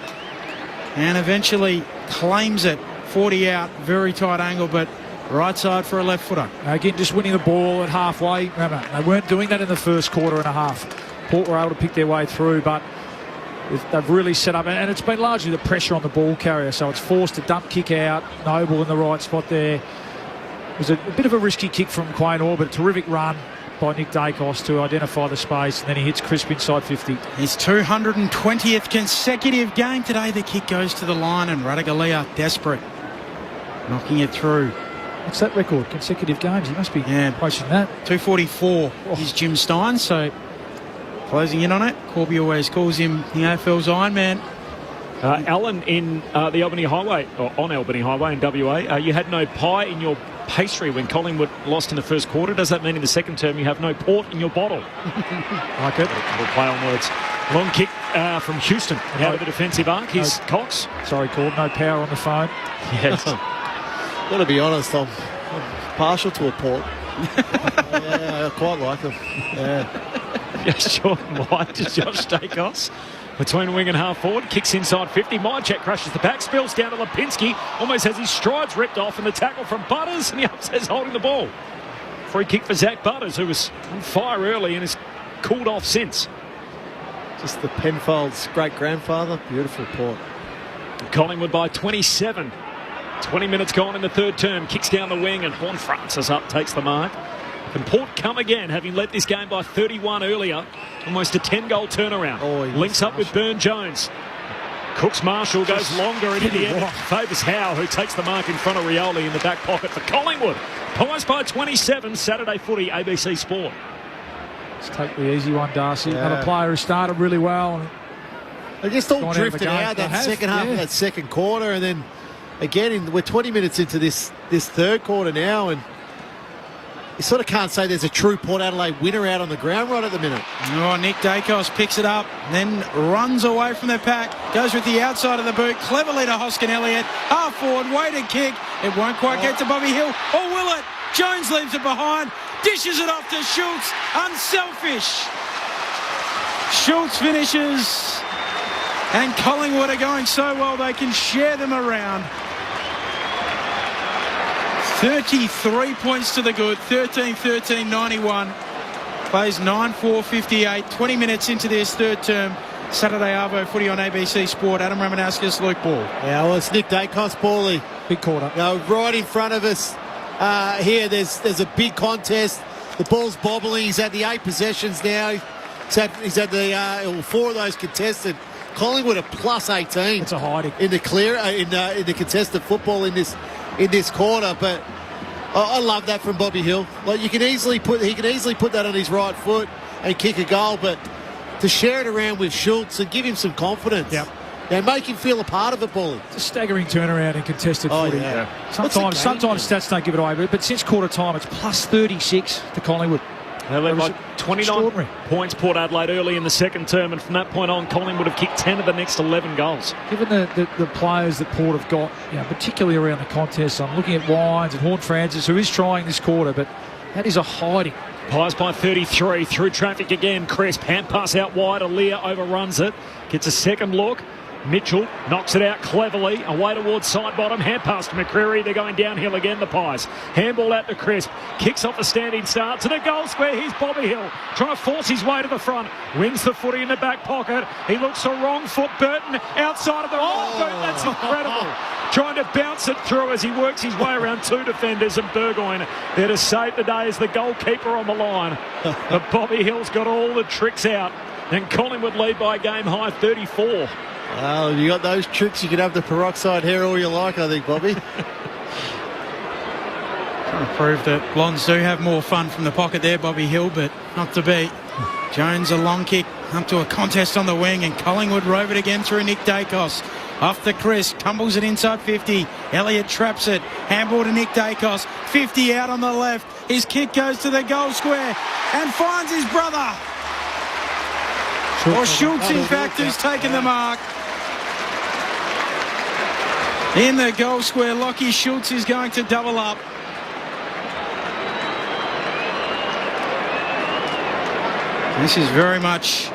And eventually claims it. 40 out. Very tight angle, but right side for a left footer. Again, just winning the ball at halfway. Remember, they weren't doing that in the first quarter and a half. Port were able to pick their way through, but they've really set up. And it's been largely the pressure on the ball carrier. So it's forced a dump kick out. Noble in the right spot there. It was a bit of a risky kick from Quaynor, but a terrific run by Nick Dacos to identify the space, and then he hits Crisp inside 50. His 220th consecutive game today. The kick goes to the line, and Radaglia desperate, knocking it through. What's that record? Consecutive games? He must be approaching that. 244 is Jim Stein, so closing in on it. Corby always calls him the AFL's Iron Man. Alan, in the Albany Highway, or on Albany Highway in WA, you had no pie in your pastry when Collingwood lost in the first quarter. Does that mean in the second term you have no port in your bottle? Like it. We'll play on words. Long kick from Houston out of the defensive arc. Here's Cox. Sorry, Cord, no power on the phone. Yes. Got to be honest, I'm partial to a port. Yeah, I quite like them. Yeah. Yes, Jordan White to Josh Dacos. Between wing and half forward, kicks inside 50. Mycheck crashes the back, spills down to Lipinski. Almost has his strides ripped off, and the tackle from Butters, and the upset's holding the ball. Free kick for Zach Butters, who was on fire early and has cooled off since. Just the Penfolds' great-grandfather. Beautiful port. Collingwood by 27. 20 minutes gone in the third term. Kicks down the wing, and Horn Francis up, takes the mark. Can Port come again, having led this game by 31 earlier? Almost a 10-goal turnaround. Links up with Burn Jones. Cooks Marshall goes longer, and in the end, favours Howe, who takes the mark in front of Rioli in the back pocket for Collingwood. Pies by 27, Saturday footy, ABC Sport. Let's take the easy one, Darcy. Another player who started really well. They just all drifted out that second half of that second quarter, and then again, we're 20 minutes into this third quarter now, and you sort of can't say there's a true Port Adelaide winner out on the ground right at the minute. Oh, Nick Dacos picks it up, then runs away from the pack, goes with the outside of the boot, cleverly to Hoskin Elliott, half forward, weighted kick. It won't quite get to Bobby Hill, or will it? Jones leaves it behind, dishes it off to Schultz, unselfish. Schultz finishes, and Collingwood are going so well they can share them around. 33 points to the good, 13-13, 91. Plays 9-4-58, 20 minutes into this third term. Saturday Arvo footy on ABC Sport. Adam Ramanauskas, Luke Ball. Yeah, well, it's Nick Dacos, Paulie. Big quarter. You know, right in front of us here, there's a big contest. The ball's bobbling. He's had the 8 possessions now. He's had the 4 of those contested. Collingwood are plus 18. It's a hiding in the clear in the contested football in this quarter, but I love that from Bobby Hill. Like he can easily put that on his right foot and kick a goal, but to share it around with Schultz and give him some confidence. Yep. And make him feel a part of it, Paulie. It's a staggering turnaround in contested footy. Yeah. Sometimes stats don't give it away, but since quarter time, it's plus 36 to Collingwood. They led by 29 points, Port Adelaide, early in the second term, and from that point on, Collingwood have kicked 10 of the next 11 goals. Given the players that Port have got, particularly around the contest, I'm looking at Wines and Horn Francis, who is trying this quarter, but that is a hiding. Pies by 33, through traffic again. Crisp, hand pass out wide, Aaliyah overruns it, gets a second look. Mitchell knocks it out cleverly, away towards side bottom, hand pass to McCreary. They're going downhill again, the Pies. Handball out to Crisp, kicks off the standing start to the goal square. Here's Bobby Hill trying to force his way to the front, wins the footy in the back pocket. He looks the wrong foot, Burton outside of the right boot. That's incredible. Trying to bounce it through as he works his way around 2 defenders, and Burgoyne there to save the day as the goalkeeper on the line. But Bobby Hill's got all the tricks out, and Collingwood lead by a game high 34. Well, you got those tricks, you can have the peroxide hair all you like, I think, Bobby. Trying to prove that Blondes do have more fun from the pocket there, Bobby Hill, but not to be. Jones, a long kick up to a contest on the wing, and Collingwood rove it again through Nick Dacos. Off the Crisp, tumbles it inside 50. Elliott traps it. Handball to Nick Dacos. 50 out on the left. His kick goes to the goal square and finds his brother. Or Schultz, in fact, who's taken the mark. In the goal square, Lockie Schultz is going to double up. This is very much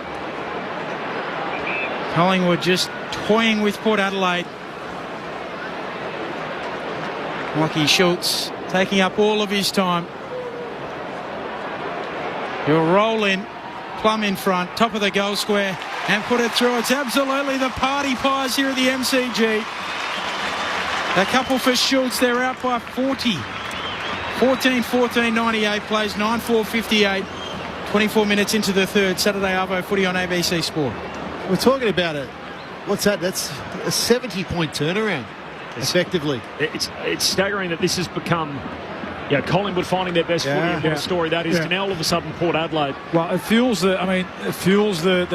Collingwood just toying with Port Adelaide. Lockie Schultz taking up all of his time. He'll roll in. Plum in front, top of the goal square, and put it through. It's absolutely the party Pies here at the MCG. A couple for Schultz, they're out by 40. 14-14, 98, plays 9-4-58. 24 minutes into the third. Saturday Arvo footy on ABC Sport. We're talking about it. What's that? That's a 70-point turnaround, effectively. It's staggering that this has become... Collingwood finding their best footy, and what a story that is to now all of a sudden Port Adelaide. Well, it fuels the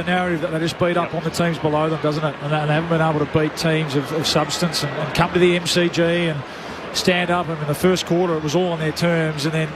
narrative that they just beat up on the teams below them, doesn't it? And they haven't been able to beat teams of substance and come to the MCG and stand up. And in the first quarter, it was all on their terms, and then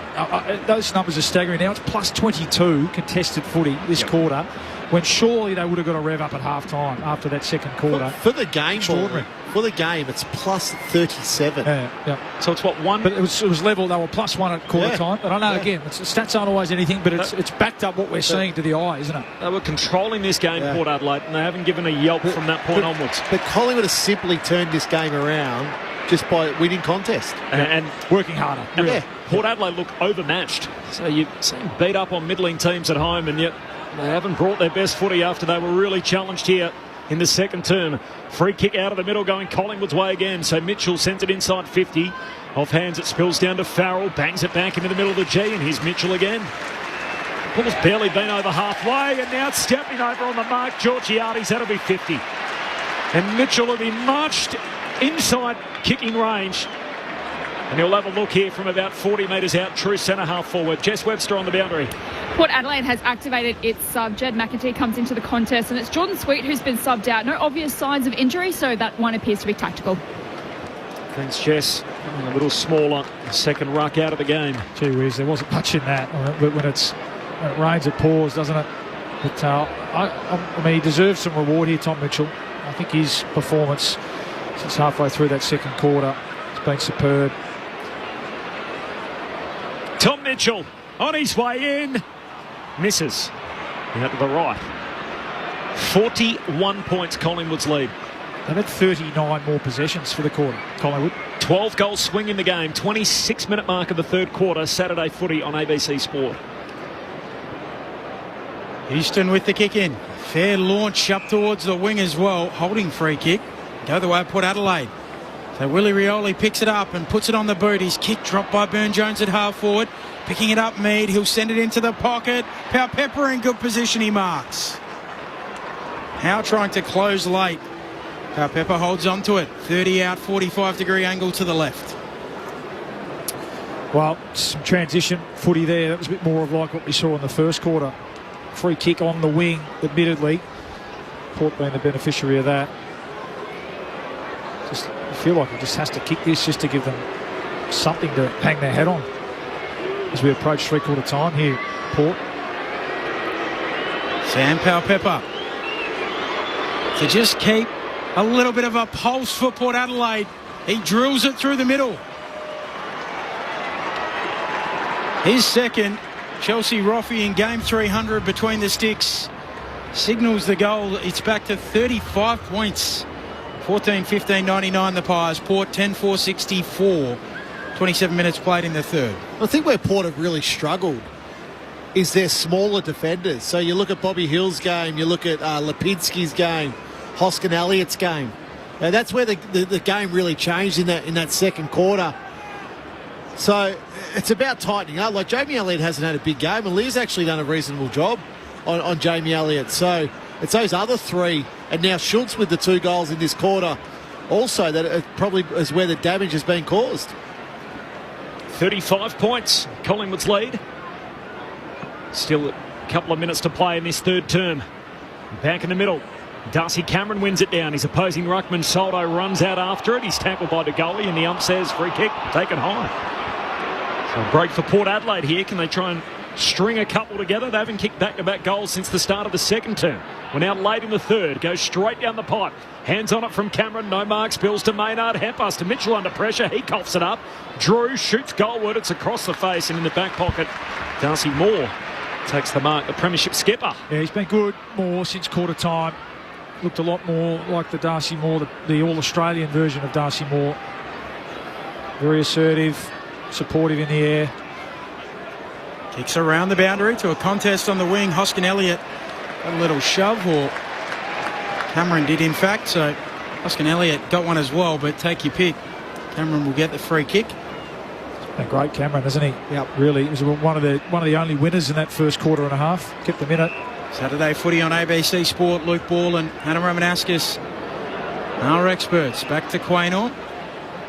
those numbers are staggering. Now it's plus 22 contested footy this quarter. when surely they would have got a rev up at half-time after that second quarter. For the game, extraordinary. For the game, it's plus 37. Yeah. So it's what, one? But it was level. They were +1 at quarter time. But I know, again, stats aren't always anything, but it's backed up what we're seeing to the eye, isn't it? They were controlling this game, Port Adelaide, and they haven't given a yelp from that point onwards. But Collingwood has simply turned this game around just by winning contest. And working harder. And Port Adelaide look overmatched. So you seem beat up on middling teams at home, and yet they haven't brought their best footy after they were really challenged here in the second term. Free kick out of the middle going Collingwood's way again. So Mitchell sends it inside 50. Off hands it spills down to Farrell. Bangs it back into the middle of the G, and here's Mitchell again. The ball's barely been over halfway, and now it's stepping over on the mark. Georgiades, that'll be 50. And Mitchell will be marched inside kicking range. And he'll have a look here from about 40 metres out, true centre half forward. Jess Webster on the boundary. Port Adelaide has activated its sub. Jed McAtee comes into the contest, and it's Jordan Sweet who's been subbed out. No obvious signs of injury, so that one appears to be tactical. Thanks, Jess. A little smaller second ruck out of the game. Gee whiz, there wasn't much in that. When it rains, it pours, doesn't it? But I mean, he deserves some reward here, Tom Mitchell. I think his performance since halfway through that second quarter has been superb. Tom Mitchell on his way in. Misses. Out to the right. 41 points Collingwood's lead. They've had 39 more possessions for the quarter, Collingwood. 12 goal swing in the game. 26-minute mark of the third quarter. Saturday footy on ABC Sport. Houston with the kick in. Fair launch up towards the wing as well. Holding free kick. Go the way of Port Adelaide. So Willie Rioli picks it up and puts it on the boot. His kick dropped by Burne-Jones at half forward. Picking it up, Mead. He'll send it into the pocket. Pau Pepper in good position, he marks. Howe trying to close late. Pau Pepper holds on to it. 30 out, 45-degree angle to the left. Well, some transition footy there. That was a bit more of like what we saw in the first quarter. Free kick on the wing, admittedly. Port being the beneficiary of that. Just feel like he just has to kick this just to give them something to hang their head on as we approach three-quarter time here, Port. Sam Pau Pepper to just keep a little bit of a pulse for Port Adelaide. He drills it through the middle. His second. Chelsea Roffey in game 300 between the sticks. Signals the goal. It's back to 35 points. 14-15-99 the Pies. Port 10-4-64. 27 minutes played in the third. I think where Port have really struggled is their smaller defenders. So you look at Bobby Hill's game, you look at Lipinski's game, Hoskin Elliott's game. Now that's where the game really changed in that second quarter. So it's about tightening up. Like Jamie Elliott hasn't had a big game, and Lear's actually done a reasonable job on Jamie Elliott. So it's those other three, and now Schultz with the 2 goals in this quarter also, that it probably is where the damage has been caused. 35 points, Collingwood's lead. Still a couple of minutes to play in this third term. Back in the middle, Darcy Cameron wins it down. His opposing ruckman Soldo runs out after it. He's tackled by the goalie, and the ump says free kick taken high. So a break for Port Adelaide here. Can they try and string a couple together? They haven't kicked back-to-back goals since the start of the second term. We're now late in the third. Goes straight down the pipe. Hands on it from Cameron. No mark. Spills to Maynard. Heppas to Mitchell under pressure. He coughs it up. Drew shoots goalward. It's across the face and in the back pocket. Darcy Moore takes the mark. The premiership skipper. Yeah, he's been good more since quarter time. Looked a lot more like the Darcy Moore, the All-Australian version of Darcy Moore. Very assertive, supportive in the air. Kicks around the boundary to a contest on the wing. Hoskin Elliott a little shove, or Cameron did in fact. So Hoskin Elliott got one as well, but take your pick. Cameron will get the free kick. A great Cameron, isn't he? Yep. Really, he was one of the only winners in that first quarter and a half. Kept them in it. Saturday footy on ABC Sport. Luke Ball and Hannah Romanascus, our experts. Back to Quaynor.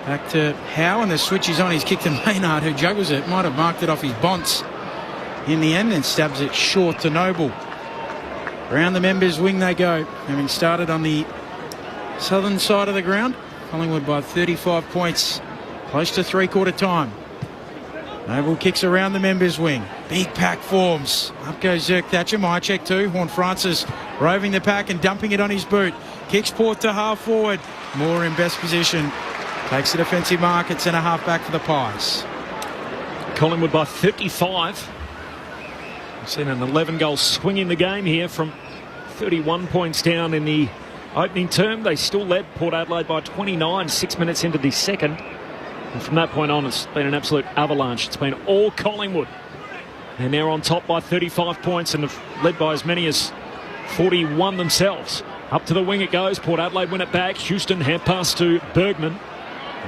Back to Howe, and the switch is on. He's kicked to Maynard, who juggles it. Might have marked it off his bonce in the end and stabs it short to Noble. Round the members' wing they go, having started on the southern side of the ground. Collingwood by 35 points, close to three-quarter time. Noble kicks around the members' wing. Big pack forms. Up goes Zirk Thatcher. My check too. Horn Francis roving the pack and dumping it on his boot. Kicks Port to half forward. Moore in best position. Takes the defensive mark at centre half back for the Pies. Collingwood by 35. We've seen an 11-goal swing in the game here from 31 points down in the opening term. They still led Port Adelaide by 29, 6 minutes into the second. And from that point on, it's been an absolute avalanche. It's been all Collingwood. And they're on top by 35 points and have led by as many as 41 themselves. Up to the wing it goes. Port Adelaide win it back. Houston hand pass to Bergman.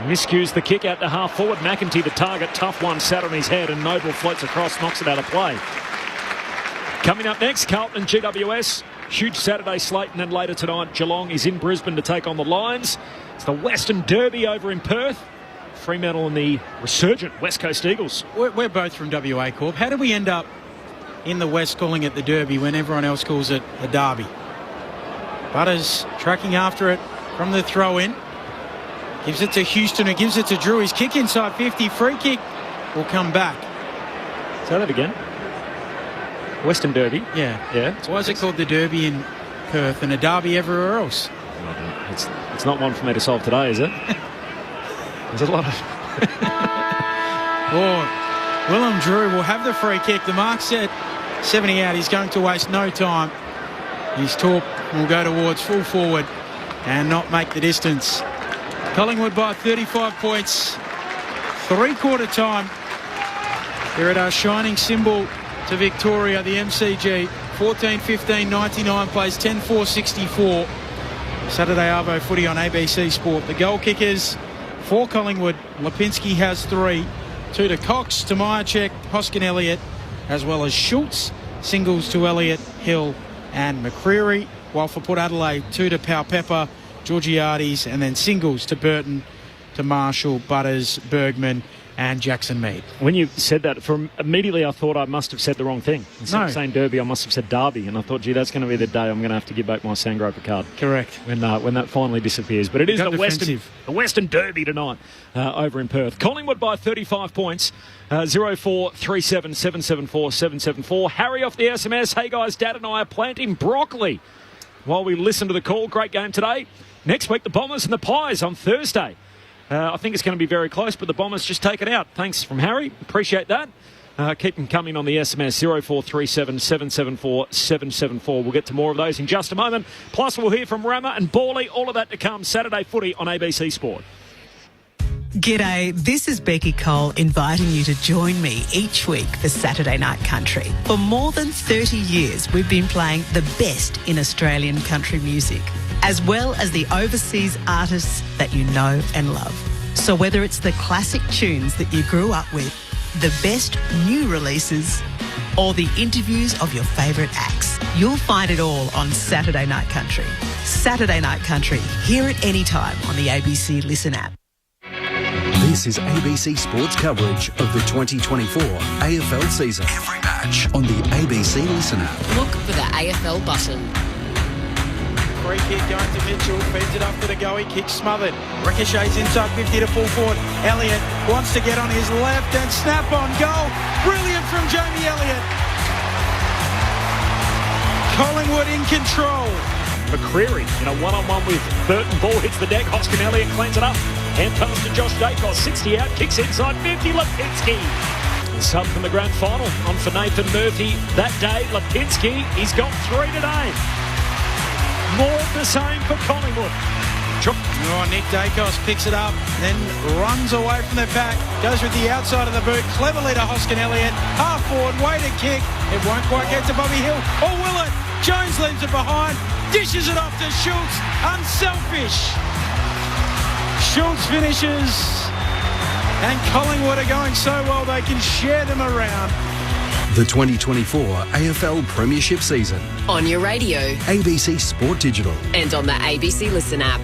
Miscues the kick out to half forward. McEntee the target. Tough one sat on his head and Noble floats across, knocks it out of play. Coming up next, Carlton and GWS. Huge Saturday slate, and then later tonight Geelong is in Brisbane to take on the Lions. It's the Western Derby over in Perth. Fremantle and the resurgent West Coast Eagles. We're both from WA Corp. How did we end up in the West calling it the Derby when everyone else calls it a Derby? Butters tracking after it from the throw-in. Gives it to Houston, who gives it to Drew. His kick inside 50. Free kick will come back. Say that again. Western Derby? Yeah. Why is it called the Derby in Perth and a Derby everywhere else? It's not one for me to solve today, is it? There's a lot of... Willem Drew will have the free kick. The mark set 70 out. He's going to waste no time. His torp will go towards full forward and not make the distance. Collingwood by 35 points. Three-quarter time. Here at our shining symbol to Victoria, the MCG. 14-15-99 plays 10-4-64. Saturday Arvo footy on ABC Sport. The goal kickers for Collingwood. Lipinski has 3. 2 to Cox, to Myercheck, Hoskin Elliott, as well as Schultz. Singles to Elliott, Hill and McCreary. While for Port Adelaide, 2 to Powpepper, Georgiades, and then singles to Burton, to Marshall, Butters, Bergman and Jackson Mead. When you said that, immediately I thought I must have said the wrong thing. Instead of saying Derby, I must have said Derby, and I thought, gee, that's going to be the day I'm going to have to give back my Sangroper card. Correct. When that finally disappears. But it is the Western Derby tonight over in Perth. Collingwood by 35 points. 0437 774 774. Harry off the SMS. Hey guys, Dad and I are planting broccoli while we listen to the call. Great game today. Next week, the Bombers and the Pies on Thursday. I think it's going to be very close, but the Bombers just take it out. Thanks from Harry. Appreciate that. Keep them coming on the SMS 0437 774 774. We'll get to more of those in just a moment. Plus, we'll hear from Rama and Bawley. All of that to come. Saturday footy on ABC Sport. G'day, this is Becky Cole inviting you to join me each week for Saturday Night Country. For more than 30 years, we've been playing the best in Australian country music, as well as the overseas artists that you know and love. So whether it's the classic tunes that you grew up with, the best new releases, or the interviews of your favourite acts, you'll find it all on Saturday Night Country. Saturday Night Country, hear it anytime on the ABC Listen app. This is ABC Sports coverage of the 2024 AFL season. Every match on the ABC Listen app. Look for the AFL button. Free kick going to Mitchell, feeds it up to the goey, kick smothered. Ricochets inside 50 to full forward. Elliott wants to get on his left and snap on goal. Brilliant from Jamie Elliott. Collingwood in control. McCreary in a one-on-one with Burton. Ball hits the deck. Hoskin Elliott cleans it up. Hand pass to Josh Dacos. 60 out. Kicks inside 50. Lipinski. Sub from the grand final on for Nathan Murphy that day. Lipinski, he's got 3 today. More of the same for Collingwood. Nick Dacos picks it up, then runs away from the pack. Goes with the outside of the boot. Cleverly to Hoskin Elliott. Half forward, weighted kick. It won't quite get to Bobby Hill. Or will it? Jones leaves it behind. Dishes it off to Schultz. Unselfish. Schultz finishes. And Collingwood are going so well they can share them around. The 2024 AFL Premiership season. On your radio. ABC Sport Digital. And on the ABC Listen app.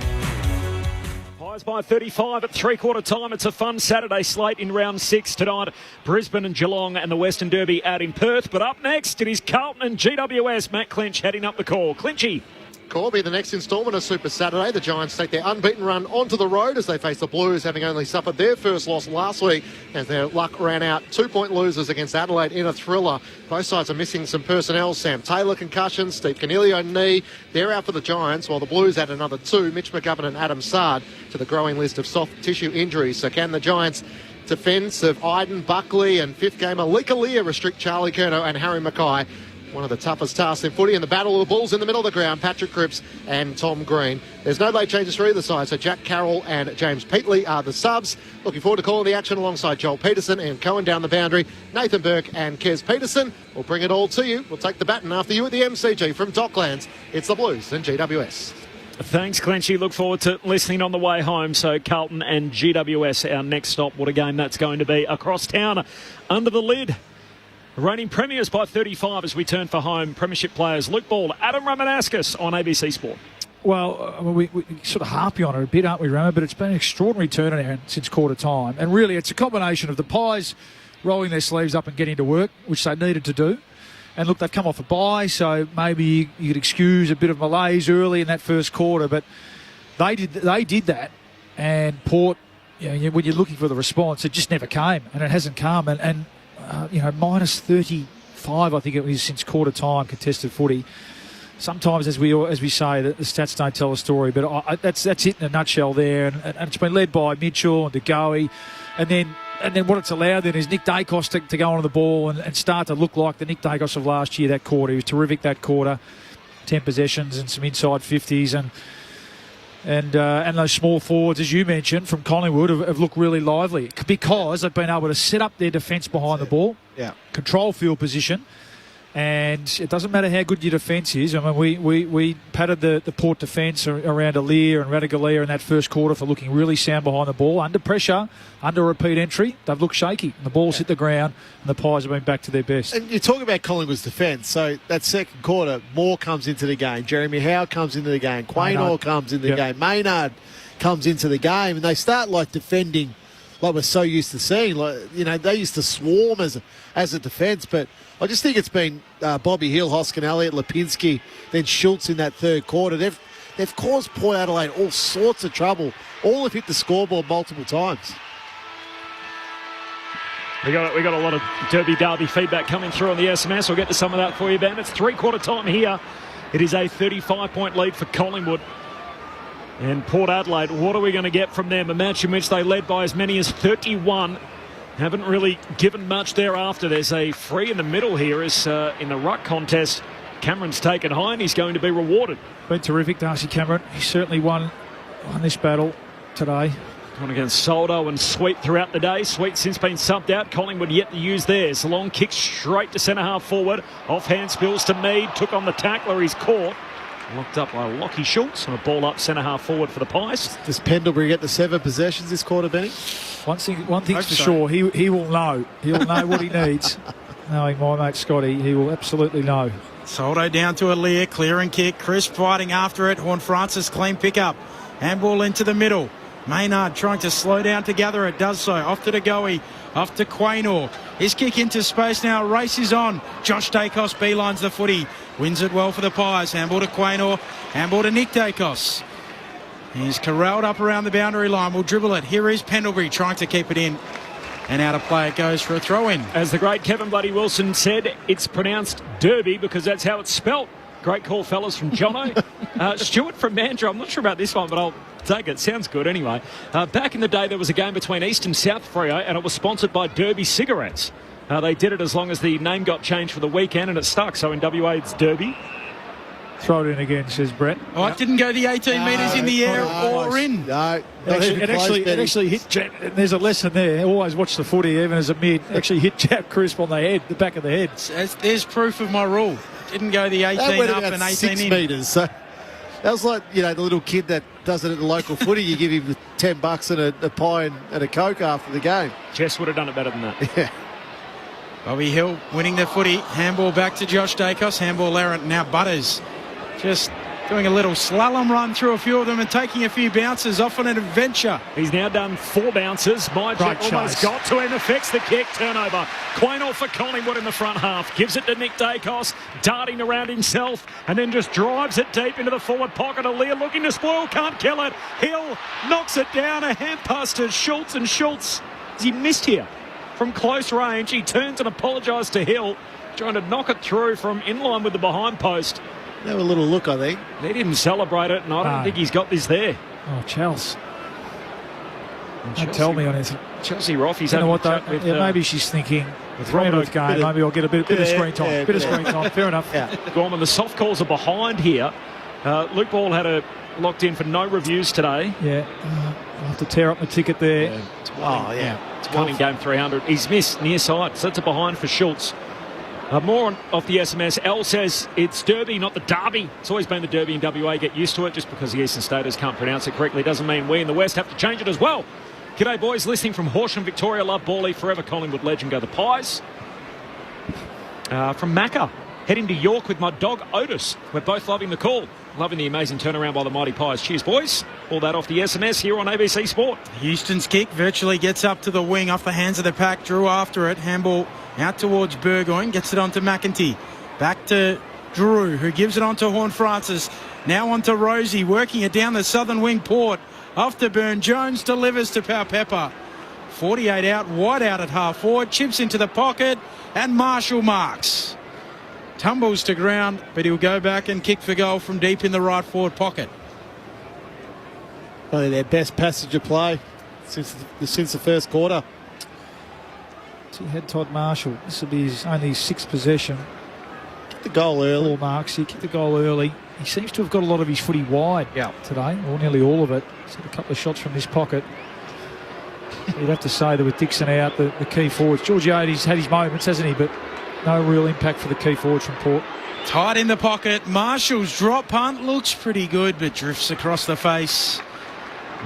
Pies by 35 at three-quarter time. It's a fun Saturday slate in round 6 tonight. Brisbane and Geelong and the Western Derby out in Perth. But up next, it is Carlton and GWS. Matt Clinch heading up the call. Clinchy. Corby, the next instalment of Super Saturday. The Giants take their unbeaten run onto the road as they face the Blues, having only suffered their first loss last week as their luck ran out. 2-point losers against Adelaide in a thriller. Both sides are missing some personnel. Sam Taylor concussion, Steve Coniglio knee. They're out for the Giants, while the Blues add another 2, Mitch McGovern and Adam Sard, to the growing list of soft tissue injuries. So can the Giants' defence of Iden, Buckley and fifth gamer Likalia restrict Charlie Curnow and Harry Mackay? One of the toughest tasks in footy, and the battle of the Bulls in the middle of the ground, Patrick Cripps and Tom Green. There's no late changes for either side, so Jack Carroll and James Peatley are the subs. Looking forward to calling the action alongside Joel Peterson and Cohen down the boundary. Nathan Burke and Kez Peterson will bring it all to you. We'll take the baton after you at the MCG from Docklands. It's the Blues and GWS. Thanks, Clenchy. Look forward to listening on the way home. So Carlton and GWS, our next stop. What a game that's going to be. Across town, under the lid. Reigning premiers by 35 as we turn for home. Premiership players Luke Ball, Adam Ramanauskas on ABC Sport. Well, we sort of harpy on it a bit, aren't we, Rama? But it's been an extraordinary turnaround since quarter time. And really, it's a combination of the Pies rolling their sleeves up and getting to work, which they needed to do. And look, they've come off a bye, so maybe you could excuse a bit of malaise early in that first quarter. But they did that. And Port, when you're looking for the response, it just never came. And it hasn't come. And minus 35, I think it was, since quarter time, contested footy. Sometimes, as we say, the stats don't tell a story, but that's it in a nutshell there. And it's been led by Mitchell and De Goey, and then what it's allowed then is Nick Dacos to go on the ball and start to look like the Nick Dacos of last year. That quarter, he was terrific. That quarter, 10 possessions and some inside 50s, and those small forwards, as you mentioned, from Collingwood have looked really lively because they've been able to set up their defence behind the ball, control field position, and it doesn't matter how good your defence is. I mean, we patted the Port defence around Alir and Radigalia in that first quarter for looking really sound behind the ball. Under pressure, under repeat entry, they've looked shaky. The ball's hit the ground, and the Pies have been back to their best. And you talk about Collingwood's defence. So that second quarter, Moore comes into the game. Jeremy Howe comes into the game. Quaynor comes into the game. Maynard comes into the game. And they start defending like we're so used to seeing. They used to swarm as a defence, but I just think it's been Bobby Hill, Hoskin, Elliott, Lipinski, then Schultz in that third quarter. They've caused Port Adelaide all sorts of trouble. All have hit the scoreboard multiple times. We got a lot of Derby feedback coming through on the SMS. We'll get to some of that for you, Ben. It's three-quarter time here. It is a 35-point lead for Collingwood. And Port Adelaide, what are we going to get from them? A match in which they led by as many as 31. Haven't really given much thereafter. There's a free in the middle here as in the ruck contest. Cameron's taken high and he's going to be rewarded. Been terrific, Darcy Cameron. He certainly won this battle today. Going against Soldo and Sweet throughout the day. Sweet since been subbed out. Collingwood yet to use theirs. Long kick straight to centre half forward. Offhand spills to Mead. Took on the tackler. He's caught. Locked up by Lockie Schultz and a ball up centre half forward for the Pies. Does Pendlebury get the 7 possessions this quarter, Benny? One thing's for sure. He will know. He'll know what he needs. Knowing my mate Scotty, he will absolutely know. Soldo down to Alir. Clear and kick. Chris fighting after it. Horn Francis clean pickup. Handball into the middle. Maynard trying to slow down to gather it. Does so. Off to De Goey. Off to Quaynor. His kick into space now. Race is on. Josh Dacos beelines the footy. Wins it well for the Pies. Handball to Quaynor. Handball to Nick Dacos. He's corralled up around the boundary line. Will dribble it. Here is Pendlebury trying to keep it in. And out of play it goes for a throw-in. As the great Kevin Bloody Wilson said, it's pronounced Derby because that's how it's spelt. Great call, fellas, from Jono. Stuart from Mandurah. I'm not sure about this one, but I'll take it. Sounds good anyway. Back in the day, there was a game between East and South Freo, and it was sponsored by Derby Cigarettes. They did it as long as the name got changed for the weekend, and it stuck. So in WA, it's Derby. Throw it in again, says Brett. Oh, it didn't go the 18 metres in the air or in. No, it actually hit Jack. There's a lesson there. Always watch the footy, even as a mid. Actually hit Jack Crisp on the head, the back of the head. There's proof of my rule. Didn't go the 18 up and 18 6 in. metres. So that was like, the little kid that does it at the local footy. You give him $10 and a pie and a Coke after the game. Jess would have done it better than that. Yeah. Bobby Hill winning the footy. Handball back to Josh Dacos. Handball errant. Now Butters just doing a little slalom run through a few of them and taking a few bounces off on an adventure. He's now done 4 bounces. Myjet almost got to him. Affects the kick. Turnover. Quaynor for Collingwood in the front half. Gives it to Nick Dacos. darting around himself and then just drives it deep into the forward pocket. Aaliyah looking to spoil, can't kill it. Hill knocks it down, a hand pass to Schultz, and Schultz, he missed here from close range. He turns and apologised to Hill, trying to knock it through from in line with the behind post. Have a little look, I think. He didn't celebrate it, and I don't think he's got this there. Oh, Chelsea. Don't tell me on it. Chelsea Roffey's you know having what, a chat with, maybe she's thinking, with Robert's game, maybe I'll get a bit of screen time. yeah, bit of screen time, fair enough. Gorman, the soft calls are behind here. Luke Ball had a locked in for no reviews today. Yeah, I'll have to tear up my ticket there. It's one in game 300. He's missed near side, so it's a behind for Schultz. More off the SMS. L says it's Derby, not the Derby. It's always been the Derby in WA. Get used to it. Just because the Eastern Staters can't pronounce it correctly doesn't mean we in the West have to change it as well. G'day, boys. Listening from Horsham, Victoria. Love Bally. Forever Collingwood legend. Go the Pies. From Macca. Heading to York with my dog Otis. We're both loving the call. Loving the amazing turnaround by the mighty Pies. Cheers, boys. All that off the SMS here on ABC Sport. Houston's kick virtually gets up to the wing off the hands of the pack. Drew after it. Handball out towards Burgoyne. Gets it on to McEntee. Back to Drew, who gives it on to Horne-Francis. Now on to Rosie, working it down the southern wing. Port. Off to Burn. Jones delivers to Pepper. 48 out, wide out at half forward. Chips into the pocket. And Marshall marks. Tumbles to ground, but he'll go back and kick for goal from deep in the right forward pocket. Probably their best passage of play since the first quarter. So you had Todd Marshall. This will be his only sixth possession. Kicked the goal early. 4 marks. He kicked the goal early. He seems to have got a lot of his footy wide today, or nearly all of it. He's had a couple of shots from this pocket. So you'd have to say that with Dixon out, the key forwards. Georgiades had his moments, hasn't he? But no real impact for the key forwards from Port. Tight in the pocket. Marshall's drop punt looks pretty good, but drifts across the face.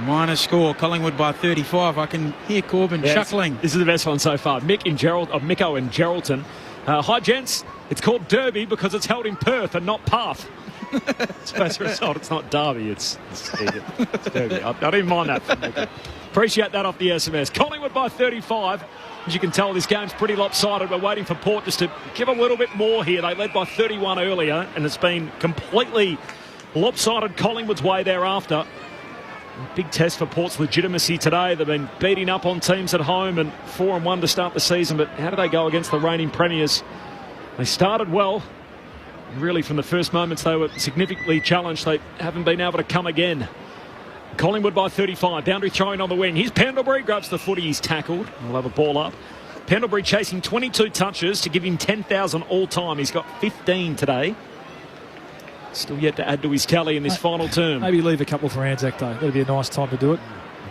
Minor score. Collingwood by 35. I can hear Corbin chuckling. This is the best one so far. Micko and Geraldton. Hi, gents. It's called Derby because it's held in Perth and not Perth. So as a result, it's not Derby. It's Derby. I don't even mind that. Appreciate that off the SMS. Collingwood by 35. As you can tell, this game's pretty lopsided. We're waiting for Port just to give a little bit more here. They led by 31 earlier, and it's been completely lopsided Collingwood's way thereafter. Big test for Port's legitimacy today. They've been beating up on teams at home and 4-1 to start the season, but how do they go against the reigning premiers? They started well. Really, from the first moments they were significantly challenged. They haven't been able to come again. Collingwood by 35. Boundary throwing on the wing. Here's Pendlebury. Grabs the footy. He's tackled. We'll have a ball up. Pendlebury chasing 22 touches to give him 10,000 all time. He's got 15 today. Still yet to add to his tally in this final term. Maybe leave a couple for Anzac Day. That'd be a nice time to do it.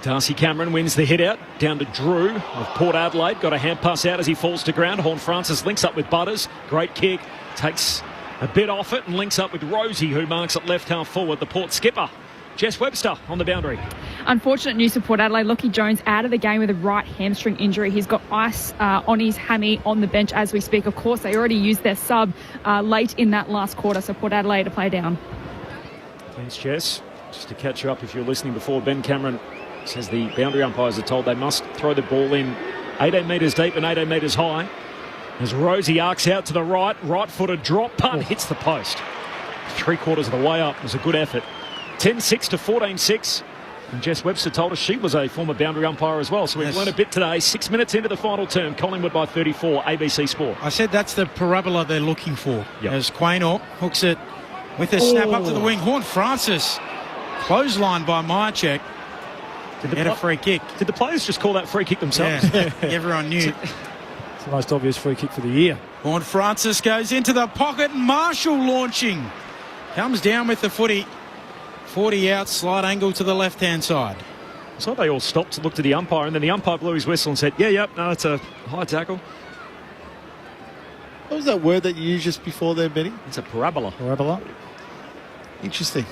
Darcy Cameron wins the hit out. Down to Drew of Port Adelaide. Got a hand pass out as he falls to ground. Horne-Francis links up with Butters. Great kick. Takes a bit off it and links up with Rosie, who marks at left half forward. The Port skipper, Jess Webster, on the boundary. Unfortunate news for Port Adelaide. Lockie Jones out of the game with a right hamstring injury. He's got ice on his hammy on the bench as we speak. Of course, they already used their sub late in that last quarter, so Port Adelaide to play down. Thanks, Jess. Just to catch you up, if you're listening before, Ben Cameron says the boundary umpires are told they must throw the ball in 18 metres deep and 18 metres high. As Rosie arcs out to the right-footed drop punt hits the post. 3/4 of the way up. It was a good effort. 10-6 to 14-6. And Jess Webster told us she was a former boundary umpire as well. So we've learned a bit today. 6 minutes into the final term. Collingwood by 34. ABC Sport. I said that's the parabola they're looking for. As Quaynor hooks it with a snap up to the wing. Horne-Francis clotheslined by Myercheck. Get a free kick. Did the players just call that free kick themselves? Yeah, everyone knew. It's the most obvious free kick for the year. Horne-Francis goes into the pocket. Marshall launching. Comes down with the footy. 40 out, slight angle to the left-hand side. So they all stopped, looked at the umpire, and then the umpire blew his whistle and said, no, it's a high tackle. What was that word that you used just before there, Benny? It's a parabola. Parabola. Interesting.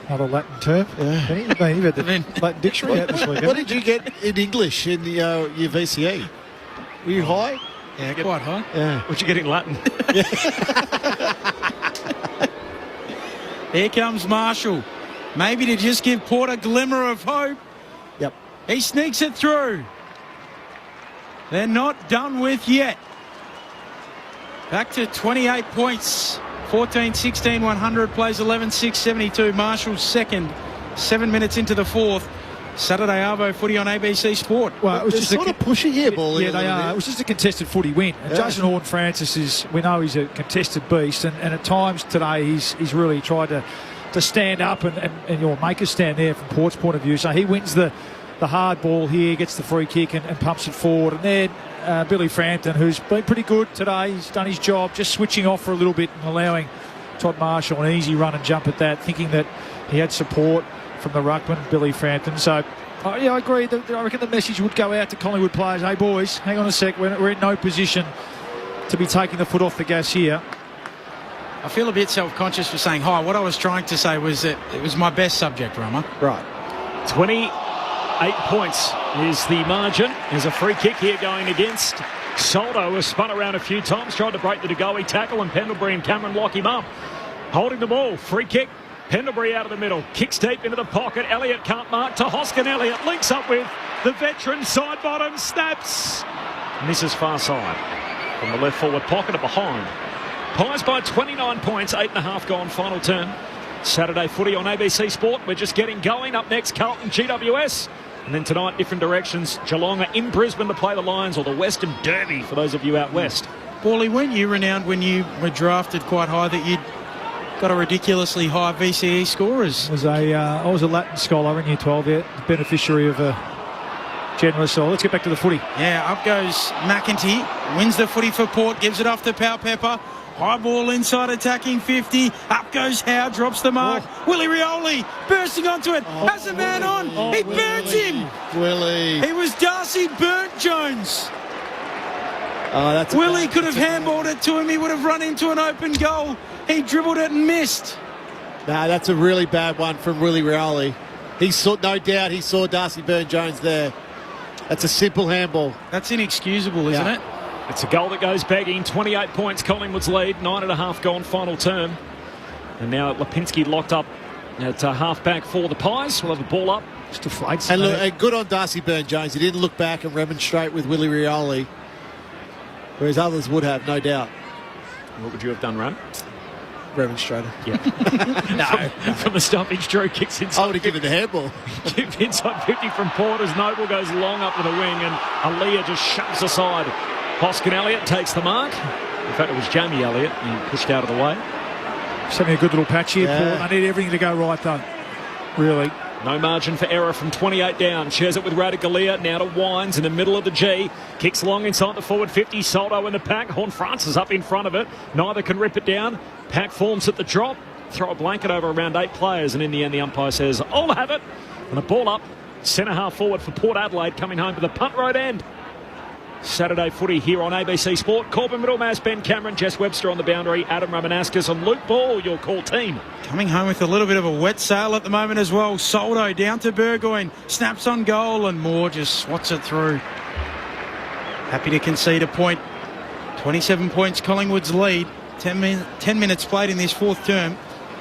Another Latin term. Yeah. Benny, you've had the Latin dictionary out this week. What did you get in English in your VCE? Were you high? Yeah, quite high. Yeah. What'd you get in Latin? Here comes Marshall. Maybe to just give Port a glimmer of hope. Yep. He sneaks it through. They're not done with yet. Back to 28 points. 14-16, 100, plays 11-6, 72. Marshall's second, 7 minutes into the fourth. Saturday Arvo footy on ABC Sport. Well, it was just sort of pushing here, Ball. Yeah, they are. It was just a contested footy win. And Jason Horne-Francis we know he's a contested beast, and at times today he's really tried to stand up and make a stand there from Port's point of view. So he wins the hard ball here, gets the free kick and pumps it forward. And then Billy Frampton, who's been pretty good today, he's done his job, just switching off for a little bit and allowing Todd Marshall an easy run and jump at that, thinking that he had support from the ruckman, Billy Frampton. So, I agree. I reckon the message would go out to Collingwood players, hey, boys, hang on a sec. We're in no position to be taking the foot off the gas here. I feel a bit self-conscious for saying hi. What I was trying to say was that it was my best subject, Rama. Right. 28 points is the margin. There's a free kick here going against Soldo, has spun around a few times, tried to break the Degoe tackle, and Pendlebury and Cameron lock him up. Holding the ball, free kick. Pendlebury out of the middle, kicks deep into the pocket. Elliott can't mark to Hoskin. Elliott links up with the veteran, side bottom, snaps. Misses far side. From the left forward pocket of behind. Pies by 29 points, 8.5 gone, final term. Saturday footy on ABC Sport. We're just getting going. Up next, Carlton GWS. And then tonight, different directions. Geelong are in Brisbane to play the Lions, or the Western Derby for those of you out west. Paulie, weren't you renowned when you were drafted quite high that you'd got a ridiculously high VCE score? I was a Latin scholar in Year 12, beneficiary of a generous soul. Let's get back to the footy. Yeah, up goes McEntee, wins the footy for Port, gives it off to Pau Pepper. High ball inside, attacking 50. Up goes Howe, drops the mark. Willie Rioli bursting onto it, has a man on. He burns him. Willie. He was Darcy Burnt Jones. That's Willie could have handballed it to him. He would have run into an open goal. He dribbled it and missed. No, that's a really bad one from Willie Rioli. No doubt he saw Darcy Burn-Jones there. That's a simple handball. That's inexcusable, isn't it? It's a goal that goes begging. 28 points, Collingwood's lead. 9.5 gone, final term. And now Lipinski locked up at half-back for the Pies. We'll have a ball up. Just deflates. And good on Darcy Burn-Jones. He didn't look back and remonstrate with Willie Rioli, whereas others would have, no doubt. What would you have done, Ram? Remonstrated. Yeah. From the stoppage, Drew kicks inside. I would have given the handball. Kick inside 50 from Porters. Noble goes long up to the wing, and Aaliyah just shoves aside. Hoskin Elliott takes the mark. In fact, it was Jamie Elliott. He pushed out of the way. Just having a good little patch here, Port. They need everything to go right, though. Really. No margin for error from 28 down. Shares it with Radaglia. Now to Wines in the middle of the G. Kicks long inside the forward 50. Soldo in the pack. Horne-Francis up in front of it. Neither can rip it down. Pack forms at the drop. Throw a blanket over around 8 players. And in the end, the umpire says, I'll have it. And a ball up. Centre half forward for Port Adelaide, coming home to the punt road end. Saturday footy here on ABC Sport. Corbin Middlemass, Ben Cameron, Jess Webster on the boundary, Adam Ramanauskas and Luke Ball, your call team. Coming home with a little bit of a wet sail at the moment as well. Soldo down to Burgoyne, snaps on goal, and Moore just swats it through. Happy to concede a point. 27 points, Collingwood's lead. 10 minutes played in this fourth term.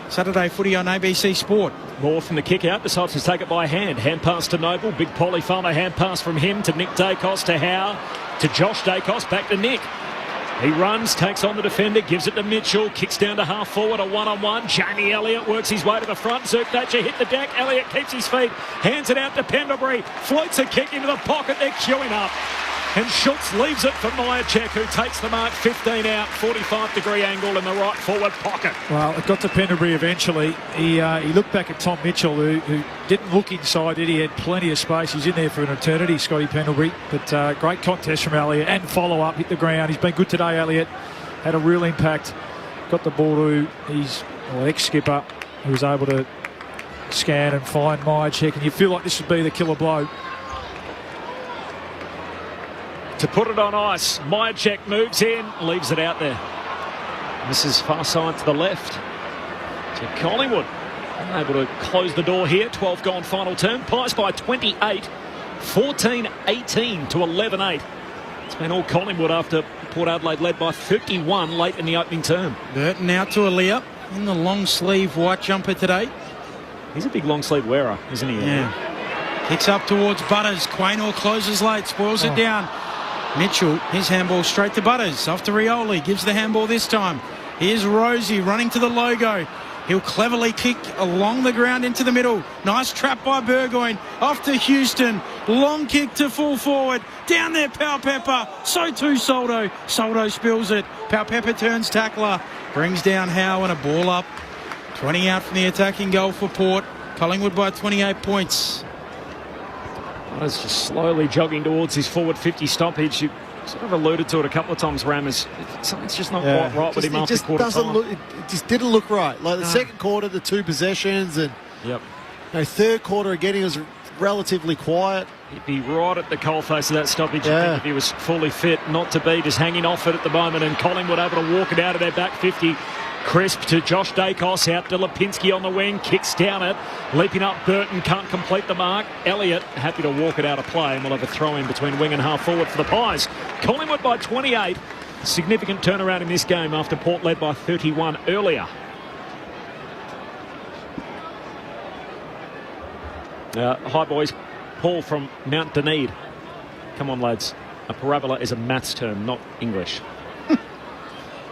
Saturday footy on ABC Sport. Moore from the kick out, decides to take it by hand. Hand pass to Noble, big Polly Farmer hand pass from him to Nick Dacos, to Howe, to Josh Dacos, back to Nick. He runs, takes on the defender, gives it to Mitchell, kicks down to half forward, a one-on-one. Jamie Elliott works his way to the front. Zerk Thatcher hit the deck. Elliott keeps his feet, hands it out to Pendlebury, floats a kick into the pocket. They're queuing up. And Schultz leaves it for Myercheck, who takes the mark 15 out, 45-degree angle in the right forward pocket. Well, it got to Pendlebury eventually. He looked back at Tom Mitchell, who didn't look inside, did he? Had plenty of space. He's in there for an eternity, Scotty Pendlebury. But great contest from Elliott, and follow-up, hit the ground. He's been good today, Elliott. Had a real impact. Got the ball to his ex-skipper, who was able to scan and find Myercheck. And you feel like this would be the killer blow. To put it on ice, Myercheck moves in, leaves it out there. Misses far side to the left. To Collingwood. Able to close the door here. 12 gone final term. Pies by 28. 14-18 to 11-8. It's been all Collingwood after Port Adelaide led by 31 late in the opening term. Burton out to Aaliyah in the long sleeve white jumper today. He's a big long sleeve wearer, isn't he? Yeah. Kicks up towards Butters. Quaynor closes late, spoils it down. Mitchell, his handball straight to Butters. Off to Rioli, gives the handball this time. Here's Rosie running to the logo. He'll cleverly kick along the ground into the middle. Nice trap by Burgoyne. Off to Houston. Long kick to full forward. Down there, Powell-Pepper. So too Soldo. Soldo spills it. Powell-Pepper turns tackler. Brings down Howe and a ball up. 20 out from the attacking goal for Port. Collingwood by 28 points. Butters just slowly jogging towards his forward 50 stoppage. You sort of alluded to it a couple of times, Rammers. Something's just not quite right with him after quarter time. It just didn't look right. Like the second quarter, the 2 possessions, and third quarter again, he was relatively quiet. He'd be right at the coalface of that stoppage if he was fully fit. Not to be, just hanging off it at the moment, and Collingwood able to walk it out of their back 50. Crisp to Josh Dacos, out to Lipinski on the wing, kicks down it, leaping up Burton, can't complete the mark. Elliott happy to walk it out of play, and we'll have a throw in between wing and half forward for the Pies. Collingwood by 28. Significant turnaround in this game after Port led by 31 earlier. Hi boys, Paul from Mount Dunedin. Come on lads, a parabola is a maths term, not English.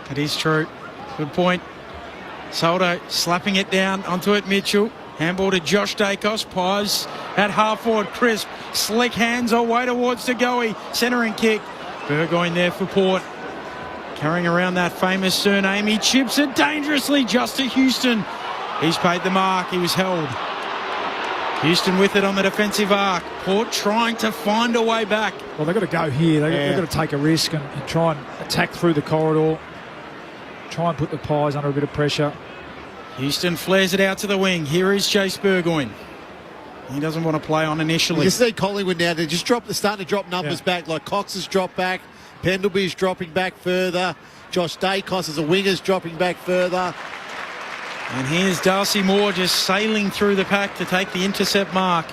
It is true. Good point. Soldo slapping it down onto it, Mitchell. Handball to Josh Dacos. Pies at half forward. Crisp. Slick hands away towards Tagoe. Centering kick. Burgoyne there for Port. Carrying around that famous surname. He chips it dangerously just to Houston. He's paid the mark. He was held. Houston with it on the defensive arc. Port trying to find a way back. Well, they've got to go here. They've got to take a risk and try and attack through the corridor. Try and put the Pies under a bit of pressure. Houston flares it out to the wing. Here is Chase Burgoyne. He doesn't want to play on initially. You see Collingwood now, they're starting to drop numbers back. Like Cox has dropped back. Pendlebury's dropping back further. Josh Dacos as a winger's dropping back further. And here's Darcy Moore just sailing through the pack to take the intercept mark.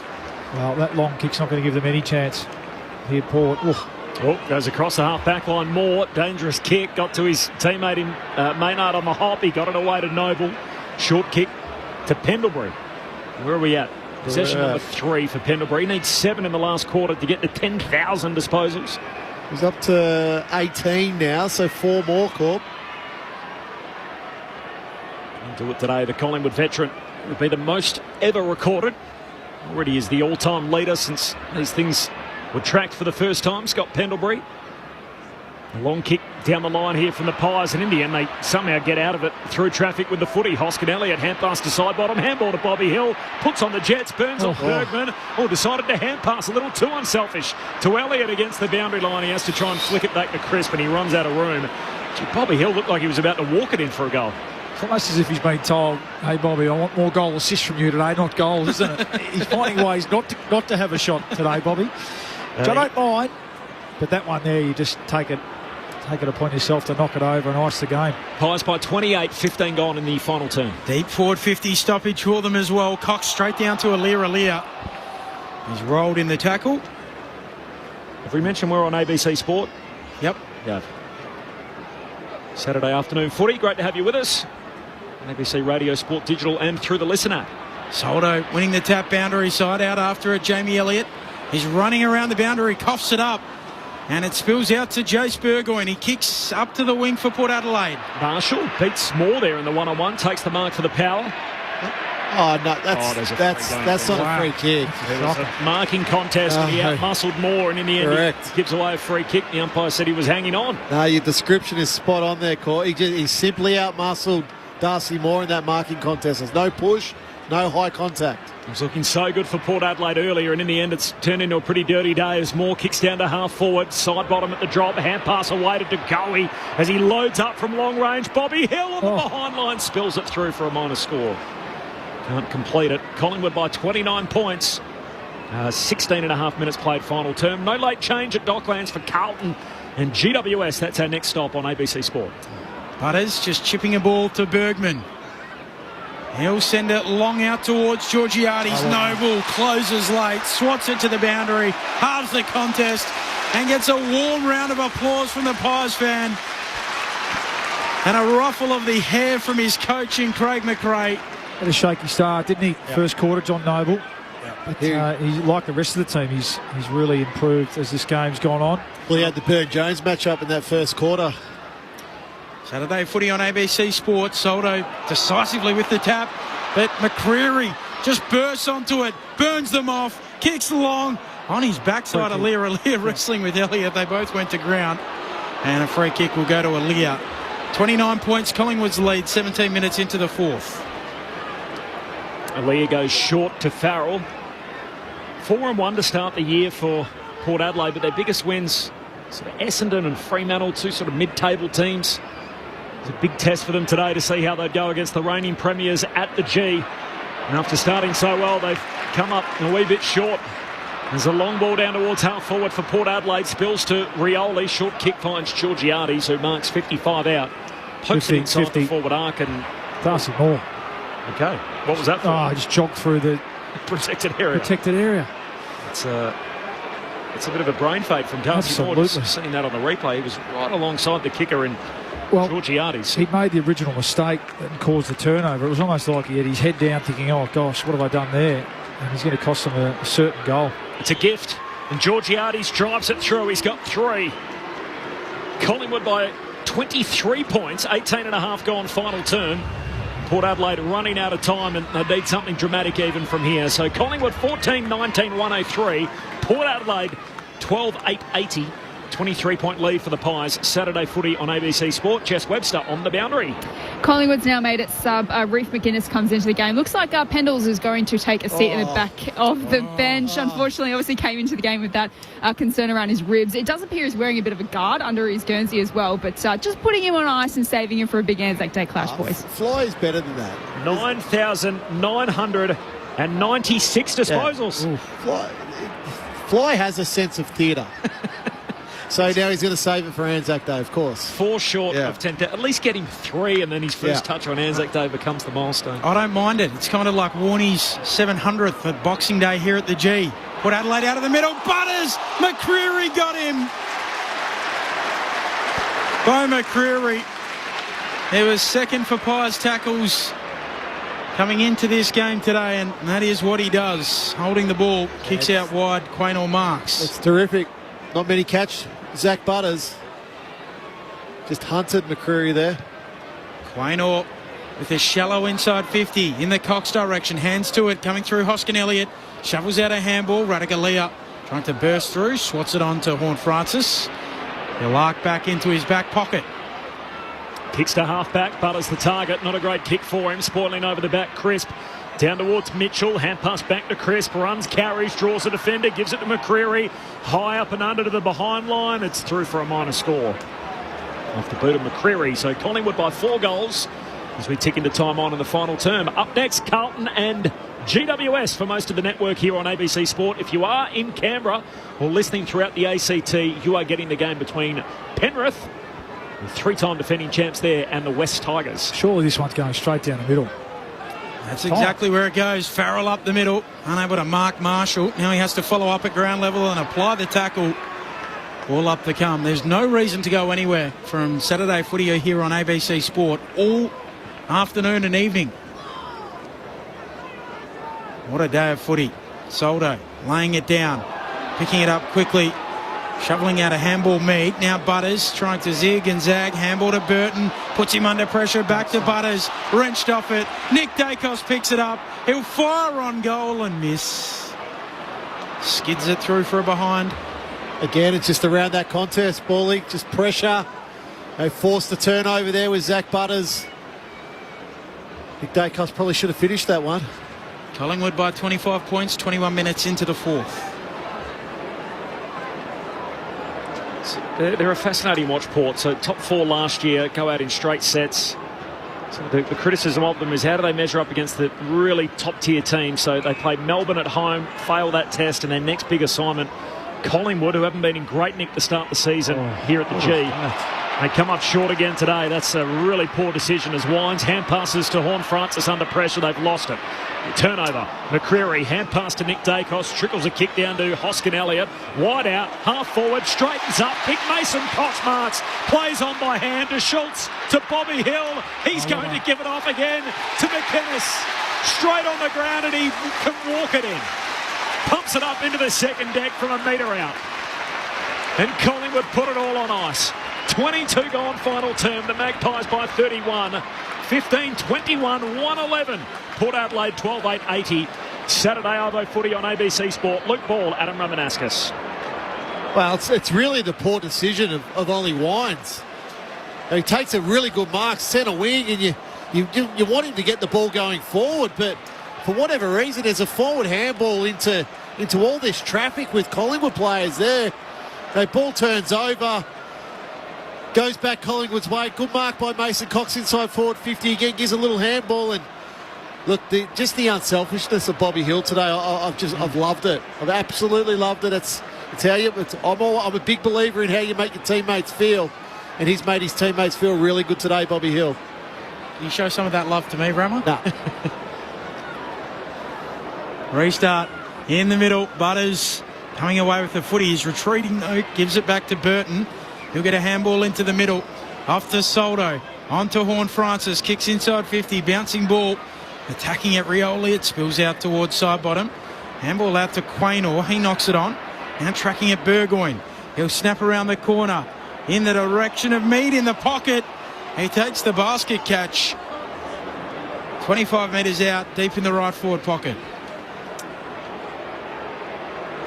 Well, that long kick's not going to give them any chance here, Port. Goes across the half-back line. Moore, dangerous kick. Got to his teammate in Maynard on the hop. He got it away to Noble. Short kick to Pendlebury. Where are we at? Possession number 3 for Pendlebury. He needs 7 in the last quarter to get to 10,000 disposals. He's up to 18 now, so 4 more, Corp. Do it today. The Collingwood veteran would be the most ever recorded. Already is the all-time leader since these things were tracked for the first time. Scott Pendlebury. A long kick down the line here from the Pies, and in the end they somehow get out of it through traffic with the footy. Hoskin Elliott, hand pass to side bottom, handball to Bobby Hill, puts on the Jets, burns off Bergman. Decided to hand pass a little too unselfish to Elliott against the boundary line. He has to try and flick it back to Crisp, and he runs out of room. Bobby Hill looked like he was about to walk it in for a goal. It's almost as if he's been told, hey Bobby, I want more goal assists from you today, not goals, isn't it? He's finding ways not to have a shot today, Bobby. Which I don't mind, but that one there, you just take it upon yourself to knock it over and ice the game. Pies by 28, 15 gone in the final turn. Deep forward 50 stoppage for them as well. Cox straight down to Alir. He's rolled in the tackle. Have we mentioned we're on ABC Sport? Yep. Yeah. Saturday afternoon footy. Great to have you with us. ABC Radio, Sport Digital, and through the Listen app. Soldo winning the tap, boundary side, out after it. Jamie Elliott. He's running around the boundary, coughs it up, and it spills out to Jace Burgoyne. He kicks up to the wing for Port Adelaide. Marshall beats Moore there in the one-on-one, takes the mark for the power. Oh, no, that's not a free kick. It was a marking contest, and he out-muscled Moore, and in the end he gives away a free kick. The umpire said he was hanging on. No, your description is spot on there, Court. He simply out-muscled Darcy Moore in that marking contest. There's no push, no high contact. It was looking so good for Port Adelaide earlier, and in the end it's turned into a pretty dirty day as Moore kicks down to half forward, side bottom at the drop, hand pass away to Tagoe as he loads up from long range. Bobby Hill on the behind line spills it through for a minor score. Can't complete it. Collingwood by 29 points. 16 and a half minutes played final term. No late change at Docklands for Carlton and GWS. That's our next stop on ABC Sport. Butters just chipping a ball to Bergman. He'll send it long out towards Georgiades. Noble closes late, swats it to the boundary, halves the contest, and gets a warm round of applause from the Pies fan. And a ruffle of the hair from his coach in Craig McRae. Had a shaky start, didn't he? First quarter, John Noble. But he's like the rest of the team. He's really improved as this game's gone on. Well, he had the Burn-Jones matchup in that first quarter. Saturday footy on ABC Sports. Soldo decisively with the tap, but McCreary just bursts onto it, burns them off, kicks along on his backside. Aaliyah wrestling with Elliott. They both went to ground, and a free kick will go to Aaliyah. 29 points, Collingwood's lead, 17 minutes into the fourth. Aaliyah goes short to Farrell. 4-1 to start the year for Port Adelaide, but their biggest wins, sort of Essendon and Fremantle, two sort of mid-table teams. It's a big test for them today to see how they'd go against the reigning premiers at the G. And after starting so well, they've come up a wee bit short. There's a long ball down towards half forward for Port Adelaide. Spills to Rioli. Short kick finds Georgiades, who marks 55 out. Pokes it inside the forward arc and... Darcy Moore. Okay. What was that for? Oh, he just jogged through the... protected area. It's a bit of a brain fade from Darcy Moore. Just seeing that on the replay. He was right alongside the kicker in Georgiades. He made the original mistake that caused the turnover. It was almost like he had his head down thinking, oh gosh, what have I done there? And he's going to cost them a certain goal. It's a gift, and Georgiades drives it through. He's got 3. Collingwood by 23 points, 18 and a half gone final turn. Port Adelaide running out of time, and they need something dramatic even from here. So Collingwood 14-19-103. Port Adelaide 12-8-80. 23-point lead for the Pies. Saturday footy on ABC Sport. Jess Webster on the boundary. Collingwood's now made it sub. Reef McGuinness comes into the game. Looks like Pendles is going to take a seat in the back of the bench. Unfortunately, obviously came into the game with that concern around his ribs. It does appear he's wearing a bit of a guard under his Guernsey as well, but just putting him on ice and saving him for a big Anzac Day clash, boys. Fly is better than that. 9,996 disposals. Yeah. Fly has a sense of theatre. So now he's going to save it for Anzac Day, of course. 4 short of 10. At least get him 3, and then his first touch on Anzac Day becomes the milestone. I don't mind it. It's kind of like Warnie's 700th at Boxing Day here at the G. Put Adelaide out of the middle. Butters! McCreary got him! By McCreary. It was second for Pies tackles coming into this game today, and that is what he does. Holding the ball, kicks out wide, Quaynor marks. It's terrific. Not many catch. Zach Butters just hunted McCreary there. Quaynor with a shallow inside 50 in the Cox direction. Hands to it, coming through Hoskin Elliott. Shovels out a handball. Radagalia trying to burst through. Swats it on to Horne-Francis. He'll arc back into his back pocket. Kicks to half-back. Butters the target. Not a great kick for him. Spoiling over the back. Crisp. Down towards Mitchell. Hand pass back to Crisp. Runs, carries, draws a defender. Gives it to McCreary. High up and under to the behind line. It's through for a minor score. Off the boot of McCreary. So Collingwood by 4 goals as we tick into time on in the final term. Up next, Carlton and GWS for most of the network here on ABC Sport. If you are in Canberra or listening throughout the ACT, you are getting the game between Penrith, the 3-time defending champs there, and the West Tigers. Surely this one's going straight down the middle. That's exactly where it goes. Farrell up the middle, unable to mark Marshall. Now he has to follow up at ground level and apply the tackle. All up the come. There's no reason to go anywhere from Saturday footy here on ABC Sport all afternoon and evening. What a day of footy. Soldo laying it down, picking it up quickly, shoveling out a handball meet. Now Butters trying to zig and zag. Handball to Burton. Puts him under pressure. Back to Butters. Wrenched off it. Nick Dacos picks it up. He'll fire on goal and miss. Skids it through for a behind. Again, it's just around that contest, Bally. Just pressure. They forced the turnover there with Zach Butters. Nick Dacos probably should have finished that one. Collingwood by 25 points, 21 minutes into the fourth. They're a fascinating watch, Port. So top 4 last year, go out in straight sets. So the criticism of them is how do they measure up against the really top-tier teams? So they play Melbourne at home, fail that test, and their next big assignment, Collingwood, who haven't been in great nick to start the season here at the G. They come up short again today. That's a really poor decision as Wines hand passes to Horne-Francis under pressure. They've lost it. Turnover. McCreary hand pass to Nick Dacos. Trickles a kick down to Hoskin Elliott. Wide out. Half forward. Straightens up. Big Mason Cox marks. Plays on by hand to Schultz. To Bobby Hill. He's going to give it off again to McInnes. Straight on the ground, and he can walk it in. Pumps it up into the second deck from a metre out. And Collingwood put it all on ice. 22 gone final term. The Magpies by 31. 15-21, 111. Port Adelaide 12-8-80. Saturday Arvo footy on ABC Sport. Luke Ball, Adam Ramanauskas. Well, it's really the poor decision of Ollie Wines. He takes a really good mark, centre wing, and you want him to get the ball going forward, but for whatever reason, there's a forward handball into all this traffic with Collingwood players there. The ball turns over, goes back Collingwood's way. Good mark by Mason Cox inside forward 50 again, gives a little handball. And look, just the unselfishness of Bobby Hill today. I've loved it. I've absolutely loved it. It's how you. I'm a big believer in how you make your teammates feel, and he's made his teammates feel really good today, Bobby Hill. Can you show some of that love to me, Rama? No. Restart in the middle. Butters coming away with the footy. He's retreating though. Gives it back to Burton. He'll get a handball into the middle. Off to Soldo. On to Horne-Francis. Kicks inside 50. Bouncing ball. Attacking at Rioli. It spills out towards side bottom. Handball out to Quaynor. He knocks it on. Now tracking at Burgoyne. He'll snap around the corner. In the direction of Mead in the pocket. He takes the basket catch. 25 metres out. Deep in the right forward pocket.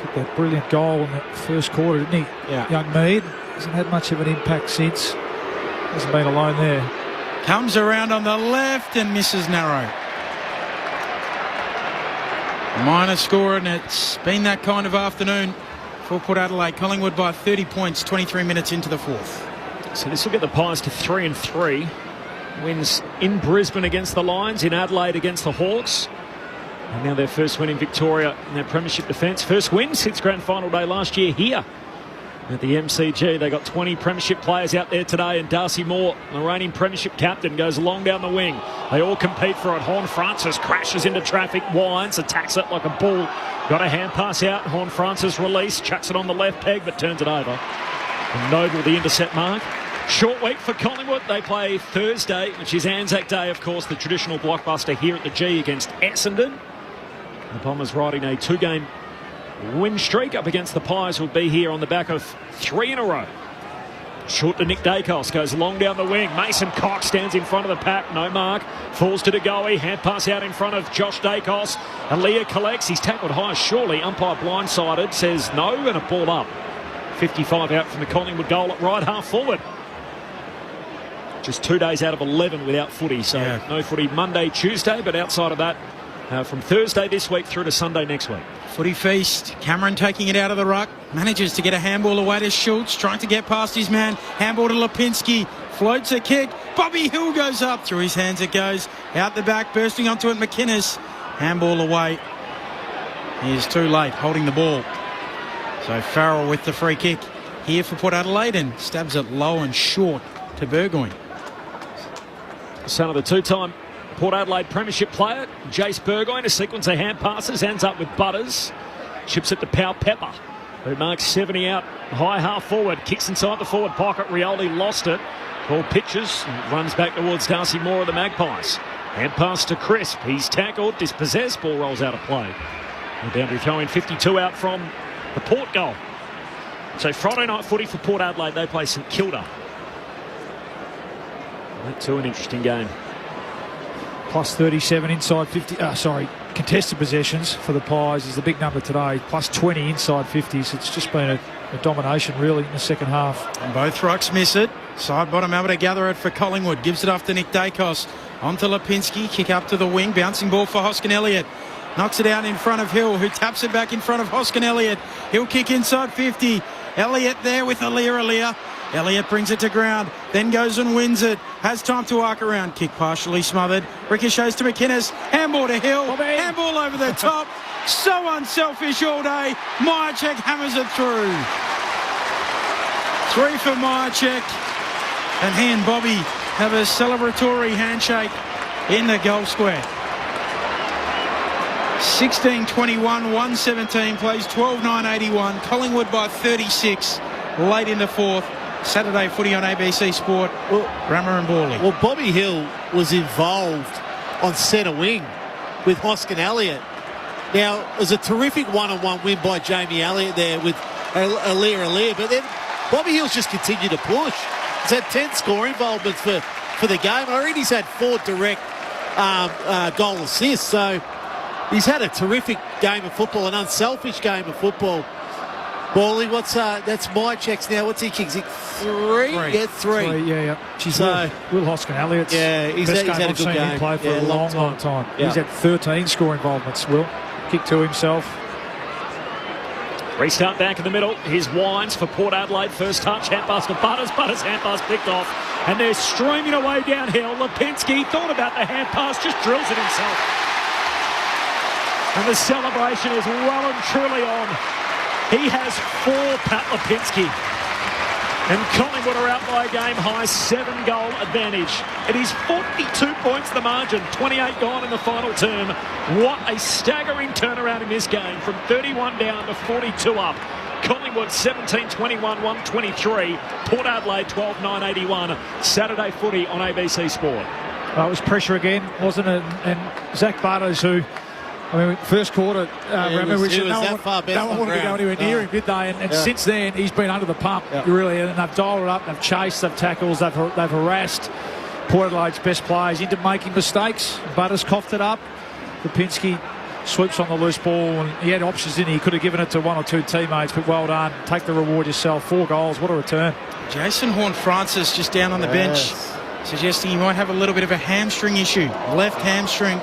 Took that brilliant goal in the first quarter, didn't he? Yeah. Young Mead. Hasn't had much of an impact since. Hasn't been alone there. Comes around on the left and misses narrow. Minor score, and it's been that kind of afternoon for Port Adelaide. Collingwood by 30 points, 23 minutes into the fourth. So this will get the Pies to 3-3. Wins in Brisbane against the Lions, in Adelaide against the Hawks. And now their first win in Victoria in their premiership defence. First win since grand final day last year here at the MCG. They got 20 premiership players out there today, and Darcy Moore, the reigning premiership captain, goes long down the wing. They all compete for it. Horne-Francis crashes into traffic. Wines attacks it like a bull. Got a hand pass out. Horne-Francis release, chucks it on the left peg, but turns it over. And Noble the intercept mark. Short week for Collingwood. They play Thursday, which is Anzac Day, of course, the traditional blockbuster here at the G against Essendon. The Bombers riding a two-game win streak up against the Pies, will be here on the back of 3 in a row. Short to Nick Dacos, goes long down the wing. Mason Cox stands in front of the pack, no mark. Falls to DeGoey, hand pass out in front of Josh Dacos. Aaliyah collects, he's tackled high, surely. Umpire blindsided, says no, and a ball up. 55 out from the Collingwood goal at right half forward. Just 2 days out of 11 without footy, so no footy Monday, Tuesday, but outside of that, from Thursday this week through to Sunday next week. Footy feast. Cameron taking it out of the ruck. Manages to get a handball away to Schultz. Trying to get past his man. Handball to Lipinski. Floats a kick. Bobby Hill goes up. Through his hands it goes. Out the back. Bursting onto it. McInnes. Handball away. He is too late holding the ball. So Farrell with the free kick here for Port Adelaide and stabs it low and short to Burgoyne. Son of the two-time Port Adelaide premiership player, Jace Burgoyne, a sequence of hand passes, ends up with Butters. Chips it to Pau Pepper, who marks 70 out, high half forward, kicks inside the forward pocket. Rioli lost it. Ball pitches, runs back towards Darcy Moore of the Magpies. Hand pass to Crisp. He's tackled, dispossessed, ball rolls out of play. The boundary throw in, 52 out from the Port goal. So Friday night footy for Port Adelaide, they play St Kilda. That too an interesting game. Plus 37 inside 50. Contested possessions for the Pies is the big number today. Plus 20 inside 50s. It's just been a domination really in the second half. And both rucks miss it. Side bottom able to gather it for Collingwood. Gives it off to Nick Dacos. On to Lipinski. Kick up to the wing. Bouncing ball for Hoskin Elliott. Knocks it out in front of Hill, who taps it back in front of Hoskin Elliott. He'll kick inside 50. Elliott there with Aaliyah. Elliott brings it to ground, then goes and wins it. Has time to arc around. Kick partially smothered. Ricochets to McInnes. Handball to Hill. Handball over the top. So unselfish all day. Myercheck hammers it through. 3 for Myercheck. And he and Bobby have a celebratory handshake in the goal square. 16-21, 117 plays 12-9-81. Collingwood by 36 late in the fourth. Saturday footy on ABC Sport. Rammer and Borley. Well, Bobby Hill was involved on centre wing with Hoskin Elliott. Now, it was a terrific one-on-one win by Jamie Elliott there with Aliir, but then Bobby Hill's just continued to push. He's had 10 score involvements for the game. I read he's had 4 direct goal assists, so he's had a terrific game of football, an unselfish game of football. Bally, that's my checks now. What's he kicks? 3? Yeah, 3. Yeah. She's so, Will Hoskin-Elliott. Yeah, he's had a good game. Him play for a long time. Yeah. He's had 13 score involvements, Will. Kick to himself. Restart back in the middle. Here's Wines for Port Adelaide. First touch, hand pass to Butters. Butters' hand pass picked off. And they're streaming away downhill. Lipinski thought about the hand pass, just drills it himself. And the celebration is well and truly on. He has 4, Pat Lipinski. And Collingwood are out by a game-high 7-goal advantage. It is 42 points the margin, 28 gone in the final term. What a staggering turnaround in this game, from 31 down to 42 up. Collingwood 17-21, 123. Port Adelaide 12-9-81. Saturday footy on ABC Sport. It was pressure again, wasn't it? And Zach Butters, who... first quarter, no one wanted to go anywhere near him, did they? And since then, he's been under the pump, really. And they've dialed it up, they've chased, they've tackled, they've harassed Port Adelaide's best players into making mistakes. Butters coughed it up. Lipinski swoops on the loose ball, and he had options in. He could have given it to 1 or 2 teammates, but well done. Take the reward yourself. 4 goals, what a return. Jason Horne-Francis just down on the bench, suggesting he might have a little bit of a hamstring issue. Left hamstring.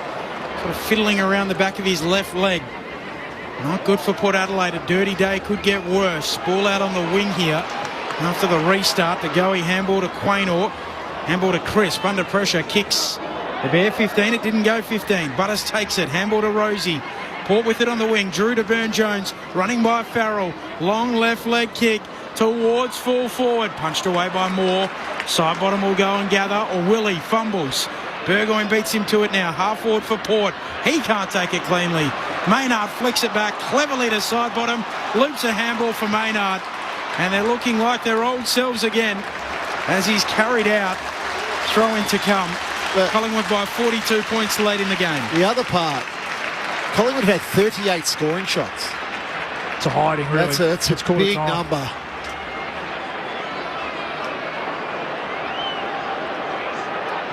Sort of fiddling around the back of his left leg. Not good for Port Adelaide. A dirty day, could get worse. Ball out on the wing here. After the restart, the goey handball to Quaynor. Handball to Crisp. Under pressure, kicks the bare 15. It didn't go 15. Butters takes it. Handball to Rosie. Port with it on the wing. Drew to Burne-Jones. Running by Farrell. Long left leg kick towards full forward. Punched away by Moore. Side bottom will go and gather. Or Willie fumbles. Burgoyne beats him to it now. Half forward for Port. He can't take it cleanly. Maynard flicks it back cleverly to side bottom. Loops a handball for Maynard. And they're looking like their old selves again as he's carried out. Throw in to come. Collingwood by 42 points late in the game. The other part, Collingwood had 38 scoring shots. It's a hiding, really. That's a big number.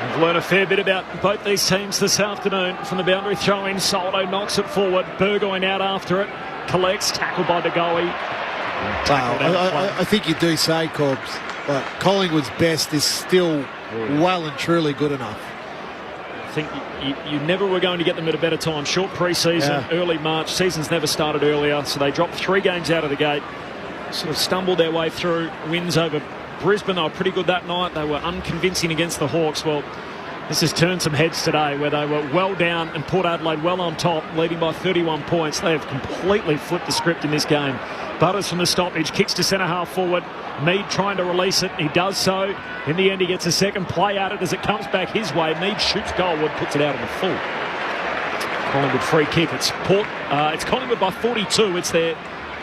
We've learned a fair bit about both these teams this afternoon from the boundary throw-in. Soldo knocks it forward. Burgoyne out after it. Collects, tackled by DeGoey. I think you do say, Corbs, but Collingwood's best is still well and truly good enough. I think you never were going to get them at a better time. Short pre-season, early March. Season's never started earlier, so they dropped 3 games out of the gate. Sort of stumbled their way through. Wins over Brisbane, they were pretty good that night. They were unconvincing against the Hawks. Well, this has turned some heads today where they were well down and Port Adelaide well on top, leading by 31 points. They have completely flipped the script in this game. Butters from the stoppage, kicks to centre half forward. Mead trying to release it. He does so. In the end, he gets a second play at it as it comes back his way. Mead shoots goalward, puts it out on the full. Collingwood free kick. It's Collingwood by 42. It's their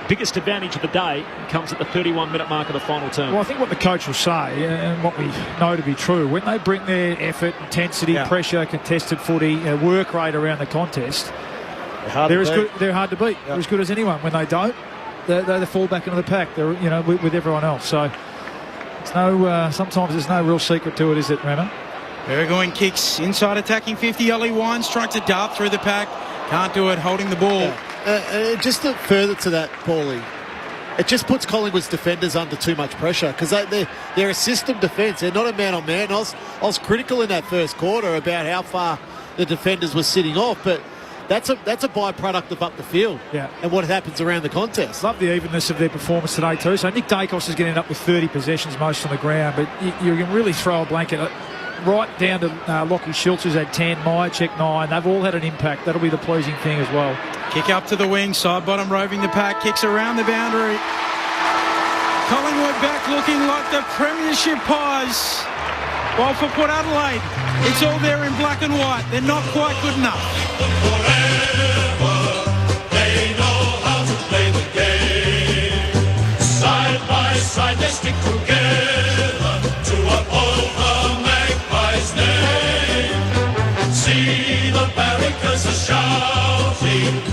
biggest advantage of the day. It comes at the 31-minute mark of the final term. Well, I think what the coach will say, and what we know to be true, when they bring their effort, intensity, pressure, contested footy, work rate around the contest, they're hard to beat. They're as good as anyone. When they don't, they're the fallback into the pack. They're with everyone else. So it's sometimes there's no real secret to it, is it, Rama? Burgoyne kicks inside attacking 50. Ollie Wines trying to dart through the pack. Can't do it, holding the ball. Just further to that, Paulie, it just puts Collingwood's defenders under too much pressure because they're a system defence. They're not a man-on-man. I was critical in that first quarter about how far the defenders were sitting off, but that's a byproduct of up the field and what happens around the contest. Love the evenness of their performance today too. So Nick Dacos is going to end up with 30 possessions, most on the ground, but you can really throw a blanket right down to Lockie Schultz, who's had 10, Myercheck 9. They've all had an impact. That'll be the pleasing thing as well. Kick up to the wing, side bottom roving the pack, kicks around the boundary. Collingwood back looking like the premiership pies. While for Port Adelaide, it's all there in black and white. They're not quite good enough. They know how to play the game. Side by side, they stick together to uphold the Magpies' name. See the barricades are shouting.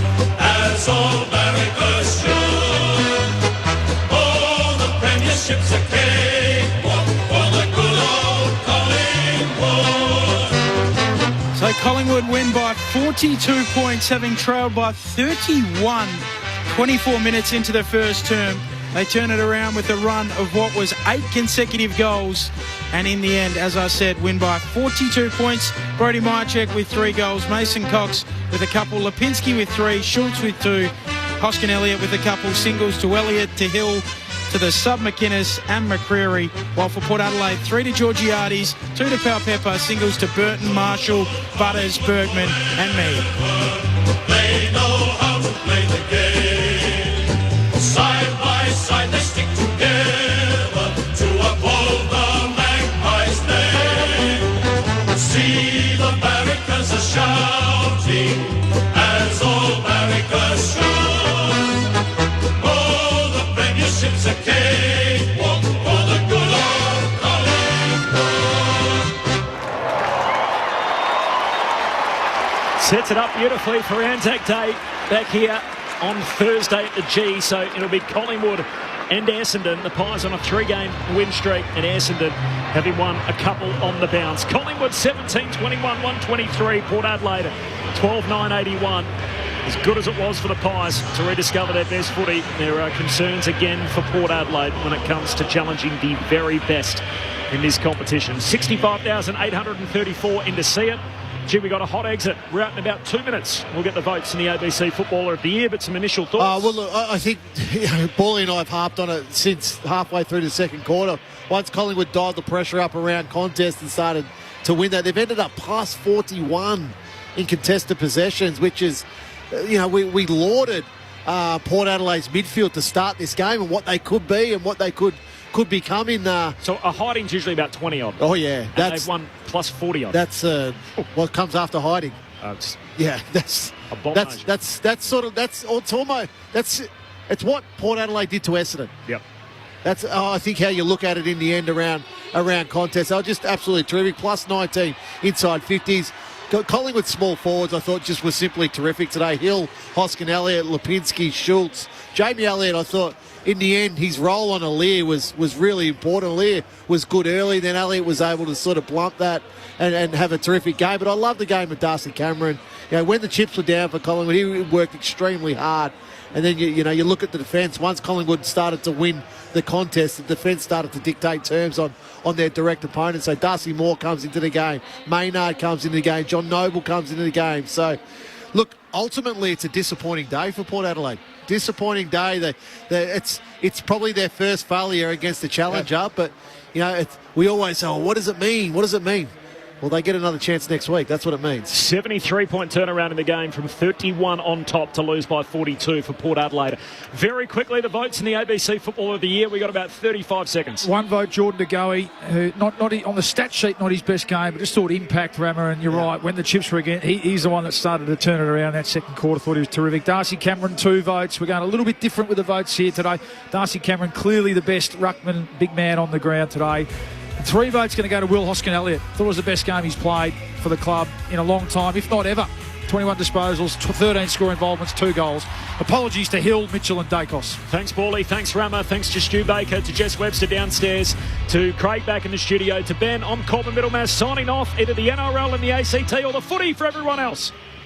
as all barrackers should. Oh, the premiership's a cakewalk for the good old Collingwood. So Collingwood win by 42 points, having trailed by 31 24 minutes into the first term. They turn it around with a run of what was 8 consecutive goals. And in the end, as I said, win by 42 points. Brodie Myercheck with 3 goals. Mason Cox with a couple. Lipinski with 3. Schultz with 2. Hoskin Elliott with a couple. Singles to Elliott, to Hill, to the sub McInnes and McCreary. While for Port Adelaide, 3 to Georgiades, 2 to Powpepper. Singles to Burton, Marshall, Butters, Bergman and me. They know how to play the game. Side by side they stick together to uphold the Magpies' name. See the barrackers are shouting as all barrackers should. Oh, the premiership's a cakewalk for the good old Collingwood. Sets it up beautifully for Anzac Day back here on Thursday at the G. So it'll be Collingwood and Essendon. The Pies on a 3-game win streak, and Essendon having won a couple on the bounce. Collingwood 17-21-123. Port Adelaide 12-9-81. As good as it was for the Pies to rediscover their best footy, there are concerns again for Port Adelaide when it comes to challenging the very best in this competition. 65,834 in to see it. Gee, we got a hot exit. We're out in about 2 minutes. We'll get the votes in the ABC Footballer of the Year, but some initial thoughts. Well, look, I think Paulie and I have harped on it since halfway through the second quarter. Once Collingwood dialed the pressure up around contest and started to win that, they've ended up plus 41 in contested possessions, which is, we lauded Port Adelaide's midfield to start this game and what they could be and what they could become in. So a hiding's usually about 20 odd. Oh yeah, they've won plus 40 odd. That's what comes after hiding. It's what Port Adelaide did to Essendon. Yep. That's I think how you look at it in the end around contests. They were just absolutely terrific. Plus 19 inside 50s. Collingwood small forwards, I thought, just was simply terrific today. Hill, Hoskin Elliott, Lipinski, Schultz. Jamie Elliott, I thought, in the end, his role on Aliir was really important. Aliir was good early, then Elliott was able to sort of blunt that and have a terrific game. But I love the game of Darcy Cameron. When the chips were down for Collingwood, he worked extremely hard. And then, you look at the defence. Once Collingwood started to win the contest, the defence started to dictate terms on their direct opponents. So Darcy Moore comes into the game. Maynard comes into the game. John Noble comes into the game. So, look, ultimately it's a disappointing day for Port Adelaide. Disappointing day. It's probably their first failure against the challenger, but, we always say, what does it mean? What does it mean? Well, they get another chance next week. That's what it means. 73-point turnaround in the game from 31 on top to lose by 42 for Port Adelaide. Very quickly, the votes in the ABC Footballer of the Year. We got about 35 seconds. One vote, Jordan De Goey, who not on the stat sheet, not his best game, but just thought impact, Rammer, and you're right. When the chips were again, he's the one that started to turn it around that second quarter. Thought he was terrific. Darcy Cameron, 2 votes. We're going a little bit different with the votes here today. Darcy Cameron, clearly the best ruckman, big man on the ground today. 3 votes going to go to Will Hoskin Elliott. Thought it was the best game he's played for the club in a long time, if not ever. 21 disposals, 13 score involvements, 2 goals. Apologies to Hill, Mitchell and Dacos. Thanks, Paulie. Thanks, Rammer. Thanks to Stu Baker, to Jess Webster downstairs, to Craig back in the studio, to Ben. I'm Corbin Middlemass signing off, either the NRL and the ACT or the footy for everyone else.